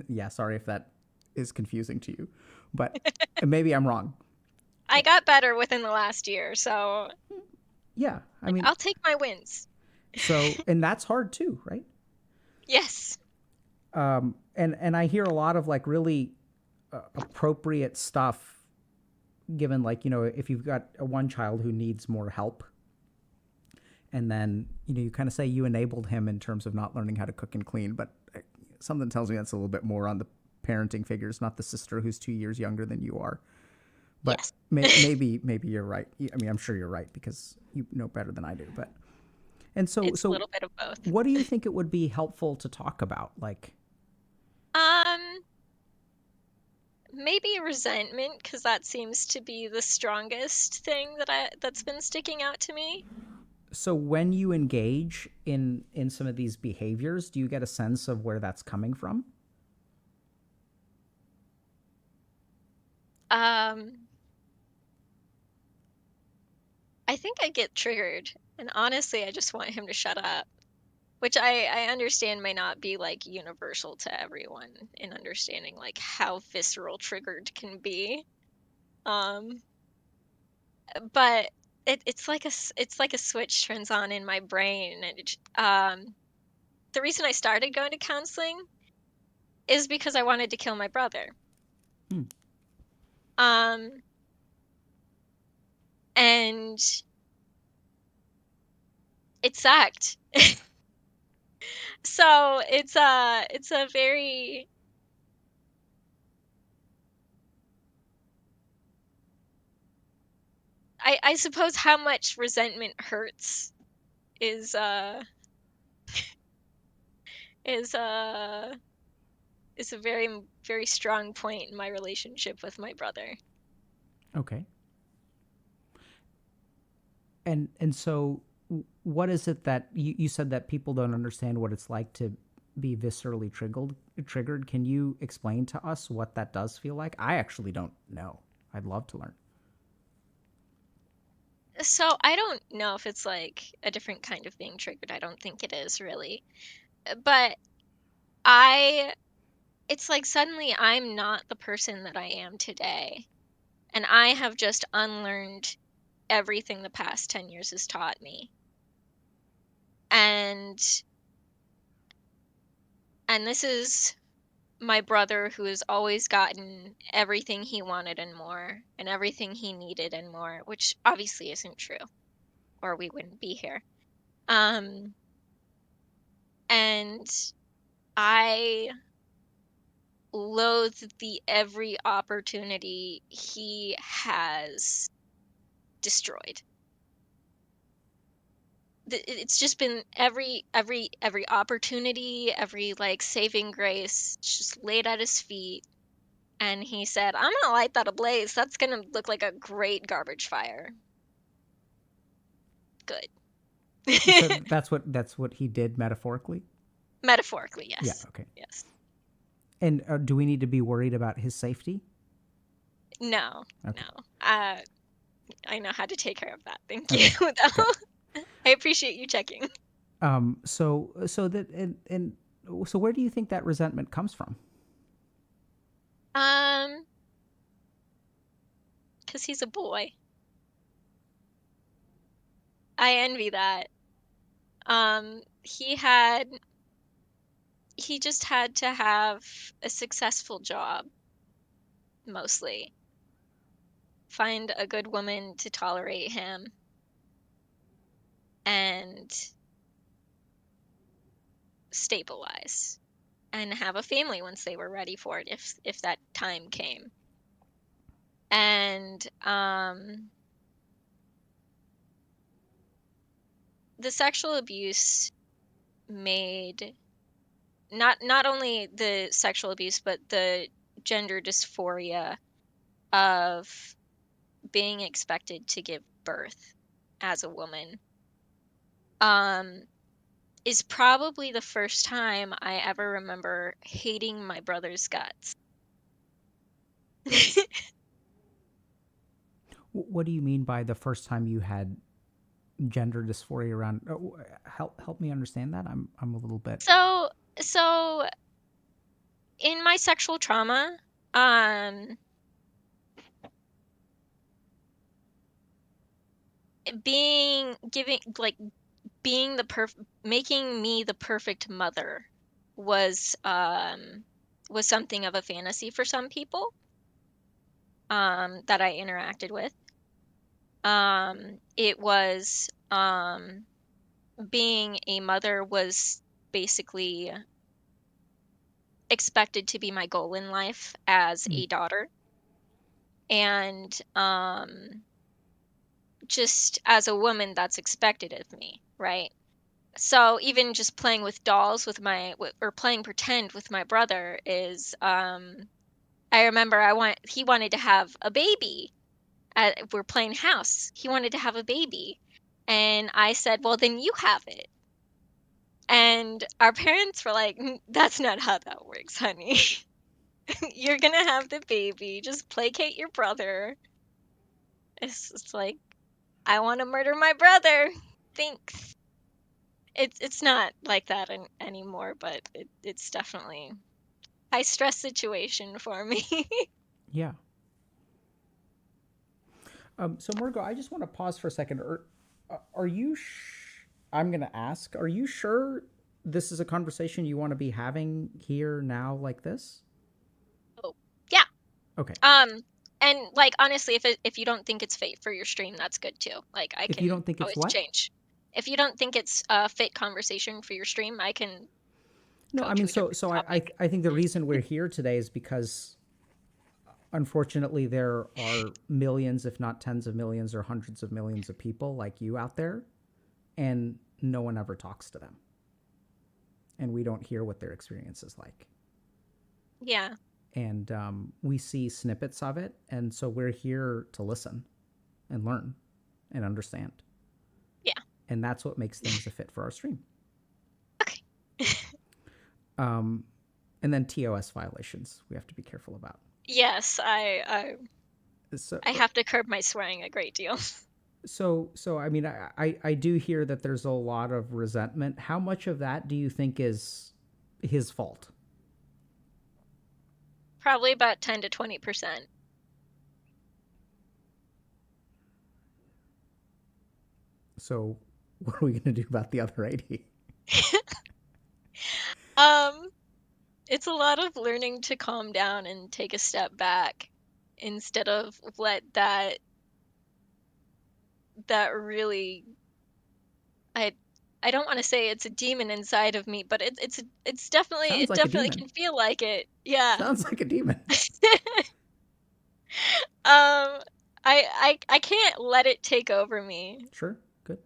Speaker 1: yeah, sorry if that is confusing to you, but maybe I'm wrong.
Speaker 7: I got better within the last year, so
Speaker 1: Yeah, I
Speaker 7: like
Speaker 1: mean,
Speaker 7: I'll take my wins.
Speaker 1: so and that's hard too, right?
Speaker 7: Yes.
Speaker 1: And I hear a lot of like really appropriate stuff given like if you've got a one child who needs more help, and then you kind of say you enabled him in terms of not learning how to cook and clean, but something tells me that's a little bit more on the parenting figures, not the sister who's 2 years younger than you are. But
Speaker 7: Yes.
Speaker 1: maybe you're right. I mean, I'm sure you're right because you know better than I do. But and so
Speaker 7: It's a little bit of both.
Speaker 1: what do you think it would be helpful to talk about? Like,
Speaker 7: Um, maybe resentment, because that seems to be the strongest thing that's been sticking out to me.
Speaker 1: so when you engage in some of these behaviors, do you get a sense of where that's coming from?
Speaker 7: Um, I think I get triggered, and honestly, I just want him to shut up, which I understand may not be like universal to everyone in understanding like how visceral triggered can be. Um, but it's like a switch turns on in my brain, and the reason I started going to counseling is because I wanted to kill my brother.
Speaker 1: Hmm.
Speaker 7: Um, and it sucked. So it's a very I suppose how much resentment hurts is is uh is a very strong point in my relationship with my brother.
Speaker 1: Okay. And so what is it that you said that people don't understand what it's like to be viscerally triggered? Can you explain to us what that does feel like? I actually don't know. I'd love to learn.
Speaker 7: So I don't know if it's like a different kind of being triggered. I don't think it is really. But I it's like suddenly I'm not the person that I am today. And I have just unlearned everything the past 10 years has taught me. And this is my brother who has always gotten everything he wanted and more, and everything he needed and more, which obviously isn't true, or we wouldn't be here. Um, and I loathe the every opportunity he has destroyed. It's just been every opportunity, every like saving grace just laid at his feet, and he said, "I'm gonna light that ablaze. That's gonna look like a great garbage fire." Good.
Speaker 1: So that's what he did metaphorically.
Speaker 7: Metaphorically,
Speaker 1: Yeah.
Speaker 7: yes.
Speaker 1: Okay.
Speaker 7: Yes.
Speaker 1: And do we need to be worried about his safety?
Speaker 7: No,
Speaker 1: Okay.
Speaker 7: no. I know how to take care of that. Thank
Speaker 1: Okay.
Speaker 7: you, though. I appreciate you checking.
Speaker 1: So where do you think that resentment comes from?
Speaker 7: Because he's a boy. I envy that. He just had to have a successful job, mostly. Find a good woman to tolerate him, and stabilize, and have a family once they were ready for it, if that time came. And the sexual abuse made not only the sexual abuse, but the gender dysphoria of being expected to give birth as a woman, is probably the first time I ever remember hating my brother's guts.
Speaker 1: What do you mean by the first time you had gender dysphoria around? Help me understand that. I'm a little bit.
Speaker 7: So in my sexual trauma, being making me the perfect mother was something of a fantasy for some people that I interacted with. It was being a mother was basically expected to be my goal in life as a daughter. And just as a woman, that's expected of me, right? So even just playing with dolls or playing pretend with my brother is, I remember he wanted to have a baby. We're playing house. He wanted to have a baby. And I said, well, then you have it. And our parents were like, that's not how that works, honey. You're gonna have the baby. Just placate your brother. It's like, I want to murder my brother. Thanks. It's not like that anymore, but it's definitely high stress situation for me.
Speaker 1: Yeah. So Margot, I just want to pause for a second. Are you? I'm going to ask. Are you sure this is a conversation you want to be having here now, like this?
Speaker 7: Oh, yeah.
Speaker 1: Okay.
Speaker 7: And like honestly, if you don't think it's fit for your stream, that's good too. Like I
Speaker 1: If you
Speaker 7: can
Speaker 1: don't think it's
Speaker 7: always
Speaker 1: what?
Speaker 7: change. If you don't think it's a fit conversation for your stream, I can
Speaker 1: No,
Speaker 7: go
Speaker 1: I
Speaker 7: to
Speaker 1: mean,
Speaker 7: a different topic.
Speaker 1: I think the reason we're here today is because unfortunately there are millions, if not tens of millions or hundreds of millions of people like you out there, and no one ever talks to them. And we don't hear what their experience is like.
Speaker 7: Yeah.
Speaker 1: And we see snippets of it. And so we're here to listen and learn and understand.
Speaker 7: Yeah.
Speaker 1: And that's what makes things a fit for our stream.
Speaker 7: Okay.
Speaker 1: And then TOS violations we have to be careful about.
Speaker 7: Yes, I
Speaker 1: So,
Speaker 7: have to curb my swearing a great deal.
Speaker 1: so I mean, I do hear that there's a lot of resentment. How much of that do you think is his fault?
Speaker 7: Probably about 10 to 20%.
Speaker 1: So what are we going to do about the other 80?
Speaker 7: It's a lot of learning to calm down and take a step back instead of let that really I don't want to say it's a demon inside of me, but it's definitely
Speaker 1: Sounds
Speaker 7: it
Speaker 1: like a
Speaker 7: definitely
Speaker 1: demon.
Speaker 7: can feel like it. Yeah.
Speaker 1: Sounds like a demon.
Speaker 7: I can't let it take over me,
Speaker 1: Sure. Good.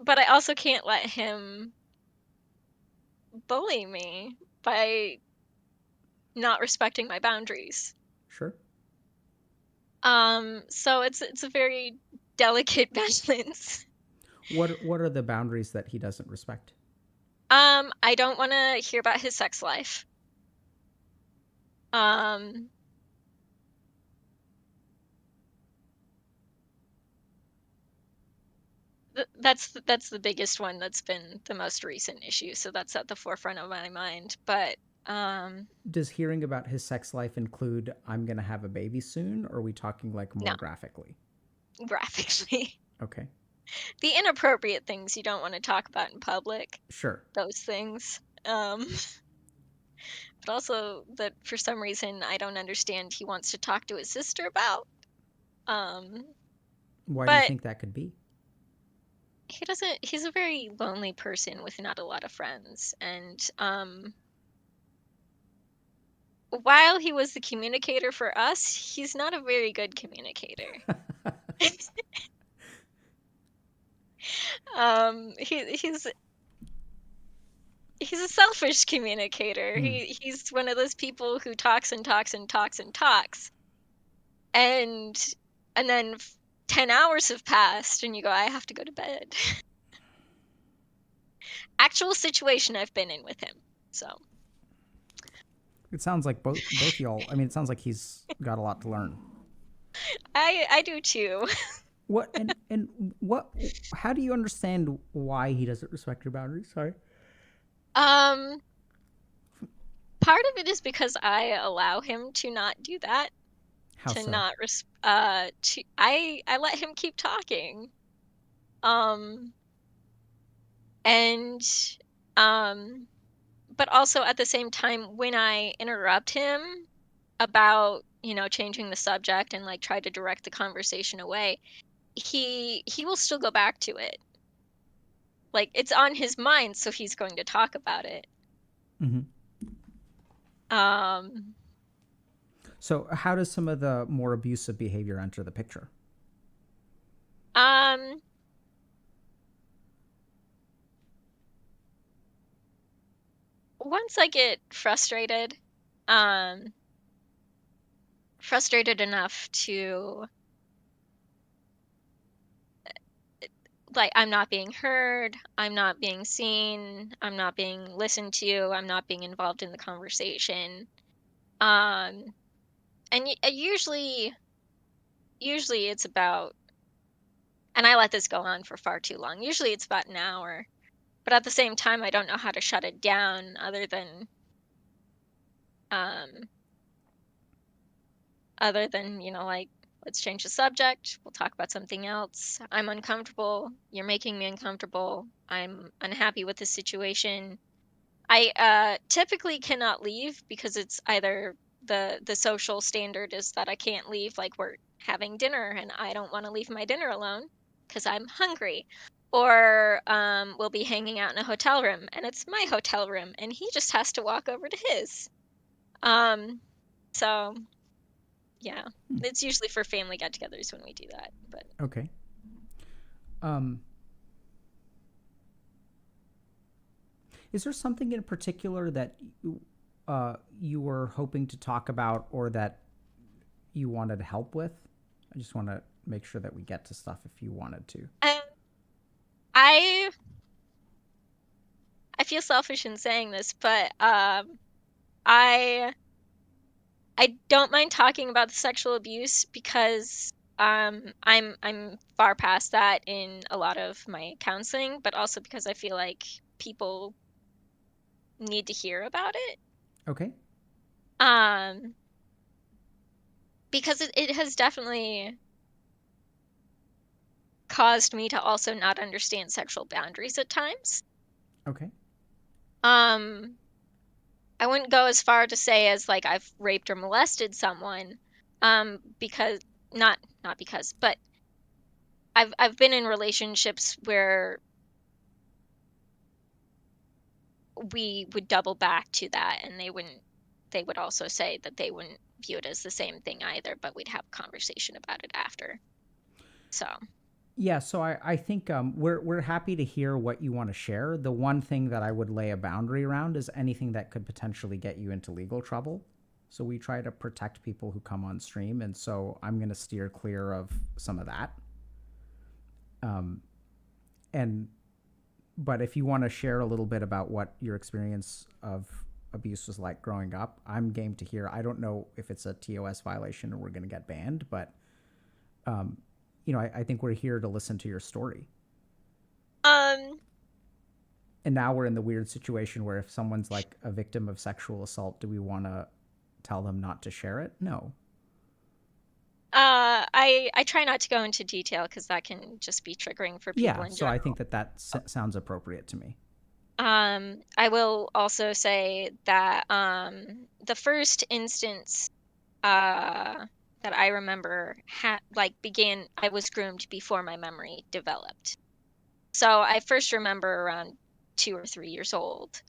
Speaker 7: but I also can't let him bully me by not respecting my boundaries.
Speaker 1: Sure.
Speaker 7: So it's a very delicate balance.
Speaker 1: What are the boundaries that he doesn't respect?
Speaker 7: I don't want to hear about his sex life. Um, that's the biggest one that's been the most recent issue, so that's at the forefront of my mind. But
Speaker 1: Does hearing about his sex life include I'm going to have a baby soon, or are we talking like
Speaker 7: no,
Speaker 1: more graphically?
Speaker 7: graphically.
Speaker 1: Okay.
Speaker 7: The inappropriate things you don't want to talk about in public,
Speaker 1: Sure.
Speaker 7: those things. But also that for some reason I don't understand he wants to talk to his sister about. Um,
Speaker 1: Why do you
Speaker 7: but
Speaker 1: think that could be?
Speaker 7: he's a very lonely person with not a lot of friends. And while he was the communicator for us, he's not a very good communicator. He's a selfish communicator. He's one of those people who talks and talks and talks and talks. And then 10 hours have passed and you go, I have to go to bed. Actual situation I've been in with him. So
Speaker 1: It sounds like both y'all. I mean, it sounds like he's got a lot to learn.
Speaker 7: I do too.
Speaker 1: What and what? How do you understand why he doesn't respect your boundaries? Sorry.
Speaker 7: Um, Part of it is because I allow him to not do that,
Speaker 1: How
Speaker 7: to
Speaker 1: so?
Speaker 7: not to I let him keep talking. Um, and um, but also at the same time when I interrupt him about, changing the subject and like try to direct the conversation away, he will still go back to it. Like it's on his mind, so he's going to talk about it.
Speaker 1: Mm-hmm.
Speaker 7: Um,
Speaker 1: So, how does some of the more abusive behavior enter the picture?
Speaker 7: um, Once I get um, frustrated enough to like I'm not being heard, I'm not being seen, I'm not being listened to, I'm not being involved in the conversation. Um, and usually it's about, and I let this go on for far too long. Usually it's about an hour, but at the same time, I don't know how to shut it down um, other than, like, let's change the subject. We'll talk about something else. I'm uncomfortable. You're making me uncomfortable. I'm unhappy with the situation. I typically cannot leave because it's either the social standard is that I can't leave, like we're having dinner and I don't want to leave my dinner alone because I'm hungry. Or we'll be hanging out in a hotel room and it's my hotel room and he just has to walk over to his. Um, so yeah, it's usually for family get-togethers when we do that. But
Speaker 1: Okay. Um, is there something in particular that you were hoping to talk about, or that you wanted help with? I just want to make sure that we get to stuff if you wanted to.
Speaker 7: um, I I feel selfish in saying this, but I I don't mind talking about the sexual abuse because I'm far past that in a lot of my counseling, but also because I feel like people need to hear about it.
Speaker 1: Okay.
Speaker 7: Um, because it has definitely caused me to also not understand sexual boundaries at times.
Speaker 1: Okay.
Speaker 7: Um, I wouldn't go as far to say as like I've raped or molested someone, because not because, but I've been in relationships where we would double back to that and they would also say that they wouldn't view it as the same thing either, but we'd have a conversation about it after. So,
Speaker 1: Yeah, so I think we're happy to hear what you want to share. The one thing that I would lay a boundary around is anything that could potentially get you into legal trouble. So we try to protect people who come on stream, and so I'm going to steer clear of some of that. But if you want to share a little bit about what your experience of abuse was like growing up, I'm game to hear. I don't know if it's a TOS violation or we're going to get banned, but I think we're here to listen to your story.
Speaker 7: Um,
Speaker 1: And now we're in the weird situation where if someone's like a victim of sexual assault, do we want to tell them not to share it? No.
Speaker 7: I try not to go into detail because that can just be triggering for people
Speaker 1: Yeah,
Speaker 7: in
Speaker 1: so I
Speaker 7: general.
Speaker 1: think that sounds appropriate to me.
Speaker 7: I will also say that the first instance that I remember began I was groomed before my memory developed. So I first remember around 2 or 3 years old,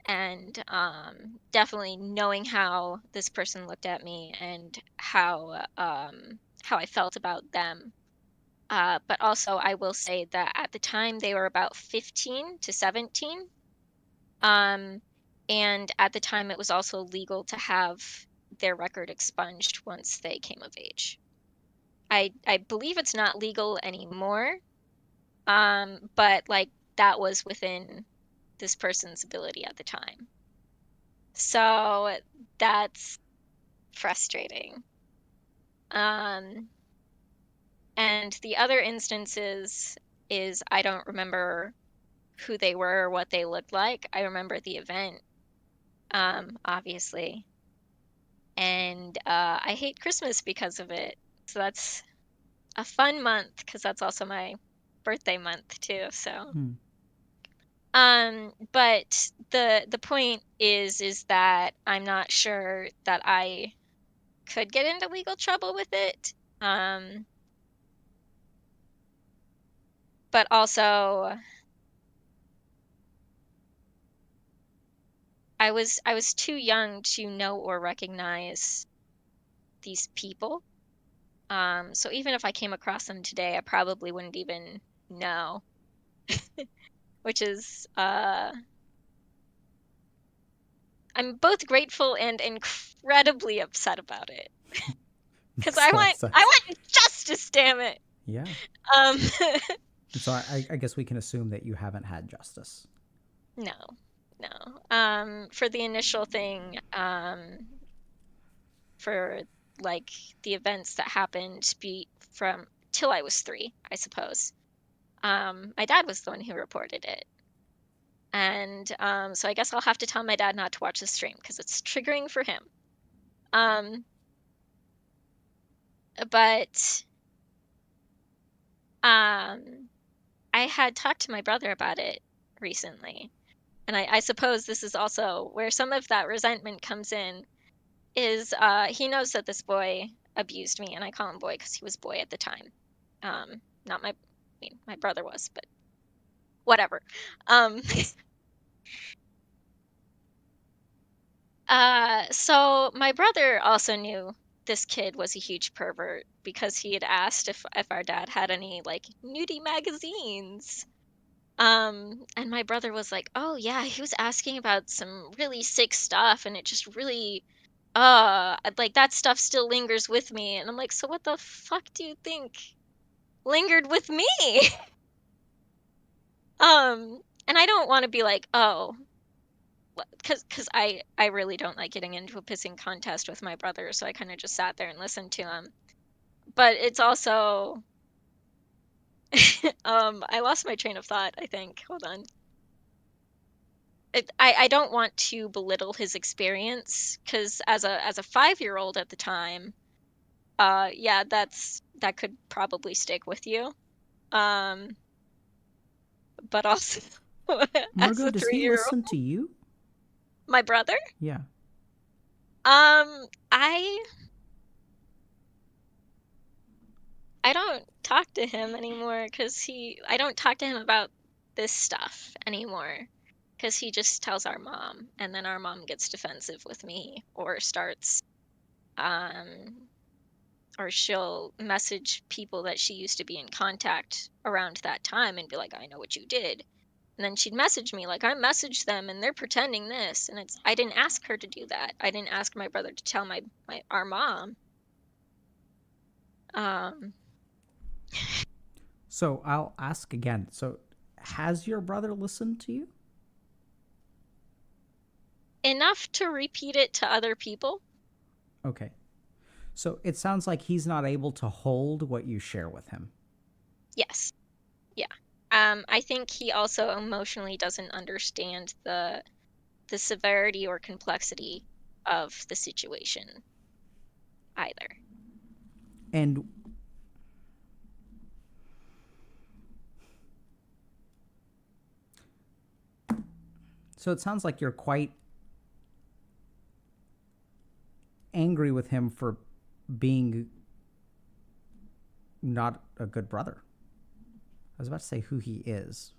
Speaker 7: and definitely knowing how this person looked at me and how I felt about them. But also, I will say that at the time they were about 15 to 17. Um, and at the time, it was also legal to have their record expunged once they came of age. I believe it's not legal anymore, but like that was within this person's ability at the time. So that's frustrating. Um, and the other instances is I don't remember who they were or what they looked like. I remember the event, obviously. And I hate Christmas because of it. So that's a fun month because that's also my birthday month too. So, but the point is that I'm not sure that I could get into legal trouble with it. But also I was too young to know or recognize these people. So even if I came across them today, I probably wouldn't even know, which is I'm both grateful and incredibly upset about it because
Speaker 1: Makes
Speaker 7: I
Speaker 1: a lot of
Speaker 7: want I
Speaker 1: sense.
Speaker 7: want justice, damn it.
Speaker 1: Yeah.
Speaker 7: Um,
Speaker 1: And so I guess we can assume that you haven't had justice.
Speaker 7: no, no. For the initial thing, for like the events that happened be from till I was 3, I suppose. My dad was the one who reported it. And so I guess I'll have to tell my dad not to watch the stream because it's triggering for him. Um, but um, I had talked to my brother about it recently, and I suppose this is also where some of that resentment comes in. Is he knows that this boy abused me, and I call him boy because he was boy at the time. Not my, I mean, my brother was, but whatever. Um, so my brother also knew this kid was a huge pervert because he had asked if our dad had any like nudie magazines. And my brother was like, "Oh yeah, he was asking about some really sick stuff and it just really like that stuff still lingers with me." And I'm like, "So what the fuck do you think lingered with me?" And I don't want to be like, "Oh, because I really don't like getting into a pissing contest with my brother, so I kind of just sat there and listened to him. But it's also I lost my train of thought, I think. Hold on. I don't want to belittle his experience because as a 5-year-old at the time, yeah, that could probably stick with you. Um, but also as
Speaker 1: Margot,
Speaker 7: a
Speaker 1: does he
Speaker 7: 3-year-old,
Speaker 1: listen to you?
Speaker 7: my brother,
Speaker 1: Yeah.
Speaker 7: um, I I don't talk to him anymore because I don't talk to him about this stuff anymore because he just tells our mom, and then our mom gets defensive with me or um, or she'll message people that she used to be in contact around that time and be like, I know what you did. And then she'd message me like, I messaged them and they're pretending this. And I didn't ask her to do that. I didn't ask my brother to tell our mom. Um,
Speaker 1: So I'll ask again. So Has your brother listened to you?
Speaker 7: Enough to repeat it to other people.
Speaker 1: Okay. So it sounds like he's not able to hold what you share with him.
Speaker 7: Yes. Yeah. I think he also emotionally doesn't understand the severity or complexity of the situation either.
Speaker 1: And so it sounds like you're quite angry with him for being not a good brother. I was about to say who he is.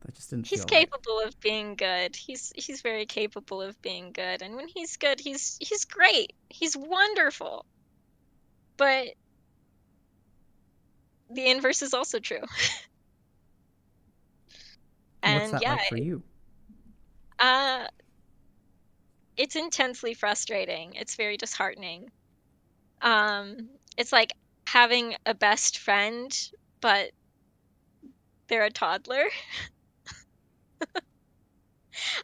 Speaker 1: That just didn't
Speaker 7: He's
Speaker 1: feel right.
Speaker 7: capable of being good. He's very capable of being good. And when he's good, he's great. He's wonderful. But the inverse is also true.
Speaker 1: What's
Speaker 7: And
Speaker 1: that
Speaker 7: yeah,
Speaker 1: like for you?
Speaker 7: uh it's intensely frustrating. It's very disheartening. It's like having a best friend, but they're a toddler.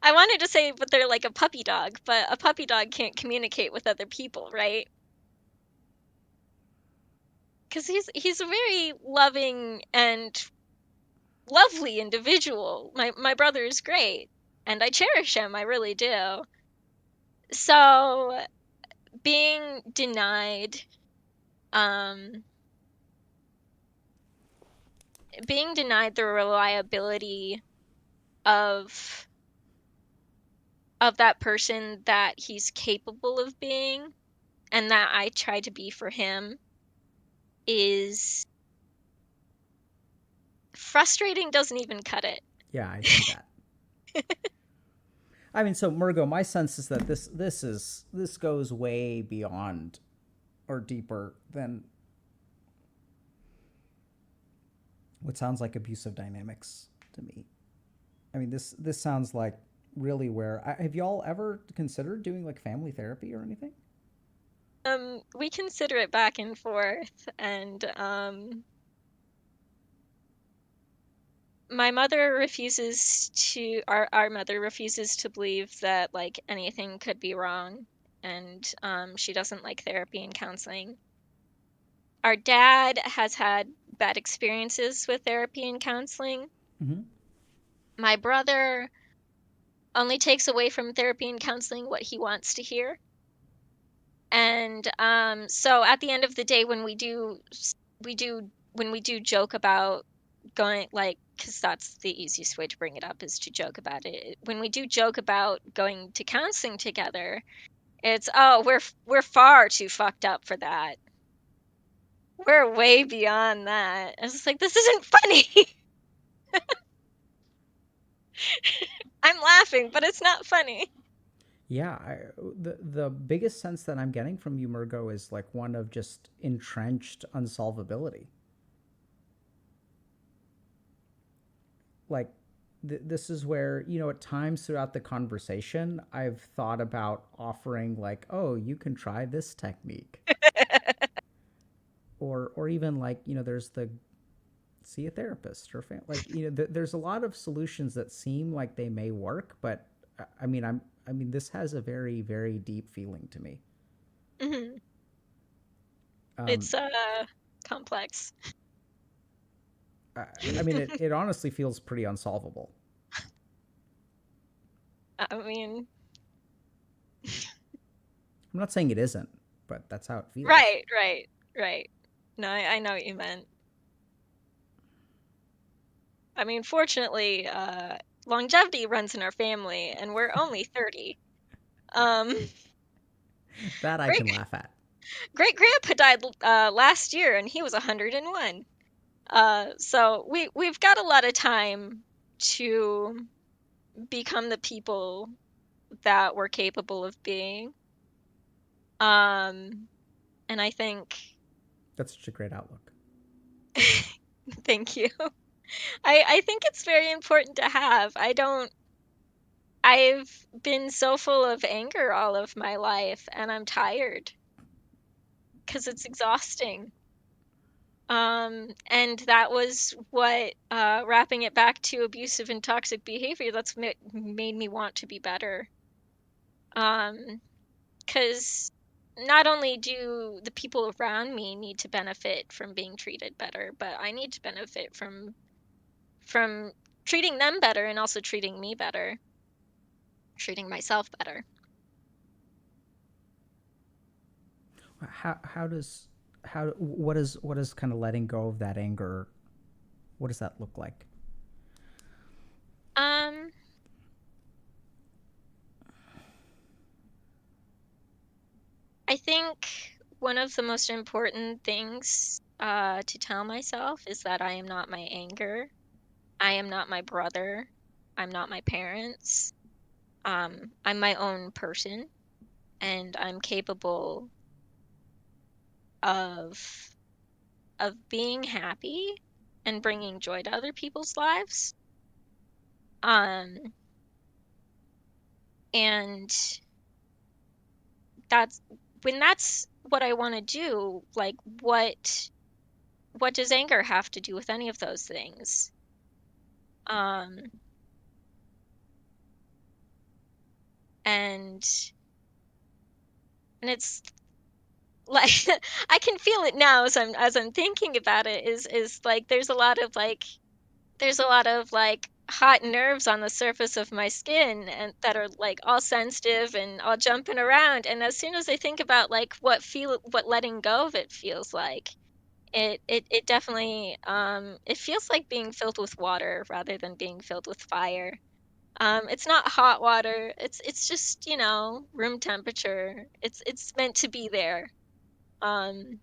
Speaker 7: I wanted to say, but they're like a puppy dog, but a puppy dog can't communicate with other people, right? Because he's a very loving and lovely individual. My brother is great, and I cherish him. I really do. So being denied, um, the reliability of that person that he's capable of being and that I try to be for him is frustrating. Doesn't even cut it.
Speaker 1: Yeah, I see that. I mean, so Murgo, my sense is that this goes way beyond or deeper than what sounds like abusive dynamics to me. I mean, this sounds like really where have y'all ever considered doing like family therapy or anything?
Speaker 7: We consider it back and forth, and my mother refuses to our mother refuses to believe that like anything could be wrong, and she doesn't like therapy and counseling. Our dad has had bad experiences with therapy and counseling.
Speaker 1: Mm-hmm.
Speaker 7: My brother only takes away from therapy and counseling what he wants to hear. And so at the end of the day, when we do joke about going, like, because that's the easiest way to bring it up is to joke about it. When we do joke about going to counseling together, it's, oh, we're far too fucked up for that. We're way beyond that. It's just like, this isn't funny. I'm laughing, but it's not funny.
Speaker 1: Yeah, the biggest sense that I'm getting from you, Murgo, is like one of just entrenched unsolvability. Like, this is where, at times throughout the conversation, I've thought about offering like, oh, you can try this technique, or even like, there's the see a therapist or like, there's a lot of solutions that seem like they may work, but I mean, this has a very, very deep feeling to me.
Speaker 7: Hmm.
Speaker 1: Um,
Speaker 7: It's complex.
Speaker 1: I, I mean, it honestly feels pretty unsolvable.
Speaker 7: I mean,
Speaker 1: I'm not saying it isn't, but that's how it feels.
Speaker 7: right, right. No, I know what you meant. I mean, fortunately, longevity runs in our family, and we're only 30. Um,
Speaker 1: That I
Speaker 7: great
Speaker 1: can laugh at.
Speaker 7: great grandpa died last year, and he was 101. So we've got a lot of time to become the people that we're capable of being. Um, and I think,
Speaker 1: That's such a great outlook.
Speaker 7: thank you. I think it's very important to have. I've been so full of anger all of my life, and I'm tired because it's exhausting. And that was what, wrapping it back to abusive and toxic behavior, that's made me want to be better. Because not only do the people around me need to benefit from being treated better, but I need to benefit from treating them better and also treating me better, treating myself better.
Speaker 1: What is kind of letting go of that anger? What does that look like?
Speaker 7: I think one of the most important things to tell myself is that I am not my anger. I am not my brother. I'm not my parents. I'm my own person, and I'm capable of being happy and bringing joy to other people's lives. And that's what I want to do. Like, what does anger have to do with any of those things? And it's like I can feel it now as I'm thinking about it, is like there's a lot of hot nerves on the surface of my skin, and that are like all sensitive and all jumping around, and as soon as I think about like what letting go of it feels like, it definitely it feels like being filled with water rather than being filled with fire. It's not hot water. It's just, room temperature. It's meant to be there. Um,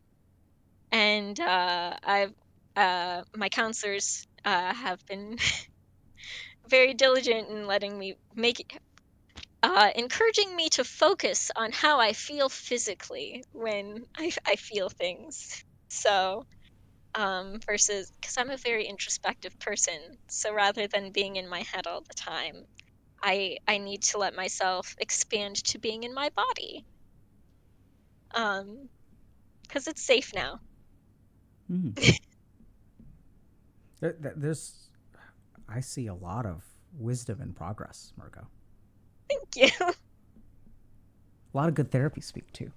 Speaker 7: and I've my counselors have been very diligent in letting me encouraging me to focus on how I feel physically when I feel things. So, versus because I'm a very introspective person, so rather than being in my head all the time, I need to let myself expand to being in my body. Because it's safe now.
Speaker 1: There's, I see a lot of wisdom and progress, Margot.
Speaker 7: Thank you.
Speaker 1: A lot of good therapy speak too.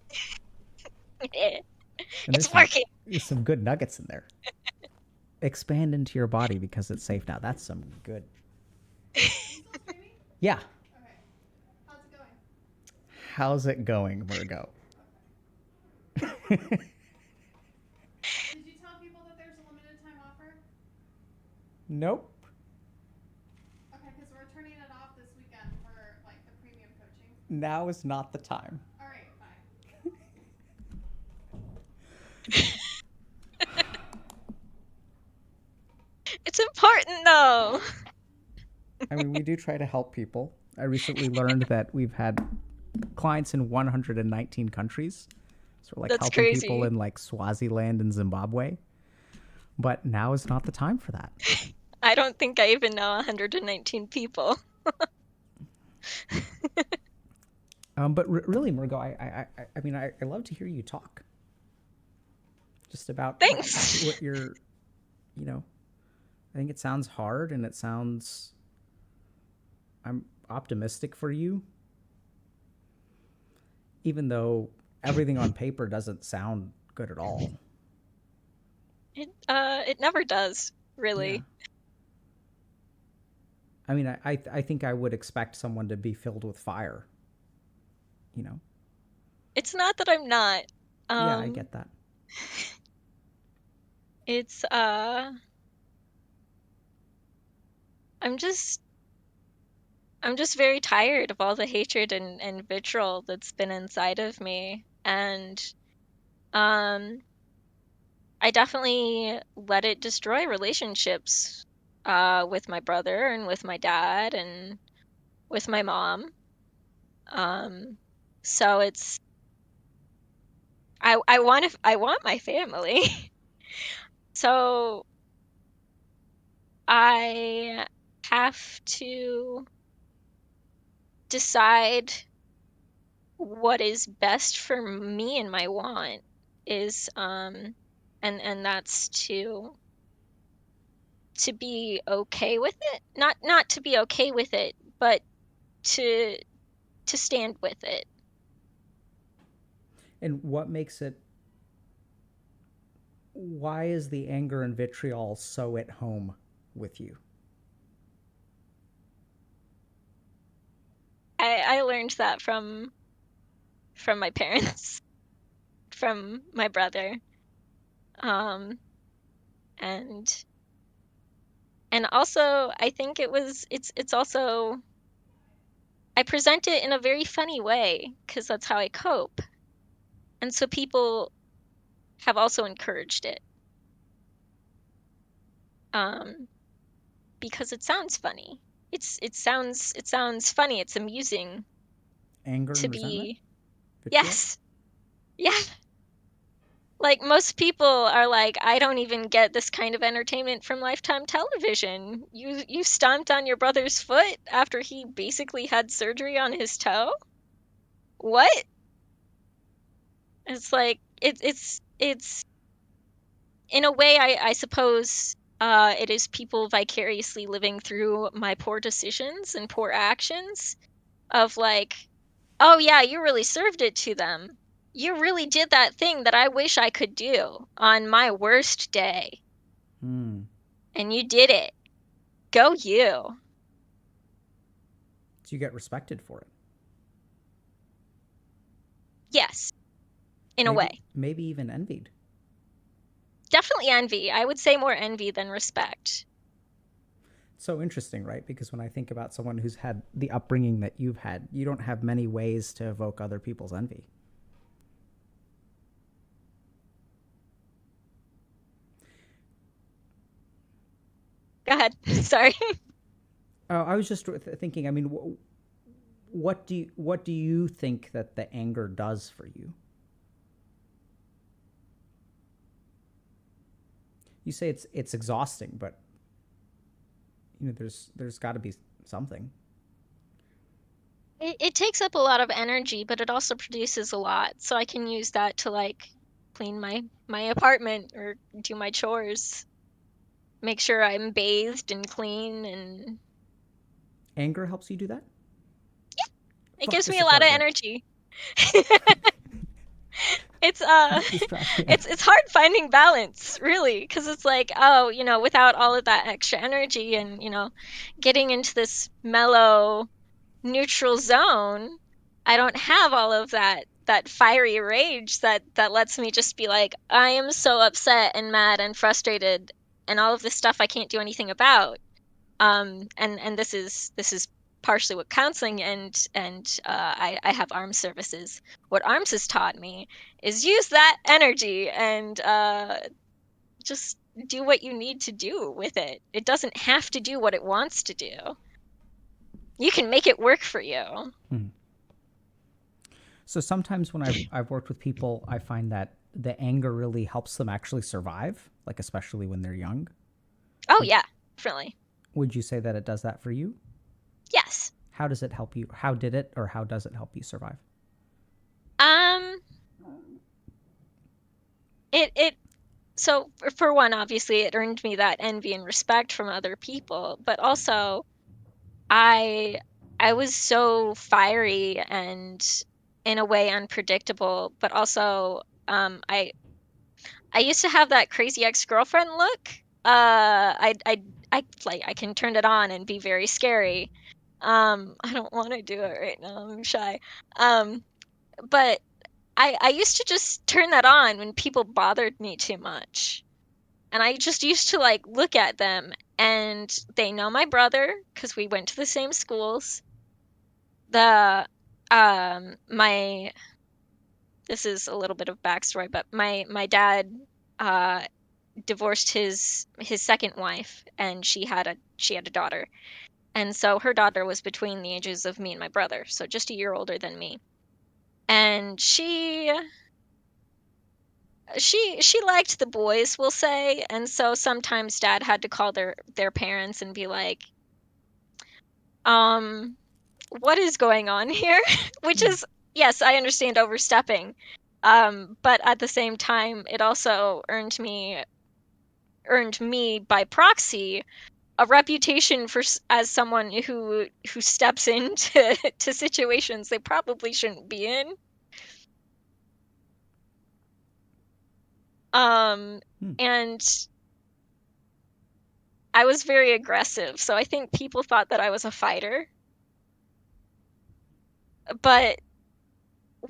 Speaker 1: And
Speaker 7: It's working.
Speaker 1: There's some good nuggets in there. Expand into your body because it's safe now. That's some good. Yeah.
Speaker 2: Okay. How's it going?
Speaker 1: How's it going, Margot?
Speaker 2: Did you tell people that there's a limited time offer?
Speaker 1: Nope.
Speaker 2: Okay, because we're turning it off this weekend for like the premium coaching.
Speaker 1: Now is not the time.
Speaker 2: All right, bye.
Speaker 7: It's important though.
Speaker 1: I mean, we do try to help people. I recently learned that we've had clients in 119 countries. So we're like
Speaker 7: That's
Speaker 1: helping
Speaker 7: crazy.
Speaker 1: people in like Swaziland and Zimbabwe. But now is not the time for that.
Speaker 7: I don't think I even know 119 people.
Speaker 1: But really, Margot, I mean, I love to hear you talk. Just about
Speaker 7: Thanks.
Speaker 1: what you're, I think it sounds hard and it sounds, I'm optimistic for you. Even though everything on paper doesn't sound good at all.
Speaker 7: It never does, really.
Speaker 1: Yeah. I mean, I think I would expect someone to be filled with fire.
Speaker 7: It's not that I'm not.
Speaker 1: Yeah, I get that.
Speaker 7: It's I'm just very tired of all the hatred and vitriol that's been inside of me. And I definitely let it destroy relationships with my brother and with my dad and with my mom. So it's I want my family. So I have to decide what is best for me and my want is and and that's to be okay with it. Not to be okay with it, but to stand with it.
Speaker 1: And what makes it? Why is the anger and vitriol so at home with you?
Speaker 7: I learned that from my parents, from my brother. Um and also I think it's also I present it in a very funny way because that's how I cope. And so people have also encouraged it. Um because it sounds funny. It sounds funny. It's amusing
Speaker 1: Anger
Speaker 7: to
Speaker 1: and resentment?
Speaker 7: be.
Speaker 1: Vitriol?
Speaker 7: Yes. Yeah. Like most people are like, I don't even get this kind of entertainment from Lifetime television. You stomped on your brother's foot after he basically had surgery on his toe? What? It's like it's in a way I suppose it is people vicariously living through my poor decisions and poor actions of like, oh yeah, you really served it to them. You really did that thing that I wish I could do on my worst day.
Speaker 1: Hmm.
Speaker 7: And you did it. Go you.
Speaker 1: So you get respected for it.
Speaker 7: Yes, in a
Speaker 1: Maybe
Speaker 7: way.
Speaker 1: maybe even envied.
Speaker 7: Definitely envy. I would say more envy than respect.
Speaker 1: So interesting, right? Because when I think about someone who's had the upbringing that you've had, you don't have many ways to evoke other people's envy.
Speaker 7: Go ahead. Sorry.
Speaker 1: Oh, I was just thinking. I mean, what do you think that the anger does for you? You say it's exhausting, but you know there's got to be something.
Speaker 7: It takes up a lot of energy, but it also produces a lot. So I can use that to like clean my apartment or do my chores. Make sure I'm bathed and clean, and
Speaker 1: Anger helps you do that.
Speaker 7: it
Speaker 1: Fuck
Speaker 7: gives
Speaker 1: this
Speaker 7: me a lot of
Speaker 1: apartment.
Speaker 7: energy. It's
Speaker 1: This trash can.
Speaker 7: it's hard finding balance, really, because it's like, oh, without all of that extra energy and, getting into this mellow, neutral zone, I don't have all of that fiery rage that lets me just be like, I am so upset and mad and frustrated and all of this stuff I can't do anything about. And this is partially what counseling and I have arms services. What arms has taught me is use that energy and just do what you need to do with it. It doesn't have to do what it wants to do. You can make it work for you.
Speaker 1: So sometimes when I've worked with people, I find that the anger really helps them actually survive, like especially when they're young.
Speaker 7: Oh yeah, definitely.
Speaker 1: Would you say that it does that for you?
Speaker 7: Yes.
Speaker 1: How does it help you? How did it or how does it help you survive?
Speaker 7: Um it so for one, obviously it earned me that envy and respect from other people, but also I I was so fiery and in a way unpredictable, but also I used to have that crazy ex-girlfriend look. I can turn it on and be very scary. I don't want to do it right now. I'm shy. Um, but I used to just turn that on when people bothered me too much. And I just used to like look at them, and they know my brother because we went to the same schools. The my This is a little bit of backstory, but my dad uh divorced his second wife, and she had a daughter. And so her daughter was between the ages of me and my brother, so just a year older than me. And she liked the boys, we'll say, and so sometimes dad had to call their parents and be like, um what is going on here? Which is, yes, I understand overstepping. But at the same time, it also earned me by proxy a reputation for as someone who steps into to situations they probably shouldn't be in. And I was very aggressive, so I think people thought that I was a fighter. But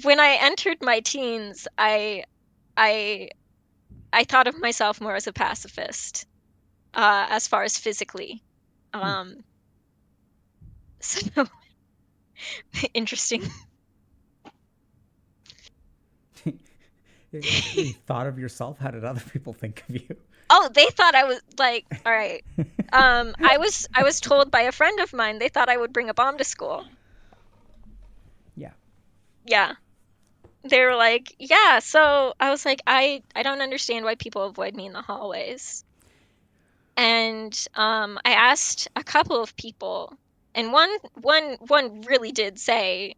Speaker 7: when I entered my teens, I thought of myself more as a pacifist, as far as physically. So interesting.
Speaker 1: You thought of yourself? How did other people think of you?
Speaker 7: Oh, they thought I was like, all right. I was told by a friend of mine they thought I would bring a bomb to school.
Speaker 1: Yeah.
Speaker 7: Yeah. They were like, yeah, so I was like, I don't understand why people avoid me in the hallways. And I asked a couple of people, and one really did say,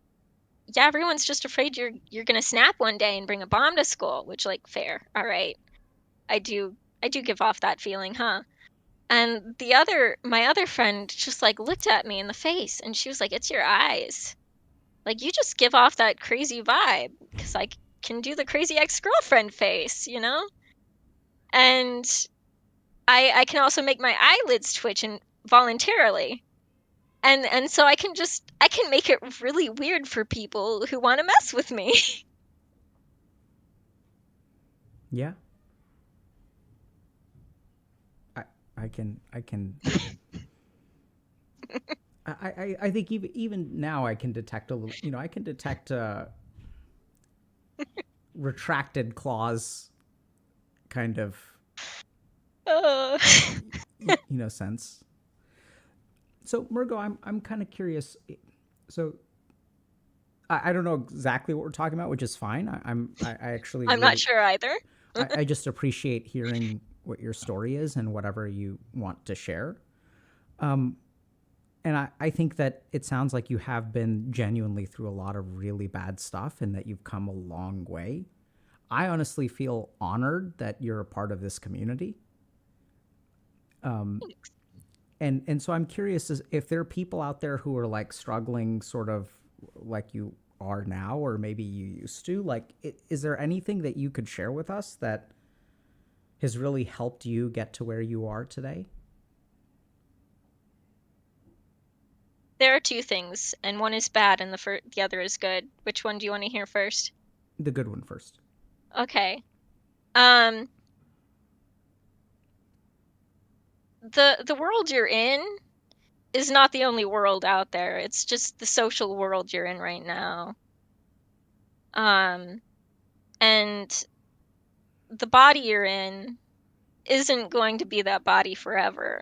Speaker 7: yeah, everyone's just afraid you're gonna snap one day and bring a bomb to school, which, like, fair. All right. I do give off that feeling, huh? And my other friend just, like, looked at me in the face, and she was like, it's your eyes. Like, you just give off that crazy vibe, because I can do the crazy ex-girlfriend face, you know? And I can also make my eyelids twitch voluntarily. And so I can make it really weird for people who want to mess with me.
Speaker 1: Yeah. I can I think even now I can detect a little, I can detect retracted claws kind of
Speaker 7: Uh,
Speaker 1: sense. So Murgo, I'm kind of curious. So I don't know exactly what we're talking about, which is fine. I actually
Speaker 7: I'm not sure either.
Speaker 1: I just appreciate hearing what your story is and whatever you want to share. And I think that it sounds like you have been genuinely through a lot of really bad stuff and that you've come a long way. I honestly feel honored that you're a part of this community. And so I'm curious if there are people out there who are like struggling sort of like you are now, or maybe you used to, like, is there anything that you could share with us that has really helped you get to where you are today?
Speaker 7: There are two things, and one is bad and the other is good. Which one do you want to hear first?
Speaker 1: The good one first.
Speaker 7: Okay. Um, the world you're in is not the only world out there. It's just the social world you're in right now. And the body you're in isn't going to be that body forever.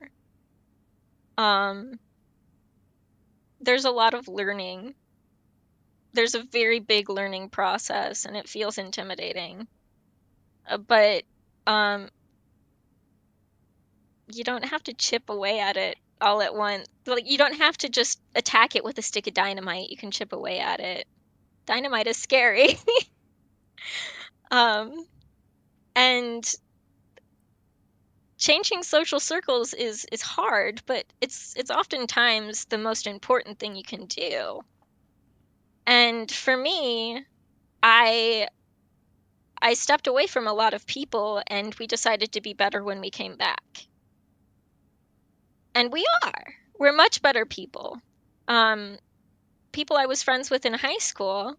Speaker 7: There's a lot of learning. There's a very big learning process, and it feels intimidating. But you don't have to chip away at it all at once. Like, you don't have to just attack it with a stick of dynamite. You can chip away at it. Dynamite is scary. And changing social circles is hard, but it's oftentimes the most important thing you can do. And for me, I stepped away from a lot of people, and we decided to be better when we came back. And we are. We're much better people. People I was friends with in high school,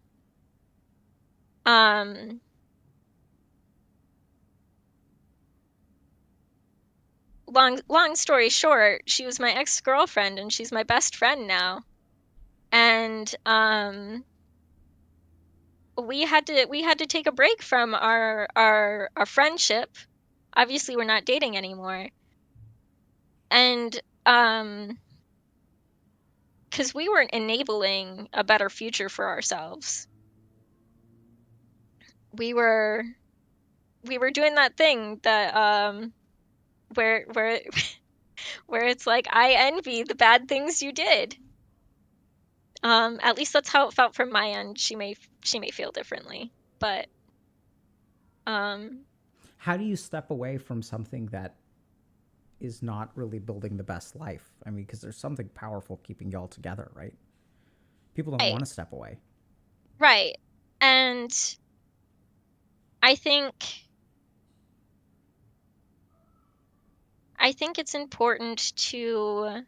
Speaker 7: um, long story short, she was my ex-girlfriend and she's my best friend now. And we had to take a break from our friendship. Obviously, we're not dating anymore. And because we weren't enabling a better future for ourselves. We were doing that thing that where where it's like, I envy the bad things you did. At least that's how it felt from my end. She may feel differently, but
Speaker 1: How do you step away from something that is not really building the best life? I mean, because there's something powerful keeping y'all together, right? People don't
Speaker 7: Right,
Speaker 1: want to step away.
Speaker 7: right. And I think it's important to,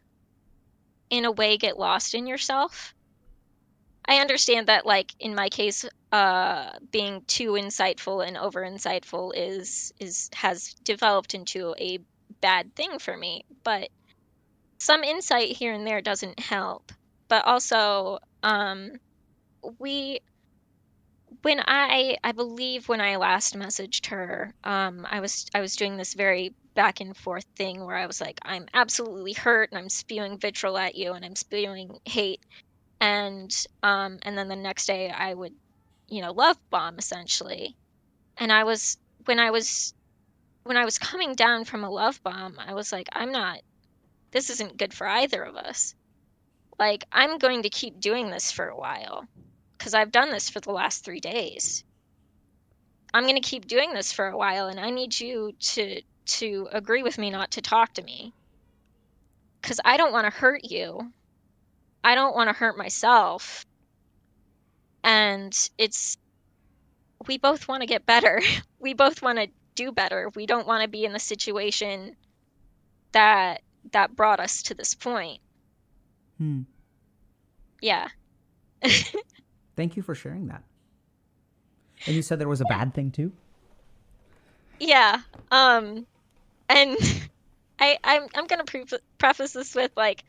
Speaker 7: in a way, get lost in yourself. I understand that, like, in my case, being too insightful and over insightful has developed into a bad thing for me, but some insight here and there doesn't help. But also, we when I believe when I last messaged her, I was doing this very back and forth thing where I was like, I'm absolutely hurt and I'm spewing vitriol at you and I'm spewing hate, and then the next day I would, love bomb essentially. And I was when I was coming down from a love bomb, I was like, I'm not this isn't good for either of us. Like, I'm going to keep doing this for a while because I've done this for the last 3 days. I'm going to keep doing this for a while, and I need you to agree with me not to talk to me because I don't want to hurt you. I don't want to hurt myself. And we both want to get better. We both want to do better. We don't want to be in the situation that brought us to this point. Yeah.
Speaker 1: Thank you for sharing that. And you said there was a bad thing too?
Speaker 7: Yeah. And I'm gonna preface this with, like,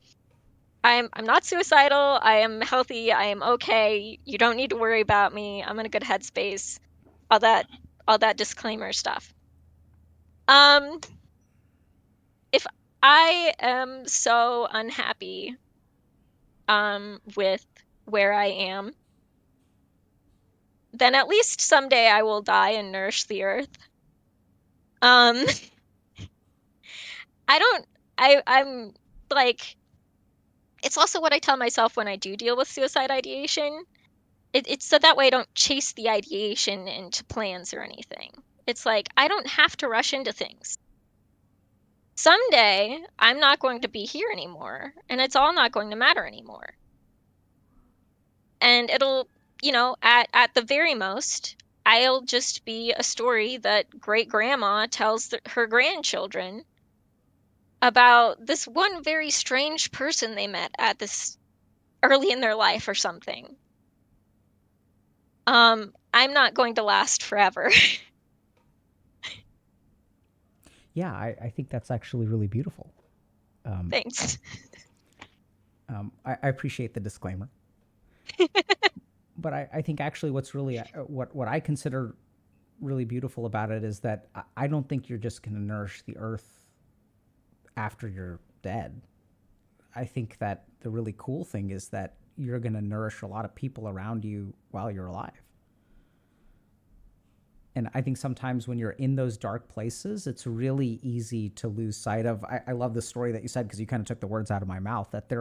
Speaker 7: I'm not suicidal. I am healthy. I am okay. You don't need to worry about me. I'm in a good headspace. All that disclaimer stuff. If I am so unhappy with where I am, then at least someday I will die and nourish the earth. Um I'm like, it's also what I tell myself when I do deal with suicide ideation. It's so that way I don't chase the ideation into plans or anything. It's like, I don't have to rush into things. Someday I'm not going to be here anymore, and it's all not going to matter anymore. And it'll, at the very most, I'll just be a story that great grandma tells her grandchildren about this one very strange person they met at this early in their life or something. I'm not going to last forever.
Speaker 1: Yeah, I think that's actually really beautiful.
Speaker 7: Thanks.
Speaker 1: I appreciate the disclaimer. But I think actually what's really, what I consider really beautiful about it is that I don't think you're just going to nourish the earth after you're dead. I think that the really cool thing is that you're going to nourish a lot of people around you while you're alive. And I think sometimes when you're in those dark places, it's really easy to lose sight of. I love the story that you said, because you kind of took the words out of my mouth, that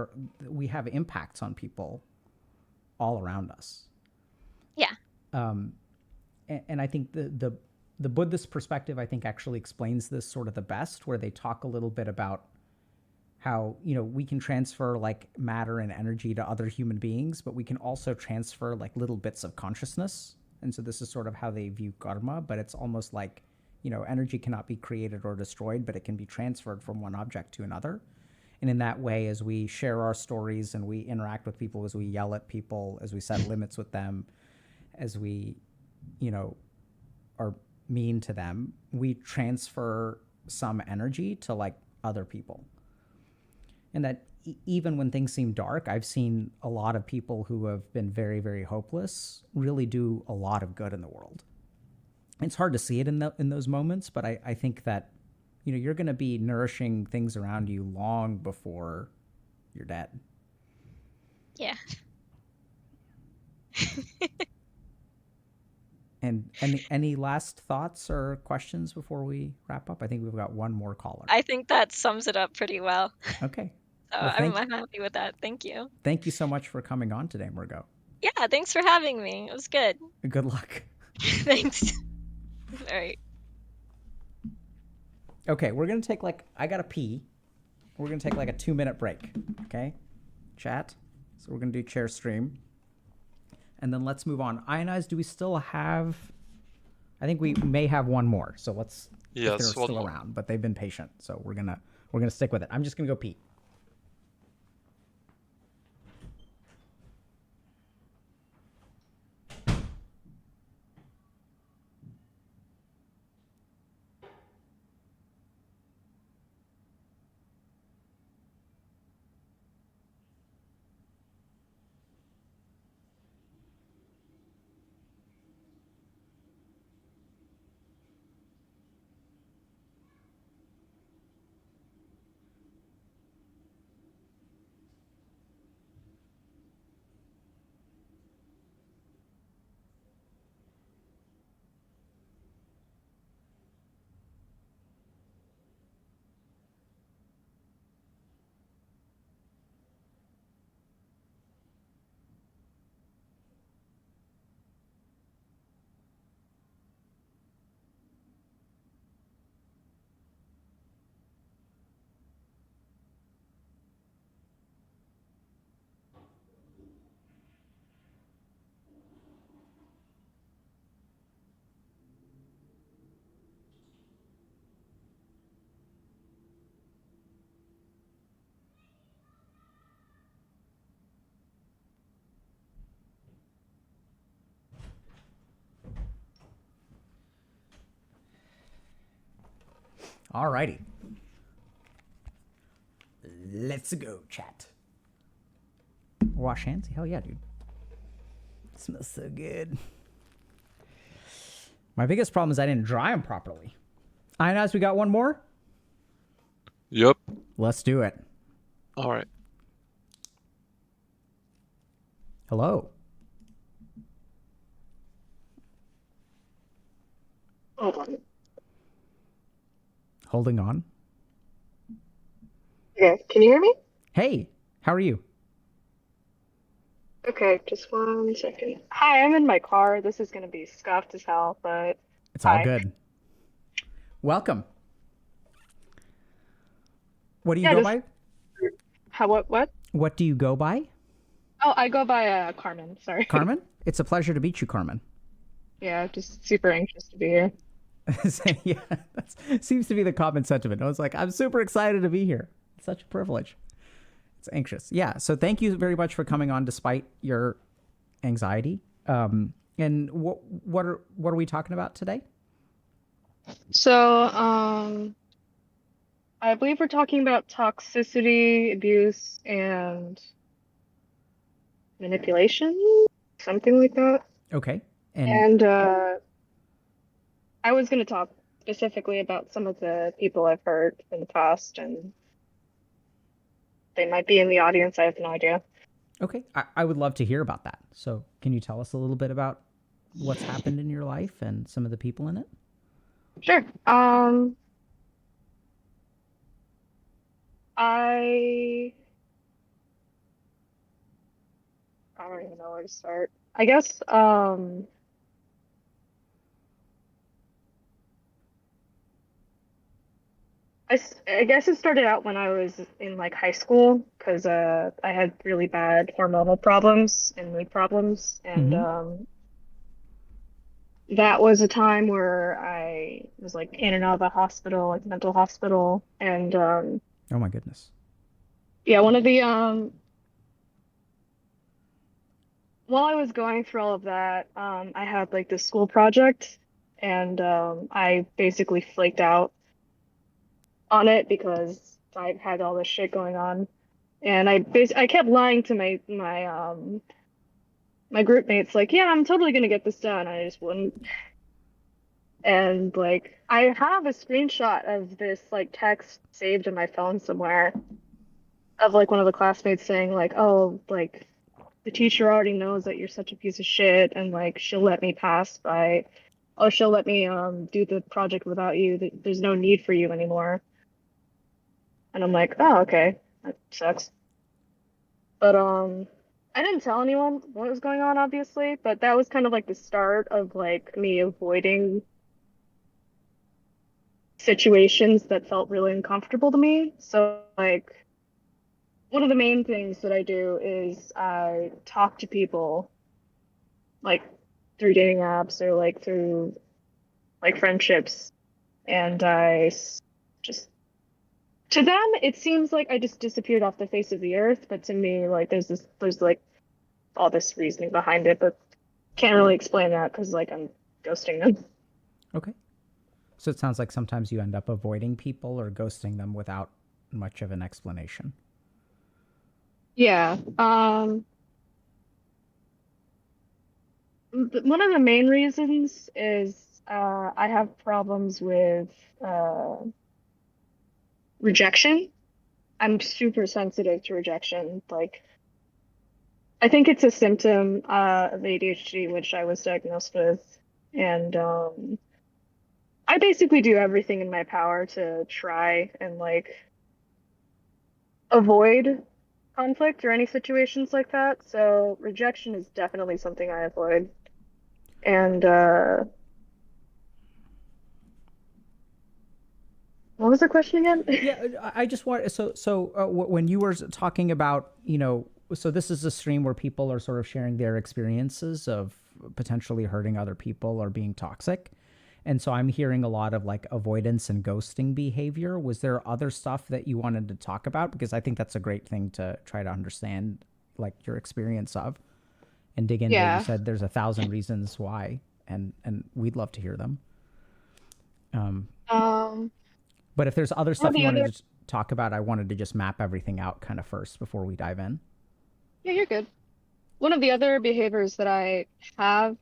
Speaker 1: we have impacts on people all around us.
Speaker 7: Yeah.
Speaker 1: And I think the Buddhist perspective, I think, actually explains this sort of the best, where they talk a little bit about how, we can transfer like matter and energy to other human beings, but we can also transfer like little bits of consciousness. And so this is sort of how they view karma, but it's almost like, energy cannot be created or destroyed, but it can be transferred from one object to another. And in that way, as we share our stories and we interact with people, as we yell at people, as we set limits with them, as we, are mean to them, we transfer some energy to like other people. And that even when things seem dark, I've seen a lot of people who have been very, very hopeless really do a lot of good in the world. It's hard to see it in those moments, but I think that, you're going to be nourishing things around you long before you're dead.
Speaker 7: Yeah.
Speaker 1: And any last thoughts or questions before we wrap up? I think we've got one more caller.
Speaker 7: I think that sums it up pretty well.
Speaker 1: Okay.
Speaker 7: So
Speaker 1: Well,
Speaker 7: I'm happy with that. Thank you.
Speaker 1: Thank you so much for coming on today, Margot.
Speaker 7: Yeah, thanks for having me. It was good.
Speaker 1: Good luck.
Speaker 7: Thanks. All right.
Speaker 1: Okay, we're gonna take I gotta pee. We're gonna take a 2-minute break. Okay, chat. So we're gonna do chair stream, and then let's move on. Ionize. Do we still have? I think we may have one more. So let's. If they're
Speaker 3: Yes, one
Speaker 1: still
Speaker 3: more.
Speaker 1: around, but they've been patient, so we're gonna stick with it. I'm just gonna go pee. Alrighty. Let's go, chat. Wash hands? Hell yeah, dude. Smells so good. My biggest problem is I didn't dry them properly. Ionize, we got one more?
Speaker 3: Yup.
Speaker 1: Let's do it.
Speaker 3: All right.
Speaker 1: Hello.
Speaker 8: Hold on.
Speaker 1: Holding on.
Speaker 8: Okay, can you hear me?
Speaker 1: Hey, how are you?
Speaker 8: Okay, just 1 second. Hi, I'm in my car. This is gonna be scuffed as hell, but
Speaker 1: It's all
Speaker 8: hi.
Speaker 1: good. Welcome. What do you
Speaker 8: Yeah,
Speaker 1: go
Speaker 8: just
Speaker 1: by?
Speaker 8: how what?
Speaker 1: What do you go by?
Speaker 8: Oh, I go by Carmen. Sorry.
Speaker 1: Carmen? It's a pleasure to meet you, Carmen.
Speaker 8: Yeah, just super anxious to be here.
Speaker 1: Yeah, that seems to be the common sentiment. I was like, I'm super excited to be here. It's such a privilege. It's anxious. Yeah. So thank you very much for coming on despite your anxiety. And what are we talking about today?
Speaker 8: So, I believe we're talking about toxicity, abuse, and manipulation, something like that.
Speaker 1: Okay. And
Speaker 8: And I was gonna talk specifically about some of the people I've heard in the past, and they might be in the audience. I have no idea.
Speaker 1: okay, I would love to hear about that. So can you tell us a little bit about what's happened in your life and some of the people in it?
Speaker 8: Sure. I I don't even know where to start. I guess I guess it started out when I was in like high school because I had really bad hormonal problems and mood problems, and
Speaker 1: Mm-hmm.
Speaker 8: that was a time where I was like in and out of the hospital, like mental hospital, and
Speaker 1: Oh my goodness.
Speaker 8: yeah, one of the while I was going through all of that, I had like this school project, and I basically flaked out on it because I had all this shit going on, and I kept lying to my group mates, like, yeah, I'm totally gonna get this done. I just wouldn't. And like, I have a screenshot of this like text saved in my phone somewhere of like one of the classmates saying like, oh, like the teacher already knows that you're such a piece of shit, and like she'll let me pass by, oh, she'll let me do the project without you. There's no need for you anymore. And I'm like, oh, okay, that sucks. But I didn't tell anyone what was going on, obviously, but that was kind of like the start of like me avoiding situations that felt really uncomfortable to me. So like one of the main things that I do is I talk to people like through dating apps or like through like friendships, and just to them it seems like I just disappeared off the face of the earth, but to me like there's like all this reasoning behind it, but can't really explain that because like I'm ghosting them.
Speaker 1: Okay. So it sounds like sometimes you end up avoiding people or ghosting them without much of an explanation.
Speaker 8: Yeah. One of the main reasons is I have problems with uh, rejection. I'm super sensitive to rejection. Like, I think it's a symptom of ADHD, which I was diagnosed with. And I basically do everything in my power to try and like avoid conflict or any situations like that. So rejection is definitely something I avoid. And what was the question again?
Speaker 1: Yeah, I just want when you were talking about, so this is a stream where people are sort of sharing their experiences of potentially hurting other people or being toxic. And so I'm hearing a lot of like avoidance and ghosting behavior. Was there other stuff that you wanted to talk about? Because I think that's a great thing to try to understand, like your experience of, and dig into. You
Speaker 8: Yeah.
Speaker 1: said there's 1,000 reasons why, and we'd love to hear them.
Speaker 8: Um,
Speaker 1: But if there's other
Speaker 8: one of
Speaker 1: stuff you
Speaker 8: the other,
Speaker 1: wanted to talk about, I wanted to just map everything out kind of first before we dive in.
Speaker 8: yeah, you're good. One of the other behaviors that I have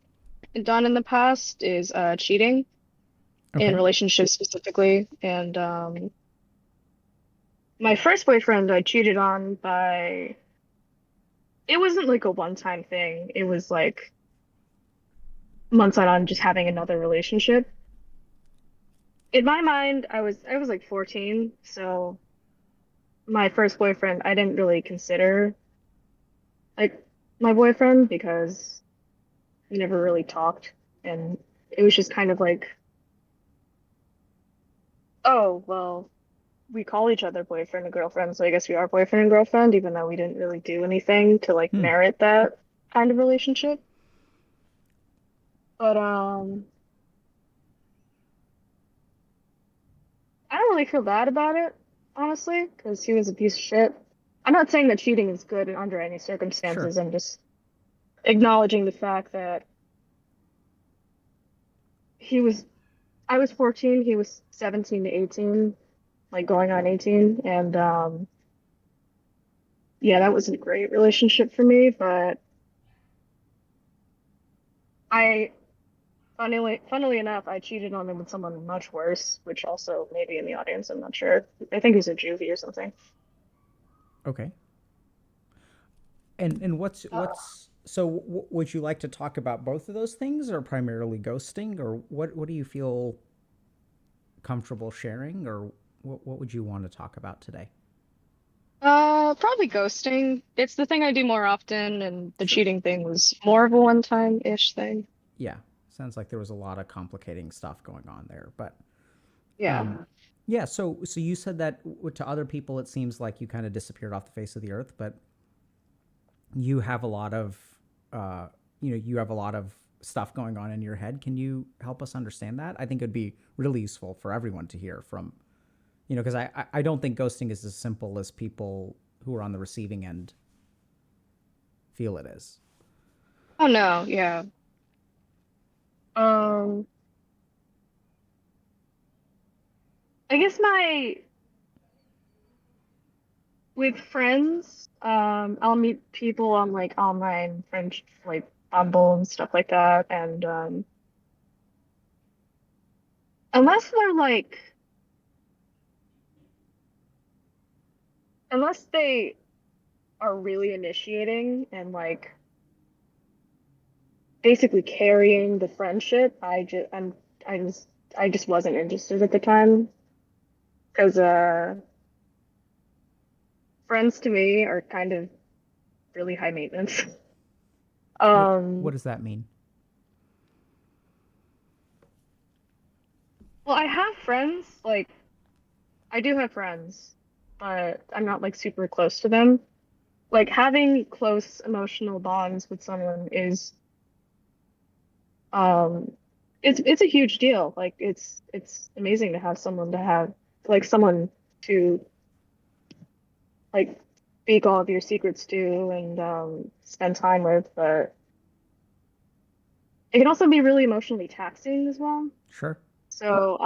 Speaker 8: done in the past is cheating in
Speaker 1: Okay.
Speaker 8: relationships specifically. And my first boyfriend, I cheated on by, it wasn't like a one-time thing. It was like months on just having another relationship. In my mind, I was like 14, so my first boyfriend, I didn't really consider like my boyfriend because we never really talked, and it was just kind of like, oh, well, we call each other boyfriend and girlfriend, so I guess we are boyfriend and girlfriend, even though we didn't really do anything to like
Speaker 1: Hmm.
Speaker 8: merit that kind of relationship. But I don't really feel bad about it, honestly, because he was a piece of shit. I'm not saying that cheating is good under any
Speaker 1: Sure.
Speaker 8: circumstances. I'm just acknowledging the fact that he was, I was 14, he was 17 to 18, like going on 18, and yeah, that wasn't a great relationship for me, but I funnily enough, I cheated on him with someone much worse, which also maybe in the audience, I'm not sure. I think he's a juvie or something.
Speaker 1: Okay. And what's so would you like to talk about both of those things or primarily ghosting, or what do you feel comfortable sharing, or what would you want to talk about today?
Speaker 8: Probably ghosting. It's the thing I do more often, and the
Speaker 1: Sure.
Speaker 8: cheating thing was more of a one-time-ish thing.
Speaker 1: Yeah. Sounds like there was a lot of complicating stuff going on there, but
Speaker 8: Yeah.
Speaker 1: yeah, so you said that to other people it seems like you kind of disappeared off the face of the earth, but you have a lot of uh, you have a lot of stuff going on in your head. Can you help us understand that? I think it'd be really useful for everyone to hear from, because I don't think ghosting is as simple as people who are on the receiving end feel it is.
Speaker 8: Oh no, yeah. Um, I guess my with friends, I'll meet people on like online friends like Bumble and stuff like that, and unless they're like unless they are really initiating and like basically carrying the friendship, I just I just wasn't interested at the time because friends to me are kind of really high maintenance.
Speaker 1: What
Speaker 8: Um,
Speaker 1: does that mean?
Speaker 8: Well, I have friends, like, I do have friends, but I'm not like super close to them. Like, having close emotional bonds with someone is, um, it's a huge deal. Like, it's amazing to have someone to have, like, someone to, like, speak all of your secrets to and spend time with, but it can also be really emotionally taxing as well.
Speaker 1: Sure.
Speaker 8: So,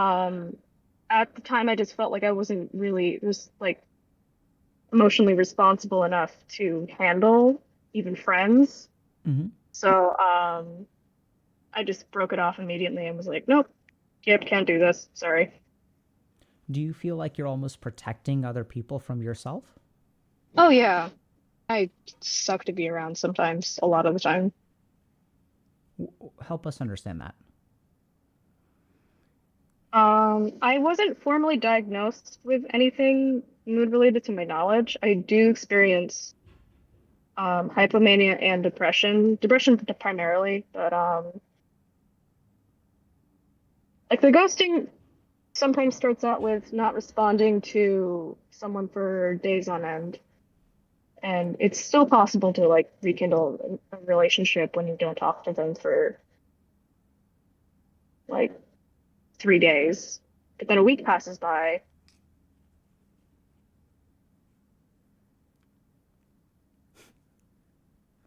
Speaker 8: at the time, I just felt like I wasn't really just like emotionally responsible enough to handle even friends.
Speaker 1: Hmm.
Speaker 8: So, I just broke it off immediately and was like, nope, yep, can't do this. Sorry.
Speaker 1: Do you feel like you're almost protecting other people from yourself?
Speaker 8: Oh, yeah. I suck to be around sometimes, a lot of the time.
Speaker 1: Help us understand that.
Speaker 8: I wasn't formally diagnosed with anything mood related to my knowledge. I do experience hypomania and depression primarily, but like the ghosting sometimes starts out with not responding to someone for days on end, and it's still possible to like rekindle a relationship when you don't talk to them for like 3 days, but then a week passes by.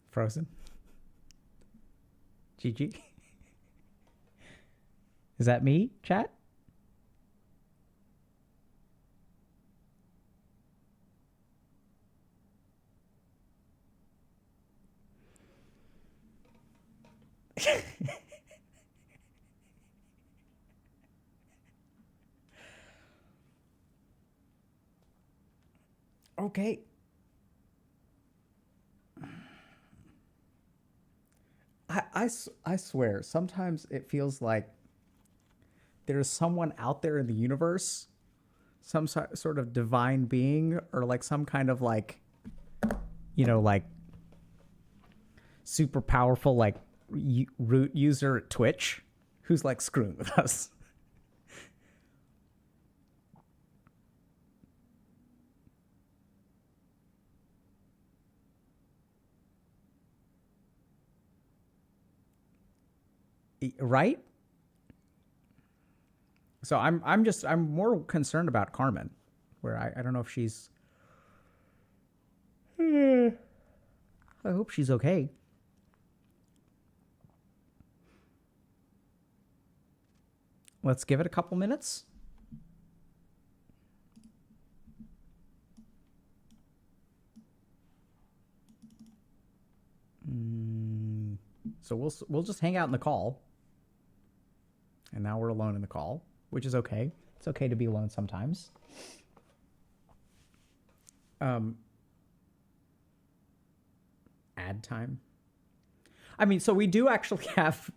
Speaker 1: Frozen. GG. Is that me, chat? Okay. I swear, sometimes it feels like there's someone out there in the universe, some sort of divine being, or like some kind of like, like super powerful, like root user at Twitch who's like screwing with us. Right? So I'm more concerned about Carmen, where I don't know if she's. I hope she's okay. Let's give it a couple minutes. So we'll just hang out in the call. And now we're alone in the call, which is okay. It's okay to be alone sometimes. Ad time. I mean, so we do actually have.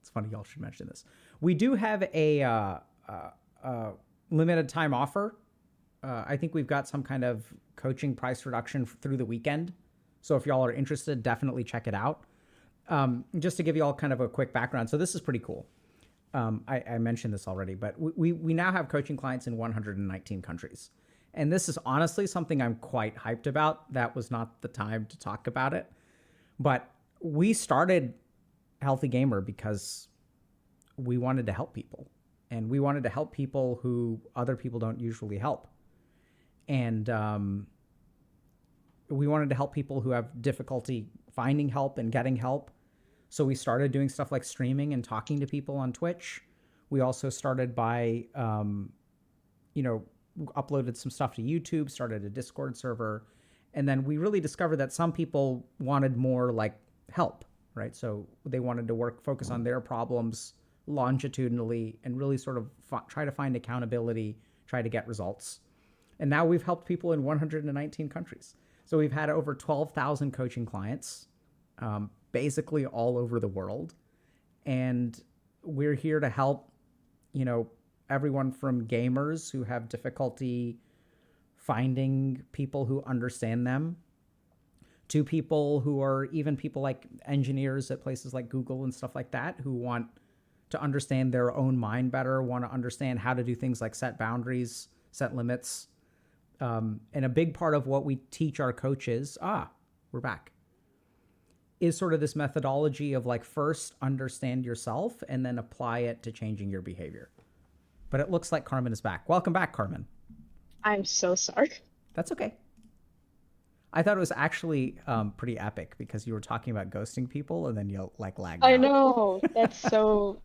Speaker 1: It's funny y'all should mention this. We do have a limited time offer. I think we've got some kind of coaching price reduction through the weekend. So if y'all are interested, definitely check it out. Just to give you all kind of a quick background. So this is pretty cool. I mentioned this already, but we now have coaching clients in 119 countries. And this is honestly something I'm quite hyped about. That was not the time to talk about it. But we started Healthy Gamer because we wanted to help people. And we wanted to help people who other people don't usually help. And we wanted to help people who have difficulty finding help and getting help. So we started doing stuff like streaming and talking to people on Twitch. We also started by, uploaded some stuff to YouTube, started a Discord server. And then we really discovered that some people wanted more like help, right? So they wanted to focus on their problems longitudinally and really sort of try to find accountability, try to get results. And now we've helped people in 119 countries. So we've had over 12,000 coaching clients, basically all over the world. And we're here to help, everyone from gamers who have difficulty finding people who understand them to people who are even people like engineers at places like Google and stuff like that who want to understand their own mind better, want to understand how to do things like set boundaries, set limits. And a big part of what we teach our coaches, we're back, is sort of this methodology of like first understand yourself and then apply it to changing your behavior. But it looks like Carmen is back. Welcome back, Carmen.
Speaker 8: I'm so sorry.
Speaker 1: That's okay. I thought it was actually pretty epic because you were talking about ghosting people and then you like lagged
Speaker 8: I
Speaker 1: out.
Speaker 8: know. That's so.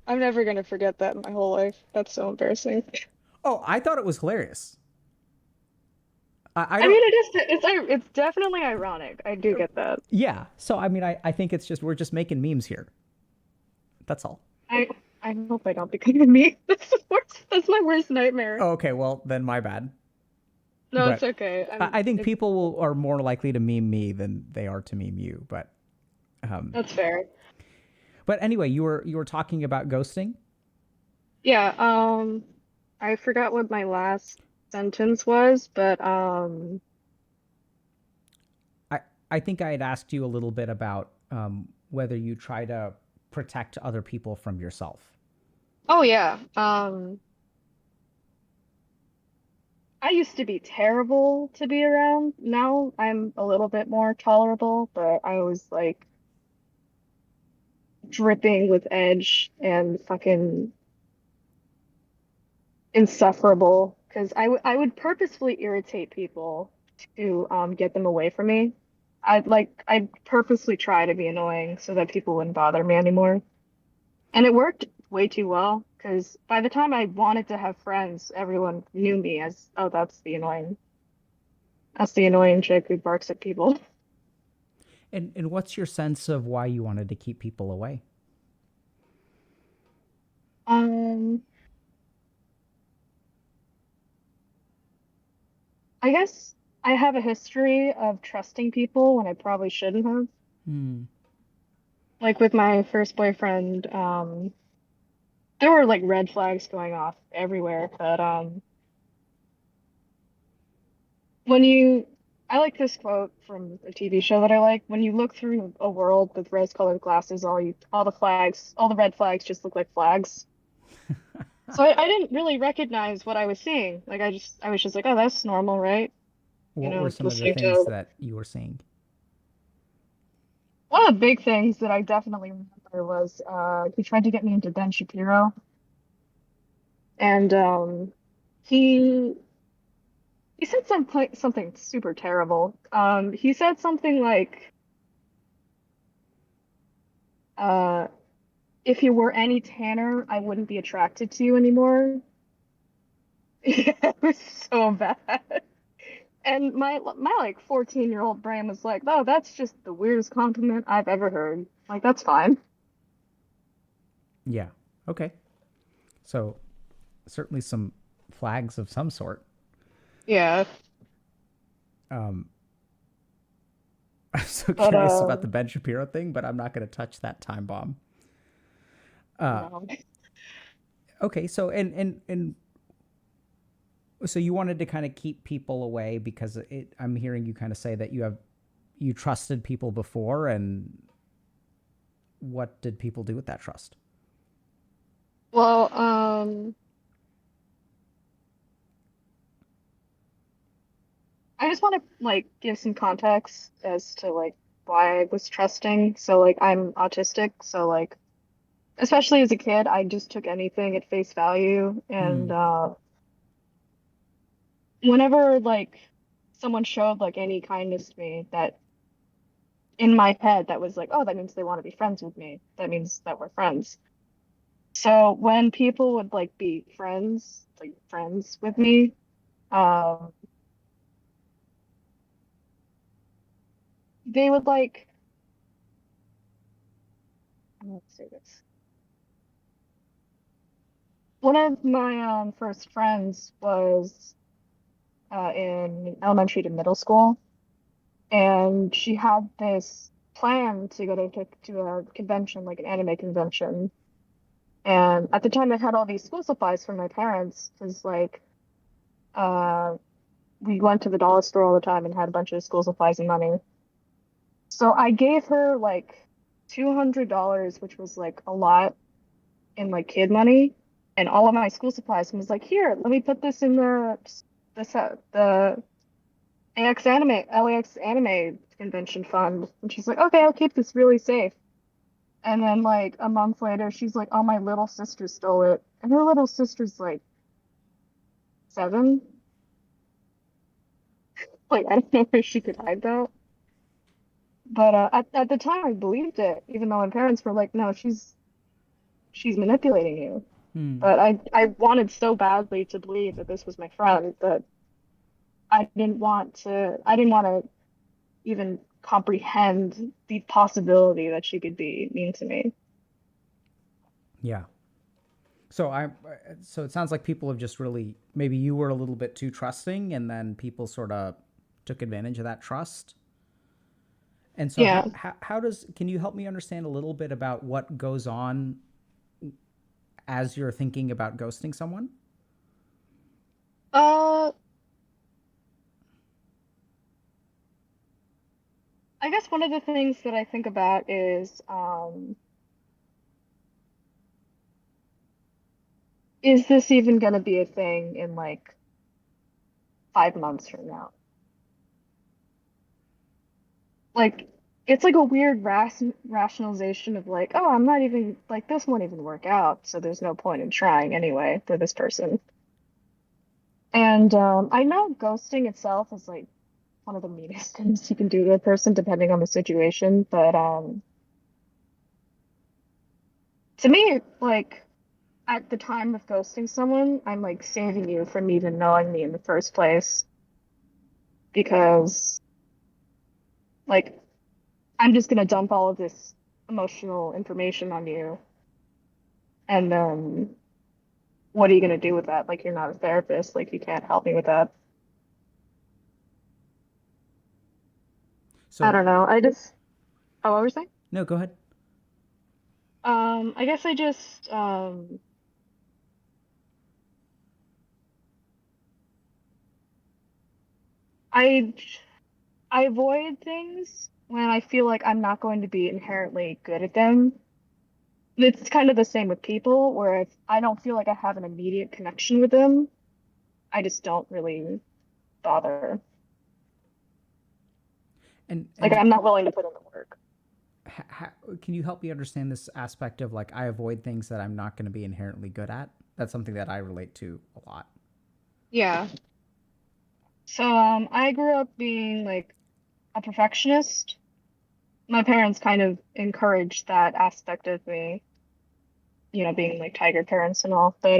Speaker 8: I'm never gonna forget that in my whole life. That's so embarrassing.
Speaker 1: Oh, I thought it was hilarious. I
Speaker 8: I
Speaker 1: don't.
Speaker 8: mean, it's definitely ironic. I do get that.
Speaker 1: Yeah. So I mean, I think it's just we're just making memes here. That's all.
Speaker 8: I I hope I don't become a meme. That's the worst. That's my worst nightmare.
Speaker 1: Oh, okay. Well, then my bad.
Speaker 8: No,
Speaker 1: But
Speaker 8: it's okay.
Speaker 1: I think people are more likely to meme me than they are to meme you. But
Speaker 8: That's fair.
Speaker 1: but anyway, you were talking about ghosting.
Speaker 8: Yeah. I forgot what my last sentence was, but
Speaker 1: I think I had asked you a little bit about whether you try to protect other people from yourself.
Speaker 8: oh yeah. I used to be terrible to be around. Now I'm a little bit more tolerable, but I was like dripping with edge and fucking insufferable because I would purposefully irritate people to get them away from me. I'd purposely try to be annoying so that people wouldn't bother me anymore. And it worked way too well because by the time I wanted to have friends, everyone knew me as, oh, that's the annoying chick who barks at people.
Speaker 1: And what's your sense of why you wanted to keep people away?
Speaker 8: Um, I guess I have a history of trusting people when I probably shouldn't have.
Speaker 1: Hmm.
Speaker 8: Like with my first boyfriend, there were like red flags going off everywhere, but when you I like this quote from a TV show that I like. When you look through a world with rose-colored glasses, all the red flags just look like flags. So I didn't really recognize what I was seeing. Like I was just like, oh, that's normal, right? You
Speaker 1: What were
Speaker 8: know,
Speaker 1: some of the
Speaker 8: listening
Speaker 1: things
Speaker 8: to
Speaker 1: that you were seeing?
Speaker 8: one of the big things that I definitely remember was he tried to get me into Ben Shapiro, and he he said something super terrible. He said something like, uh, "If you were any tanner, I wouldn't be attracted to you anymore." Yeah, it was so bad. And my like 14-year-old brain was like, "Oh, that's just the weirdest compliment I've ever heard." Like, that's fine.
Speaker 1: Yeah. Okay. So certainly some flags of some sort.
Speaker 8: Yeah,
Speaker 1: Um, I'm so
Speaker 8: but
Speaker 1: curious about the Ben Shapiro thing, but I'm not going to touch that time bomb.
Speaker 8: no.
Speaker 1: Okay. So and so you wanted to kind of keep people away because I'm hearing you kind of say that you trusted people before, and what did people do with that trust?
Speaker 8: Well, I just want to like give some context as to like why I was trusting. So like I'm autistic, so like especially as a kid, I just took anything at face value, and
Speaker 1: Hmm.
Speaker 8: whenever like someone showed like any kindness to me, that in my head that was like, oh, that means they want to be friends with me. That means that we're friends. So when people would like be friends with me, um, they would like, let's say this. One of my first friends was in elementary to middle school, and she had this plan to go to a convention, like an anime convention. And at the time, I had all these school supplies from my parents because, like, uh, we went to the dollar store all the time and had a bunch of school supplies and money. So I gave her like $200, which was like a lot. in like kid money and all of my school supplies and was like, here, let me put this in the LAX anime convention fund. And she's like, okay, I'll keep this really safe. And then like a month later, she's like, oh, my little sister stole it. And her little sister's like 7. Like, I don't know where she could hide that. But at the time, I believed it, even though my parents were like, no, she's manipulating you.
Speaker 1: Hmm.
Speaker 8: But I wanted so badly to believe that this was my friend that I didn't want to even comprehend the possibility that she could be mean to me.
Speaker 1: Yeah. So so it sounds like people have just really, maybe you were a little bit too trusting, and then people sort of took advantage of that trust. And so
Speaker 8: Yeah.
Speaker 1: can you help me understand a little bit about what goes on as you're thinking about ghosting someone?
Speaker 8: Uh, I guess one of the things that I think about is this even going to be a thing in like 5 months from now? Like, it's like a weird rationalization of like, oh, I'm not even like this won't even work out, so there's no point in trying anyway for this person. And I know ghosting itself is like one of the meanest things you can do to a person, depending on the situation. But to me, like at the time of ghosting someone, I'm like saving you from even knowing me in the first place because like I'm just gonna dump all of this emotional information on you, and then what are you gonna do with that? Like you're not a therapist, like you can't help me with that. I
Speaker 1: So
Speaker 8: don't know. Oh, what were you saying?
Speaker 1: no, go ahead.
Speaker 8: I guess I I avoid things when I feel like I'm not going to be inherently good at them. It's kind of the same with people, where if I don't feel like I have an immediate connection with them, I just don't really bother.
Speaker 1: And
Speaker 8: Like
Speaker 1: and
Speaker 8: I'm not willing to put in the work.
Speaker 1: can you help me understand this aspect of like I avoid things that I'm not going to be inherently good at? That's something that I relate to a lot.
Speaker 8: Yeah. So I grew up being like a perfectionist. My parents kind of encouraged that aspect of me, being like tiger parents and all. But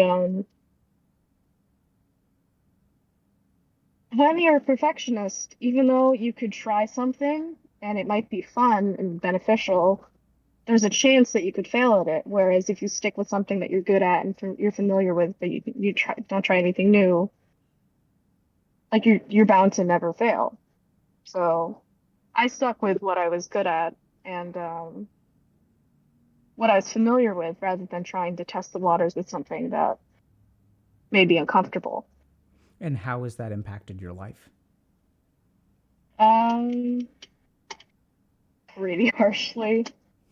Speaker 8: when you're a perfectionist, even though you could try something and it might be fun and beneficial, there's a chance that you could fail at it. Whereas if you stick with something that you're good at and you're familiar with, but don't try anything new, like you're bound to never fail. So I stuck with what I was good at and what I was familiar with rather than trying to test the waters with something that may be uncomfortable.
Speaker 1: And how has that impacted your life?
Speaker 8: Um, Pretty harshly.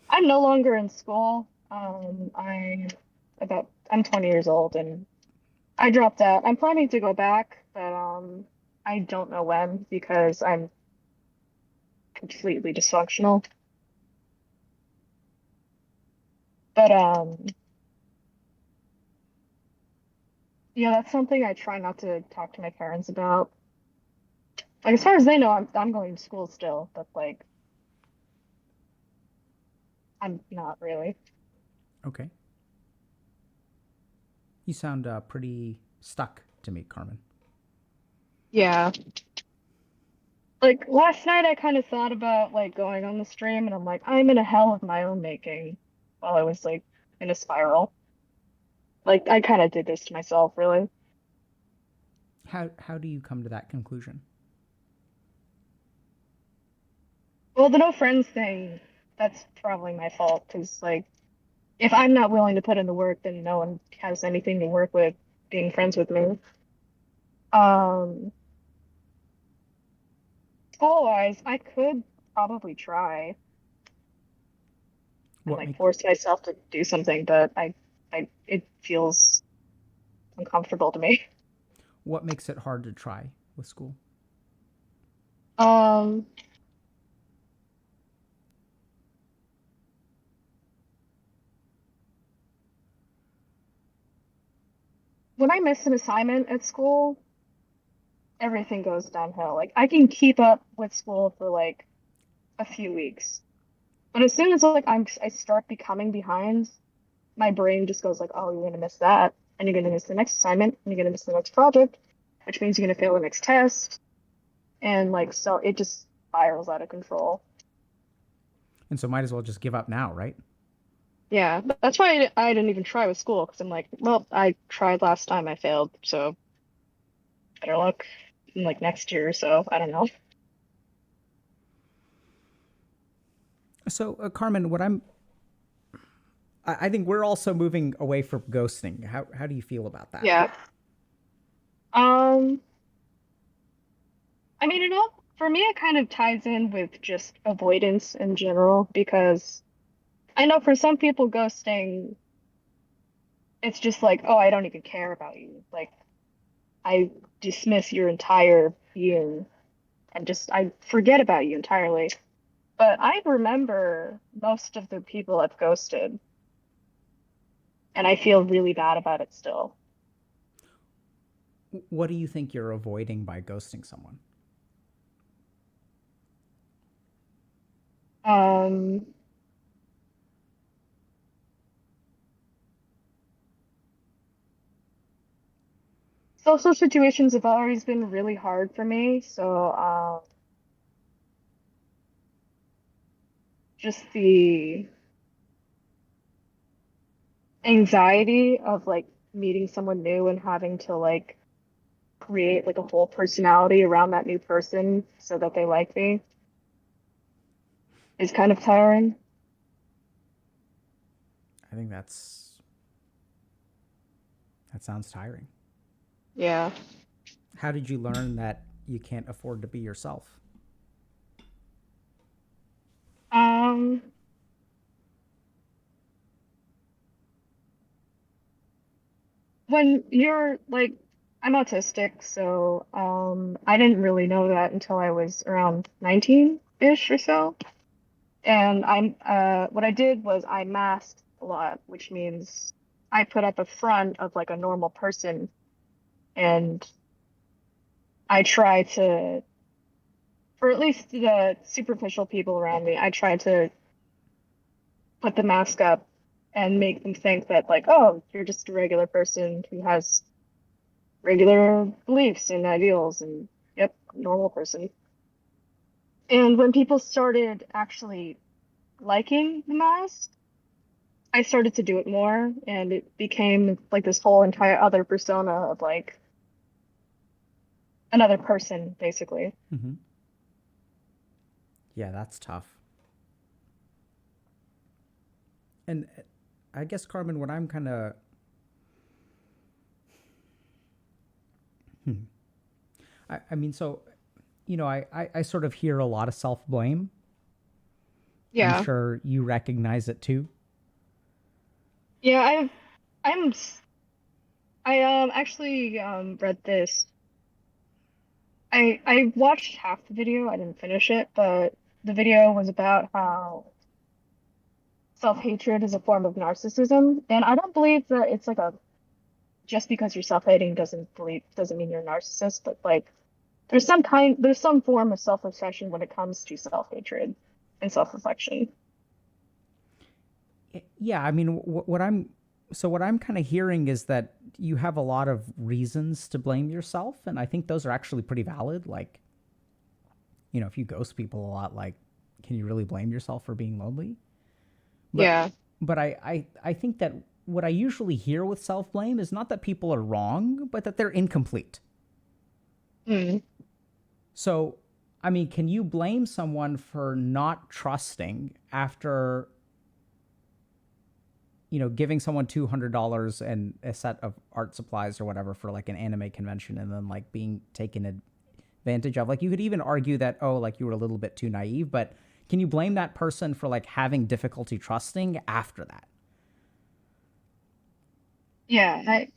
Speaker 8: I'm no longer in school. I'm 20 years old and I dropped out. I'm planning to go back, but I don't know when because I'm completely dysfunctional. But yeah, that's something I try not to talk to my parents about. Like as far as they know, I'm going to school still, but like I'm not really.
Speaker 1: Okay. You sound pretty stuck to me, Carmen.
Speaker 8: Yeah. Like last night I kind of thought about like going on the stream and I'm like, I'm in a hell of my own making while I was like in a spiral. Like I kind of did this to myself, really.
Speaker 1: How do you come to that conclusion?
Speaker 8: Well, the no friends thing, that's probably my fault because like if I'm not willing to put in the work, then no one has anything to work with being friends with me. Um, School-wise, I could probably try and
Speaker 1: What
Speaker 8: like
Speaker 1: make
Speaker 8: force myself to do something, but I it feels uncomfortable to me.
Speaker 1: What makes it hard to try with school?
Speaker 8: Um, when I miss an assignment at school, everything goes downhill. Like I can keep up with school for like a few weeks, but as soon as like I start becoming behind, my brain just goes like, oh, you're gonna miss that, and you're gonna miss the next assignment, and you're gonna miss the next project, which means you're gonna fail the next test, and like so it just spirals out of control.
Speaker 1: And so might as well just give up now, right?
Speaker 8: Yeah, that's why I didn't even try with school because I'm like, well, I tried last time, I failed, so better luck in like next year or so. I don't know.
Speaker 1: So, Carmen, I think we're also moving away from ghosting. How do you feel about that?
Speaker 8: Yeah. Um, I mean, for me, it kind of ties in with just avoidance in general because I know for some people, ghosting, it's just like, oh, I don't even care about you. Like, I dismiss your entire being and just I forget about you entirely. But I remember most of the people I've ghosted, and I feel really bad about it still.
Speaker 1: What do you think you're avoiding by ghosting someone?
Speaker 8: Um, Social situations have always been really hard for me, so just the anxiety of like meeting someone new and having to like create like a whole personality around that new person so that they like me is kind of tiring.
Speaker 1: I think that sounds tiring.
Speaker 8: Yeah.
Speaker 1: How did you learn that you can't afford to be yourself?
Speaker 8: Um, when you're like, I'm autistic, so I didn't really know that until I was around 19-ish or so. And what I did was I masked a lot, which means I put up a front of like a normal person, and I try to, for at least the superficial people around me, I try to put the mask up and make them think that like, oh, you're just a regular person who has regular beliefs and ideals, and yep, normal person. And when people started actually liking the mask, I started to do it more, and it became like this whole entire other persona of like another person, basically.
Speaker 1: Mm-hmm. Yeah, that's tough. And I guess, Carmen, what I'm kind of I mean, so I sort of hear a lot of self blame. I'm
Speaker 8: Yeah.
Speaker 1: sure you recognize it too.
Speaker 8: Yeah, I'm I actually read this. I watched half the video. I didn't finish it, but the video was about how self-hatred is a form of narcissism, and I don't believe that it's like a just because you're self-hating doesn't mean you're a narcissist, but like there's some form of self-obsession when it comes to self-hatred and self-reflection.
Speaker 1: Yeah, I mean, what I'm kind of hearing is that you have a lot of reasons to blame yourself, and I think those are actually pretty valid. Like, if you ghost people a lot, like, can you really blame yourself for being lonely? But
Speaker 8: Yeah.
Speaker 1: but I think that what I usually hear with self blame is not that people are wrong, but that they're incomplete.
Speaker 8: Mm.
Speaker 1: So, I mean, can you blame someone for not trusting after giving someone $200 and a set of art supplies or whatever for like an anime convention and then like being taken advantage of? Like, you could even argue that, oh, like you were a little bit too naive, but can you blame that person for like having difficulty trusting after that?
Speaker 8: Yeah, I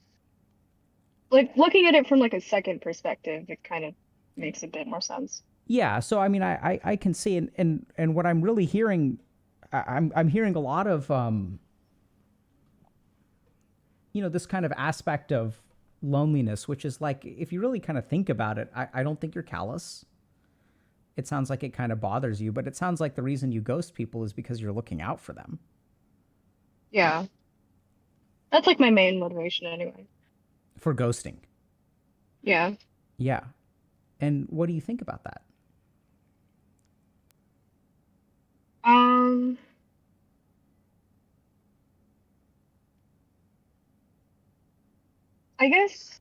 Speaker 8: like looking at it from like a second perspective, it kind of makes a bit more sense.
Speaker 1: Yeah, so I mean, I can see, and what I'm really hearing, I'm hearing a lot of this kind of aspect of loneliness, which is like, if you really kind of think about it, I don't think you're callous. It sounds like it kind of bothers you, but it sounds like the reason you ghost people is because you're looking out for them.
Speaker 8: Yeah. That's like my main motivation anyway.
Speaker 1: For ghosting.
Speaker 8: Yeah.
Speaker 1: Yeah. And what do you think about that?
Speaker 8: Um, I guess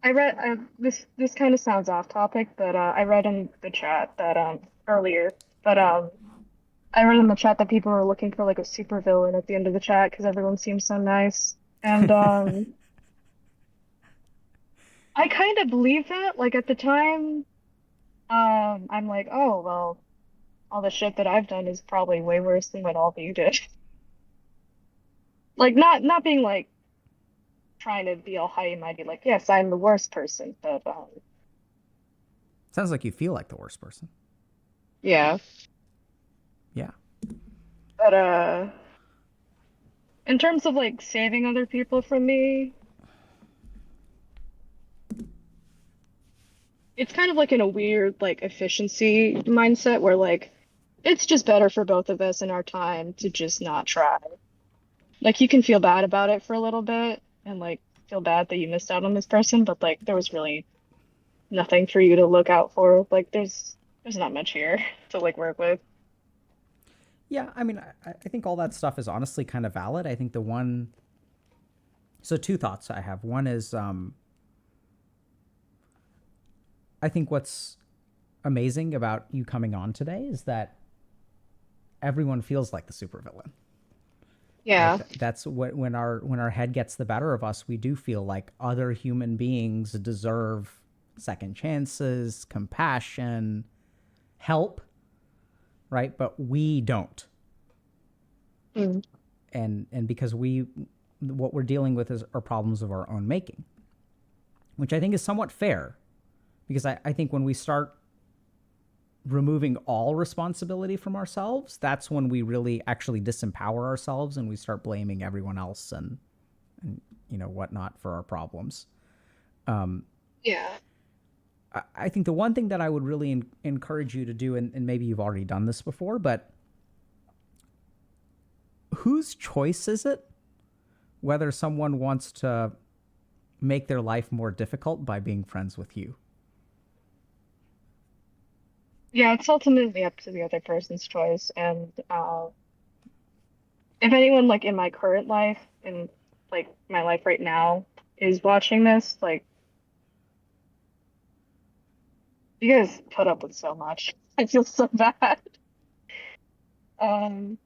Speaker 8: I read this kind of sounds off topic, but I read in the chat that earlier that I read in the chat that people were looking for like a super villain at the end of the chat because everyone seems so nice. And I kind of believe that. Like at the time, I'm like, oh well, all the shit that I've done is probably way worse than what all of you did. Like not being like trying to be all high and mighty, like, yes, I'm the worst person, but
Speaker 1: Sounds like you feel like the worst person.
Speaker 8: yeah.
Speaker 1: Yeah.
Speaker 8: But in terms of like saving other people from me, it's kind of like in a weird like efficiency mindset where like it's just better for both of us in our time to just not try. Like you can feel bad about it for a little bit and like feel bad that you missed out on this person, but like there was really nothing for you to look out for. Like there's not much here to like work with.
Speaker 1: Yeah, I mean, I think all that stuff is honestly kind of valid. I think the one. So, two thoughts I have. One is, I think what's amazing about you coming on today is that everyone feels like the supervillain.
Speaker 8: Yeah.
Speaker 1: Right? That's what when our head gets the better of us, we do feel like other human beings deserve second chances, compassion, help, right? But we don't.
Speaker 8: Mm.
Speaker 1: And because what we're dealing with are problems of our own making, which I think is somewhat fair, because I think when we start removing all responsibility from ourselves, that's when we really actually disempower ourselves and we start blaming everyone else and whatnot for our problems.
Speaker 8: Yeah.
Speaker 1: I think the one thing that I would really encourage you to do, and maybe you've already done this before, but whose choice is it whether someone wants to make their life more difficult by being friends with you?
Speaker 8: Yeah, it's ultimately up to the other person's choice. And if anyone like in my current life, in like my life right now, is watching this, like you guys put up with so much. I feel so bad. Um,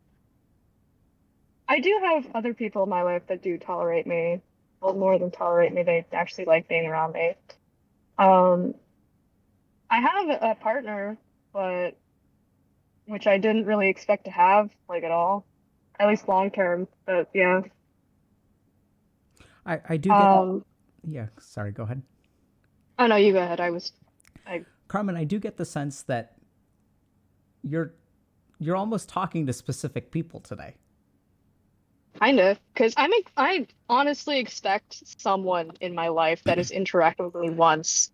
Speaker 8: I do have other people in my life that do tolerate me. Well, more than tolerate me, they actually like being around me. Um, I have a partner, but which I didn't really expect to have, like at all, at least long term. But yeah.
Speaker 1: I do get.
Speaker 8: Um,
Speaker 1: Yeah, sorry, go ahead.
Speaker 8: oh no, you go ahead. I
Speaker 1: Carmen, I do get the sense that you're almost talking to specific people today.
Speaker 8: kind of, because I honestly expect someone in my life that has interacted with me once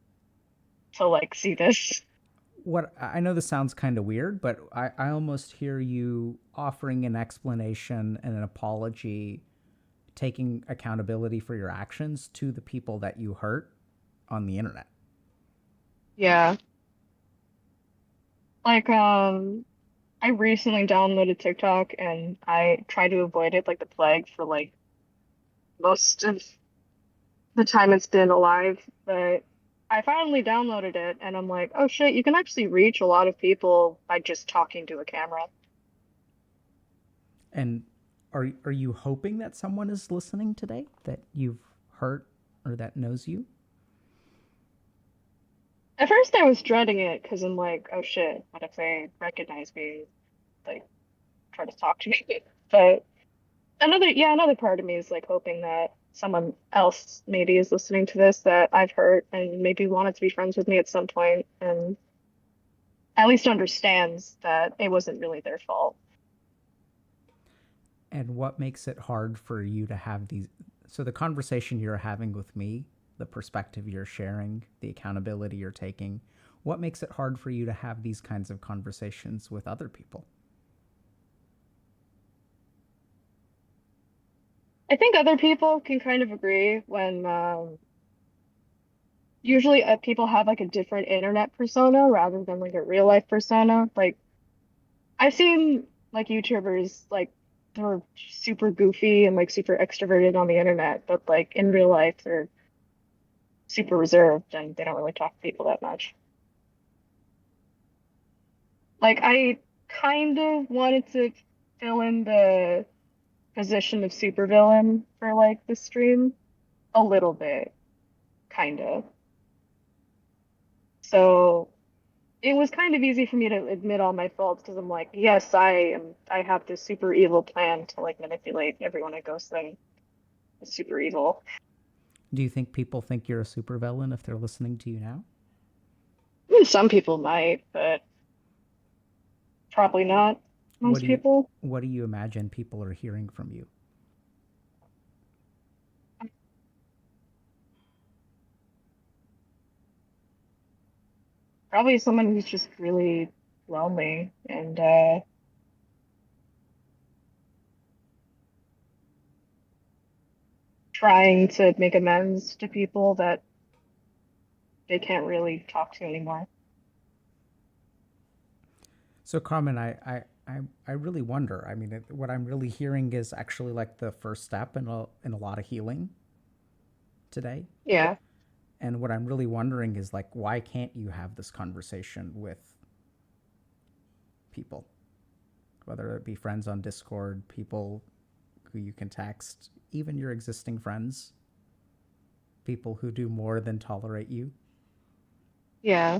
Speaker 8: to like see this.
Speaker 1: What I know this sounds kind of weird, but I almost hear you offering an explanation and an apology, taking accountability for your actions to the people that you hurt on the internet.
Speaker 8: Yeah. Like, I recently downloaded TikTok and I try to avoid it like the plague for like most of the time it's been alive. But I finally downloaded it and I'm like, oh shit, you can actually reach a lot of people by just talking to a camera.
Speaker 1: And are you hoping that someone is listening today that you've hurt or that knows you?
Speaker 8: At first, I was dreading it because I'm like, oh shit, what if they recognize me, like try to talk to me? But another part of me is like hoping that someone else maybe is listening to this that I've hurt and maybe wanted to be friends with me at some point and at least understands that it wasn't really their fault.
Speaker 1: And what makes it hard for you to have these? So the conversation you're having with me, the perspective you're sharing, the accountability you're taking, what makes it hard for you to have these kinds of conversations with other people?
Speaker 8: I think other people can kind of agree when usually people have like a different internet persona rather than like a real life persona. Like I've seen like YouTubers like they're super goofy and like super extroverted on the internet, but like in real life they're super reserved and they don't really talk to people that much. Like I kind of wanted to fill in the position of supervillain for like the stream a little bit, kind of. So it was kind of easy for me to admit all my faults because I'm like, yes, I have this super evil plan to like manipulate everyone at Ghost thing. It's super evil.
Speaker 1: Do you think people think you're a supervillain if they're listening to you now?
Speaker 8: I mean, some people might, but probably not
Speaker 1: What
Speaker 8: most
Speaker 1: do you
Speaker 8: people.
Speaker 1: what do you imagine people are hearing from you?
Speaker 8: Probably someone who's just really lonely and trying to make amends to people that they can't really talk to anymore.
Speaker 1: So Carmen, I really wonder. I mean, what I'm really hearing is actually like the first step in a lot of healing today.
Speaker 8: Yeah.
Speaker 1: And what I'm really wondering is like, why can't you have this conversation with people, whether it be friends on Discord, people who you can text, even your existing friends, people who do more than tolerate you?
Speaker 8: Yeah.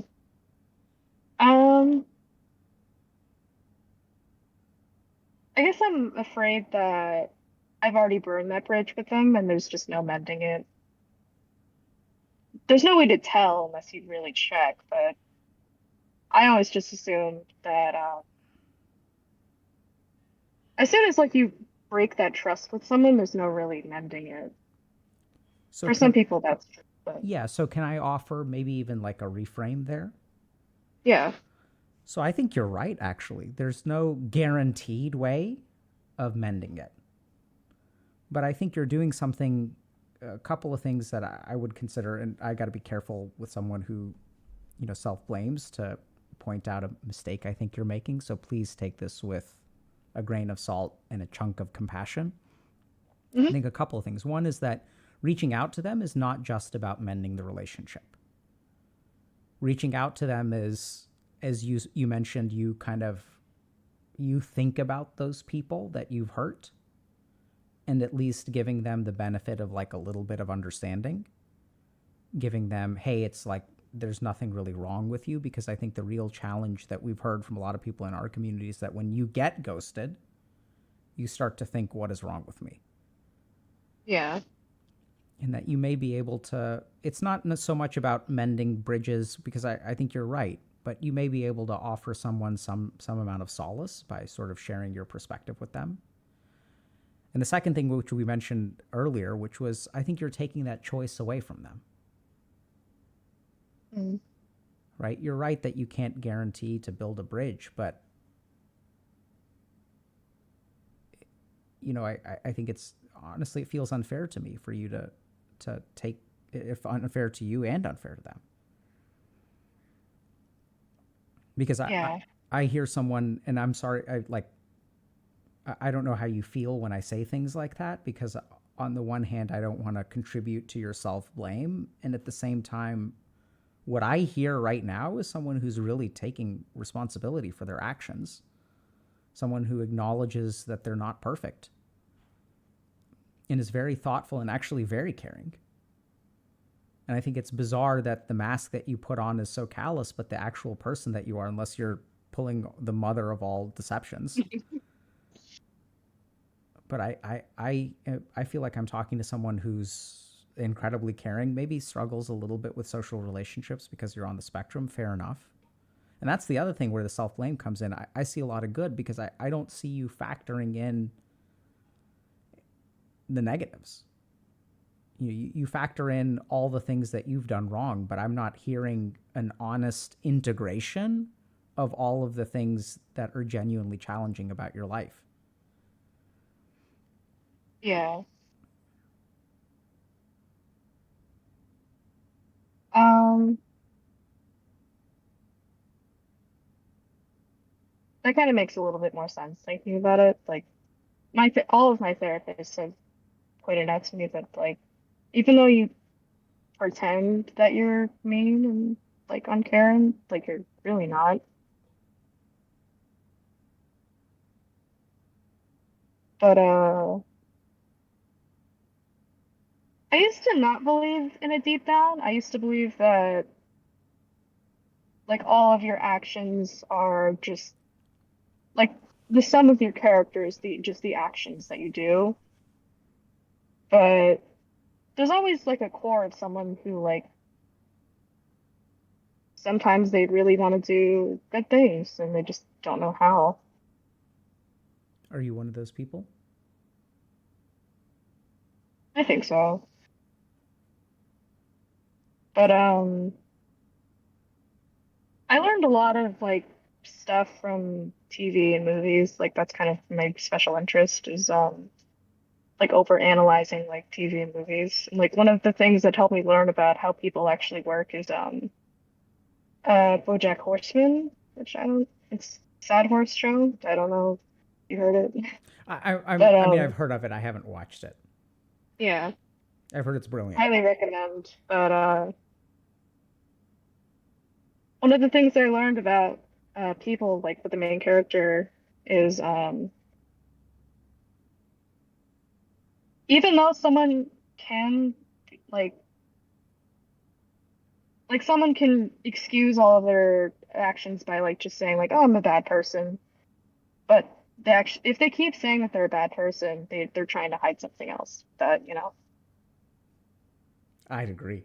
Speaker 8: Um, I guess I'm afraid that I've already burned that bridge with them and there's just no mending it. There's no way to tell unless you really check, but I always just assumed that as soon as like you break that trust with someone, there's no really mending it.
Speaker 1: So
Speaker 8: For some
Speaker 1: can
Speaker 8: people, that's true, but
Speaker 1: Yeah, so can I offer maybe even like a reframe there?
Speaker 8: yeah,
Speaker 1: So I think you're right, actually. There's no guaranteed way of mending it. But I think you're doing something, a couple of things that I would consider, and I got to be careful with someone who, self blames to point out a mistake I think you're making. So please take this with a grain of salt and a chunk of compassion. I
Speaker 8: hmm
Speaker 1: think a couple of things. One is that reaching out to them is not just about mending the relationship. Reaching out to them is, as you mentioned, you think about those people that you've hurt, and at least giving them the benefit of like a little bit of understanding, giving them, hey, it's like there's nothing really wrong with you. Because I think the real challenge that we've heard from a lot of people in our community is that when you get ghosted, you start to think, what is wrong with me?
Speaker 8: yeah,
Speaker 1: And that you may be able to, it's not so much about mending bridges, because I think you're right, but you may be able to offer someone some amount of solace by sort of sharing your perspective with them. And the second thing, which we mentioned earlier, which was, I think you're taking that choice away from them.
Speaker 8: mm,
Speaker 1: Right? You're right that you can't guarantee to build a bridge, but I think it's honestly, it feels unfair to me for you to take, if unfair to you and unfair to them. Because
Speaker 8: yeah,
Speaker 1: I hear someone, and I'm sorry, I don't know how you feel when I say things like that, because on the one hand, I don't want to contribute to your self blame. And at the same time, what I hear right now is someone who's really taking responsibility for their actions, someone who acknowledges that they're not perfect and is very thoughtful and actually very caring. And I think it's bizarre that the mask that you put on is so callous, but the actual person that you are, unless you're pulling the mother of all deceptions. But I feel like I'm talking to someone who's incredibly caring, maybe struggles a little bit with social relationships because you're on the spectrum. Fair enough. And that's the other thing where the self blame comes in. I see a lot of good because I don't see you factoring in the negatives. You factor in all the things that you've done wrong, but I'm not hearing an honest integration of all of the things that are genuinely challenging about your life.
Speaker 8: Yeah. Um, that kind of makes a little bit more sense thinking about it. Like all of my therapists have pointed out to me that like even though you pretend that you're mean and like uncaring, like you're really not. But I used to not believe in it deep down. I used to believe that like all of your actions are just like the sum of your characters, the just the actions that you do. But there's always like a core of someone who like sometimes they really want to do good things and they just don't know how.
Speaker 1: Are you one of those people?
Speaker 8: I think so. But I learned a lot of like stuff from TV and movies. Like that's kind of my special interest is like over analyzing like TV and movies. And like one of the things that helped me learn about how people actually work is BoJack Horseman, which I don't it's Sad Horse Show. I don't know if you heard it. But
Speaker 1: I mean, I've heard of it. I haven't watched it.
Speaker 8: yeah,
Speaker 1: I've heard it's brilliant.
Speaker 8: highly recommend. But one of the things I learned about people like with the main character is even though someone can like someone can excuse all of their actions by like just saying like, oh, I'm a bad person, but they actually if they keep saying that they're a bad person, they're trying to hide something else that, you know.
Speaker 1: I'd agree.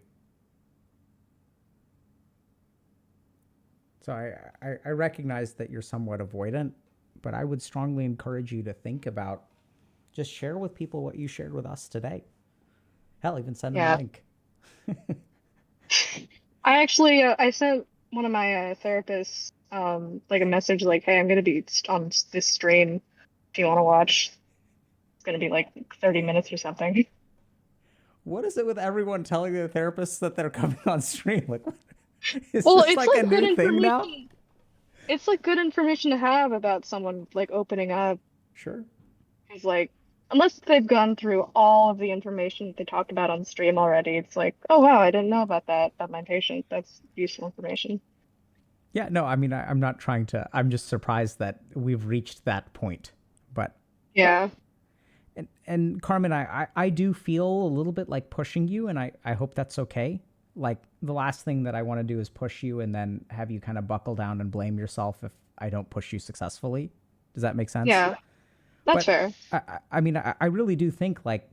Speaker 1: So I recognize that you're somewhat avoidant, but I would strongly encourage you to think about just share with people what you shared with us today. Hell, even send them a
Speaker 8: Yeah.
Speaker 1: link.
Speaker 8: I actually I sent one of my therapists like a message like, hey, I'm gonna be on this stream if you want to watch. It's gonna be like 30 minutes or something.
Speaker 1: What is it with everyone telling their therapists that they're coming on stream? Like, is
Speaker 8: Well,
Speaker 1: this
Speaker 8: it's
Speaker 1: like a
Speaker 8: like good
Speaker 1: new thing now?
Speaker 8: information. It's like good information to have about someone like opening up.
Speaker 1: Sure.
Speaker 8: Because like unless they've gone through all of the information that they talked about on stream already, it's like, oh wow, I didn't know about that about my patient. That's useful information.
Speaker 1: Yeah, no, I mean, I'm not trying to, I'm just surprised that we've reached that point. But,
Speaker 8: Yeah.
Speaker 1: and Carmen, I do feel a little bit like pushing you, and I hope that's okay. Like, the last thing that I want to do is push you and then have you kind of buckle down and blame yourself if I don't push you successfully. Does that make sense?
Speaker 8: Yeah. That's
Speaker 1: But
Speaker 8: fair.
Speaker 1: I mean, I really do think like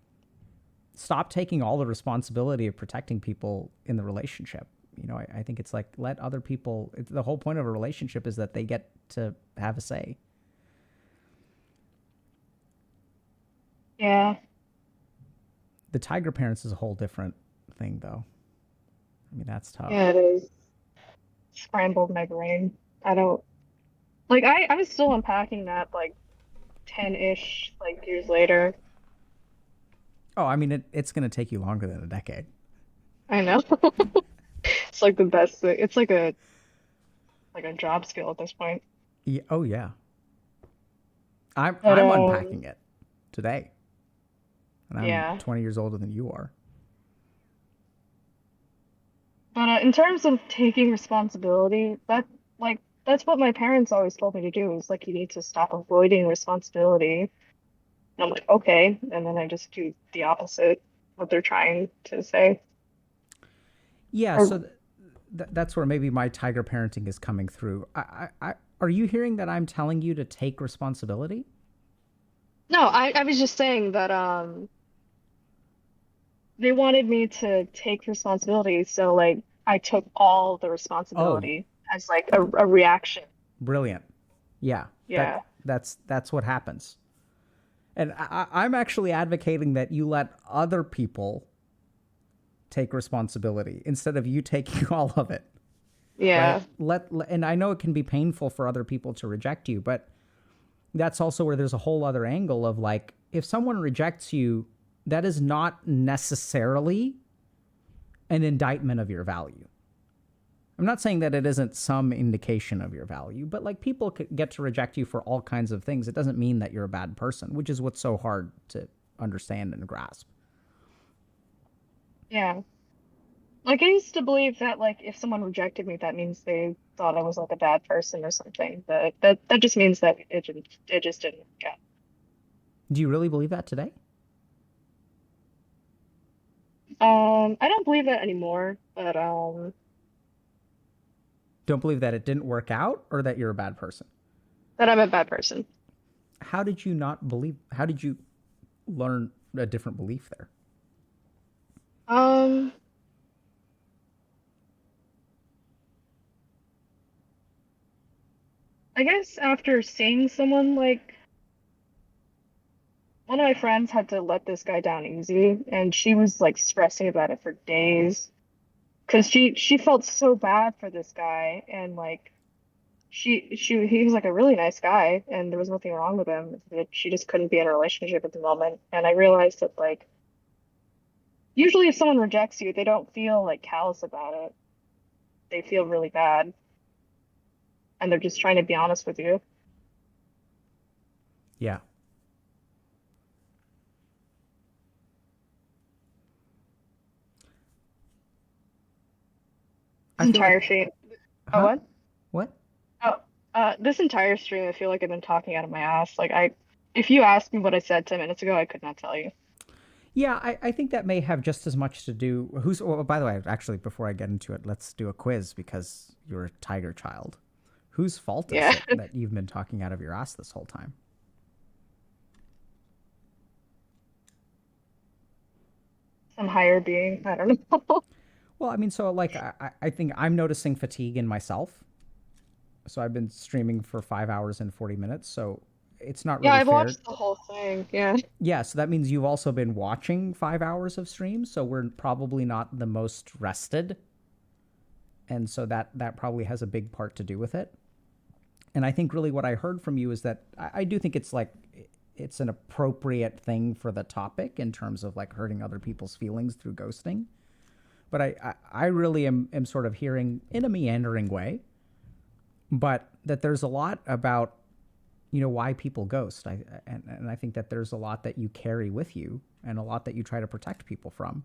Speaker 1: stop taking all the responsibility of protecting people in the relationship. You know, I think it's like let other people. The whole point of a relationship is that they get to have a say.
Speaker 8: Yeah.
Speaker 1: The tiger parents is a whole different thing, though. I mean, that's tough.
Speaker 8: Yeah, it is. Scrambled my brain. I don't like I was still unpacking that like 10-ish like years later.
Speaker 1: Oh, I mean, it's going to take you longer than a decade.
Speaker 8: I know. It's like the best thing. It's like a job skill at this point.
Speaker 1: Yeah, oh yeah, I'm
Speaker 8: But
Speaker 1: I'm unpacking it today, and I'm
Speaker 8: yeah.
Speaker 1: 20 years older than you are.
Speaker 8: But in terms of taking responsibility, that's what my parents always told me to do is like you need to stop avoiding responsibility. And I'm like, okay, and then I just do the opposite what they're trying to say.
Speaker 1: Yeah,
Speaker 8: Or-
Speaker 1: so that's where maybe my tiger parenting is coming through. Are you hearing that I'm telling you to take responsibility?
Speaker 8: No, I was just saying that they wanted me to take responsibility, so like I took all the
Speaker 1: Oh,
Speaker 8: responsibility as like a reaction.
Speaker 1: brilliant. Yeah,
Speaker 8: Yeah.
Speaker 1: that's what happens. And I'm actually advocating that you let other people take responsibility instead of you taking all of it.
Speaker 8: Yeah.
Speaker 1: Right? And I know it can be painful for other people to reject you, but that's also where there's a whole other angle of like, if someone rejects you, that is not necessarily an indictment of your value. I'm not saying that it isn't some indication of your value, but like people get to reject you for all kinds of things. It doesn't mean that you're a bad person, which is what's so hard to understand and grasp.
Speaker 8: Yeah. Like I used to believe that like if someone rejected me, that means they thought I was like a bad person or something. But that just means that it just didn't work out.
Speaker 1: Do you really believe that today?
Speaker 8: I don't believe that anymore, but
Speaker 1: Don't believe that it didn't work out or that you're a bad person?
Speaker 8: that I'm a bad person.
Speaker 1: How did you not believe? How did you learn a different belief there?
Speaker 8: Um, I guess after seeing someone like one of my friends had to let this guy down easy, and she was like stressing about it for days because she felt so bad for this guy, and like he was like a really nice guy, and there was nothing wrong with him. But she just couldn't be in a relationship at the moment, and I realized that like usually if someone rejects you, they don't feel like callous about it. They feel really bad, and they're just trying to be honest with you.
Speaker 1: Yeah. I feel
Speaker 8: Entire
Speaker 1: like,
Speaker 8: stream. Oh,
Speaker 1: huh?
Speaker 8: what?
Speaker 1: What?
Speaker 8: Oh, this entire stream, I feel like I've been talking out of my ass. If you asked me what I said 10 minutes ago, I could not tell you.
Speaker 1: Yeah, I think that may have just as much to do. Oh, by the way, actually, before I get into it, let's do a quiz because you're a tiger child. Whose fault is
Speaker 8: Yeah,
Speaker 1: it that you've been talking out of your ass this whole time?
Speaker 8: some higher being. I don't know.
Speaker 1: Well, I mean, so like, I think I'm noticing fatigue in myself. So I've been streaming for 5 hours and 40 minutes. So it's not
Speaker 8: Yeah,
Speaker 1: really
Speaker 8: I've
Speaker 1: fair.
Speaker 8: watched the whole thing. Yeah.
Speaker 1: Yeah, so that means you've also been watching 5 hours of streams. So we're probably not the most rested. And so that probably has a big part to do with it. And I think really what I heard from you is that I do think it's like it's an appropriate thing for the topic in terms of like hurting other people's feelings through ghosting. But I really am sort of hearing in a meandering way, but that there's a lot about, why people ghost. And I think that there's a lot that you carry with you and a lot that you try to protect people from.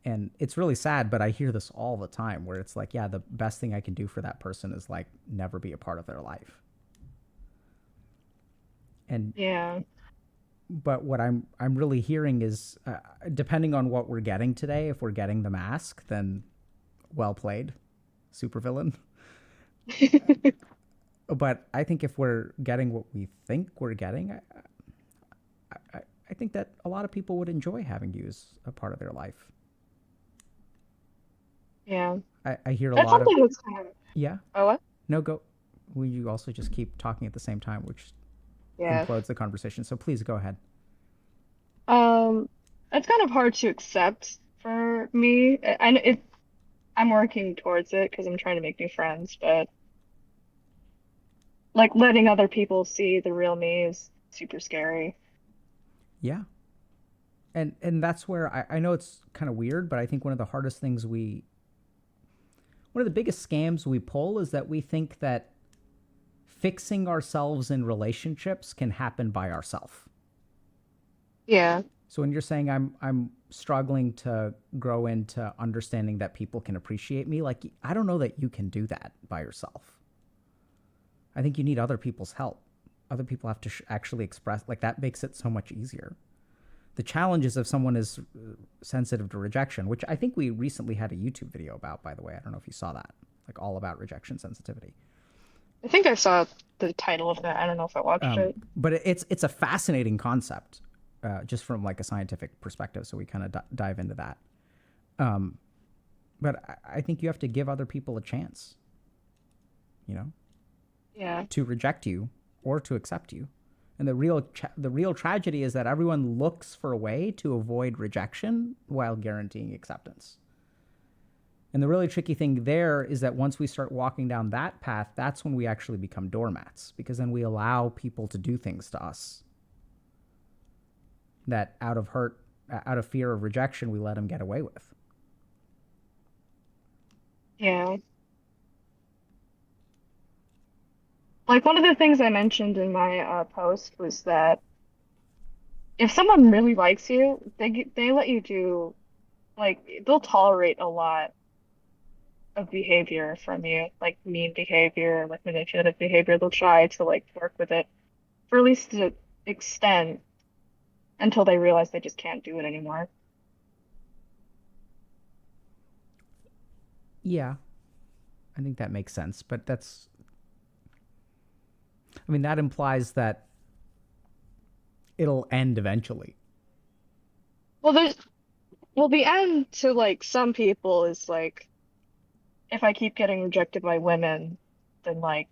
Speaker 1: And it's really sad, but I hear this all the time where it's like, yeah, the best thing I can do for that person is like never be a part of their life. And
Speaker 8: Yeah.
Speaker 1: but what I'm really hearing is, depending on what we're getting today, if we're getting the mask, then well played, supervillain. But I think if we're getting what we think we're getting, I think that a lot of people would enjoy having you as a part of their life.
Speaker 8: Yeah.
Speaker 1: I hear a
Speaker 8: That's
Speaker 1: lot of,
Speaker 8: something that's kind of.
Speaker 1: yeah,
Speaker 8: Oh, what?
Speaker 1: no, go. Will you also just keep talking at the same time, which
Speaker 8: Yeah.
Speaker 1: implodes the conversation? So please go ahead.
Speaker 8: Um, it's kind of hard to accept for me, and I'm working towards it because I'm trying to make new friends, but like letting other people see the real me is super scary.
Speaker 1: Yeah. And that's where I know it's kind of weird, but I think one of the hardest things one of the biggest scams we pull is that we think that fixing ourselves in relationships can happen by ourselves.
Speaker 8: Yeah.
Speaker 1: So when you're saying I'm struggling to grow into understanding that people can appreciate me, like I don't know that you can do that by yourself. I think you need other people's help. Other people have to actually express, like that makes it so much easier. The challenge is if someone is sensitive to rejection, which I think we recently had a YouTube video about, by the way. I don't know if you saw that, like all about rejection sensitivity.
Speaker 8: I think I saw the title of that. I don't know if I watched it.
Speaker 1: But it's a fascinating concept, just from like a scientific perspective. So we kind of dive into that. But I think you have to give other people a chance,
Speaker 8: Yeah.
Speaker 1: to reject you or to accept you. And the real tragedy is that everyone looks for a way to avoid rejection while guaranteeing acceptance. And the really tricky thing there is that once we start walking down that path, that's when we actually become doormats, because then we allow people to do things to us that out of fear of rejection, we let them get away with.
Speaker 8: Yeah. Like one of the things I mentioned in my post was that if someone really likes you, they let you do, like, they'll tolerate a lot of behavior from you, like mean behavior, like manipulative behavior. They'll try to like work with it for at least an extent until they realize they just can't do it anymore.
Speaker 1: Yeah, I think that makes sense. But that implies that it'll end eventually.
Speaker 8: Well, the end to like some people is like, if I keep getting rejected by women, then like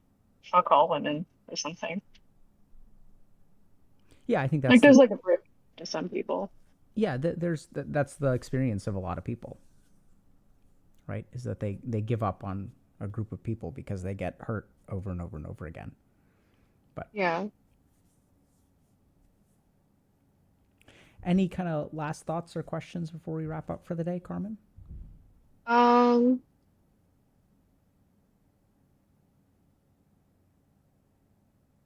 Speaker 8: fuck all women or something.
Speaker 1: Yeah, I think
Speaker 8: Like there's like a brick to some people.
Speaker 1: yeah, that's the experience of a lot of people, right? Is that they give up on a group of people because they get hurt over and over and over again. But
Speaker 8: Yeah.
Speaker 1: any kind of last thoughts or questions before we wrap up for the day, Carmen?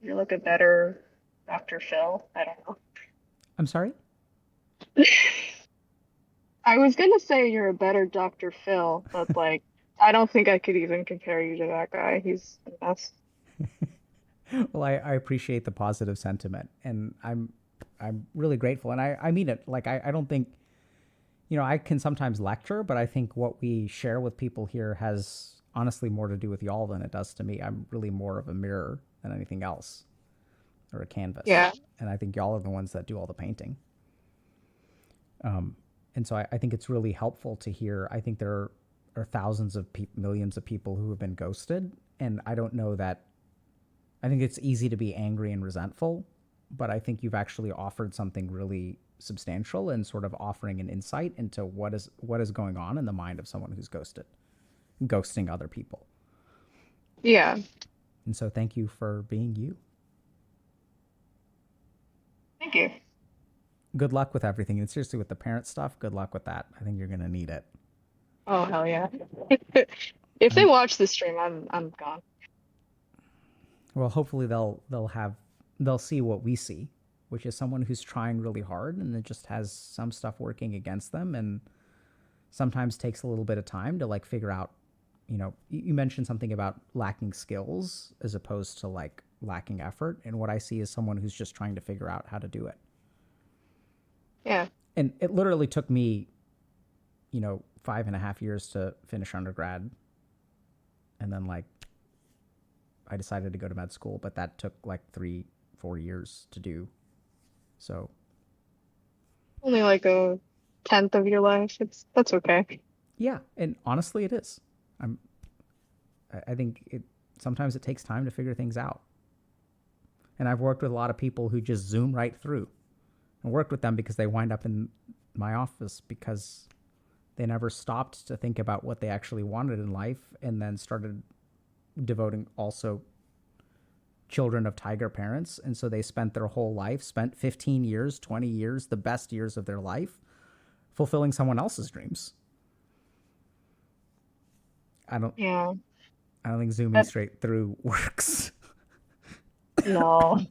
Speaker 8: You're like a better Dr. Phil. I don't know.
Speaker 1: I'm sorry?
Speaker 8: I was gonna say you're a better Dr. Phil, but like I don't think I could even compare you to that guy. He's the best.
Speaker 1: Well, I appreciate the positive sentiment, and I'm really grateful, and I mean it. Like I don't think, I can sometimes lecture, but I think what we share with people here has honestly more to do with y'all than it does to me. I'm really more of a mirror than anything else, or a canvas.
Speaker 8: Yeah.
Speaker 1: And I think y'all are the ones that do all the painting. And so I think it's really helpful to hear. I think there are thousands of millions of people who have been ghosted, and I don't know that. I think it's easy to be angry and resentful, but I think you've actually offered something really substantial and sort of offering an insight into what is going on in the mind of someone who's ghosting other people.
Speaker 8: Yeah.
Speaker 1: And so thank you for being you.
Speaker 8: Thank you.
Speaker 1: Good luck with everything. And seriously, with the parent stuff, good luck with that. I think you're going to need it.
Speaker 8: Oh hell yeah. If they watch this stream, I'm gone.
Speaker 1: Well, hopefully they'll see what we see, which is someone who's trying really hard and it just has some stuff working against them, and sometimes takes a little bit of time to like figure out, you mentioned something about lacking skills as opposed to like lacking effort. And what I see is someone who's just trying to figure out how to do it.
Speaker 8: Yeah.
Speaker 1: And it literally took me, 5.5 years to finish undergrad. And then like, I decided to go to med school, but that took like 3-4 years to do. So
Speaker 8: Only like a tenth of your life. That's okay.
Speaker 1: yeah, and honestly, it is. I think sometimes it takes time to figure things out. And I've worked with a lot of people who just zoom right through. I worked with them because they wind up in my office because they never stopped to think about what they actually wanted in life, and then started devoting also children of tiger parents. And so they spent their whole life, spent 15 years, 20 years, the best years of their life, fulfilling someone else's dreams. I don't think zooming straight through works.
Speaker 8: No.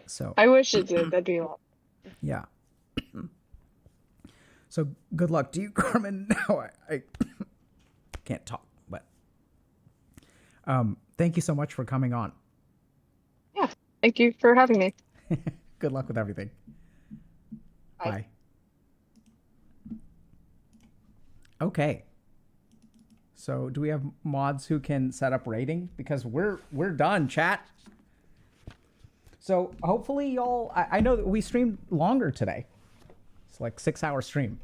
Speaker 1: So
Speaker 8: I wish it did. That'd be a lot.
Speaker 1: yeah. So good luck to you, Carmen. Now I can't talk, but thank you so much for coming on.
Speaker 8: Yeah. Thank you for having me.
Speaker 1: Good luck with everything. Bye. Okay. So do we have mods who can set up rating? Because we're done, chat. So hopefully y'all, I know that we streamed longer today. It's like 6-hour stream.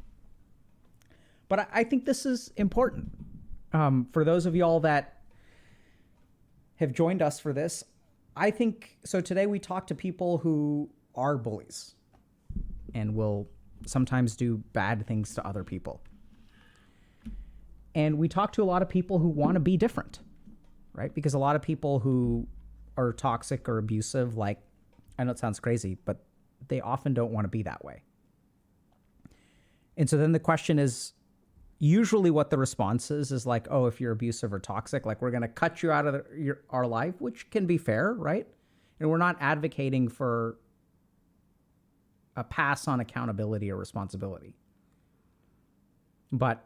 Speaker 1: But I think this is important. For those of y'all that have joined us for this, I think, so today we talked to people who are bullies and will sometimes do bad things to other people. And we talk to a lot of people who want to be different, right? Because a lot of people who are toxic or abusive, like, I know it sounds crazy, but they often don't want to be that way. And so then the question is, usually what the response is like, oh, if you're abusive or toxic, like we're going to cut you out of our life, which can be fair, right? And we're not advocating for a pass on accountability or responsibility. But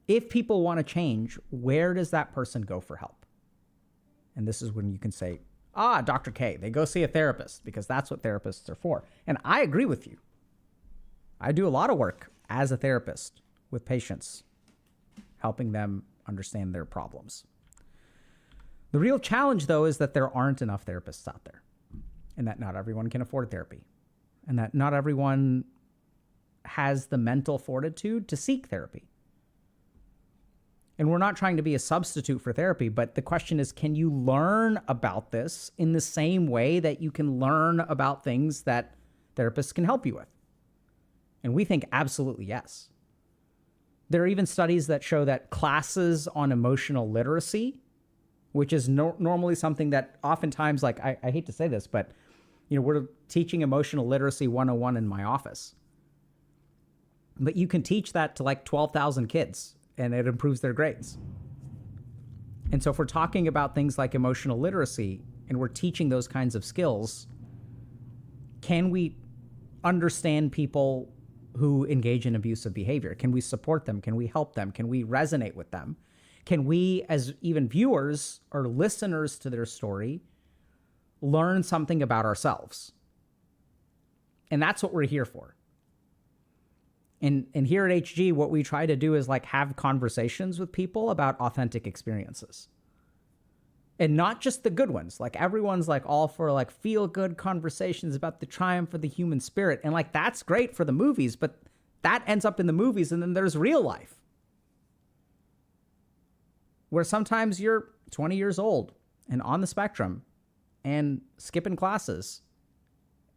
Speaker 1: if people want to change, where does that person go for help? And this is when you can say, Dr. K, they go see a therapist, because that's what therapists are for. And I agree with you. I do a lot of work as a therapist with patients, helping them understand their problems. The real challenge, though, is that there aren't enough therapists out there, and that not everyone can afford therapy, and that not everyone has the mental fortitude to seek therapy. And we're not trying to be a substitute for therapy, but the question is, can you learn about this in the same way that you can learn about things that therapists can help you with? And we think absolutely yes. There are even studies that show that classes on emotional literacy, which is normally something that oftentimes, like, I hate to say this, but we're teaching emotional literacy 101 in my office. But you can teach that to like 12,000 kids and it improves their grades. And so if we're talking about things like emotional literacy and we're teaching those kinds of skills, can we understand people who engage in abusive behavior? Can we support them? Can we help them? Can we resonate with them? Can we, as even viewers or listeners to their story, learn something about ourselves? And that's what we're here for. And here at HG, what we try to do is like have conversations with people about authentic experiences. And not just the good ones. Like everyone's like all for like feel good conversations about the triumph of the human spirit. And like that's great for the movies, but that ends up in the movies, and then there's real life. Where sometimes you're 20 years old and on the spectrum and skipping classes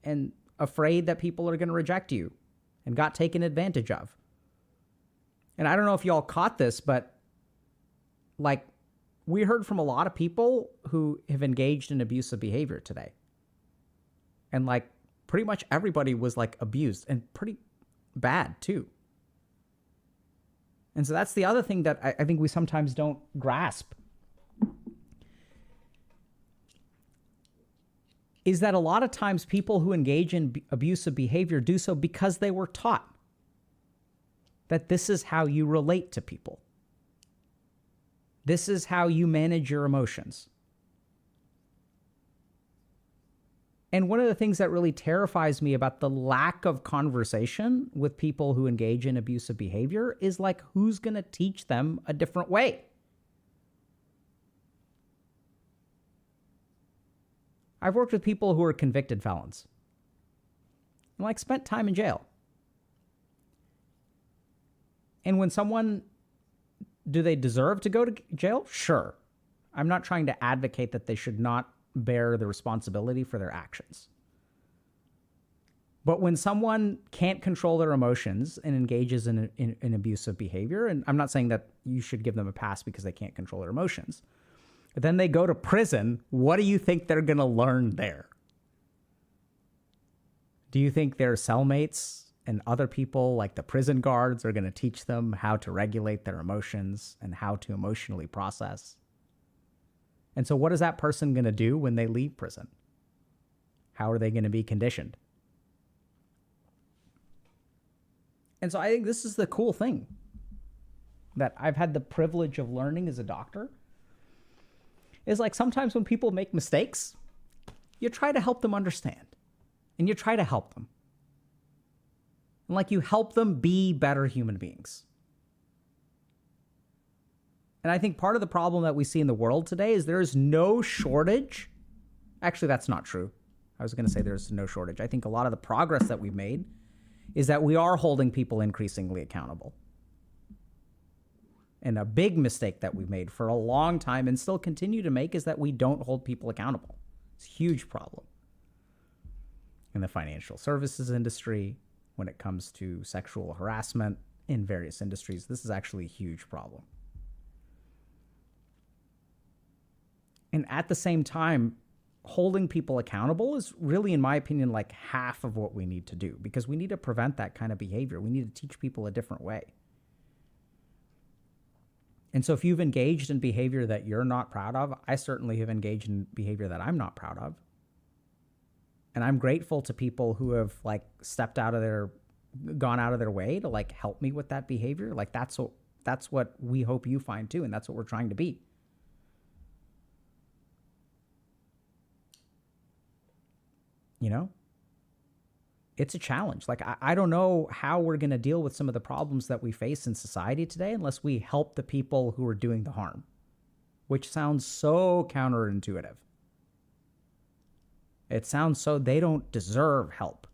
Speaker 1: and afraid that people are going to reject you and got taken advantage of. And I don't know if y'all caught this, but like we heard from a lot of people who have engaged in abusive behavior today. And like pretty much everybody was like abused, and pretty bad too. And so that's the other thing that I think we sometimes don't grasp, is that a lot of times people who engage in abusive behavior do so because they were taught that this is how you relate to people. This is how you manage your emotions. And one of the things that really terrifies me about the lack of conversation with people who engage in abusive behavior is like, who's going to teach them a different way? I've worked with people who are convicted felons and like spent time in jail. And when someone, do they deserve to go to jail? Sure. I'm not trying to advocate that they should not bear the responsibility for their actions. But when someone can't control their emotions and engages in abusive behavior, and I'm not saying that you should give them a pass because they can't control their emotions, but then they go to prison, what do you think they're going to learn there? Do you think their cellmates and other people like the prison guards are going to teach them how to regulate their emotions and how to emotionally process? And so what is that person going to do when they leave prison? How are they going to be conditioned? And so I think this is the cool thing that I've had the privilege of learning as a doctor, is like sometimes when people make mistakes, you try to help them understand and you try to help them. And like you help them be better human beings. And I think part of the problem that we see in the world today is there is no shortage. Actually, that's not true. I was going to say there's no shortage. I think a lot of the progress that we've made is that we are holding people increasingly accountable. And a big mistake that we've made for a long time and still continue to make is that we don't hold people accountable. It's a huge problem. In the financial services industry, when it comes to sexual harassment in various industries, this is actually a huge problem. And at the same time, holding people accountable is really, in my opinion, like half of what we need to do, because we need to prevent that kind of behavior. We need to teach people a different way. And so if you've engaged in behavior that you're not proud of, I certainly have engaged in behavior that I'm not proud of. And I'm grateful to people who have like gone out of their way to like help me with that behavior. Like that's what we hope you find too. And that's what we're trying to be. You know, it's a challenge. Like, I don't know how we're going to deal with some of the problems that we face in society today unless we help the people who are doing the harm, which sounds so counterintuitive. It sounds so they don't deserve help.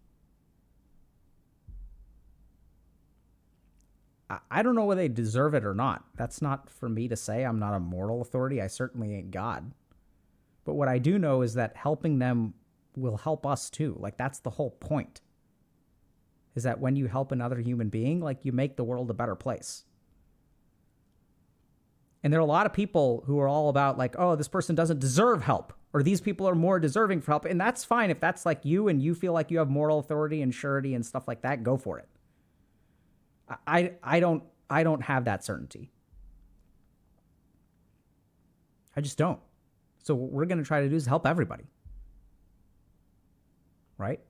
Speaker 1: I don't know whether they deserve it or not. That's not for me to say. I'm not a moral authority. I certainly ain't God. But what I do know is that helping them will help us too. Like, that's the whole point. Is that when you help another human being, like, you make the world a better place. And there are a lot of people who are all about like, oh, this person doesn't deserve help, or these people are more deserving for help. And that's fine. If that's like you and you feel like you have moral authority and surety and stuff like that, go for it. I don't have that certainty. I just don't. So what we're going to try to do is help everybody. Right?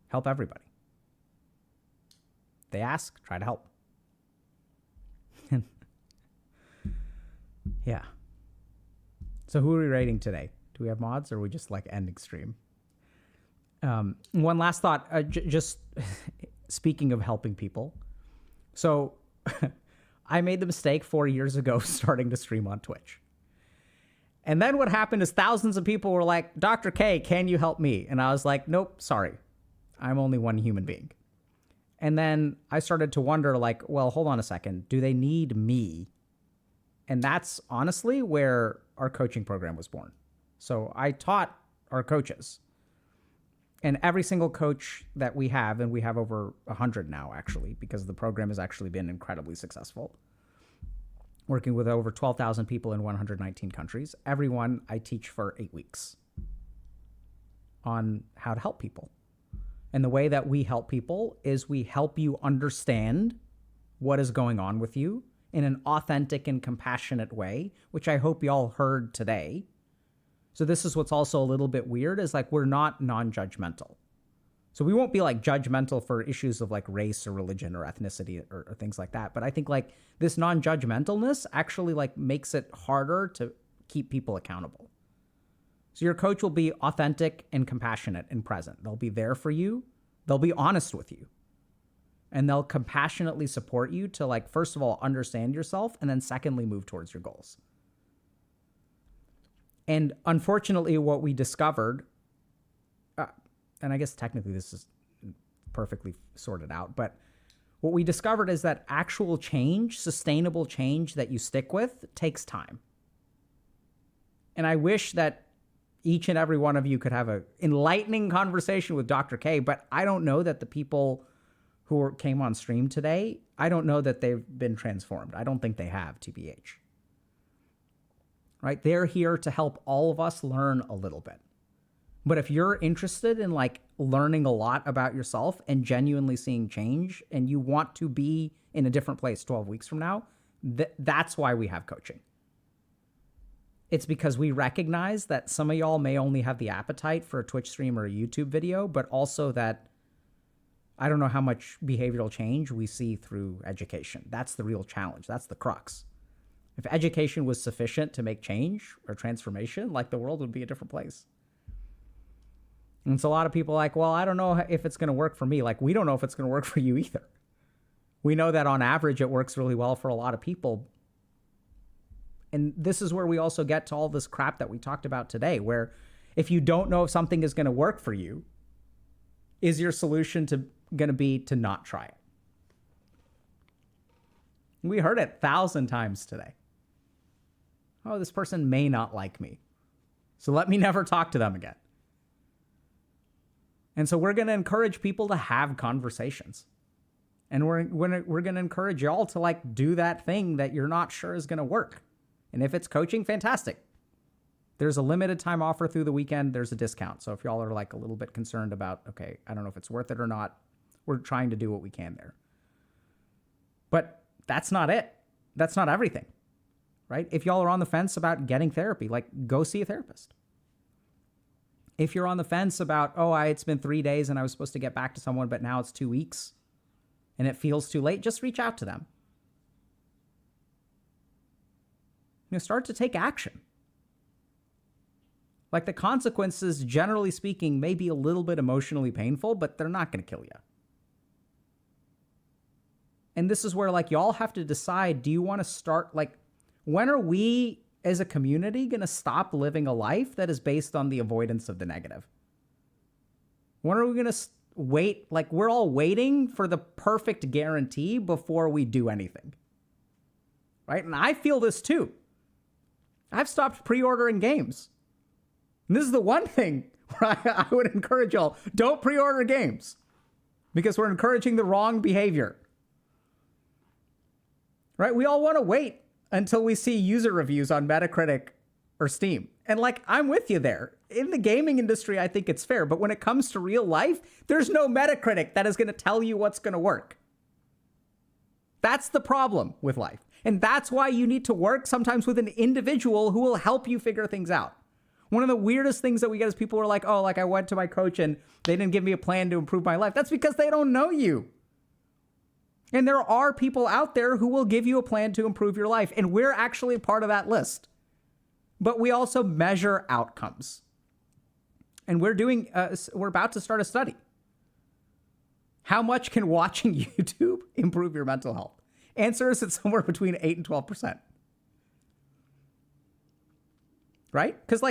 Speaker 1: Help everybody. They ask, try to help. Yeah. So who are we rating today? Do we have mods, or are we just like ending stream? One last thought, just speaking of helping people. So I made the mistake 4 years ago starting to stream on Twitch. And then what happened is thousands of people were like, Dr. K, can you help me? And I was like, nope, sorry. I'm only one human being. And then I started to wonder, like, well, hold on a second. Do they need me? And that's honestly where our coaching program was born. So I taught our coaches. And every single coach that we have, and we have over 100 now, actually, because the program has actually been incredibly successful, working with over 12,000 people in 119 countries. Everyone I teach for 8 weeks on how to help people. And the way that we help people is we help you understand what is going on with you in an authentic and compassionate way, which I hope y'all heard today. So this is what's also a little bit weird, is like we're not non-judgmental. So we won't be like judgmental for issues of like race or religion or ethnicity or things like that. But I think like this non-judgmentalness actually like makes it harder to keep people accountable. So your coach will be authentic and compassionate and present. They'll be there for you. They'll be honest with you. And they'll compassionately support you to like, first of all, understand yourself, and then secondly, move towards your goals. And unfortunately, what we discovered, and I guess technically this is perfectly sorted out, but what we discovered is that actual change, sustainable change that you stick with, takes time. And I wish that each and every one of you could have an enlightening conversation with Dr. K, but I don't know that the people who came on stream today, I don't know that they've been transformed. I don't think they have, TBH. Right? They're here to help all of us learn a little bit. But if you're interested in like learning a lot about yourself and genuinely seeing change, and you want to be in a different place 12 weeks from now, that's why we have coaching. It's because we recognize that some of y'all may only have the appetite for a Twitch stream or a YouTube video, but also that I don't know how much behavioral change we see through education. That's the real challenge. That's the crux. If education was sufficient to make change or transformation, like the world would be a different place. And so a lot of people are like, well, I don't know if it's going to work for me. Like, we don't know if it's going to work for you either. We know that on average, it works really well for a lot of people. And this is where we also get to all this crap that we talked about today, where if you don't know if something is going to work for you, is your solution going to be to not try it? We heard it 1,000 times today. Oh, this person may not like me, so let me never talk to them again. And so we're going to encourage people to have conversations. And we're going to encourage y'all to like do that thing that you're not sure is going to work. And if it's coaching, fantastic. There's a limited time offer through the weekend. There's a discount. So if y'all are like a little bit concerned about, okay, I don't know if it's worth it or not, we're trying to do what we can there. But that's not it. That's not everything, right? If y'all are on the fence about getting therapy, like go see a therapist. If you're on the fence about, it's been 3 days and I was supposed to get back to someone, but now it's 2 weeks and it feels too late, just reach out to them. Start to take action. Like the consequences, generally speaking, may be a little bit emotionally painful, but they're not going to kill you. And this is where like y'all have to decide, do you want to start, like, when are we as a community going to stop living a life that is based on the avoidance of the negative? When are we going to wait? Like, we're all waiting for the perfect guarantee before we do anything. Right? And I feel this too. I've stopped pre-ordering games. And this is the one thing where I would encourage y'all, don't pre-order games because we're encouraging the wrong behavior. Right? We all want to wait until we see user reviews on Metacritic or Steam. And like, I'm with you there. In the gaming industry, I think it's fair. But when it comes to real life, there's no Metacritic that is going to tell you what's going to work. That's the problem with life. And that's why you need to work sometimes with an individual who will help you figure things out. One of the weirdest things that we get is people are like, I went to my coach and they didn't give me a plan to improve my life. That's because they don't know you. And there are people out there who will give you a plan to improve your life. And we're actually a part of that list. But we also measure outcomes. And we're about to start a study. How much can watching YouTube improve your mental health? Answer is it's somewhere between 8 and 12%. Right? Because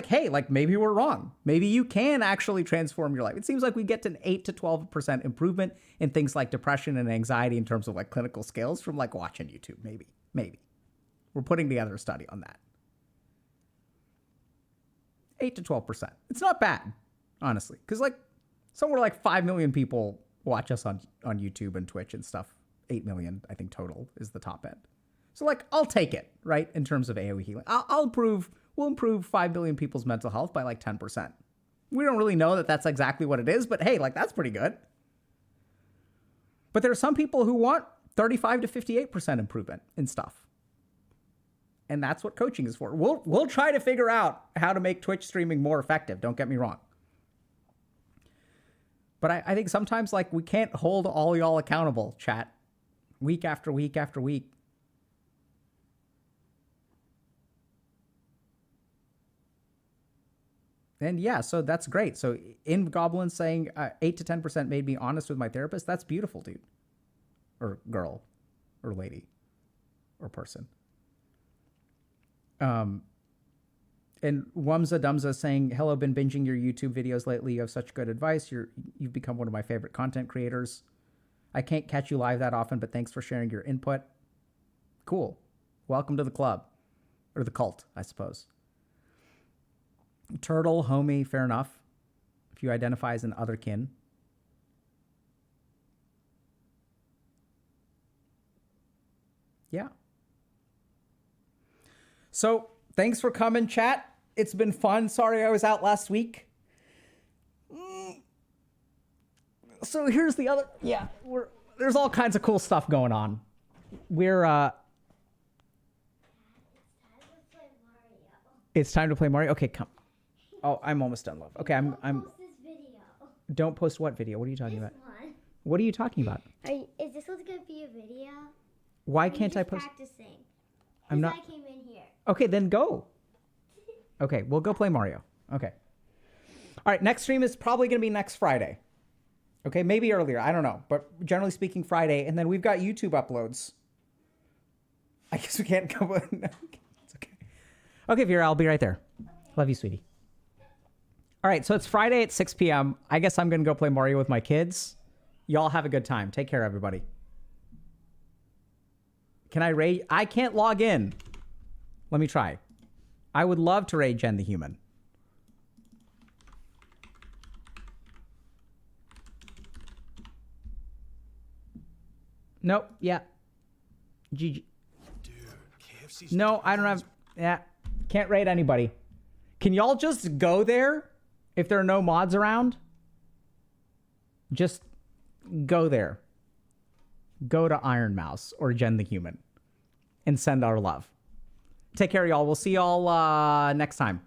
Speaker 1: maybe we're wrong. Maybe you can actually transform your life. It seems like we get to an 8 to 12% improvement in things like depression and anxiety in terms of like clinical scales from like watching YouTube. Maybe. We're putting together a study on that. 8 to 12%. It's not bad, honestly. Because like somewhere like 5 million people watch us on YouTube and Twitch and stuff. 8 million, I think, total is the top end. So like, I'll take it, right? In terms of AoE healing. We'll improve 5 billion people's mental health by like 10%. We don't really know that that's exactly what it is, but hey, like that's pretty good. But there are some people who want 35 to 58% improvement in stuff. And that's what coaching is for. We'll try to figure out how to make Twitch streaming more effective. Don't get me wrong. But I think sometimes like we can't hold all y'all accountable, chat, week after week after week. And yeah, so that's great. So in Goblin saying 8 to 10% made me honest with my therapist. That's beautiful, dude. Or girl. Or lady. Or person. And Wumza Dumza saying, hello, been binging your YouTube videos lately. You have such good advice. You've become one of my favorite content creators. I can't catch you live that often, but thanks for sharing your input. Cool. Welcome to the club. Or the cult, I suppose. Turtle, homie, fair enough. If you identify as an otherkin. Yeah. So, thanks for coming, chat. It's been fun. Sorry I was out last week. So here's the other... Yeah, there's all kinds of cool stuff going on. It's time to play Mario. Okay, come. Oh, I'm almost done, love. Okay, I'm
Speaker 9: Post this video.
Speaker 1: Don't post what video? What are you talking about?
Speaker 9: One.
Speaker 1: What are you talking about?
Speaker 9: Is this what's gonna be a video?
Speaker 1: Why can't I post?
Speaker 9: Practicing.
Speaker 1: I'm not.
Speaker 9: I came in here.
Speaker 1: Okay, then go. Okay, we'll go play Mario. Okay. All right, next stream is probably going to be next Friday. Okay, maybe earlier. I don't know. But generally speaking, Friday. And then we've got YouTube uploads. I guess we can't go. No, it's okay. Okay, Vera, I'll be right there. Love you, sweetie. All right, so it's Friday at 6 p.m. I guess I'm going to go play Mario with my kids. Y'all have a good time. Take care, everybody. Can I raid? I can't log in. Let me try. I would love to raid Jen the Human. Nope. Yeah. GG. No, I don't have. Yeah. Can't raid anybody. Can y'all just go there if there are no mods around? Just go there. Go to Iron Mouse or Jen the Human and send our love. Take care, y'all. We'll see y'all next time.